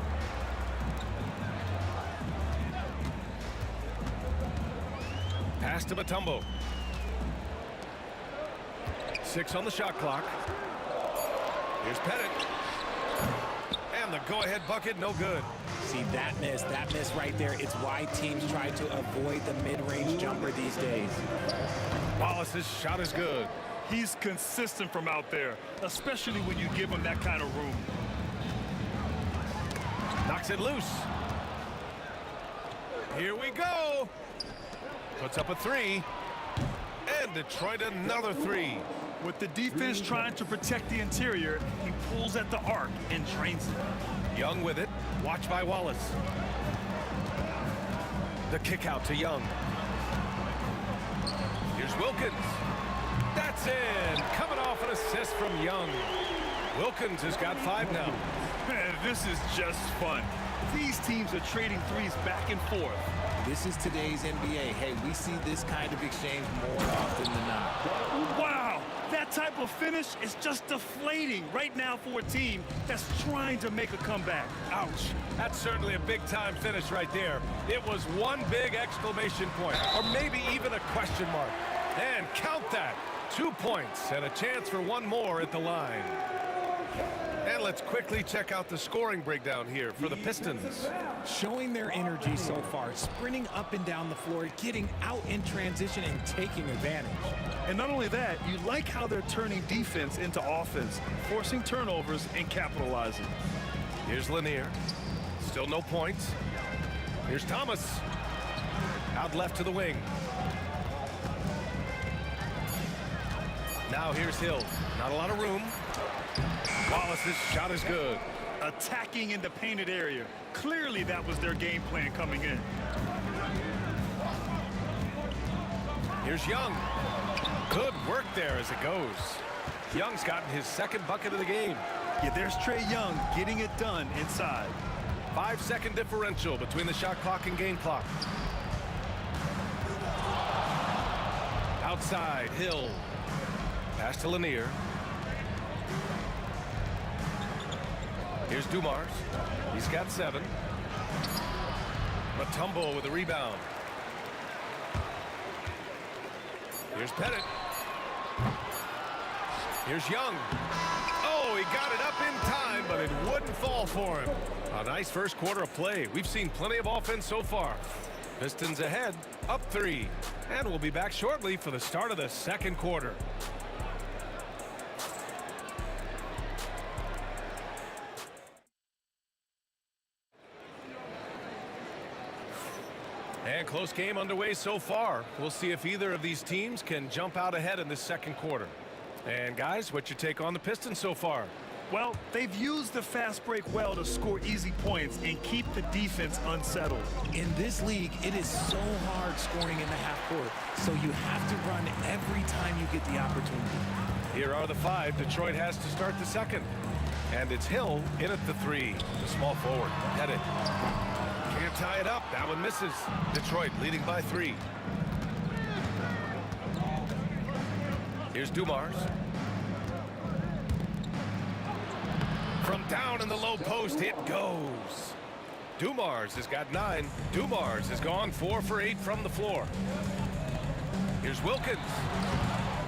Pass to Mutombo. 6 on the shot clock. Here's Pettit. And the go-ahead bucket, no good. See, that miss right there, it's why teams try to avoid the mid-range jumper these days. Wallace's shot is good. He's consistent from out there, especially when you give him that kind of room. Knocks it loose. Here we go. Puts up a 3. And Detroit another 3. With the defense trying to protect the interior, he pulls at the arc and drains it. Young with it. Watched by Wallace. The kick out to Young. Here's Wilkins. That's in. Coming off an assist from Young. Wilkins has got 5 now. This is just fun. These teams are trading threes back and forth. This is today's NBA. Hey, we see this kind of exchange more often than not. Wow, that type of finish is just deflating right now for a team that's trying to make a comeback. Ouch. That's certainly a big-time finish right there. It was one big exclamation point, or maybe even a question mark. And count that. 2 points and a chance for one more at the line. And let's quickly check out the scoring breakdown here for the Pistons. Showing their energy so far, sprinting up and down the floor, getting out in transition and taking advantage. And not only that, you like how they're turning defense into offense, forcing turnovers and capitalizing. Here's Lanier. Still no points. Here's Thomas. Out left to the wing. Now here's Hill. Not a lot of room. Wallace's shot is good. Attacking in the painted area. Clearly that was their game plan coming in. Here's Young. Good work there as it goes. Young's gotten his second bucket of the game. Yeah, there's Trae Young getting it done inside. 5-second differential between the shot clock and game clock. Outside, Hill. Pass to Lanier. Here's Dumars. He's got 7. Mutombo with a rebound. Here's Pettit. Here's Young. Oh, he got it up in time, but it wouldn't fall for him. A nice first quarter of play. We've seen plenty of offense so far. Pistons ahead, up 3. And we'll be back shortly for the start of the second quarter. And close game underway so far. We'll see if either of these teams can jump out ahead in this second quarter. And guys, what's your take on the Pistons so far? Well, they've used the fast break well to score easy points and keep the defense unsettled. In this league, it is so hard scoring in the half court, so you have to run every time you get the opportunity. Here are the 5 Detroit has to start the second. And it's Hill in at the 3. The small forward, Pettit. Can't tie it up. That one misses. Detroit leading by 3. Here's Dumars. From down in the low post, it goes. Dumars has got 9. Dumars has gone 4 for 8 from the floor. Here's Wilkins.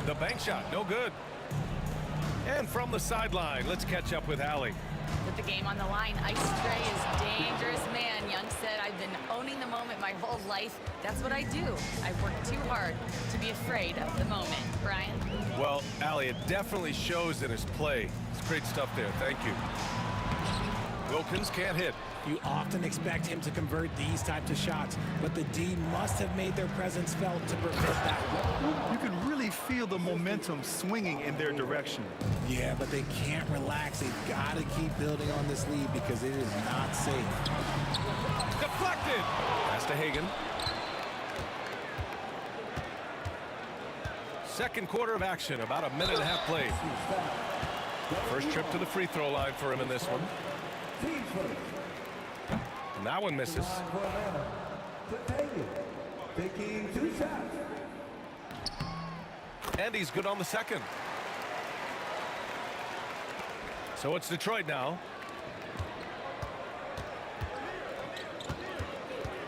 The bank shot, no good. And from the sideline, let's catch up with Allie. With the game on the line, Ice Trae is dangerous man. Young said, I've been owning the moment my whole life. That's what I do. I've worked too hard to be afraid of the moment. Brian? Well, Allie, it definitely shows in his play. It's great stuff there. Thank you. Wilkins can't hit. You often expect him to convert these types of shots, but the D must have made their presence felt to prevent that. You can really feel the momentum swinging in their direction. Yeah, but they can't relax. They've got to keep building on this lead because it is not safe. Deflected. Pass to Hagan. Second quarter of action, about a minute and a half played. First trip to the free throw line for him in this one. And that one misses. Taking 2 shots. And he's good on the second. So it's Detroit now.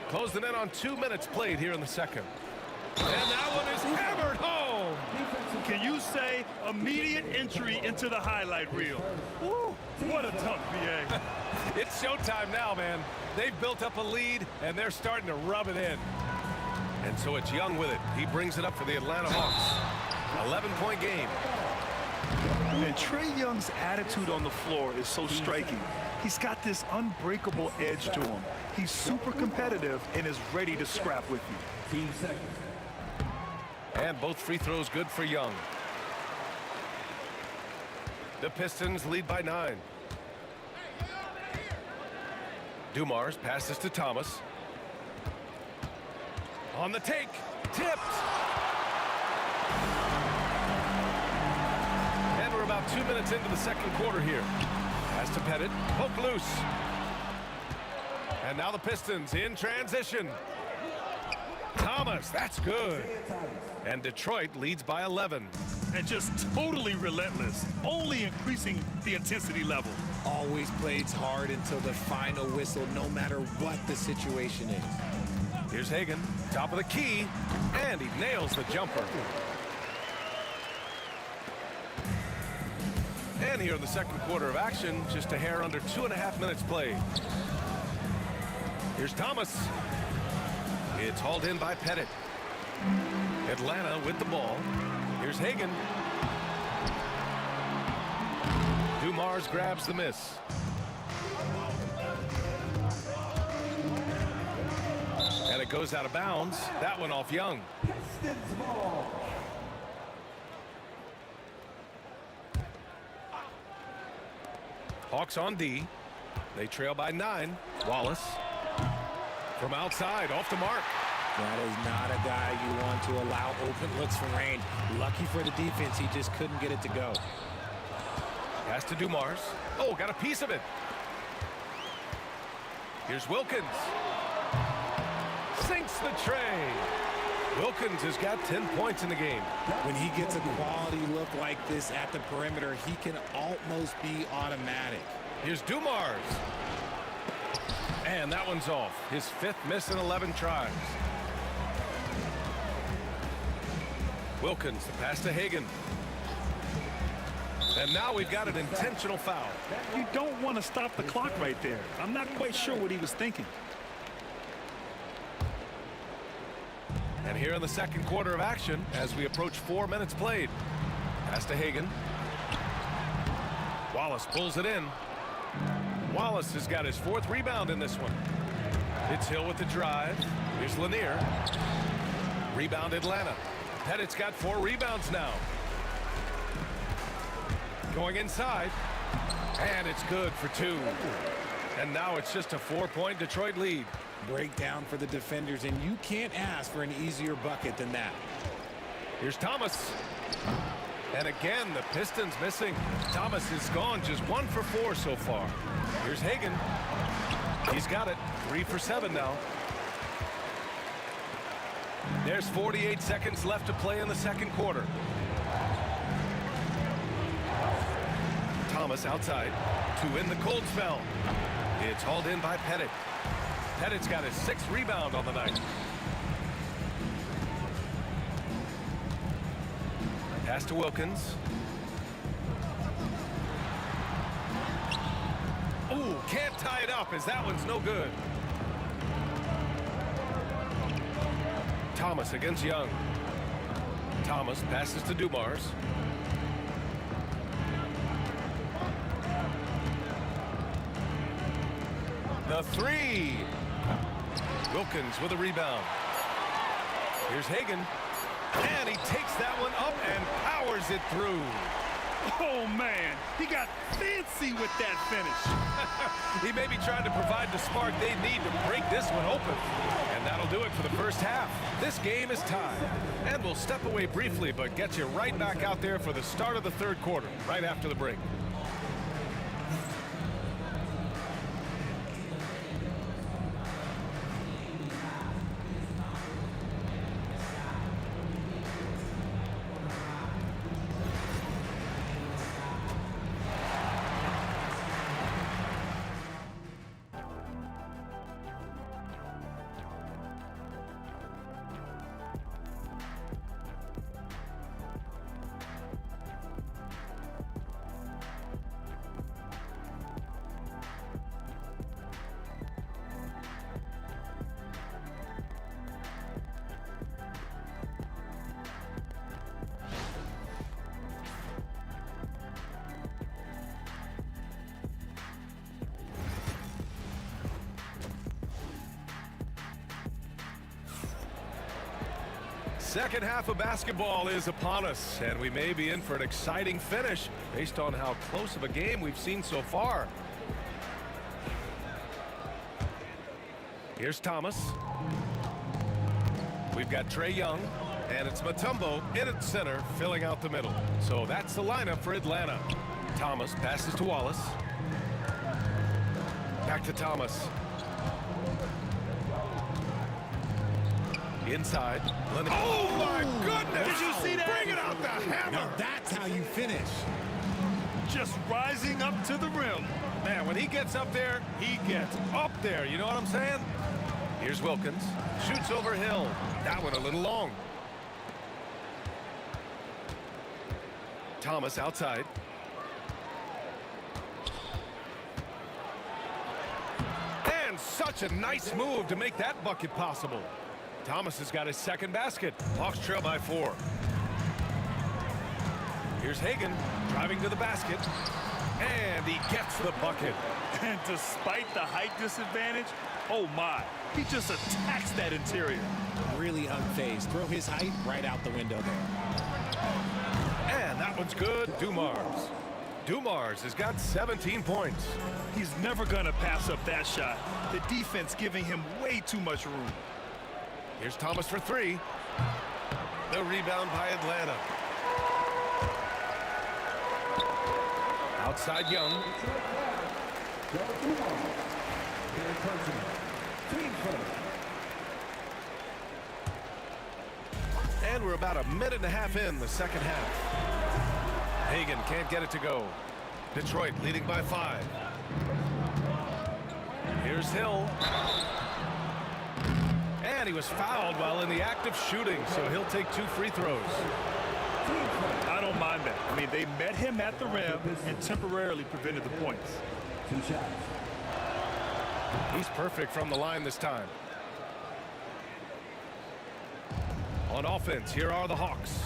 Closing in on 2 minutes played here in the second. And that one is hammered home. Can you say immediate entry into the highlight reel? Woo, what a dunk, BA. It's showtime now, man. They've built up a lead, and they're starting to rub it in. And so it's Young with it. He brings it up for the Atlanta Hawks. 11-point game. And Trae Young's attitude on the floor is so striking. He's got this unbreakable edge to him. He's super competitive and is ready to scrap with you. 15 seconds. And both free throws good for Young. The Pistons lead by 9. Dumars passes to Thomas. On the take. Tipped. And we're about 2 minutes into the second quarter here. Pass to Pettit. Poke loose. And now the Pistons in transition. Thomas, that's good. And Detroit leads by 11. And just totally relentless, only increasing the intensity level. Always plays hard until the final whistle, no matter what the situation is. Here's Hagan, top of the key, and he nails the jumper. And here in the second quarter of action, just a hair under 2.5 minutes played. Here's Thomas. It's hauled in by Pettit. Atlanta with the ball. Here's Hagan. Dumars grabs the miss. And it goes out of bounds. That one off Young. Hawks on D. They trail by 9. Wallace. From outside, off the mark. That is not a guy you want to allow open looks from range. Lucky for the defense, he just couldn't get it to go. Pass to Dumars. Oh, got a piece of it. Here's Wilkins. Sinks the tray. Wilkins has got 10 points in the game. When he gets a quality look like this at the perimeter, he can almost be automatic. Here's Dumars. And that one's off. His 5th miss in 11 tries. Wilkins, the pass to Hagan. And now we've got an intentional foul. You don't want to stop the clock right there. I'm not quite sure what he was thinking. And here in the second quarter of action, as we approach 4 minutes played. Pass to Hagan. Wallace pulls it in. Wallace has got his 4th rebound in this one. It's Hill with the drive. Here's Lanier. Rebound Atlanta. Pettit's got 4 rebounds now. Going inside. And it's good for 2. And now it's just a 4-point Detroit lead. Breakdown for the defenders, and you can't ask for an easier bucket than that. Here's Thomas. And again, the Pistons missing. Thomas has gone just 1 for 4 so far. Here's Hagan. He's got it. 3 for 7 now. There's 48 seconds left to play in the second quarter. Thomas outside to end the cold spell. It's hauled in by Pettit. Pettit's got his 6th rebound on the night. Pass to Wilkins. Ooh, can't tie it up as that one's no good. Thomas against Young. Thomas passes to Dumars. The 3. Wilkins with a rebound. Here's Hagan. And he takes that one up and powers it through. Oh, man. He got fancy with that finish. He may be trying to provide the spark they need to break this one open. And that'll do it for the first half. This game is tied. And we'll step away briefly, but get you right back out there for the start of the third quarter, right after the break. Second half of basketball is upon us, and we may be in for an exciting finish based on how close of a game we've seen so far. Here's Thomas. We've got Trae Young, and it's Mutombo in at center, filling out the middle. So that's the lineup for Atlanta. Thomas passes to Wallace. Back to Thomas. Inside. Oh, my goodness! Did you see that? Bring it out the hammer! Now that's how you finish. Just rising up to the rim. Man, when he gets up there, he gets up there. You know what I'm saying? Here's Wilkins. Shoots over Hill. That one a little long. Thomas outside. And such a nice move to make that bucket possible. Thomas has got his second basket. Hawks trail by 4. Here's Hagan driving to the basket. And he gets the bucket. And despite the height disadvantage, oh my, he just attacks that interior. Really unfazed. Throw his height right out the window there. And that one's good. Dumars. Dumars has got 17 points. He's never going to pass up that shot. The defense giving him way too much room. Here's Thomas for three. The rebound by Atlanta. Outside Young. And we're about a minute and a half in the second half. Hagan can't get it to go. Detroit leading by 5. Here's Hill. And he was fouled while in the act of shooting, so he'll take 2 free throws. I don't mind that. I mean, they met him at the rim and temporarily prevented the points. He's perfect from the line this time. On offense, here are the Hawks.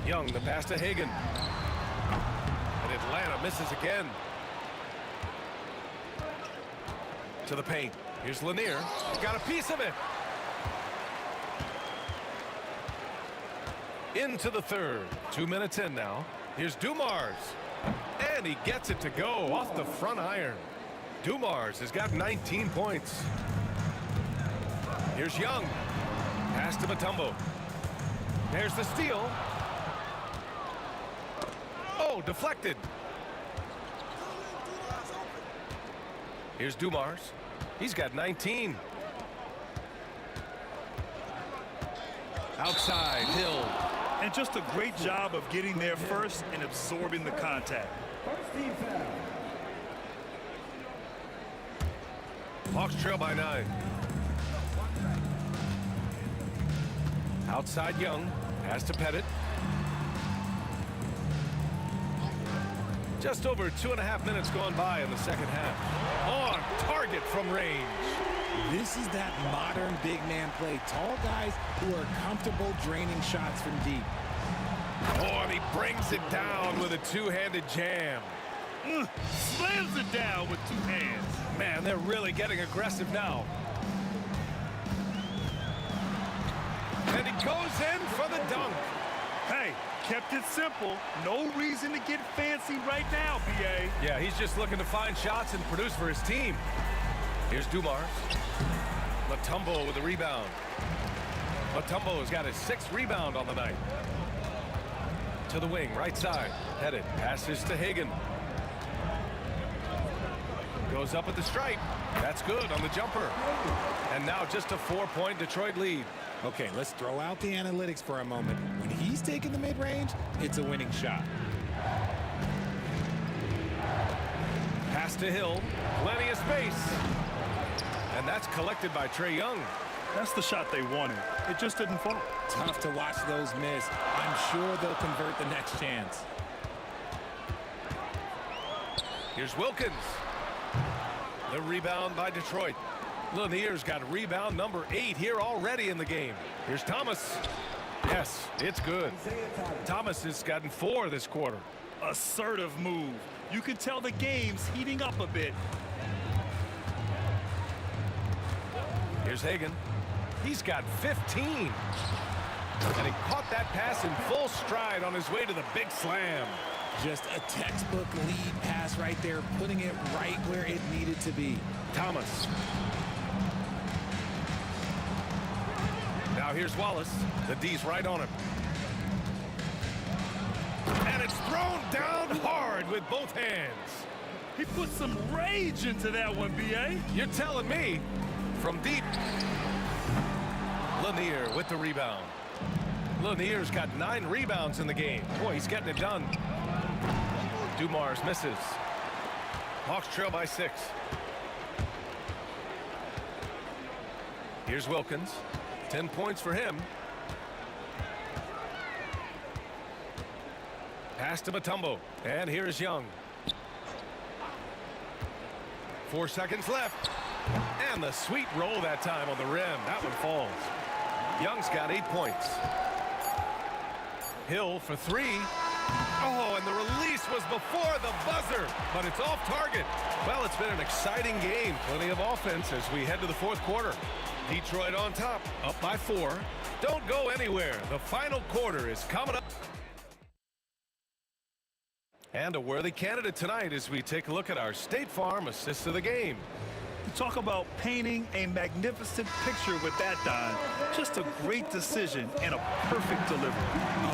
Young, the pass to Hagan. And Atlanta misses again. To the paint. Here's Lanier. Got a piece of it. Into the third. 2 minutes in now. Here's Dumars. And he gets it to go off the front iron. Dumars has got 19 points. Here's Young. Pass to Mutombo. There's the steal. Oh, deflected. Here's Dumars. He's got 19. Outside, Hill. And just a great job of getting there first and absorbing the contact. Hawks trail by 9. Outside Young. Pass to Pettit. Just over 2.5 minutes gone by in the second half. On target from range. This is that modern big man play. Tall guys who are comfortable draining shots from deep. Oh, and he brings it down with a two-handed jam. Slams it down with 2 hands. Man, they're really getting aggressive now. And he goes in for the dunk. Hey, kept it simple. No reason to get fancy right now, B.A. Yeah, he's just looking to find shots and produce for his team. Here's Dumars. Mutombo with the rebound. Mutombo has got his 6th rebound on the night. To the wing, right side. Headed, passes to Hagan. Goes up at the stripe. That's good on the jumper. And now just a 4-point Detroit lead. Okay, let's throw out the analytics for a moment. When he's taking the mid-range, it's a winning shot. Pass to Hill. Plenty of space. And that's collected by Trae Young. That's the shot they wanted. It just didn't fall. Tough to watch those miss. I'm sure they'll convert the next chance. Here's Wilkins. The rebound by Detroit. Lanier's got rebound number 8 here already in the game. Here's Thomas. Yes, it's good. Thomas has gotten 4 this quarter. Assertive move. You can tell the game's heating up a bit. Here's Hagan. He's got 15. And he caught that pass in full stride on his way to the big slam. Just a textbook lead pass right there, putting it right where it needed to be. Thomas. Now here's Wallace. The D's right on him. And it's thrown down hard with both hands. He put some rage into that one, B.A. You're telling me. From deep. Lanier with the rebound. Lanier's got 9 rebounds in the game. Boy, he's getting it done. Dumars misses. Hawks trail by 6. Here's Wilkins. 10 points for him. Pass to Mutombo. And here's Young. 4 seconds left. And the sweet roll that time on the rim. That one falls. Young's got 8 points. Hill for 3. Oh, and the release was before the buzzer, but it's off target. Well, it's been an exciting game. Plenty of offense as we head to the 4th quarter. Detroit on top, up by 4. Don't go anywhere. The final quarter is coming up. And a worthy candidate tonight as we take a look at our State Farm assists of the game. Talk about painting a magnificent picture with that, Don. Just a great decision and a perfect delivery.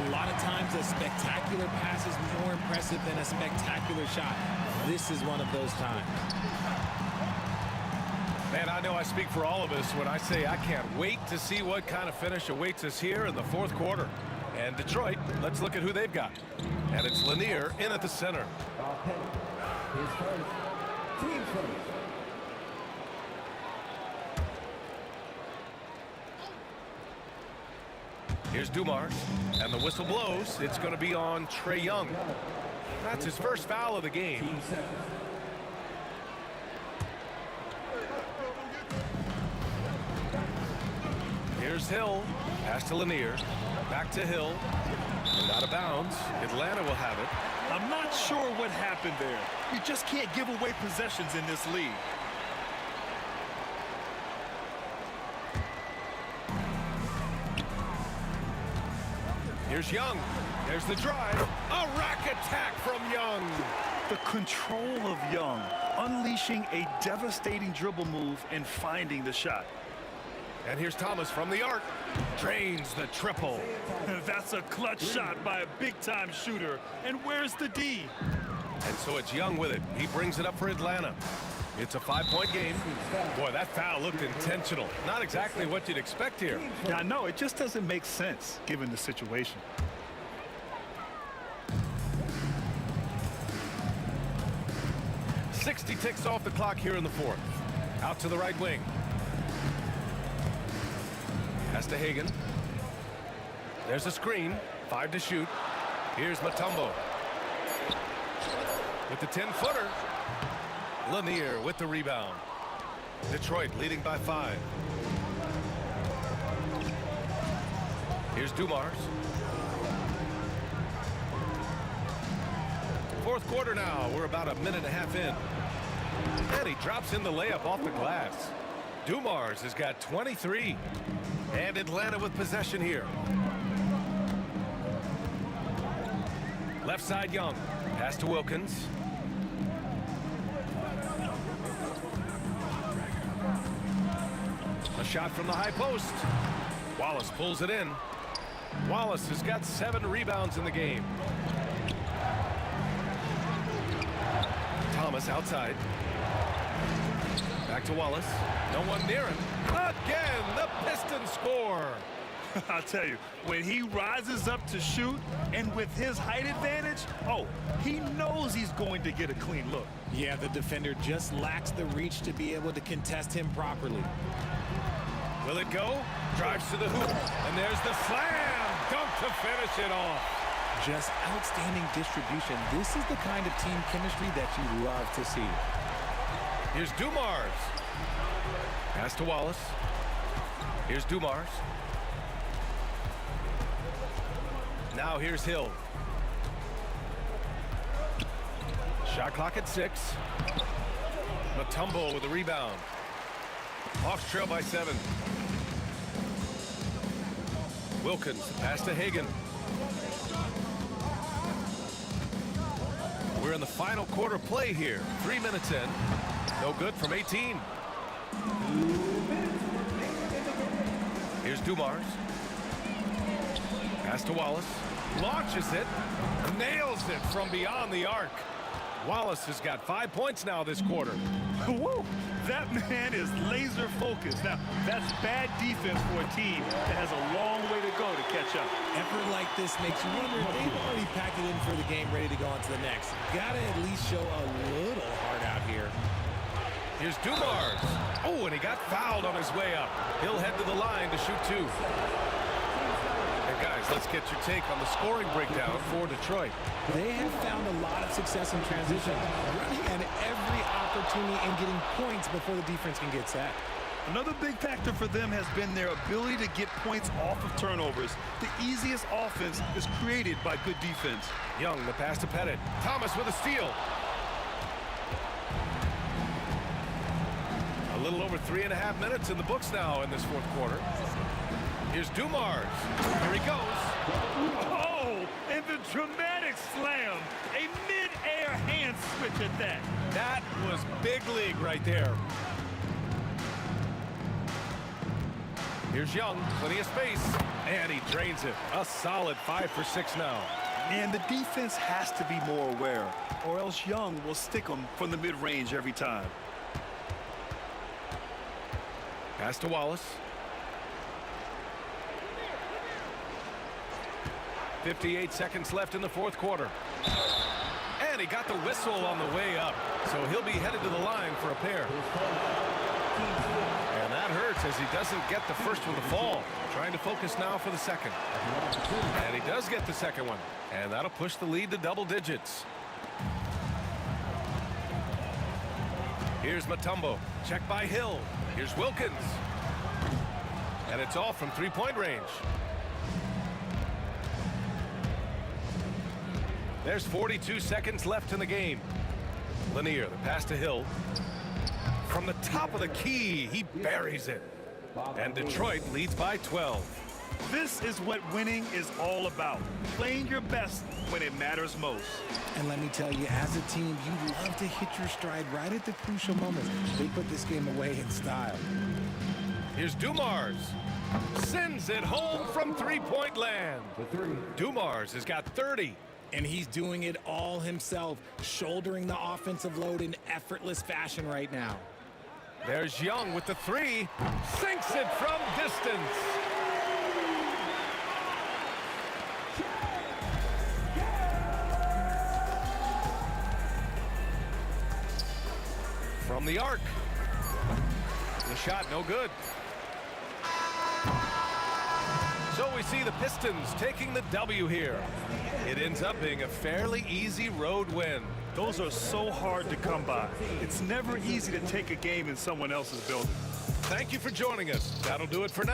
A lot of times a spectacular pass is more impressive than a spectacular shot. This is one of those times. Man, I know I speak for all of us when I say I can't wait to see what kind of finish awaits us here in the fourth quarter. And Detroit, let's look at who they've got. And it's Lanier in at the center. Here's Dumars, and the whistle blows. It's going to be on Trae Young. That's his first foul of the game. Here's Hill, pass to Lanier, back to Hill, and out of bounds. Atlanta will have it. I'm not sure what happened there. You just can't give away possessions in this league. Here's Young. There's the drive. A rack attack from Young. The control of Young, unleashing a devastating dribble move and finding the shot. And here's Thomas from the arc. Drains the triple. That's a clutch shot by a big-time shooter. And where's the D? And so it's Young with it. He brings it up for Atlanta. It's a 5-point game. Boy, that foul looked intentional. Not exactly what you'd expect here. Yeah, I know. It just doesn't make sense given the situation. .60 ticks off the clock here in the fourth. Out to the right wing. Pass to Hagan. There's a screen. 5 to shoot. Here's Mutombo. With the 10-footer. Lanier with the rebound. Detroit leading by 5. Here's Dumars. Fourth quarter now. We're about a minute and a half in. And he drops in the layup off the glass. Dumars has got 23. And Atlanta with possession here. Left side Young. Pass to Wilkins. A shot from the high post. Wallace pulls it in. Wallace has got 7 rebounds in the game. Thomas outside. Back to Wallace. No one near him. Again, the Pistons score. I'll tell you, when he rises up to shoot and with his height advantage, oh, he knows he's going to get a clean look. Yeah, the defender just lacks the reach to be able to contest him properly. Will it go? Drives to the hoop. And there's the slam. Dunk to finish it off. Just outstanding distribution. This is the kind of team chemistry that you love to see. Here's Dumars. Pass to Wallace. Here's Dumars. Now here's Hill. Shot clock at 6. Mutombo with the rebound. Hawks trail by 7. Wilkins pass to Hagan. We're in the final quarter play here. 3 minutes in. No good from 18. Here's Dumars. Pass to Wallace. Launches it. Nails it from beyond the arc. Wallace has got 5 points now this quarter. Woo! That man is laser focused. Now, that's bad defense for a team that has a long way to go to catch up. Effort like this makes you wonder if they've already packed it in for the game, ready to go on to the next. Gotta at least show a little heart out here. Here's Dumars. Oh, and he got fouled on his way up. He'll head to the line to shoot 2. And guys, let's get your take on the scoring breakdown for Detroit. They have found a lot of success in transition, running at every opportunity and getting points before the defense can get set. Another big factor for them has been their ability to get points off of turnovers. The easiest offense is created by good defense. Young, the pass to Pettit. Thomas with a steal. A little over 3.5 minutes in the books now in this fourth quarter. Here's Dumars. Here he goes. Oh, and the dramatic slam. A mid-air hand switch at that. That was big league right there. Here's Young, plenty of space, and he drains it. A solid 5 for 6 now. And the defense has to be more aware, or else Young will stick them from the mid-range every time. Pass to Wallace. 58 seconds left in the fourth quarter. And he got the whistle on the way up, so he'll be headed to the line for a pair. And that hurts as he doesn't get the first one to fall. Trying to focus now for the second. And he does get the second one. And that'll push the lead to double digits. Here's Mutombo. Check by Hill. Here's Wilkins. And it's all from three-point range. There's 42 seconds left in the game. Lanier, the pass to Hill. From the top of the key, he buries it. And Detroit leads by 12. This is what winning is all about. Playing your best when it matters most. And let me tell you, as a team, you love to hit your stride right at the crucial moments. They put this game away in style. Here's Dumars. Sends it home from three-point land. Dumars has got 30. And he's doing it all himself, shouldering the offensive load in effortless fashion right now. There's Young with the three. Sinks it from distance. From the arc. The shot no good. So we see the Pistons taking the W here. It ends up being a fairly easy road win. Those are so hard to come by. It's never easy to take a game in someone else's building. Thank you for joining us. That'll do it for now.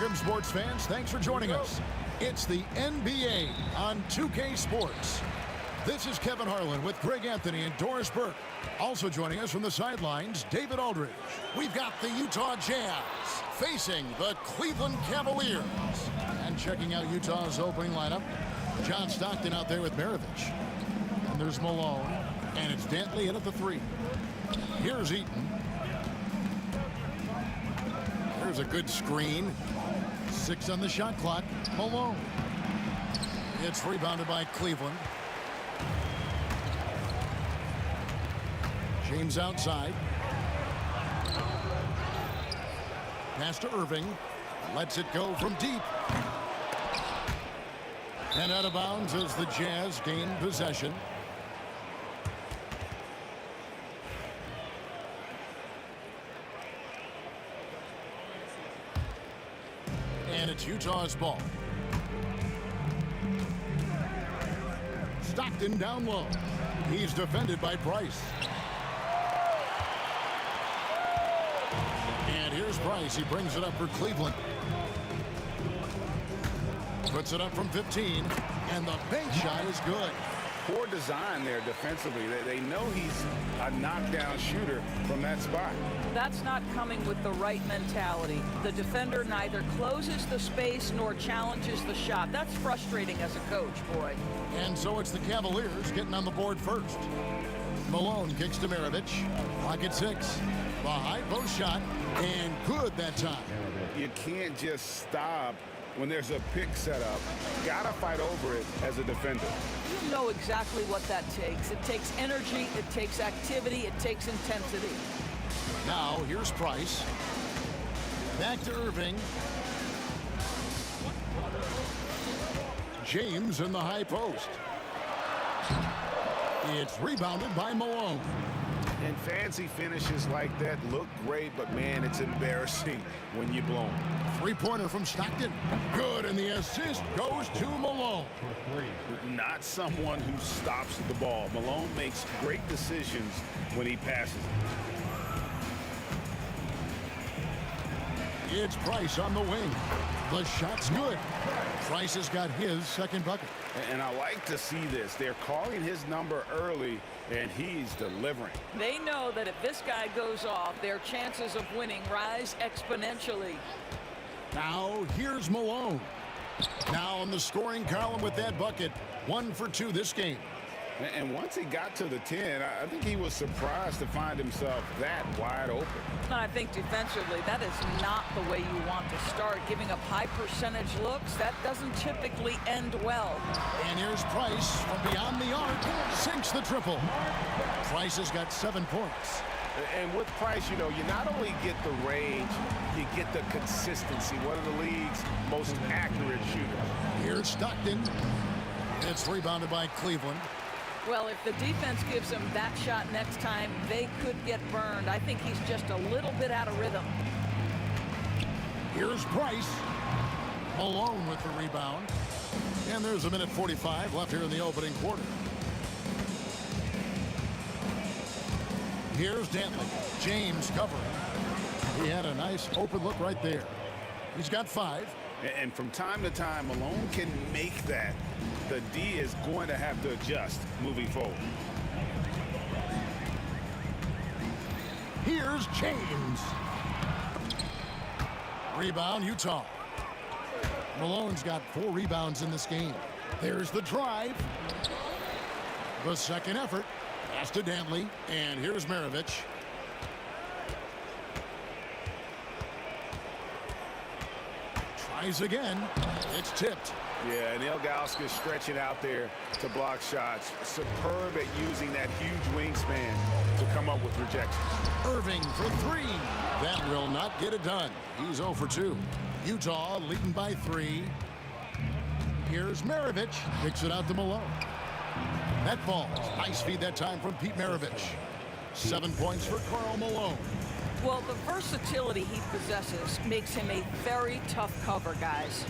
Welcome, sports fans. Thanks for joining us. It's the NBA on 2K Sports. This is Kevin Harlan with Greg Anthony and Doris Burke. Also joining us from the sidelines, David Aldridge. We've got the Utah Jazz facing the Cleveland Cavaliers. And checking out Utah's opening lineup, John Stockton out there with Maravich. And there's Malone. And it's Dantley in at the 3. Here's Eaton. There's a good screen. 6 on the shot clock. Malone. It's rebounded by Cleveland. James outside. Pass to Irving. Lets it go from deep. And out of bounds as the Jazz gain possession. And it's Utah's ball. Stockton down low. He's defended by Price. And here's Price. He brings it up for Cleveland. Puts it up from 15. And the bank shot is good. Poor design there defensively. They know he's a knockdown shooter from that spot. That's not coming with the right mentality. The defender neither closes the space nor challenges the shot. That's frustrating as a coach, boy. And so it's the Cavaliers getting on the board first. Malone kicks to Maravich. Clock at 6. The high post shot. And good that time. You can't just stop when there's a pick set up. Gotta fight over it as a defender. You know exactly what that takes. It takes energy, it takes activity, it takes intensity. Now here's Price. Back to Irving. James in the high post. It's rebounded by Malone. And fancy finishes like that look great, but man, it's embarrassing when you blow them. Three-pointer from Stockton. Good, and the assist goes to Malone. Not someone who stops the ball. Malone makes great decisions when he passes it. It's Price on the wing. The shot's good. Price has got his second bucket. And I like to see this. They're calling his number early, and he's delivering. They know that if this guy goes off, their chances of winning rise exponentially. Now, here's Malone. Now on the scoring column with that bucket. 1 for 2 this game. And once he got to the 10, I think he was surprised to find himself that wide open. I think defensively, that is not the way you want to start. Giving up high percentage looks, that doesn't typically end well. And here's Price from beyond the arc. Sinks the triple. Price has got 7 points. And with Price, you know, you not only get the range, you get the consistency. One of the league's most accurate shooters. Here's Stockton. It's rebounded by Cleveland. Well, if the defense gives him that shot next time, they could get burned. I think he's just a little bit out of rhythm. Here's Price. Malone with the rebound. And there's 1:45 left here in the opening quarter. Here's Dantley. James covering. He had a nice open look right there. He's got 5. And from time to time, Malone can make that. The D is going to have to adjust moving forward. Here's James. Rebound, Utah. Malone's got 4 rebounds in this game. There's the drive. The second effort. Pass to Dantley. And here's Maravich. Tries again. It's tipped. Yeah, and Ilgauskas stretching out there to block shots. Superb at using that huge wingspan to come up with rejections. Irving for 3. That will not get it done. He's 0 for 2. Utah leading by 3. Here's Maravich. Kicks it out to Malone. That falls. Nice feed that time from Pete Maravich. 7 points for Karl Malone. Well, the versatility he possesses makes him a very tough cover, guys.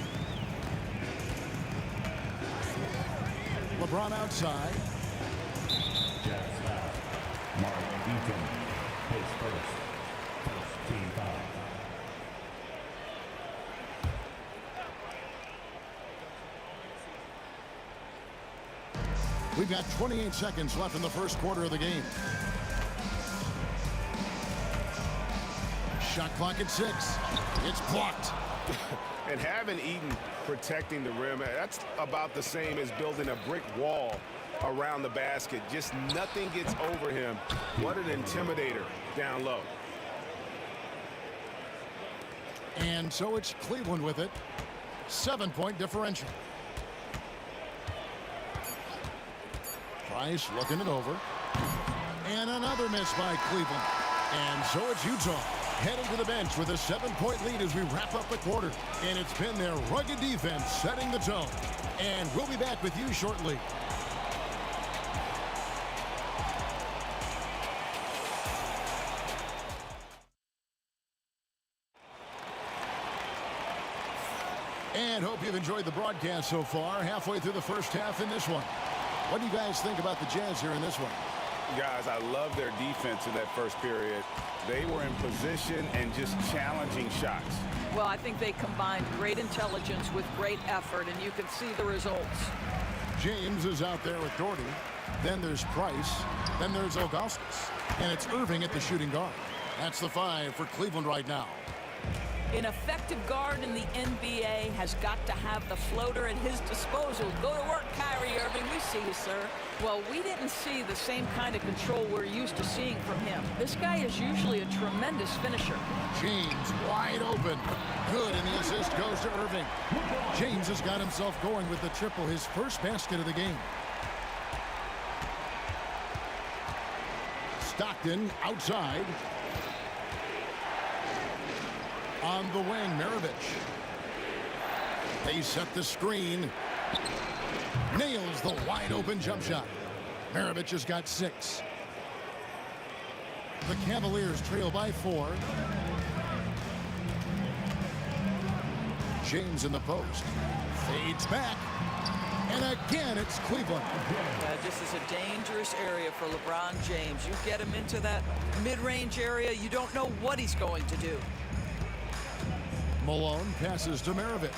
LeBron outside. Mark Eaton, his first team foul. We've got 28 seconds left in the first quarter of the game. Shot clock at 6. It's blocked. And having Eaton protecting the rim, that's about the same as building a brick wall around the basket. Just nothing gets over him. What an intimidator down low. And so it's Cleveland with it. 7-point differential. Price looking it over. And another miss by Cleveland. And so it's Utah heading to the bench with a 7-point lead as we wrap up the quarter. And it's been their rugged defense setting the tone. And we'll be back with you shortly. And hope you've enjoyed the broadcast so far. Halfway through the first half in this one. What do you guys think about the Jazz here in this one? Guys, I love their defense in that first period. They were in position and just challenging shots. Well, I think they combined great intelligence with great effort, and you can see the results. James is out there with Doherty. Then there's Price. Then there's Ilgauskas. And it's Irving at the shooting guard. That's the 5 for Cleveland right now. An effective guard in the NBA has got to have the floater at his disposal. Go to work, Kyrie Irving. We see you, sir. Well, we didn't see the same kind of control we're used to seeing from him. This guy is usually a tremendous finisher. James wide open. Good, and the assist goes to Irving. James has got himself going with the triple, his first basket of the game. Stockton outside. On the wing, Maravich. They set the screen. Nails the wide open jump shot. Maravich has got 6. The Cavaliers trail by 4. James in the post. Fades back. And again, it's Cleveland. This is a dangerous area for LeBron James. You get him into that mid-range area, you don't know what he's going to do. Malone passes to Maravich.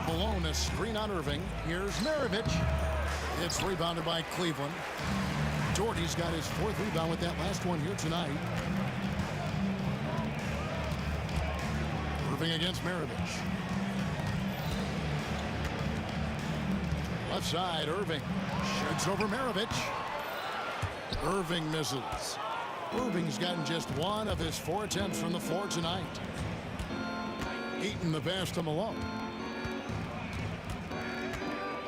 Malone, a screen on Irving. Here's Maravich. It's rebounded by Cleveland. Doherty's got his 4th rebound with that last one here tonight. Irving against Maravich. Left side, Irving. Shoots over Maravich. Irving misses. Irving's gotten just 1 of his 4 attempts from the floor tonight. Eaton the pass to Malone.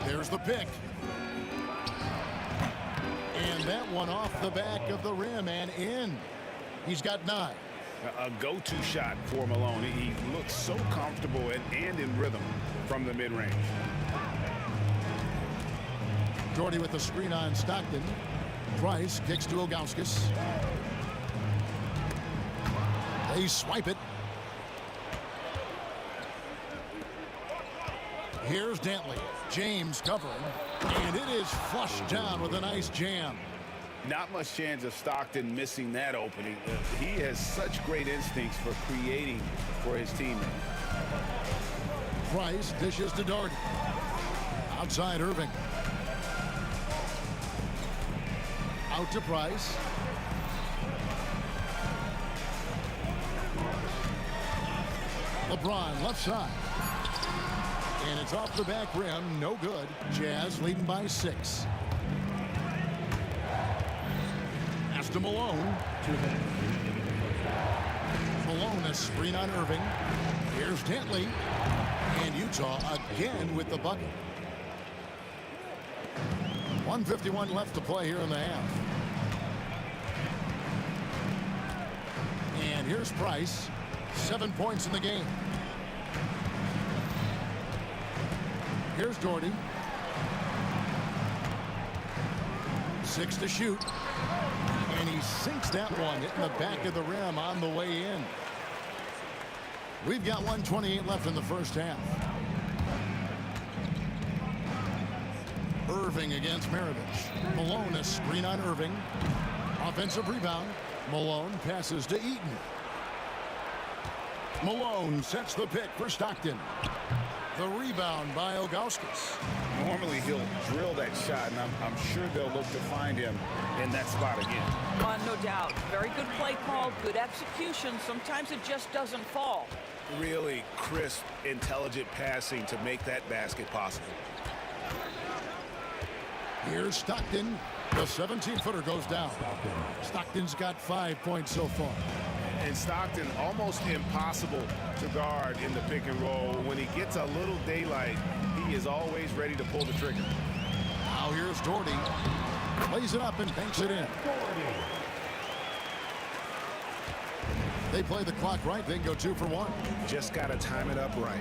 There's the pick. And that one off the back of the rim and in. He's got 9. A go-to shot for Malone. He looks so comfortable and in rhythm from the mid-range. Doherty with the screen on Stockton. Price kicks to Ilgauskas. They swipe it. Here's Dantley. James covering. And it is flushed down with a nice jam. Not much chance of Stockton missing that opening. He has such great instincts for creating for his teammates. Price dishes to Doherty. Outside Irving. Out to Price. LeBron left side. And it's off the back rim. No good. Jazz leading by 6. Pass to Malone. Malone a screen on Irving. Here's Dantley. And Utah again with the bucket. 1:51 left to play here in the half. And here's Price. 7 points in the game. Here's Doherty. 6 to shoot. And he sinks that one, hitting the back of the rim on the way in. We've got 1:28 left in the first half. Irving against Maravich. Malone a screen on Irving. Offensive rebound. Malone passes to Eaton. Malone sets the pick for Stockton. The rebound by Ilgauskas. Normally he'll drill that shot, and I'm sure they'll look to find him in that spot again. No doubt. Very good play call, good execution. Sometimes it just doesn't fall. Really crisp, intelligent passing to make that basket possible. Here's Stockton. The 17-footer goes down. Stockton's got 5 points so far. And Stockton almost impossible to guard in the pick and roll. When he gets a little daylight, he is always ready to pull the trigger. Now here's Doherty. Plays it up and banks it in. They play the clock right, then go 2 for 1. Just got to time it up right.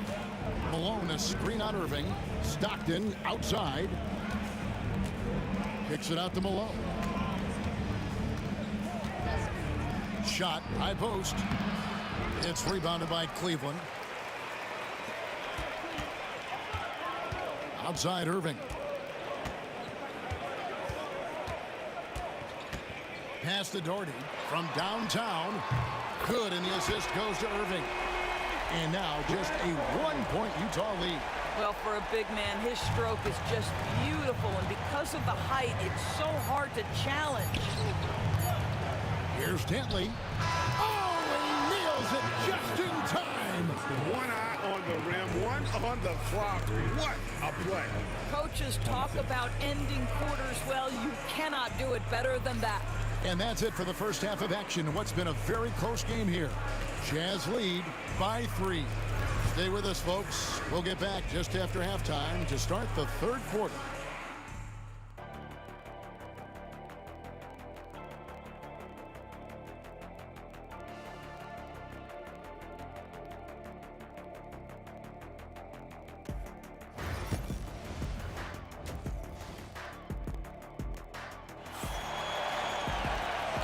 Malone, a screen on Irving. Stockton outside. Kicks it out to Malone. Shot, high post. It's rebounded by Cleveland. Outside Irving. Pass to Doherty from downtown. Good, and the assist goes to Irving. And now just a 1-point Utah lead. Well, for a big man, his stroke is just beautiful, and because of the height, it's so hard to challenge. Here's Dantley. Oh, and he nails it just in time. One eye on the rim, one on the clock. What a play. Coaches talk about ending quarters well. You cannot do it better than that. And that's it for the first half of action in what's been a very close game here. Jazz lead by 3. Stay with us, folks. We'll get back just after halftime to start the third quarter.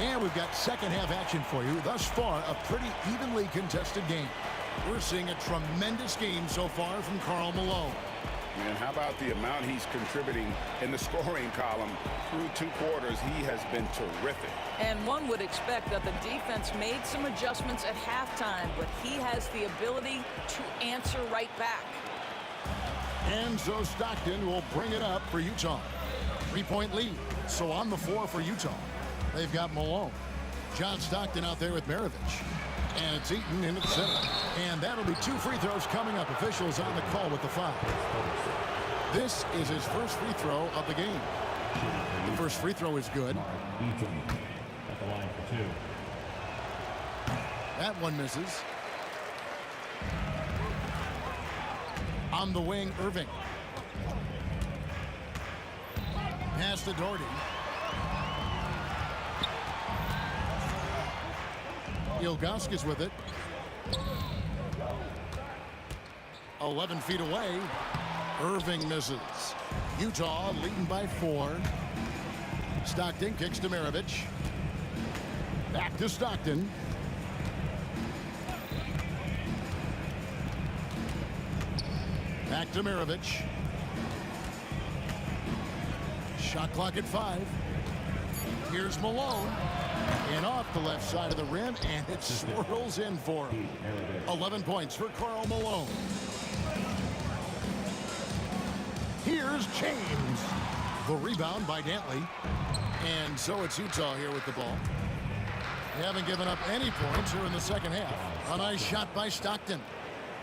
And we've got second half action for you. Thus far, a pretty evenly contested game. We're seeing a tremendous game so far from Karl Malone. And how about the amount he's contributing in the scoring column through 2 quarters? He has been terrific. And one would expect that the defense made some adjustments at halftime, but he has the ability to answer right back. And so Stockton will bring it up for Utah. 3-point lead. So on the floor for Utah, they've got Malone. John Stockton out there with Maravich. And it's Eaton into the center. And that'll be 2 free throws coming up. Officials on the call with the foul. This is his first free throw of the game. The first free throw is good. Eaton at the line for 2. That one misses. On the wing, Irving. Pass to Doherty. Ilgauskas with it. 11 feet away. Irving misses. Utah leading by 4. Stockton kicks to Maravich. Back to Stockton. Back to Maravich. Shot clock at 5. Here's Malone. And off the left side of the rim, and it swirls in for him. 11 points for Karl Malone. Here's James. The rebound by Dantley. And so it's Utah here with the ball. They haven't given up any points here in the second half. A nice shot by Stockton.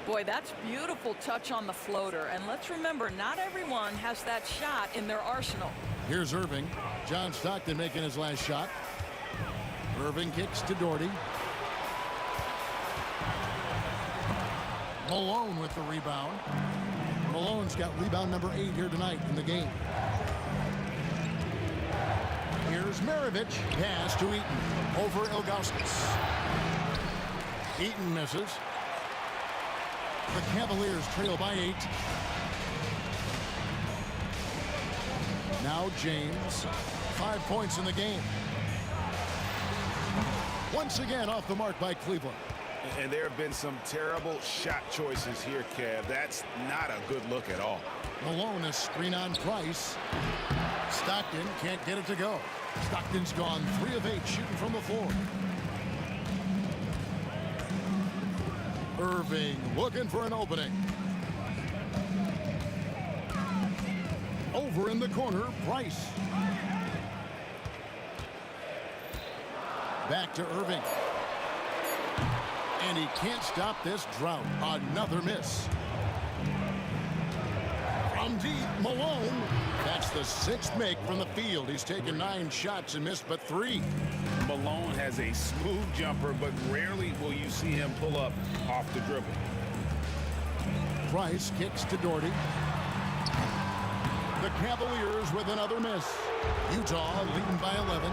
Boy, that's beautiful touch on the floater. And let's remember, not everyone has that shot in their arsenal. Here's Irving. John Stockton making his last shot. Irving kicks to Doherty. Malone with the rebound. Malone's got rebound number 8 here tonight in the game. Here's Maravich. Pass to Eaton. Over Ilgauskas. Eaton misses. The Cavaliers trail by 8. Now James. 5 points in the game. Once again off the mark by Cleveland. And there have been some terrible shot choices here, Kev. That's not a good look at all. Malone, a screen on Price. Stockton can't get it to go. Stockton's gone 3 of 8 shooting from the floor. Irving looking for an opening. Over in the corner, Price. Back to Irving. And he can't stop this drought. Another miss. From deep, Malone. That's the sixth make from the field. He's taken 9 shots and missed but 3. Malone has a smooth jumper, but rarely will you see him pull up off the dribble. Price kicks to Doherty. The Cavaliers with another miss. Utah leading by 11.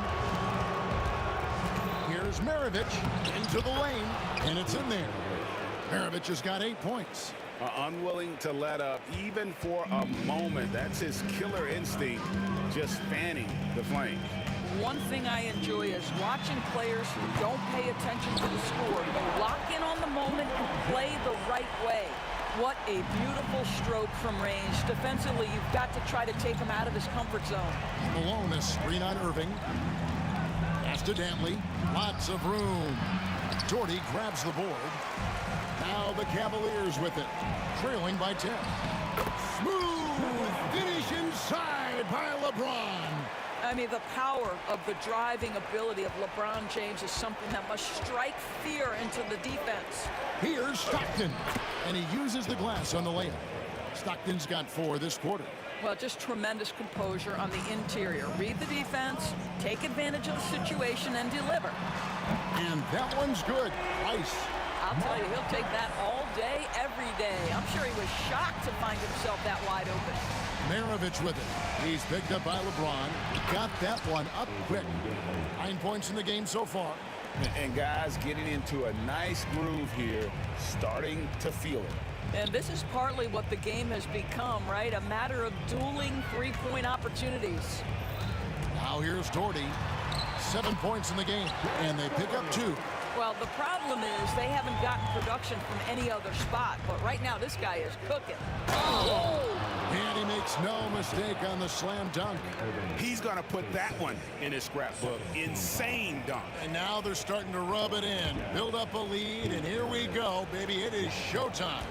Here's Maravich into the lane, and it's in there. Maravich has got 8 points. Unwilling to let up even for a moment. That's his killer instinct, just fanning the flames. One thing I enjoy is watching players who don't pay attention to the score, but lock in on the moment and play the right way. What a beautiful stroke from range. Defensively, you've got to try to take him out of his comfort zone. Malone, a screen on Irving. Pass to Dantley. Lots of room. Doherty grabs the board. Now the Cavaliers with it, trailing by 10. Smooth finish inside by LeBron. I mean, the power of the driving ability of LeBron James is something that must strike fear into the defense. Here's Stockton, and he uses the glass on the layup. Stockton's got 4 this quarter. Well, just tremendous composure on the interior. Read the defense, take advantage of the situation, and deliver. And that one's good. Ice. I'll tell you, he'll take that all day, every day. I'm sure he was shocked to find himself that wide open. Maravich with it. He's picked up by LeBron. Got that one up quick. 9 points in the game so far. And guys getting into a nice groove here, starting to feel it. And this is partly what the game has become, right? A matter of dueling three-point opportunities. Now here's Doherty. 7 points in the game, and they pick up 2. Well, the problem is they haven't gotten production from any other spot, but right now this guy is cooking. Oh! And he makes no mistake on the slam dunk. He's going to put that one in his scrapbook. Insane dunk. And now they're starting to rub it in, build up a lead, and here we go, baby. It is showtime.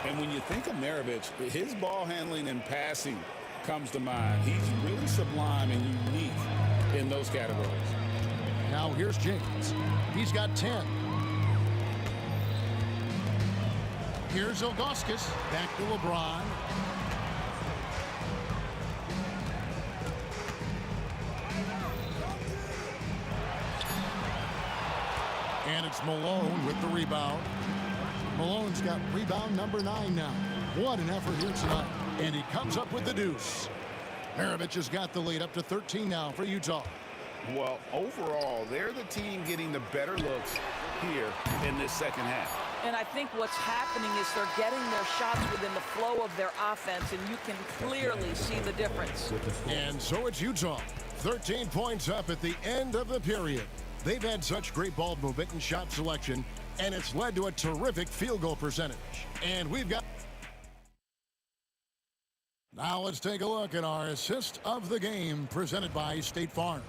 And when you think of Maravich, his ball handling and passing comes to mind. He's really sublime and unique in those categories. Now here's James. He's got 10. Here's Ilgauskas. Back to LeBron. And it's Malone with the rebound. Malone's got rebound number 9 now. What an effort here tonight. And he comes up with the deuce. Maravich has got the lead up to 13 now for Utah. Well, overall, they're the team getting the better looks here in this second half. And I think what's happening is they're getting their shots within the flow of their offense, and you can clearly see the difference. And so it's Utah. 13 points up at the end of the period. They've had such great ball movement and shot selection, and it's led to a terrific field goal percentage. And we've got... Now let's take a look at our assist of the game presented by State Farm.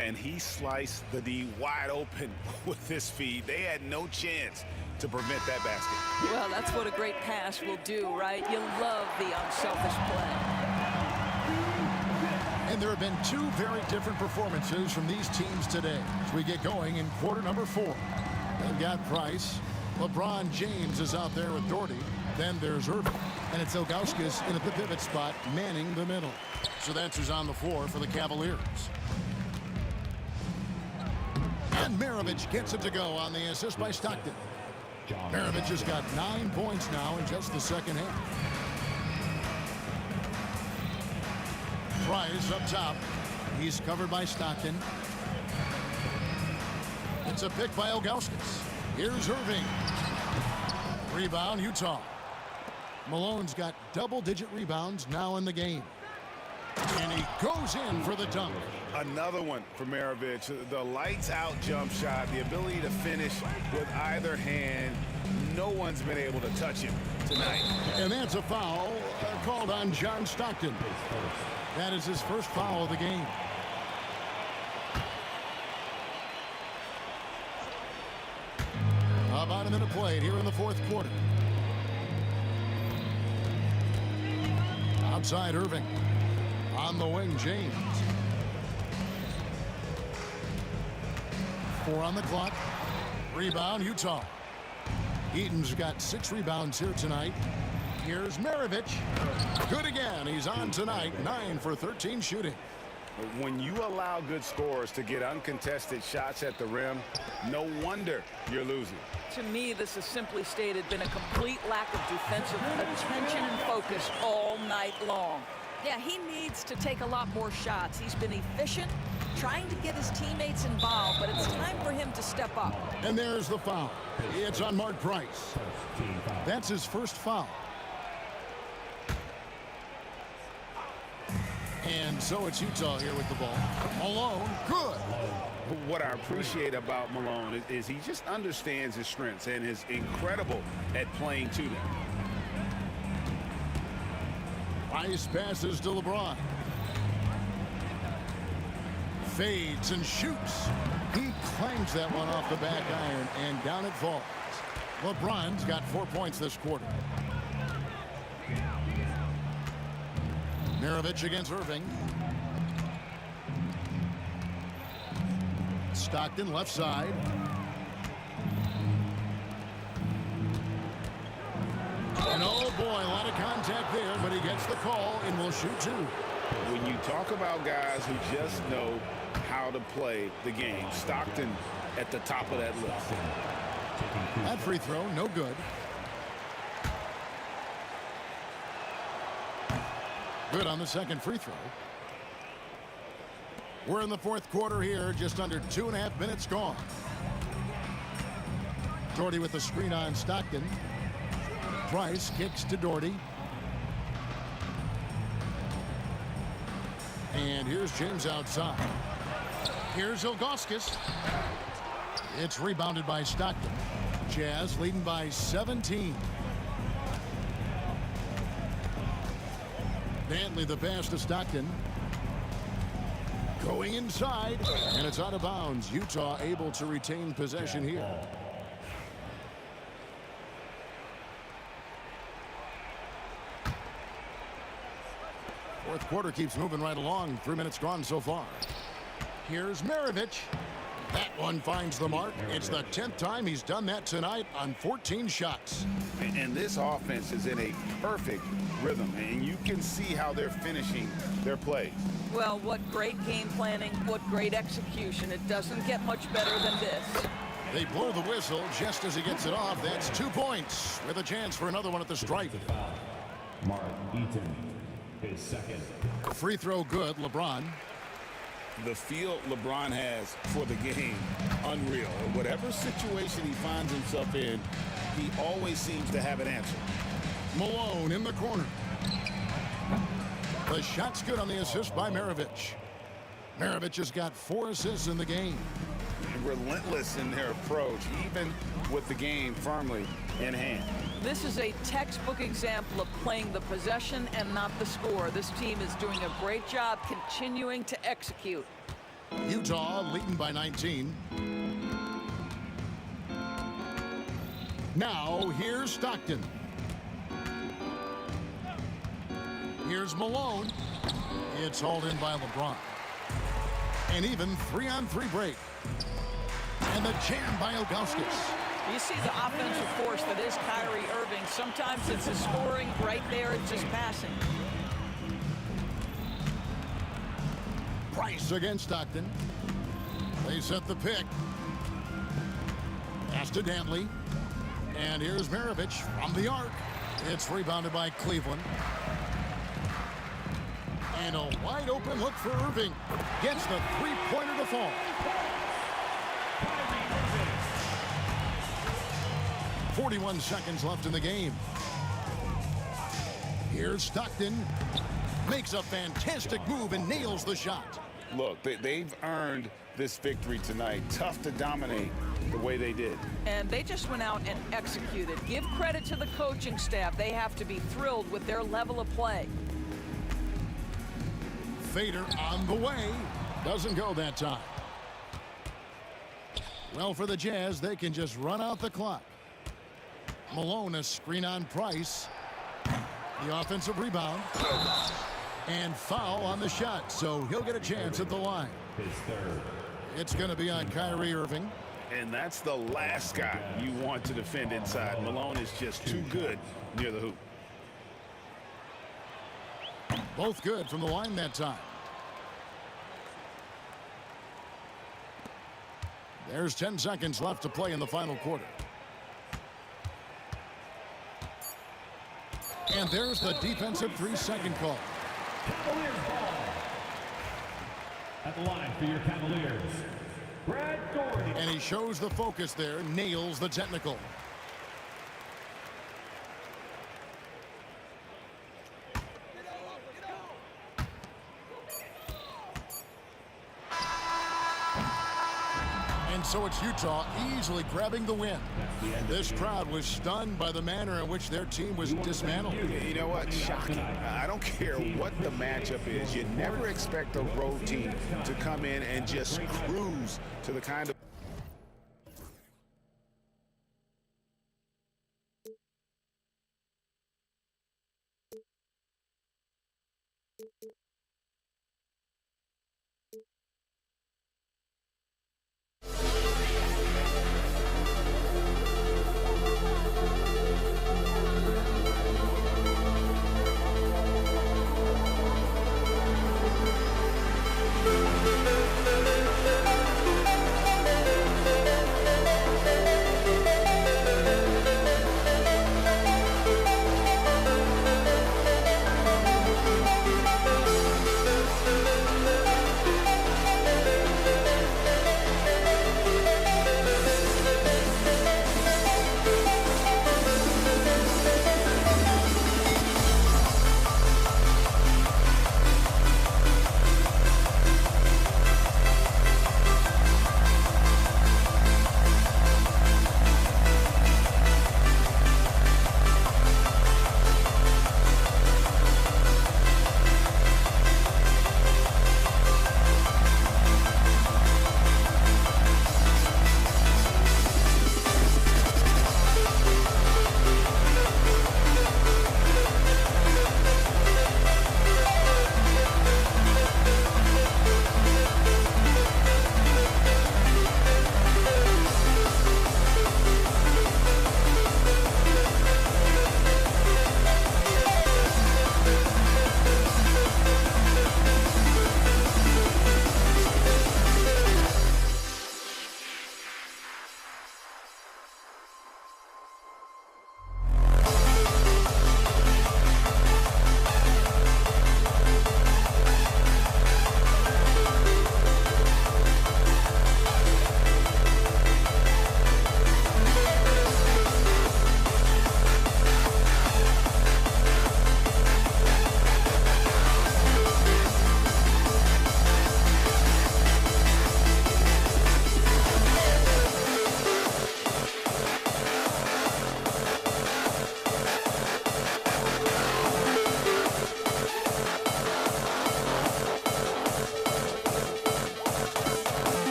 And he sliced the D wide open with his feed. They had no chance to prevent that basket. Well, that's what a great pass will do, right? You love the unselfish play. And there have been 2 very different performances from these teams today as we get going in quarter number 4. They've got Price. LeBron James is out there with Doherty. Then there's Irving. And it's Ilgauskas in at the pivot spot, manning the middle. So that's who's on the floor for the Cavaliers. And Maravich gets it to go on the assist by Stockton. Maravich has got 9 points now in just the second half. Price up top. He's covered by Stockton. It's a pick by Ilgauskas. Here's Irving. Rebound, Utah. Malone's got double-digit rebounds now in the game. And he goes in for the dunk. Another one for Maravich. The lights-out jump shot, the ability to finish with either hand. No one's been able to touch him tonight. And that's a foul called on John Stockton. That is his first foul of the game. About a minute played here in the fourth quarter. Outside Irving. On the wing, James. 4 on the clock. Rebound, Utah. Eaton's got 6 rebounds here tonight. Here's Maravich. Good again. He's on tonight. 9 for 13 shooting. When you allow good scorers to get uncontested shots at the rim, no wonder you're losing. To me, this has simply stated been a complete lack of defensive attention and focus all night long. Yeah, he needs to take a lot more shots. He's been efficient, trying to get his teammates involved, but it's time for him to step up. And there's the foul. It's on Mark Price. That's his first foul. And so it's Utah here with the ball. Malone, good. What I appreciate about Malone is he just understands his strengths and is incredible at playing to them. Price passes to LeBron. Fades and shoots. He clangs that one off the back iron, and down it falls. LeBron's got 4 points this quarter. Maravich against Irving. Stockton left side. And oh boy, a lot of contact there, but he gets the call and will shoot 2. When you talk about guys who just know how to play the game, Stockton at the top of that list. That free throw, no good. Good on the second free throw. We're in the fourth quarter here, just under 2.5 minutes gone. Doherty with the screen on Stockton. Price kicks to Doherty. And here's James outside. Here's Ilgauskas. It's rebounded by Stockton. Jazz leading by 17. Dantley the pass to Stockton. Going inside, and it's out of bounds. Utah able to retain possession here. Fourth quarter keeps moving right along. 3 minutes gone so far. Here's Maravich. That one finds the mark. It's the 10th time he's done that tonight on 14 shots. And this offense is in a perfect rhythm, and you can see how they're finishing their plays. Well, what great game planning, what great execution. It doesn't get much better than this. They blow the whistle just as he gets it off. That's 2 points with a chance for another one at the stripe. Mark Eaton, his second. Free throw good, LeBron. The feel LeBron has for the game, unreal. Whatever situation he finds himself in, he always seems to have an answer. Malone in the corner. The shot's good on the assist by Maravich. Maravich has got 4 assists in the game. Relentless in their approach, even with the game firmly in hand. This is a textbook example of playing the possession and not the score. This team is doing a great job continuing to execute. Utah leading by 19. Now here's Stockton. Here's Malone. It's hauled in by LeBron. An even 3-on-3 break. And the jam by Ilgauskas. You see the offensive force that is Kyrie Irving. Sometimes it's his scoring, right there it's just passing. Price against Stockton. They set the pick. Pass to Dantley. And here's Maravich from the arc. It's rebounded by Cleveland. And a wide open look for Irving. Gets the three-pointer to fall. 41 seconds left in the game. Here's Stockton. Makes a fantastic move and nails the shot. Look, they've earned this victory tonight. Tough to dominate the way they did. And they just went out and executed. Give credit to the coaching staff. They have to be thrilled with their level of play. Fader on the way. Doesn't go that time. Well, for the Jazz, they can just run out the clock. Malone, a screen on Price. The offensive rebound. And foul on the shot, so he'll get a chance at the line. It's going to be on Kyrie Irving. And that's the last guy you want to defend inside. Malone is just too good near the hoop. Both good from the line that time. There's 10 seconds left to play in the final quarter. And there's the defensive 3-second call. Cavaliers ball. At the line for your Cavaliers, Brad Doherty. And he shows the focus there, nails the technical. And so it's Utah easily grabbing the win. This crowd was stunned by the manner in which their team was dismantled. You know what? Shocking. I don't care what the matchup is. You never expect a road team to come in and just cruise to the kind of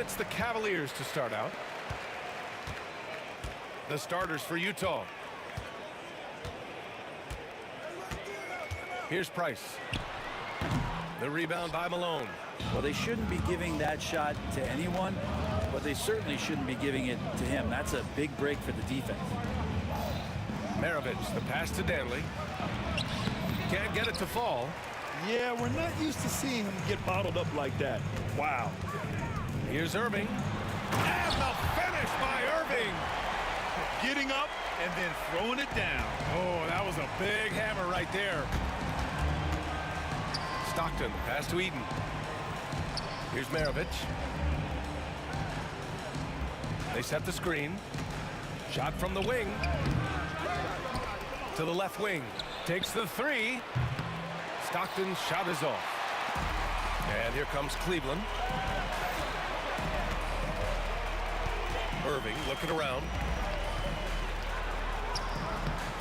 it's the Cavaliers to start out. The starters for Utah. Here's Price. The rebound by Malone. Well, they shouldn't be giving that shot to anyone, but they certainly shouldn't be giving it to him. That's a big break for the defense. Maravich, the pass to Danley. Can't get it to fall. Yeah, we're not used to seeing him get bottled up like that. Wow. Here's Irving. And the finish by Irving. Getting up and then throwing it down. Oh, that was a big hammer right there. Stockton, pass to Eden. Here's Maravich. They set the screen. Shot from the wing. To the left wing. Takes the three. Stockton's shot is off. And here comes Cleveland. Irving looking around.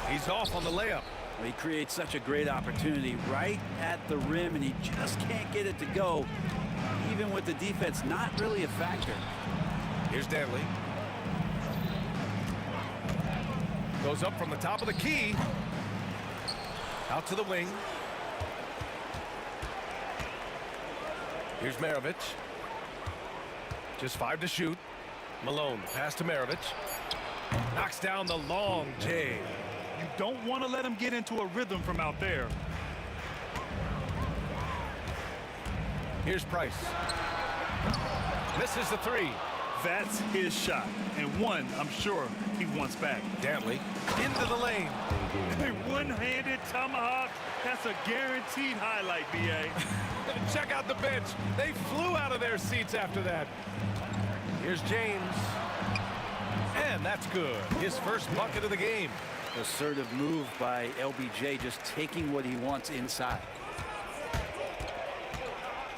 He's off on the layup. He creates such a great opportunity right at the rim, and he just can't get it to go, even with the defense not really a factor. Here's Danley. Goes up from the top of the key. Out to the wing. Here's Maravich. Just 5 to shoot. Malone, pass to Maravich. Knocks down the long J. You don't want to let him get into a rhythm from out there. Here's Price. Misses the three. That's his shot, and one I'm sure he wants back. Danley into the lane. A one-handed tomahawk. That's a guaranteed highlight, B.A. Check out the bench. They flew out of their seats after that. Here's James. And that's good. His first bucket of the game. Assertive move by LBJ, just taking what he wants inside.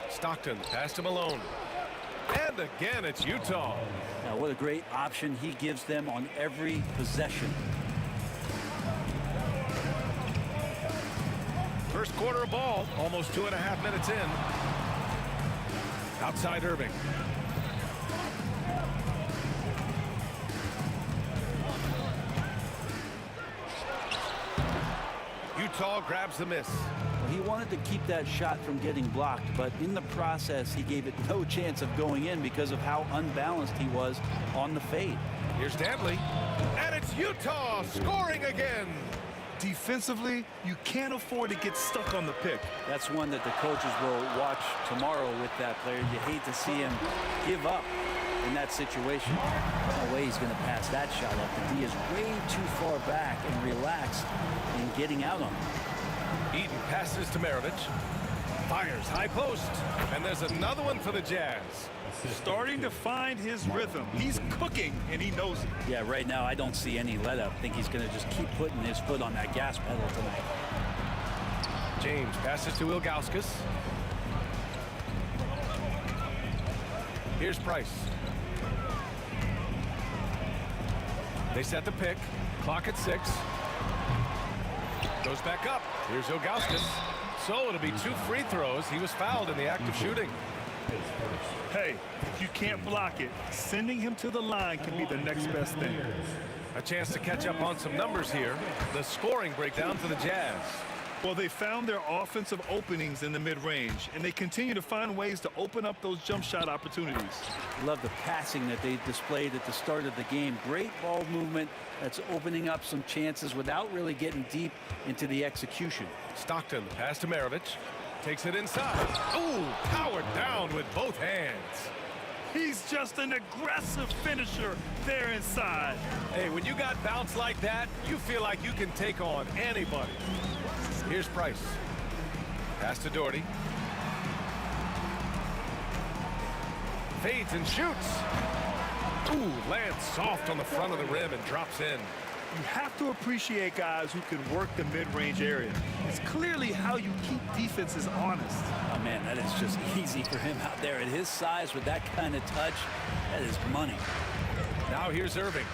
Stockton, pass to Malone. And again, it's Utah. Now, what a great option he gives them on every possession. First quarter of ball, almost 2.5 minutes in. Outside Irving. Utah grabs the miss. Well, he wanted to keep that shot from getting blocked, but in the process, he gave it no chance of going in because of how unbalanced he was on the fade. Here's Danley, and it's Utah scoring again. Defensively, you can't afford to get stuck on the pick. That's one that the coaches will watch tomorrow with that player. You hate to see him give up in that situation. No way he's going to pass that shot up. The D is way too far back and relaxed in getting out on him. Eden passes to Maravich. Fires high post. And there's another one for the Jazz. Starting to find his rhythm. He's cooking, and he knows it. Yeah, right now I don't see any let up. I think he's going to just keep putting his foot on that gas pedal tonight. James passes to Ilgauskas. Here's Price. They set the pick. Clock at 6. Goes back up. Here's Ilgauskas. So it'll be 2 free throws. He was fouled in the act of shooting. Hey, if you can't block it, sending him to the line can be the next best thing. A chance to catch up on some numbers here. The scoring breakdown for the Jazz. Well, they found their offensive openings in the mid-range, and they continue to find ways to open up those jump shot opportunities. Love the passing that they displayed at the start of the game. Great ball movement that's opening up some chances without really getting deep into the execution. Stockton, pass to Maravich. Takes it inside. Ooh, powered down with both hands. He's just an aggressive finisher there inside. Hey, when you got bounce like that, you feel like you can take on anybody. Here's Price. Pass to Doherty. Fades and shoots. Ooh, lands soft on the front of the rim and drops in. You have to appreciate guys who can work the mid-range area. It's clearly how you keep defenses honest. Oh, man, that is just easy for him out there at his size with that kind of touch. That is money. Now here's Irving.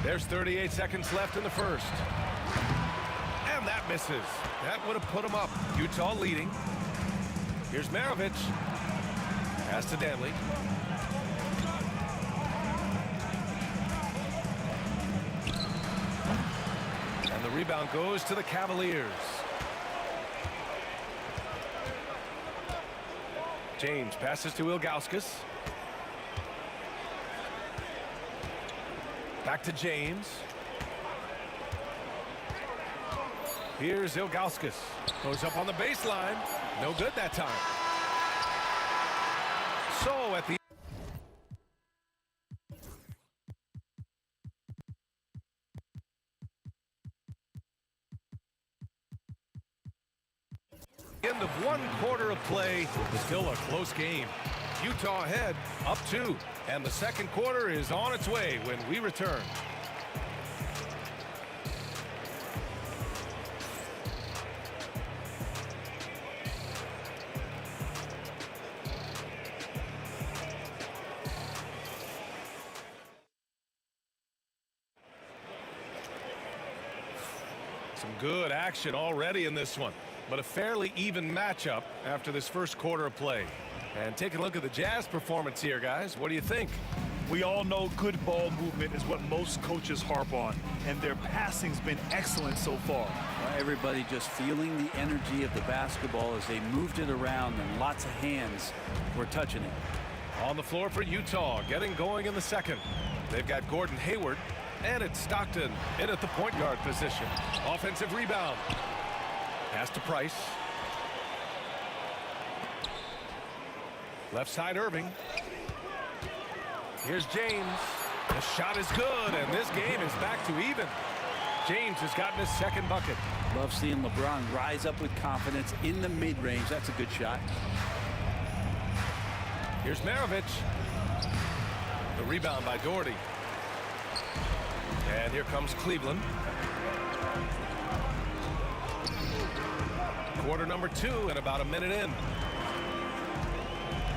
There's 38 seconds left in the first. And that misses. That would have put him up. Utah leading. Here's Maravich. Pass to Danley. And the rebound goes to the Cavaliers. James passes to Ilgauskas. Back to James. Here's Ilgauskas. Goes up on the baseline. No good that time. So at the end of one quarter of play, still a close game. Utah ahead, up 2, and the second quarter is on its way when we return. Some good action already in this one, but a fairly even matchup after this first quarter of play. And take a look at the Jazz performance here, guys. What do you think? We all know good ball movement is what most coaches harp on, and their passing's been excellent so far. Everybody just feeling the energy of the basketball as they moved it around, and lots of hands were touching it. On the floor for Utah, getting going in the second. They've got Gordon Hayward, and it's Stockton in at the point guard position. Offensive rebound. Pass to Price. Left side Irving. Here's James. The shot is good, and this game is back to even. James has gotten his second bucket. Love seeing LeBron rise up with confidence in the mid-range. That's a good shot. Here's Maravich. The rebound by Doherty. And here comes Cleveland. Quarter number 2 and about a minute in.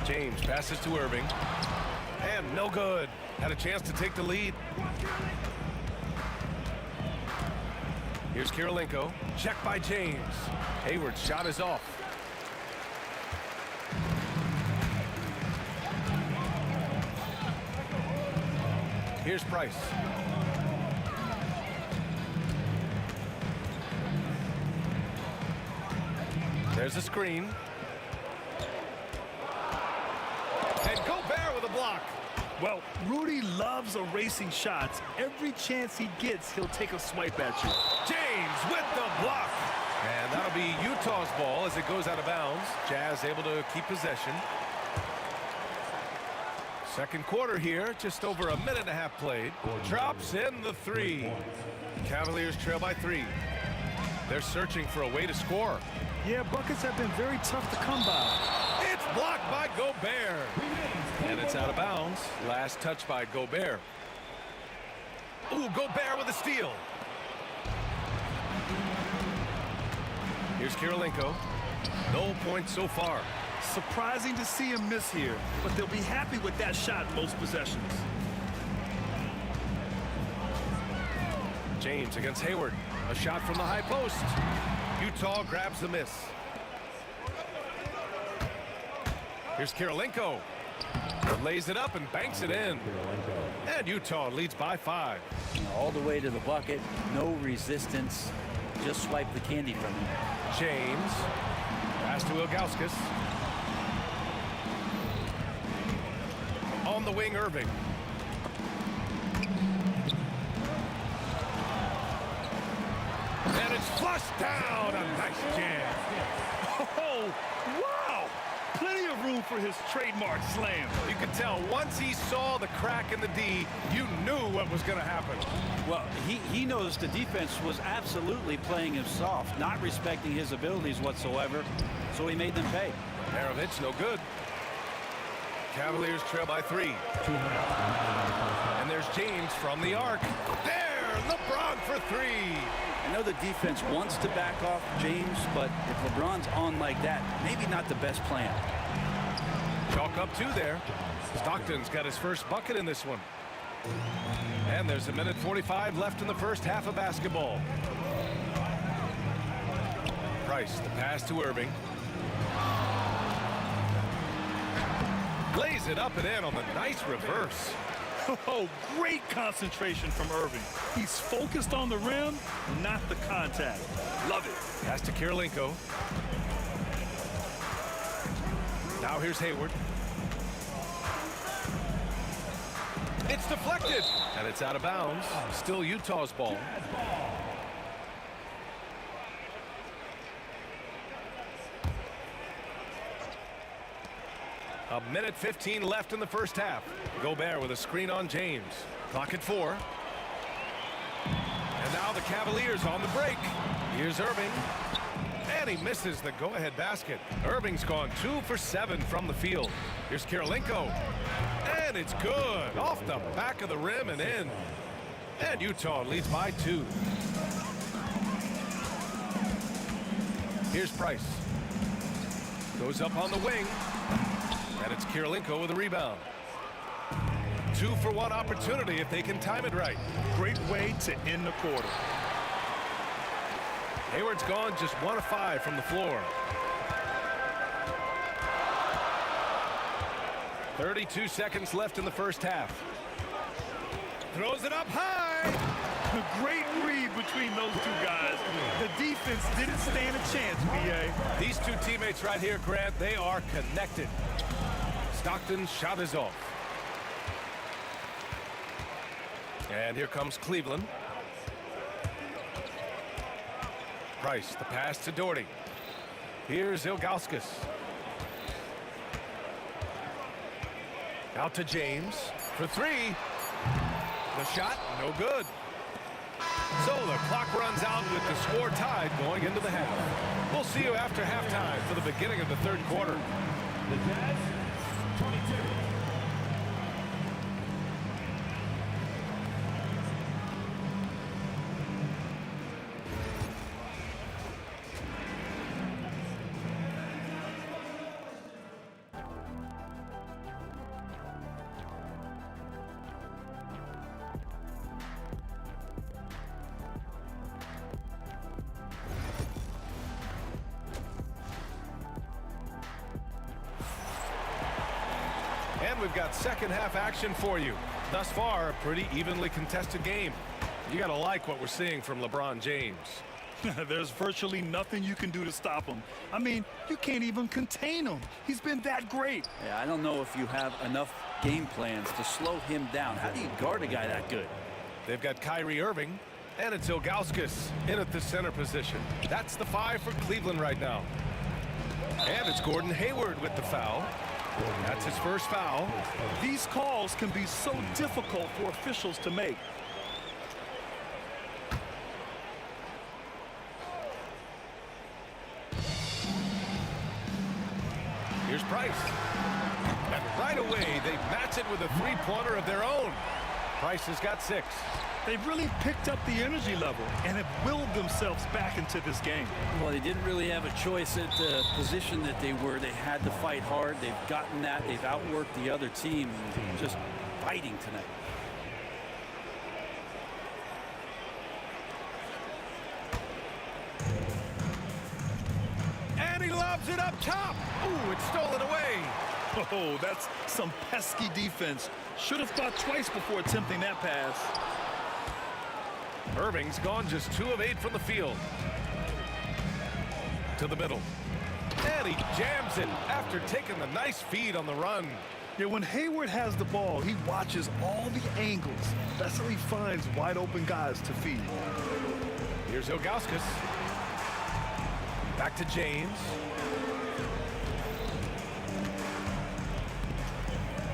James passes to Irving. And no good. Had a chance to take the lead. Here's Kirilenko. Check by James. Hayward's shot is off. Here's Price. There's a screen. And Gobert with a block. Well, Rudy loves erasing shots. Every chance he gets, he'll take a swipe at you. James with the block. And that'll be Utah's ball as it goes out of bounds. Jazz able to keep possession. Second quarter here, just over a minute and a half played. Drops in the 3. Cavaliers trail by 3. They're searching for a way to score. Yeah, buckets have been very tough to come by. It's blocked by Gobert. And it's out of bounds. Last touch by Gobert. Ooh, Gobert with a steal. Here's Kirilenko. No points so far. Surprising to see him miss here, but they'll be happy with that shot most possessions. James against Hayward. A shot from the high post. Utah grabs the miss. Here's Kirilenko. Lays it up and banks it in. And Utah leads by 5. All the way to the bucket. No resistance. Just swipe the candy from him. James. Pass to Ilgauskas. On the wing, Irving. And it's flushed down. A nice jam. Oh, wow! Plenty of room for his trademark slam. You could tell once he saw the crack in the D, you knew what was going to happen. Well, he knows the defense was absolutely playing him soft, not respecting his abilities whatsoever, so he made them pay. Maravich, no good. Cavaliers trail by 3. And there's James from the arc. There, LeBron for 3. I know the defense wants to back off James, but if LeBron's on like that, maybe not the best plan. Chalk up 2 there. Stockton's got his first bucket in this one. And there's a minute 45 left in the first half of basketball. Price, the pass to Irving. Lays it up and in on the nice reverse. Oh, great concentration from Irving. He's focused on the rim, not the contact. Love it. Pass to Kirilenko. Now here's Hayward. It's deflected, and it's out of bounds. Still Utah's ball. A minute 15 left in the first half. Gobert with a screen on James. Clock at 4. And now the Cavaliers on the break. Here's Irving. And he misses the go-ahead basket. Irving's gone 2 for 7 from the field. Here's Kirilenko. And it's good. Off the back of the rim and in. And Utah leads by 2. Here's Price. Goes up on the wing. And it's Kirilenko with a rebound. 2 for 1 opportunity if they can time it right. Great way to end the quarter. Hayward's gone just 1 of 5 from the floor. 32 seconds left in the first half. Throws it up high. A great read between those two guys. The defense didn't stand a chance, B.A. These two teammates right here, Grant, they are connected. Stockton's shot is off. And here comes Cleveland. Price, the pass to Doherty. Here's Ilgauskas. Out to James for 3. The shot, no good. So the clock runs out with the score tied going into the half. We'll see you after halftime for the beginning of the third quarter. The Jazz, 22. And we've got second half action for you. Thus far, a pretty evenly contested game. You gotta like what we're seeing from LeBron James. There's virtually nothing you can do to stop him. I mean, you can't even contain him. He's been that great. Yeah, I don't know if you have enough game plans to slow him down. How do you guard a guy that good? They've got Kyrie Irving, and it's Ilgauskas in at the center position. That's the 5 for Cleveland right now. And it's Gordon Hayward with the foul. That's his first foul. These calls can be so difficult for officials to make. Here's Price. And right away, they match it with a three-pointer of their own. Price has got 6. They've really picked up the energy level and have willed themselves back into this game. Well, they didn't really have a choice at the position that they were. They had to fight hard. They've gotten that. They've outworked the other team. Just fighting tonight. And he lobs it up top. Ooh, it's stolen away. Oh, that's some pesky defense. Should have thought twice before attempting that pass. Irving's gone just 2 of 8 from the field. To the middle. And he jams it after taking the nice feed on the run. Yeah, when Hayward has the ball, he watches all the angles. That's how he finds wide open guys to feed. Here's Ilgauskas. Back to James.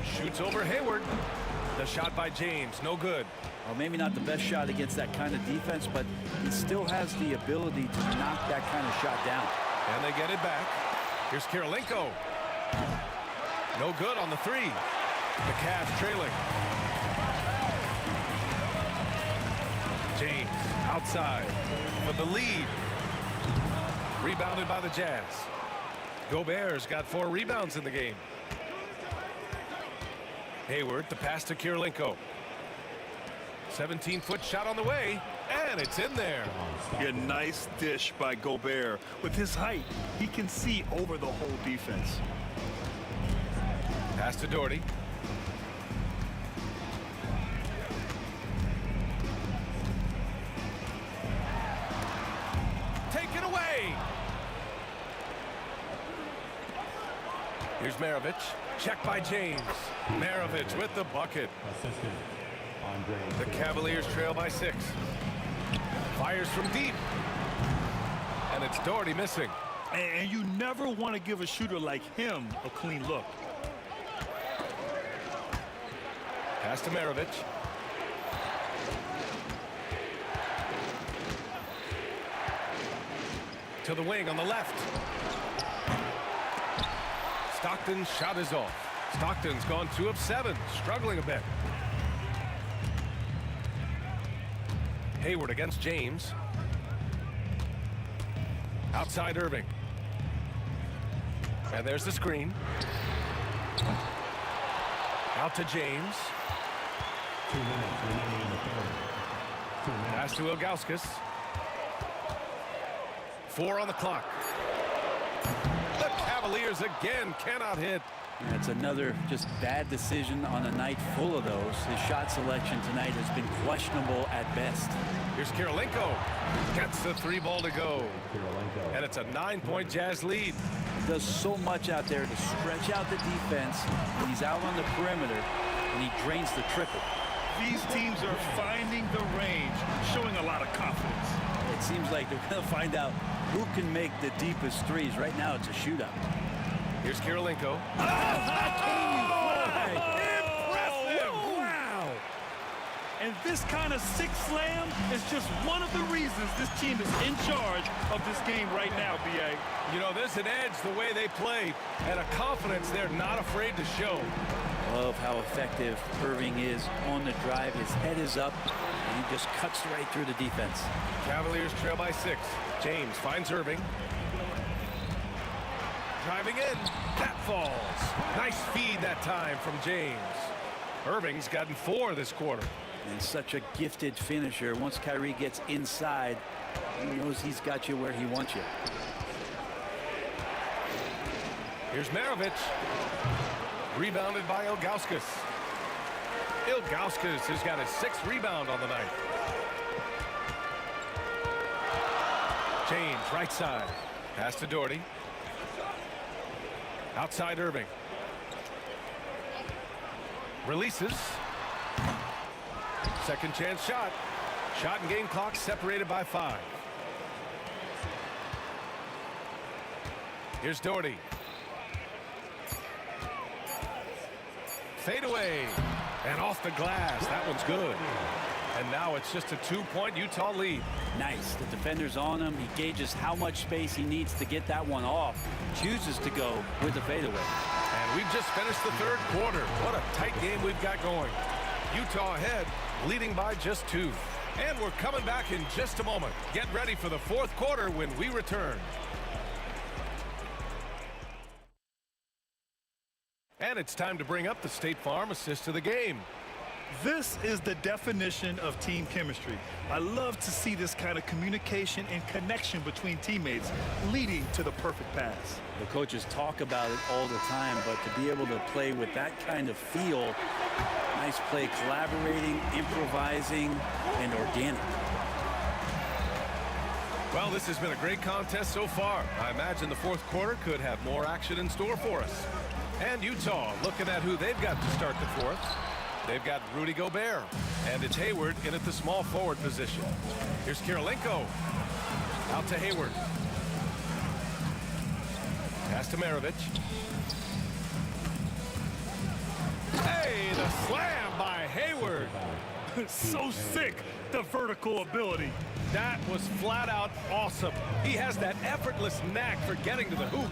Shoots over Hayward. The shot by James, no good. Well, maybe not the best shot against that kind of defense, but he still has the ability to knock that kind of shot down. And they get it back. Here's Kirilenko. No good on the 3. The Cavs trailing. James outside with the lead. Rebounded by the Jazz. Gobert's got 4 rebounds in the game. Hayward, the pass to Kirilenko. 17-foot shot on the way, and it's in there. A nice dish by Gobert. With his height, he can see over the whole defense. Pass to Doherty. Taken away. Here's Maravich. Check by James. Maravich with the bucket. The Cavaliers trail by 6. Fires from deep. And it's Doherty missing. And you never want to give a shooter like him a clean look. Pass to Maravich. To the wing on the left. Stockton's shot is off. Stockton's gone 2 of 7, struggling a bit. Hayward against James. Outside Irving. And there's the screen. Out to James. 2 minutes remaining in the third. Pass to Ilgauskas. 4 on the clock. The Cavaliers again cannot hit. That's another just bad decision on a night full of those. His shot selection tonight has been questionable at best. Here's Kirilenko. Gets the 3 ball to go. And it's a 9-point Jazz lead. He does so much out there to stretch out the defense when he's out on the perimeter, and he drains the triple. These teams are finding the range, showing a lot of confidence. It seems like they're going to find out who can make the deepest threes. Right now, it's a shootout. Here's Kirilenko. Impressive! Wow! And this kind of sick slam is just one of the reasons this team is in charge of this game right now, B.A. You know, there's an edge the way they play and a confidence they're not afraid to show. Love how effective Irving is on the drive. His head is up, and he just cuts right through the defense. Cavaliers trail by 6. James finds Irving. Driving in. That falls. Nice feed that time from James. Irving's gotten 4 this quarter. And such a gifted finisher. Once Kyrie gets inside, he knows he's got you where he wants you. Here's Maravich. Rebounded by Ilgauskas. Ilgauskas has got his 6th rebound on the night. James, right side. Pass to Doherty. Outside Irving. Releases. Second chance shot. Shot and game clock separated by 5. Here's Doherty. Fade away. And off the glass. That one's good. And now it's just a 2-point Utah lead. Nice. The defender's on him. He gauges how much space he needs to get that one off. Chooses to go with the fadeaway. And we've just finished the 3rd quarter. What a tight game we've got going. Utah ahead, leading by just 2. And we're coming back in just a moment. Get ready for the 4th quarter when we return. And it's time to bring up the State Farm assist of the game. This is the definition of team chemistry. I love to see this kind of communication and connection between teammates leading to the perfect pass. The coaches talk about it all the time, but to be able to play with that kind of feel, nice play, collaborating, improvising, and organic. Well, this has been a great contest so far. I imagine the 4th quarter could have more action in store for us. And Utah looking at who they've got to start the 4th. They've got Rudy Gobert, and it's Hayward in at the small forward position. Here's Kirilenko. Out to Hayward. Pass to Maravich. Hey, the slam by Hayward. So sick, the vertical ability. That was flat out awesome. He has that effortless knack for getting to the hoop.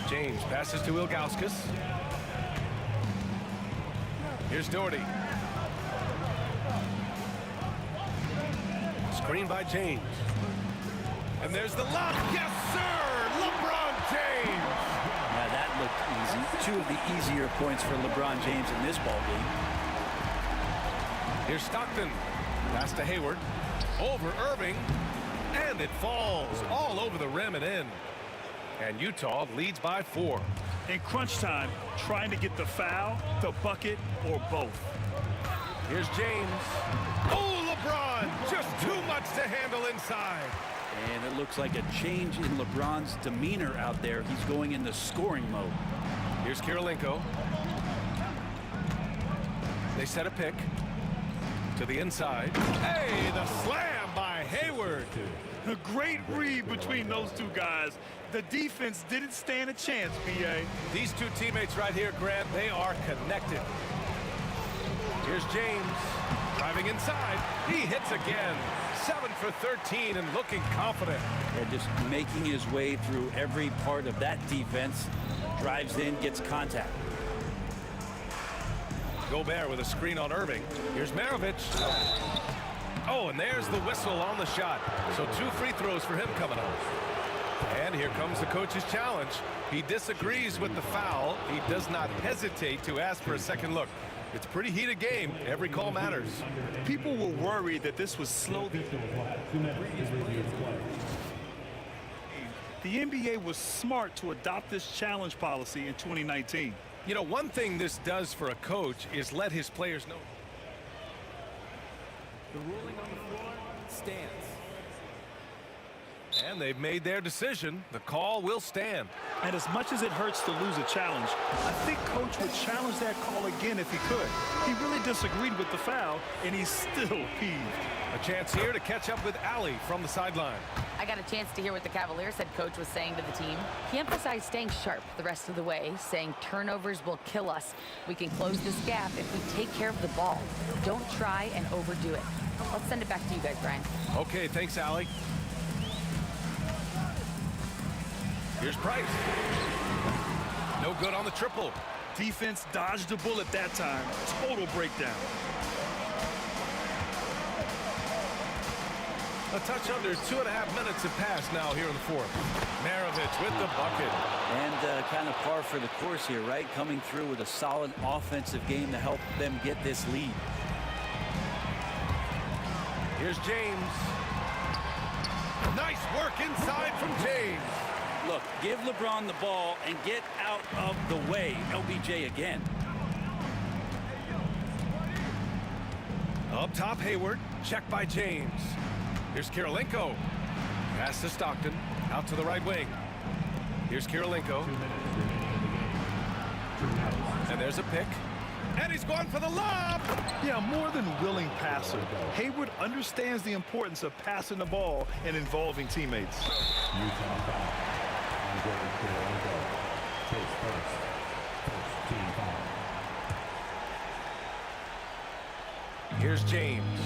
James passes to Ilgauskas. Here's Doherty. Screen by James. And there's the lob. Yes, sir! LeBron James! Yeah, that looked easy. 2 of the easier points for LeBron James in this ball game. Here's Stockton. Pass to Hayward. Over Irving. And it falls all over the rim and in. And Utah leads by 4. In crunch time, trying to get the foul, the bucket, or both. Here's James. Oh, LeBron! Just too much to handle inside. And it looks like a change in LeBron's demeanor out there. He's going into scoring mode. Here's Kirilenko. They set a pick to the inside. Hey, the slam by Hayward. A great read between those two guys. The defense didn't stand a chance, B.A. These two teammates right here, Grant, they are connected. Here's James driving inside. He hits again. 7 for 13 and looking confident. And just making his way through every part of that defense. Drives in, gets contact. Gobert with a screen on Irving. Here's Maravich. Oh, and there's the whistle on the shot. So 2 free throws for him coming up. And here comes the coach's challenge. He disagrees with the foul. He does not hesitate to ask for a second look. It's a pretty heated game. Every call matters. People were worried that this was slow. The NBA was smart to adopt this challenge policy in 2019. You know, one thing this does for a coach is let his players know. The ruling on the floor stands. And they've made their decision. The call will stand. And as much as it hurts to lose a challenge, I think Coach would challenge that call again if he could. He really disagreed with the foul, and he's still peeved. A chance here to catch up with Allie from the sideline. I got a chance to hear what the Cavaliers head coach was saying to the team. He emphasized staying sharp the rest of the way, saying turnovers will kill us. We can close this gap if we take care of the ball. Don't try and overdo it. Let's send it back to you guys, Brian. Okay, thanks, Allie. Here's Price. No good on the triple. Defense dodged a bullet that time. Total breakdown. A touch under 2.5 minutes have passed now here in the fourth. Maravich with the bucket. And kind of par for the course here, right? Coming through with a solid offensive game to help them get this lead. Here's James. Nice work inside from James. Look, give LeBron the ball and get out of the way. LBJ again. Up top, Hayward. Check by James. Here's Kirilenko. Pass to Stockton. Out to the right wing. Here's Kirilenko. And there's a pick. And he's going for the lob. Yeah, more than willing passer. Hayward understands the importance of passing the ball and involving teammates. Here's James.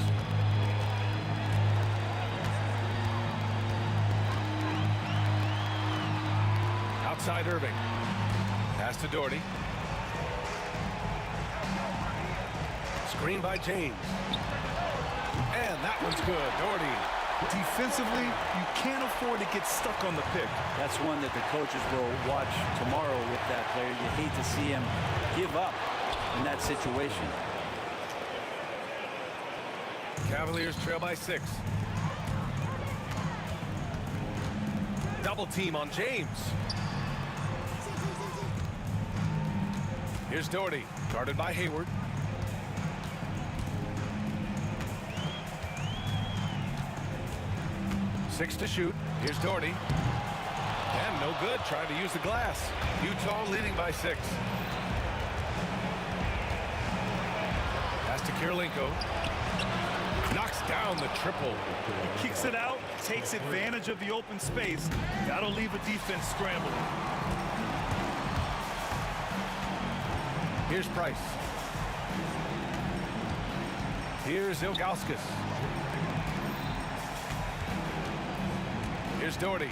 Outside Irving. Pass to Doherty. Screen by James. And that one's good. Doherty. Defensively, you can't afford to get stuck on the pick. That's one that the coaches will watch tomorrow with that player. You hate to see him give up in that situation. Cavaliers trail by 6. Double team on James. Here's Doherty, guarded by Hayward. Six to shoot. Here's Doherty. And no good, trying to use the glass. Utah leading by 6. Pass to Kirilenko. Knocks down the triple. He kicks it out, takes advantage of the open space. That'll leave a defense scrambling. Here's Price. Here's Ilgauskas. Here's Doherty.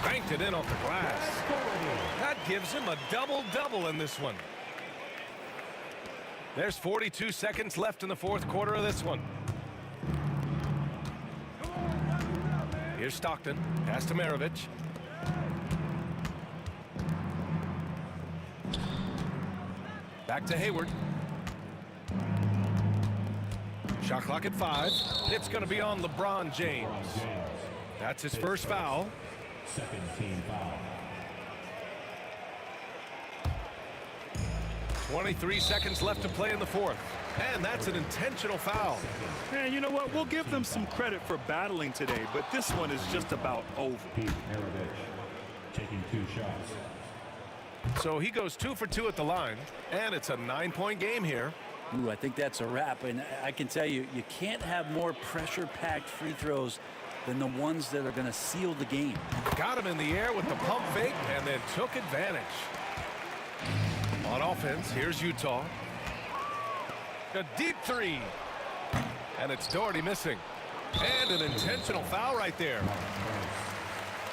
Banked it in off the glass. That gives him a double-double in this one. There's 42 seconds left in the fourth quarter of this one. Here's Stockton. Pass to Maravich. Back to Hayward. Shot clock at 5. It's going to be on LeBron James. That's his first foul. Second team foul. 23 seconds left to play in the fourth. And that's an intentional foul. And you know what? We'll give them some credit for battling today, but this one is just about over. Pete Maravich taking 2 shots. So he goes 2 for 2 at the line, and it's a 9-point game here. Ooh, I think that's a wrap, and I can tell you, you can't have more pressure-packed free throws than the ones that are going to seal the game. Got him in the air with the pump fake and then took advantage. On offense, here's Utah. A deep 3. And it's Doherty missing. And an intentional foul right there.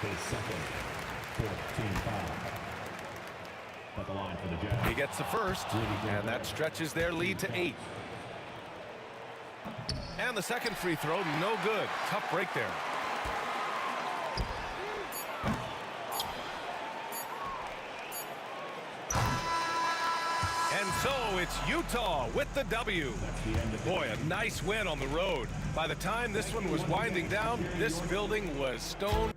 His second, 4th team foul. At the line for the Jazz. He gets the first, and that stretches their lead to 8. And the second free throw, no good. Tough break there. And so it's Utah with the W. Boy, a nice win on the road. By the time this one was winding down, this building was stone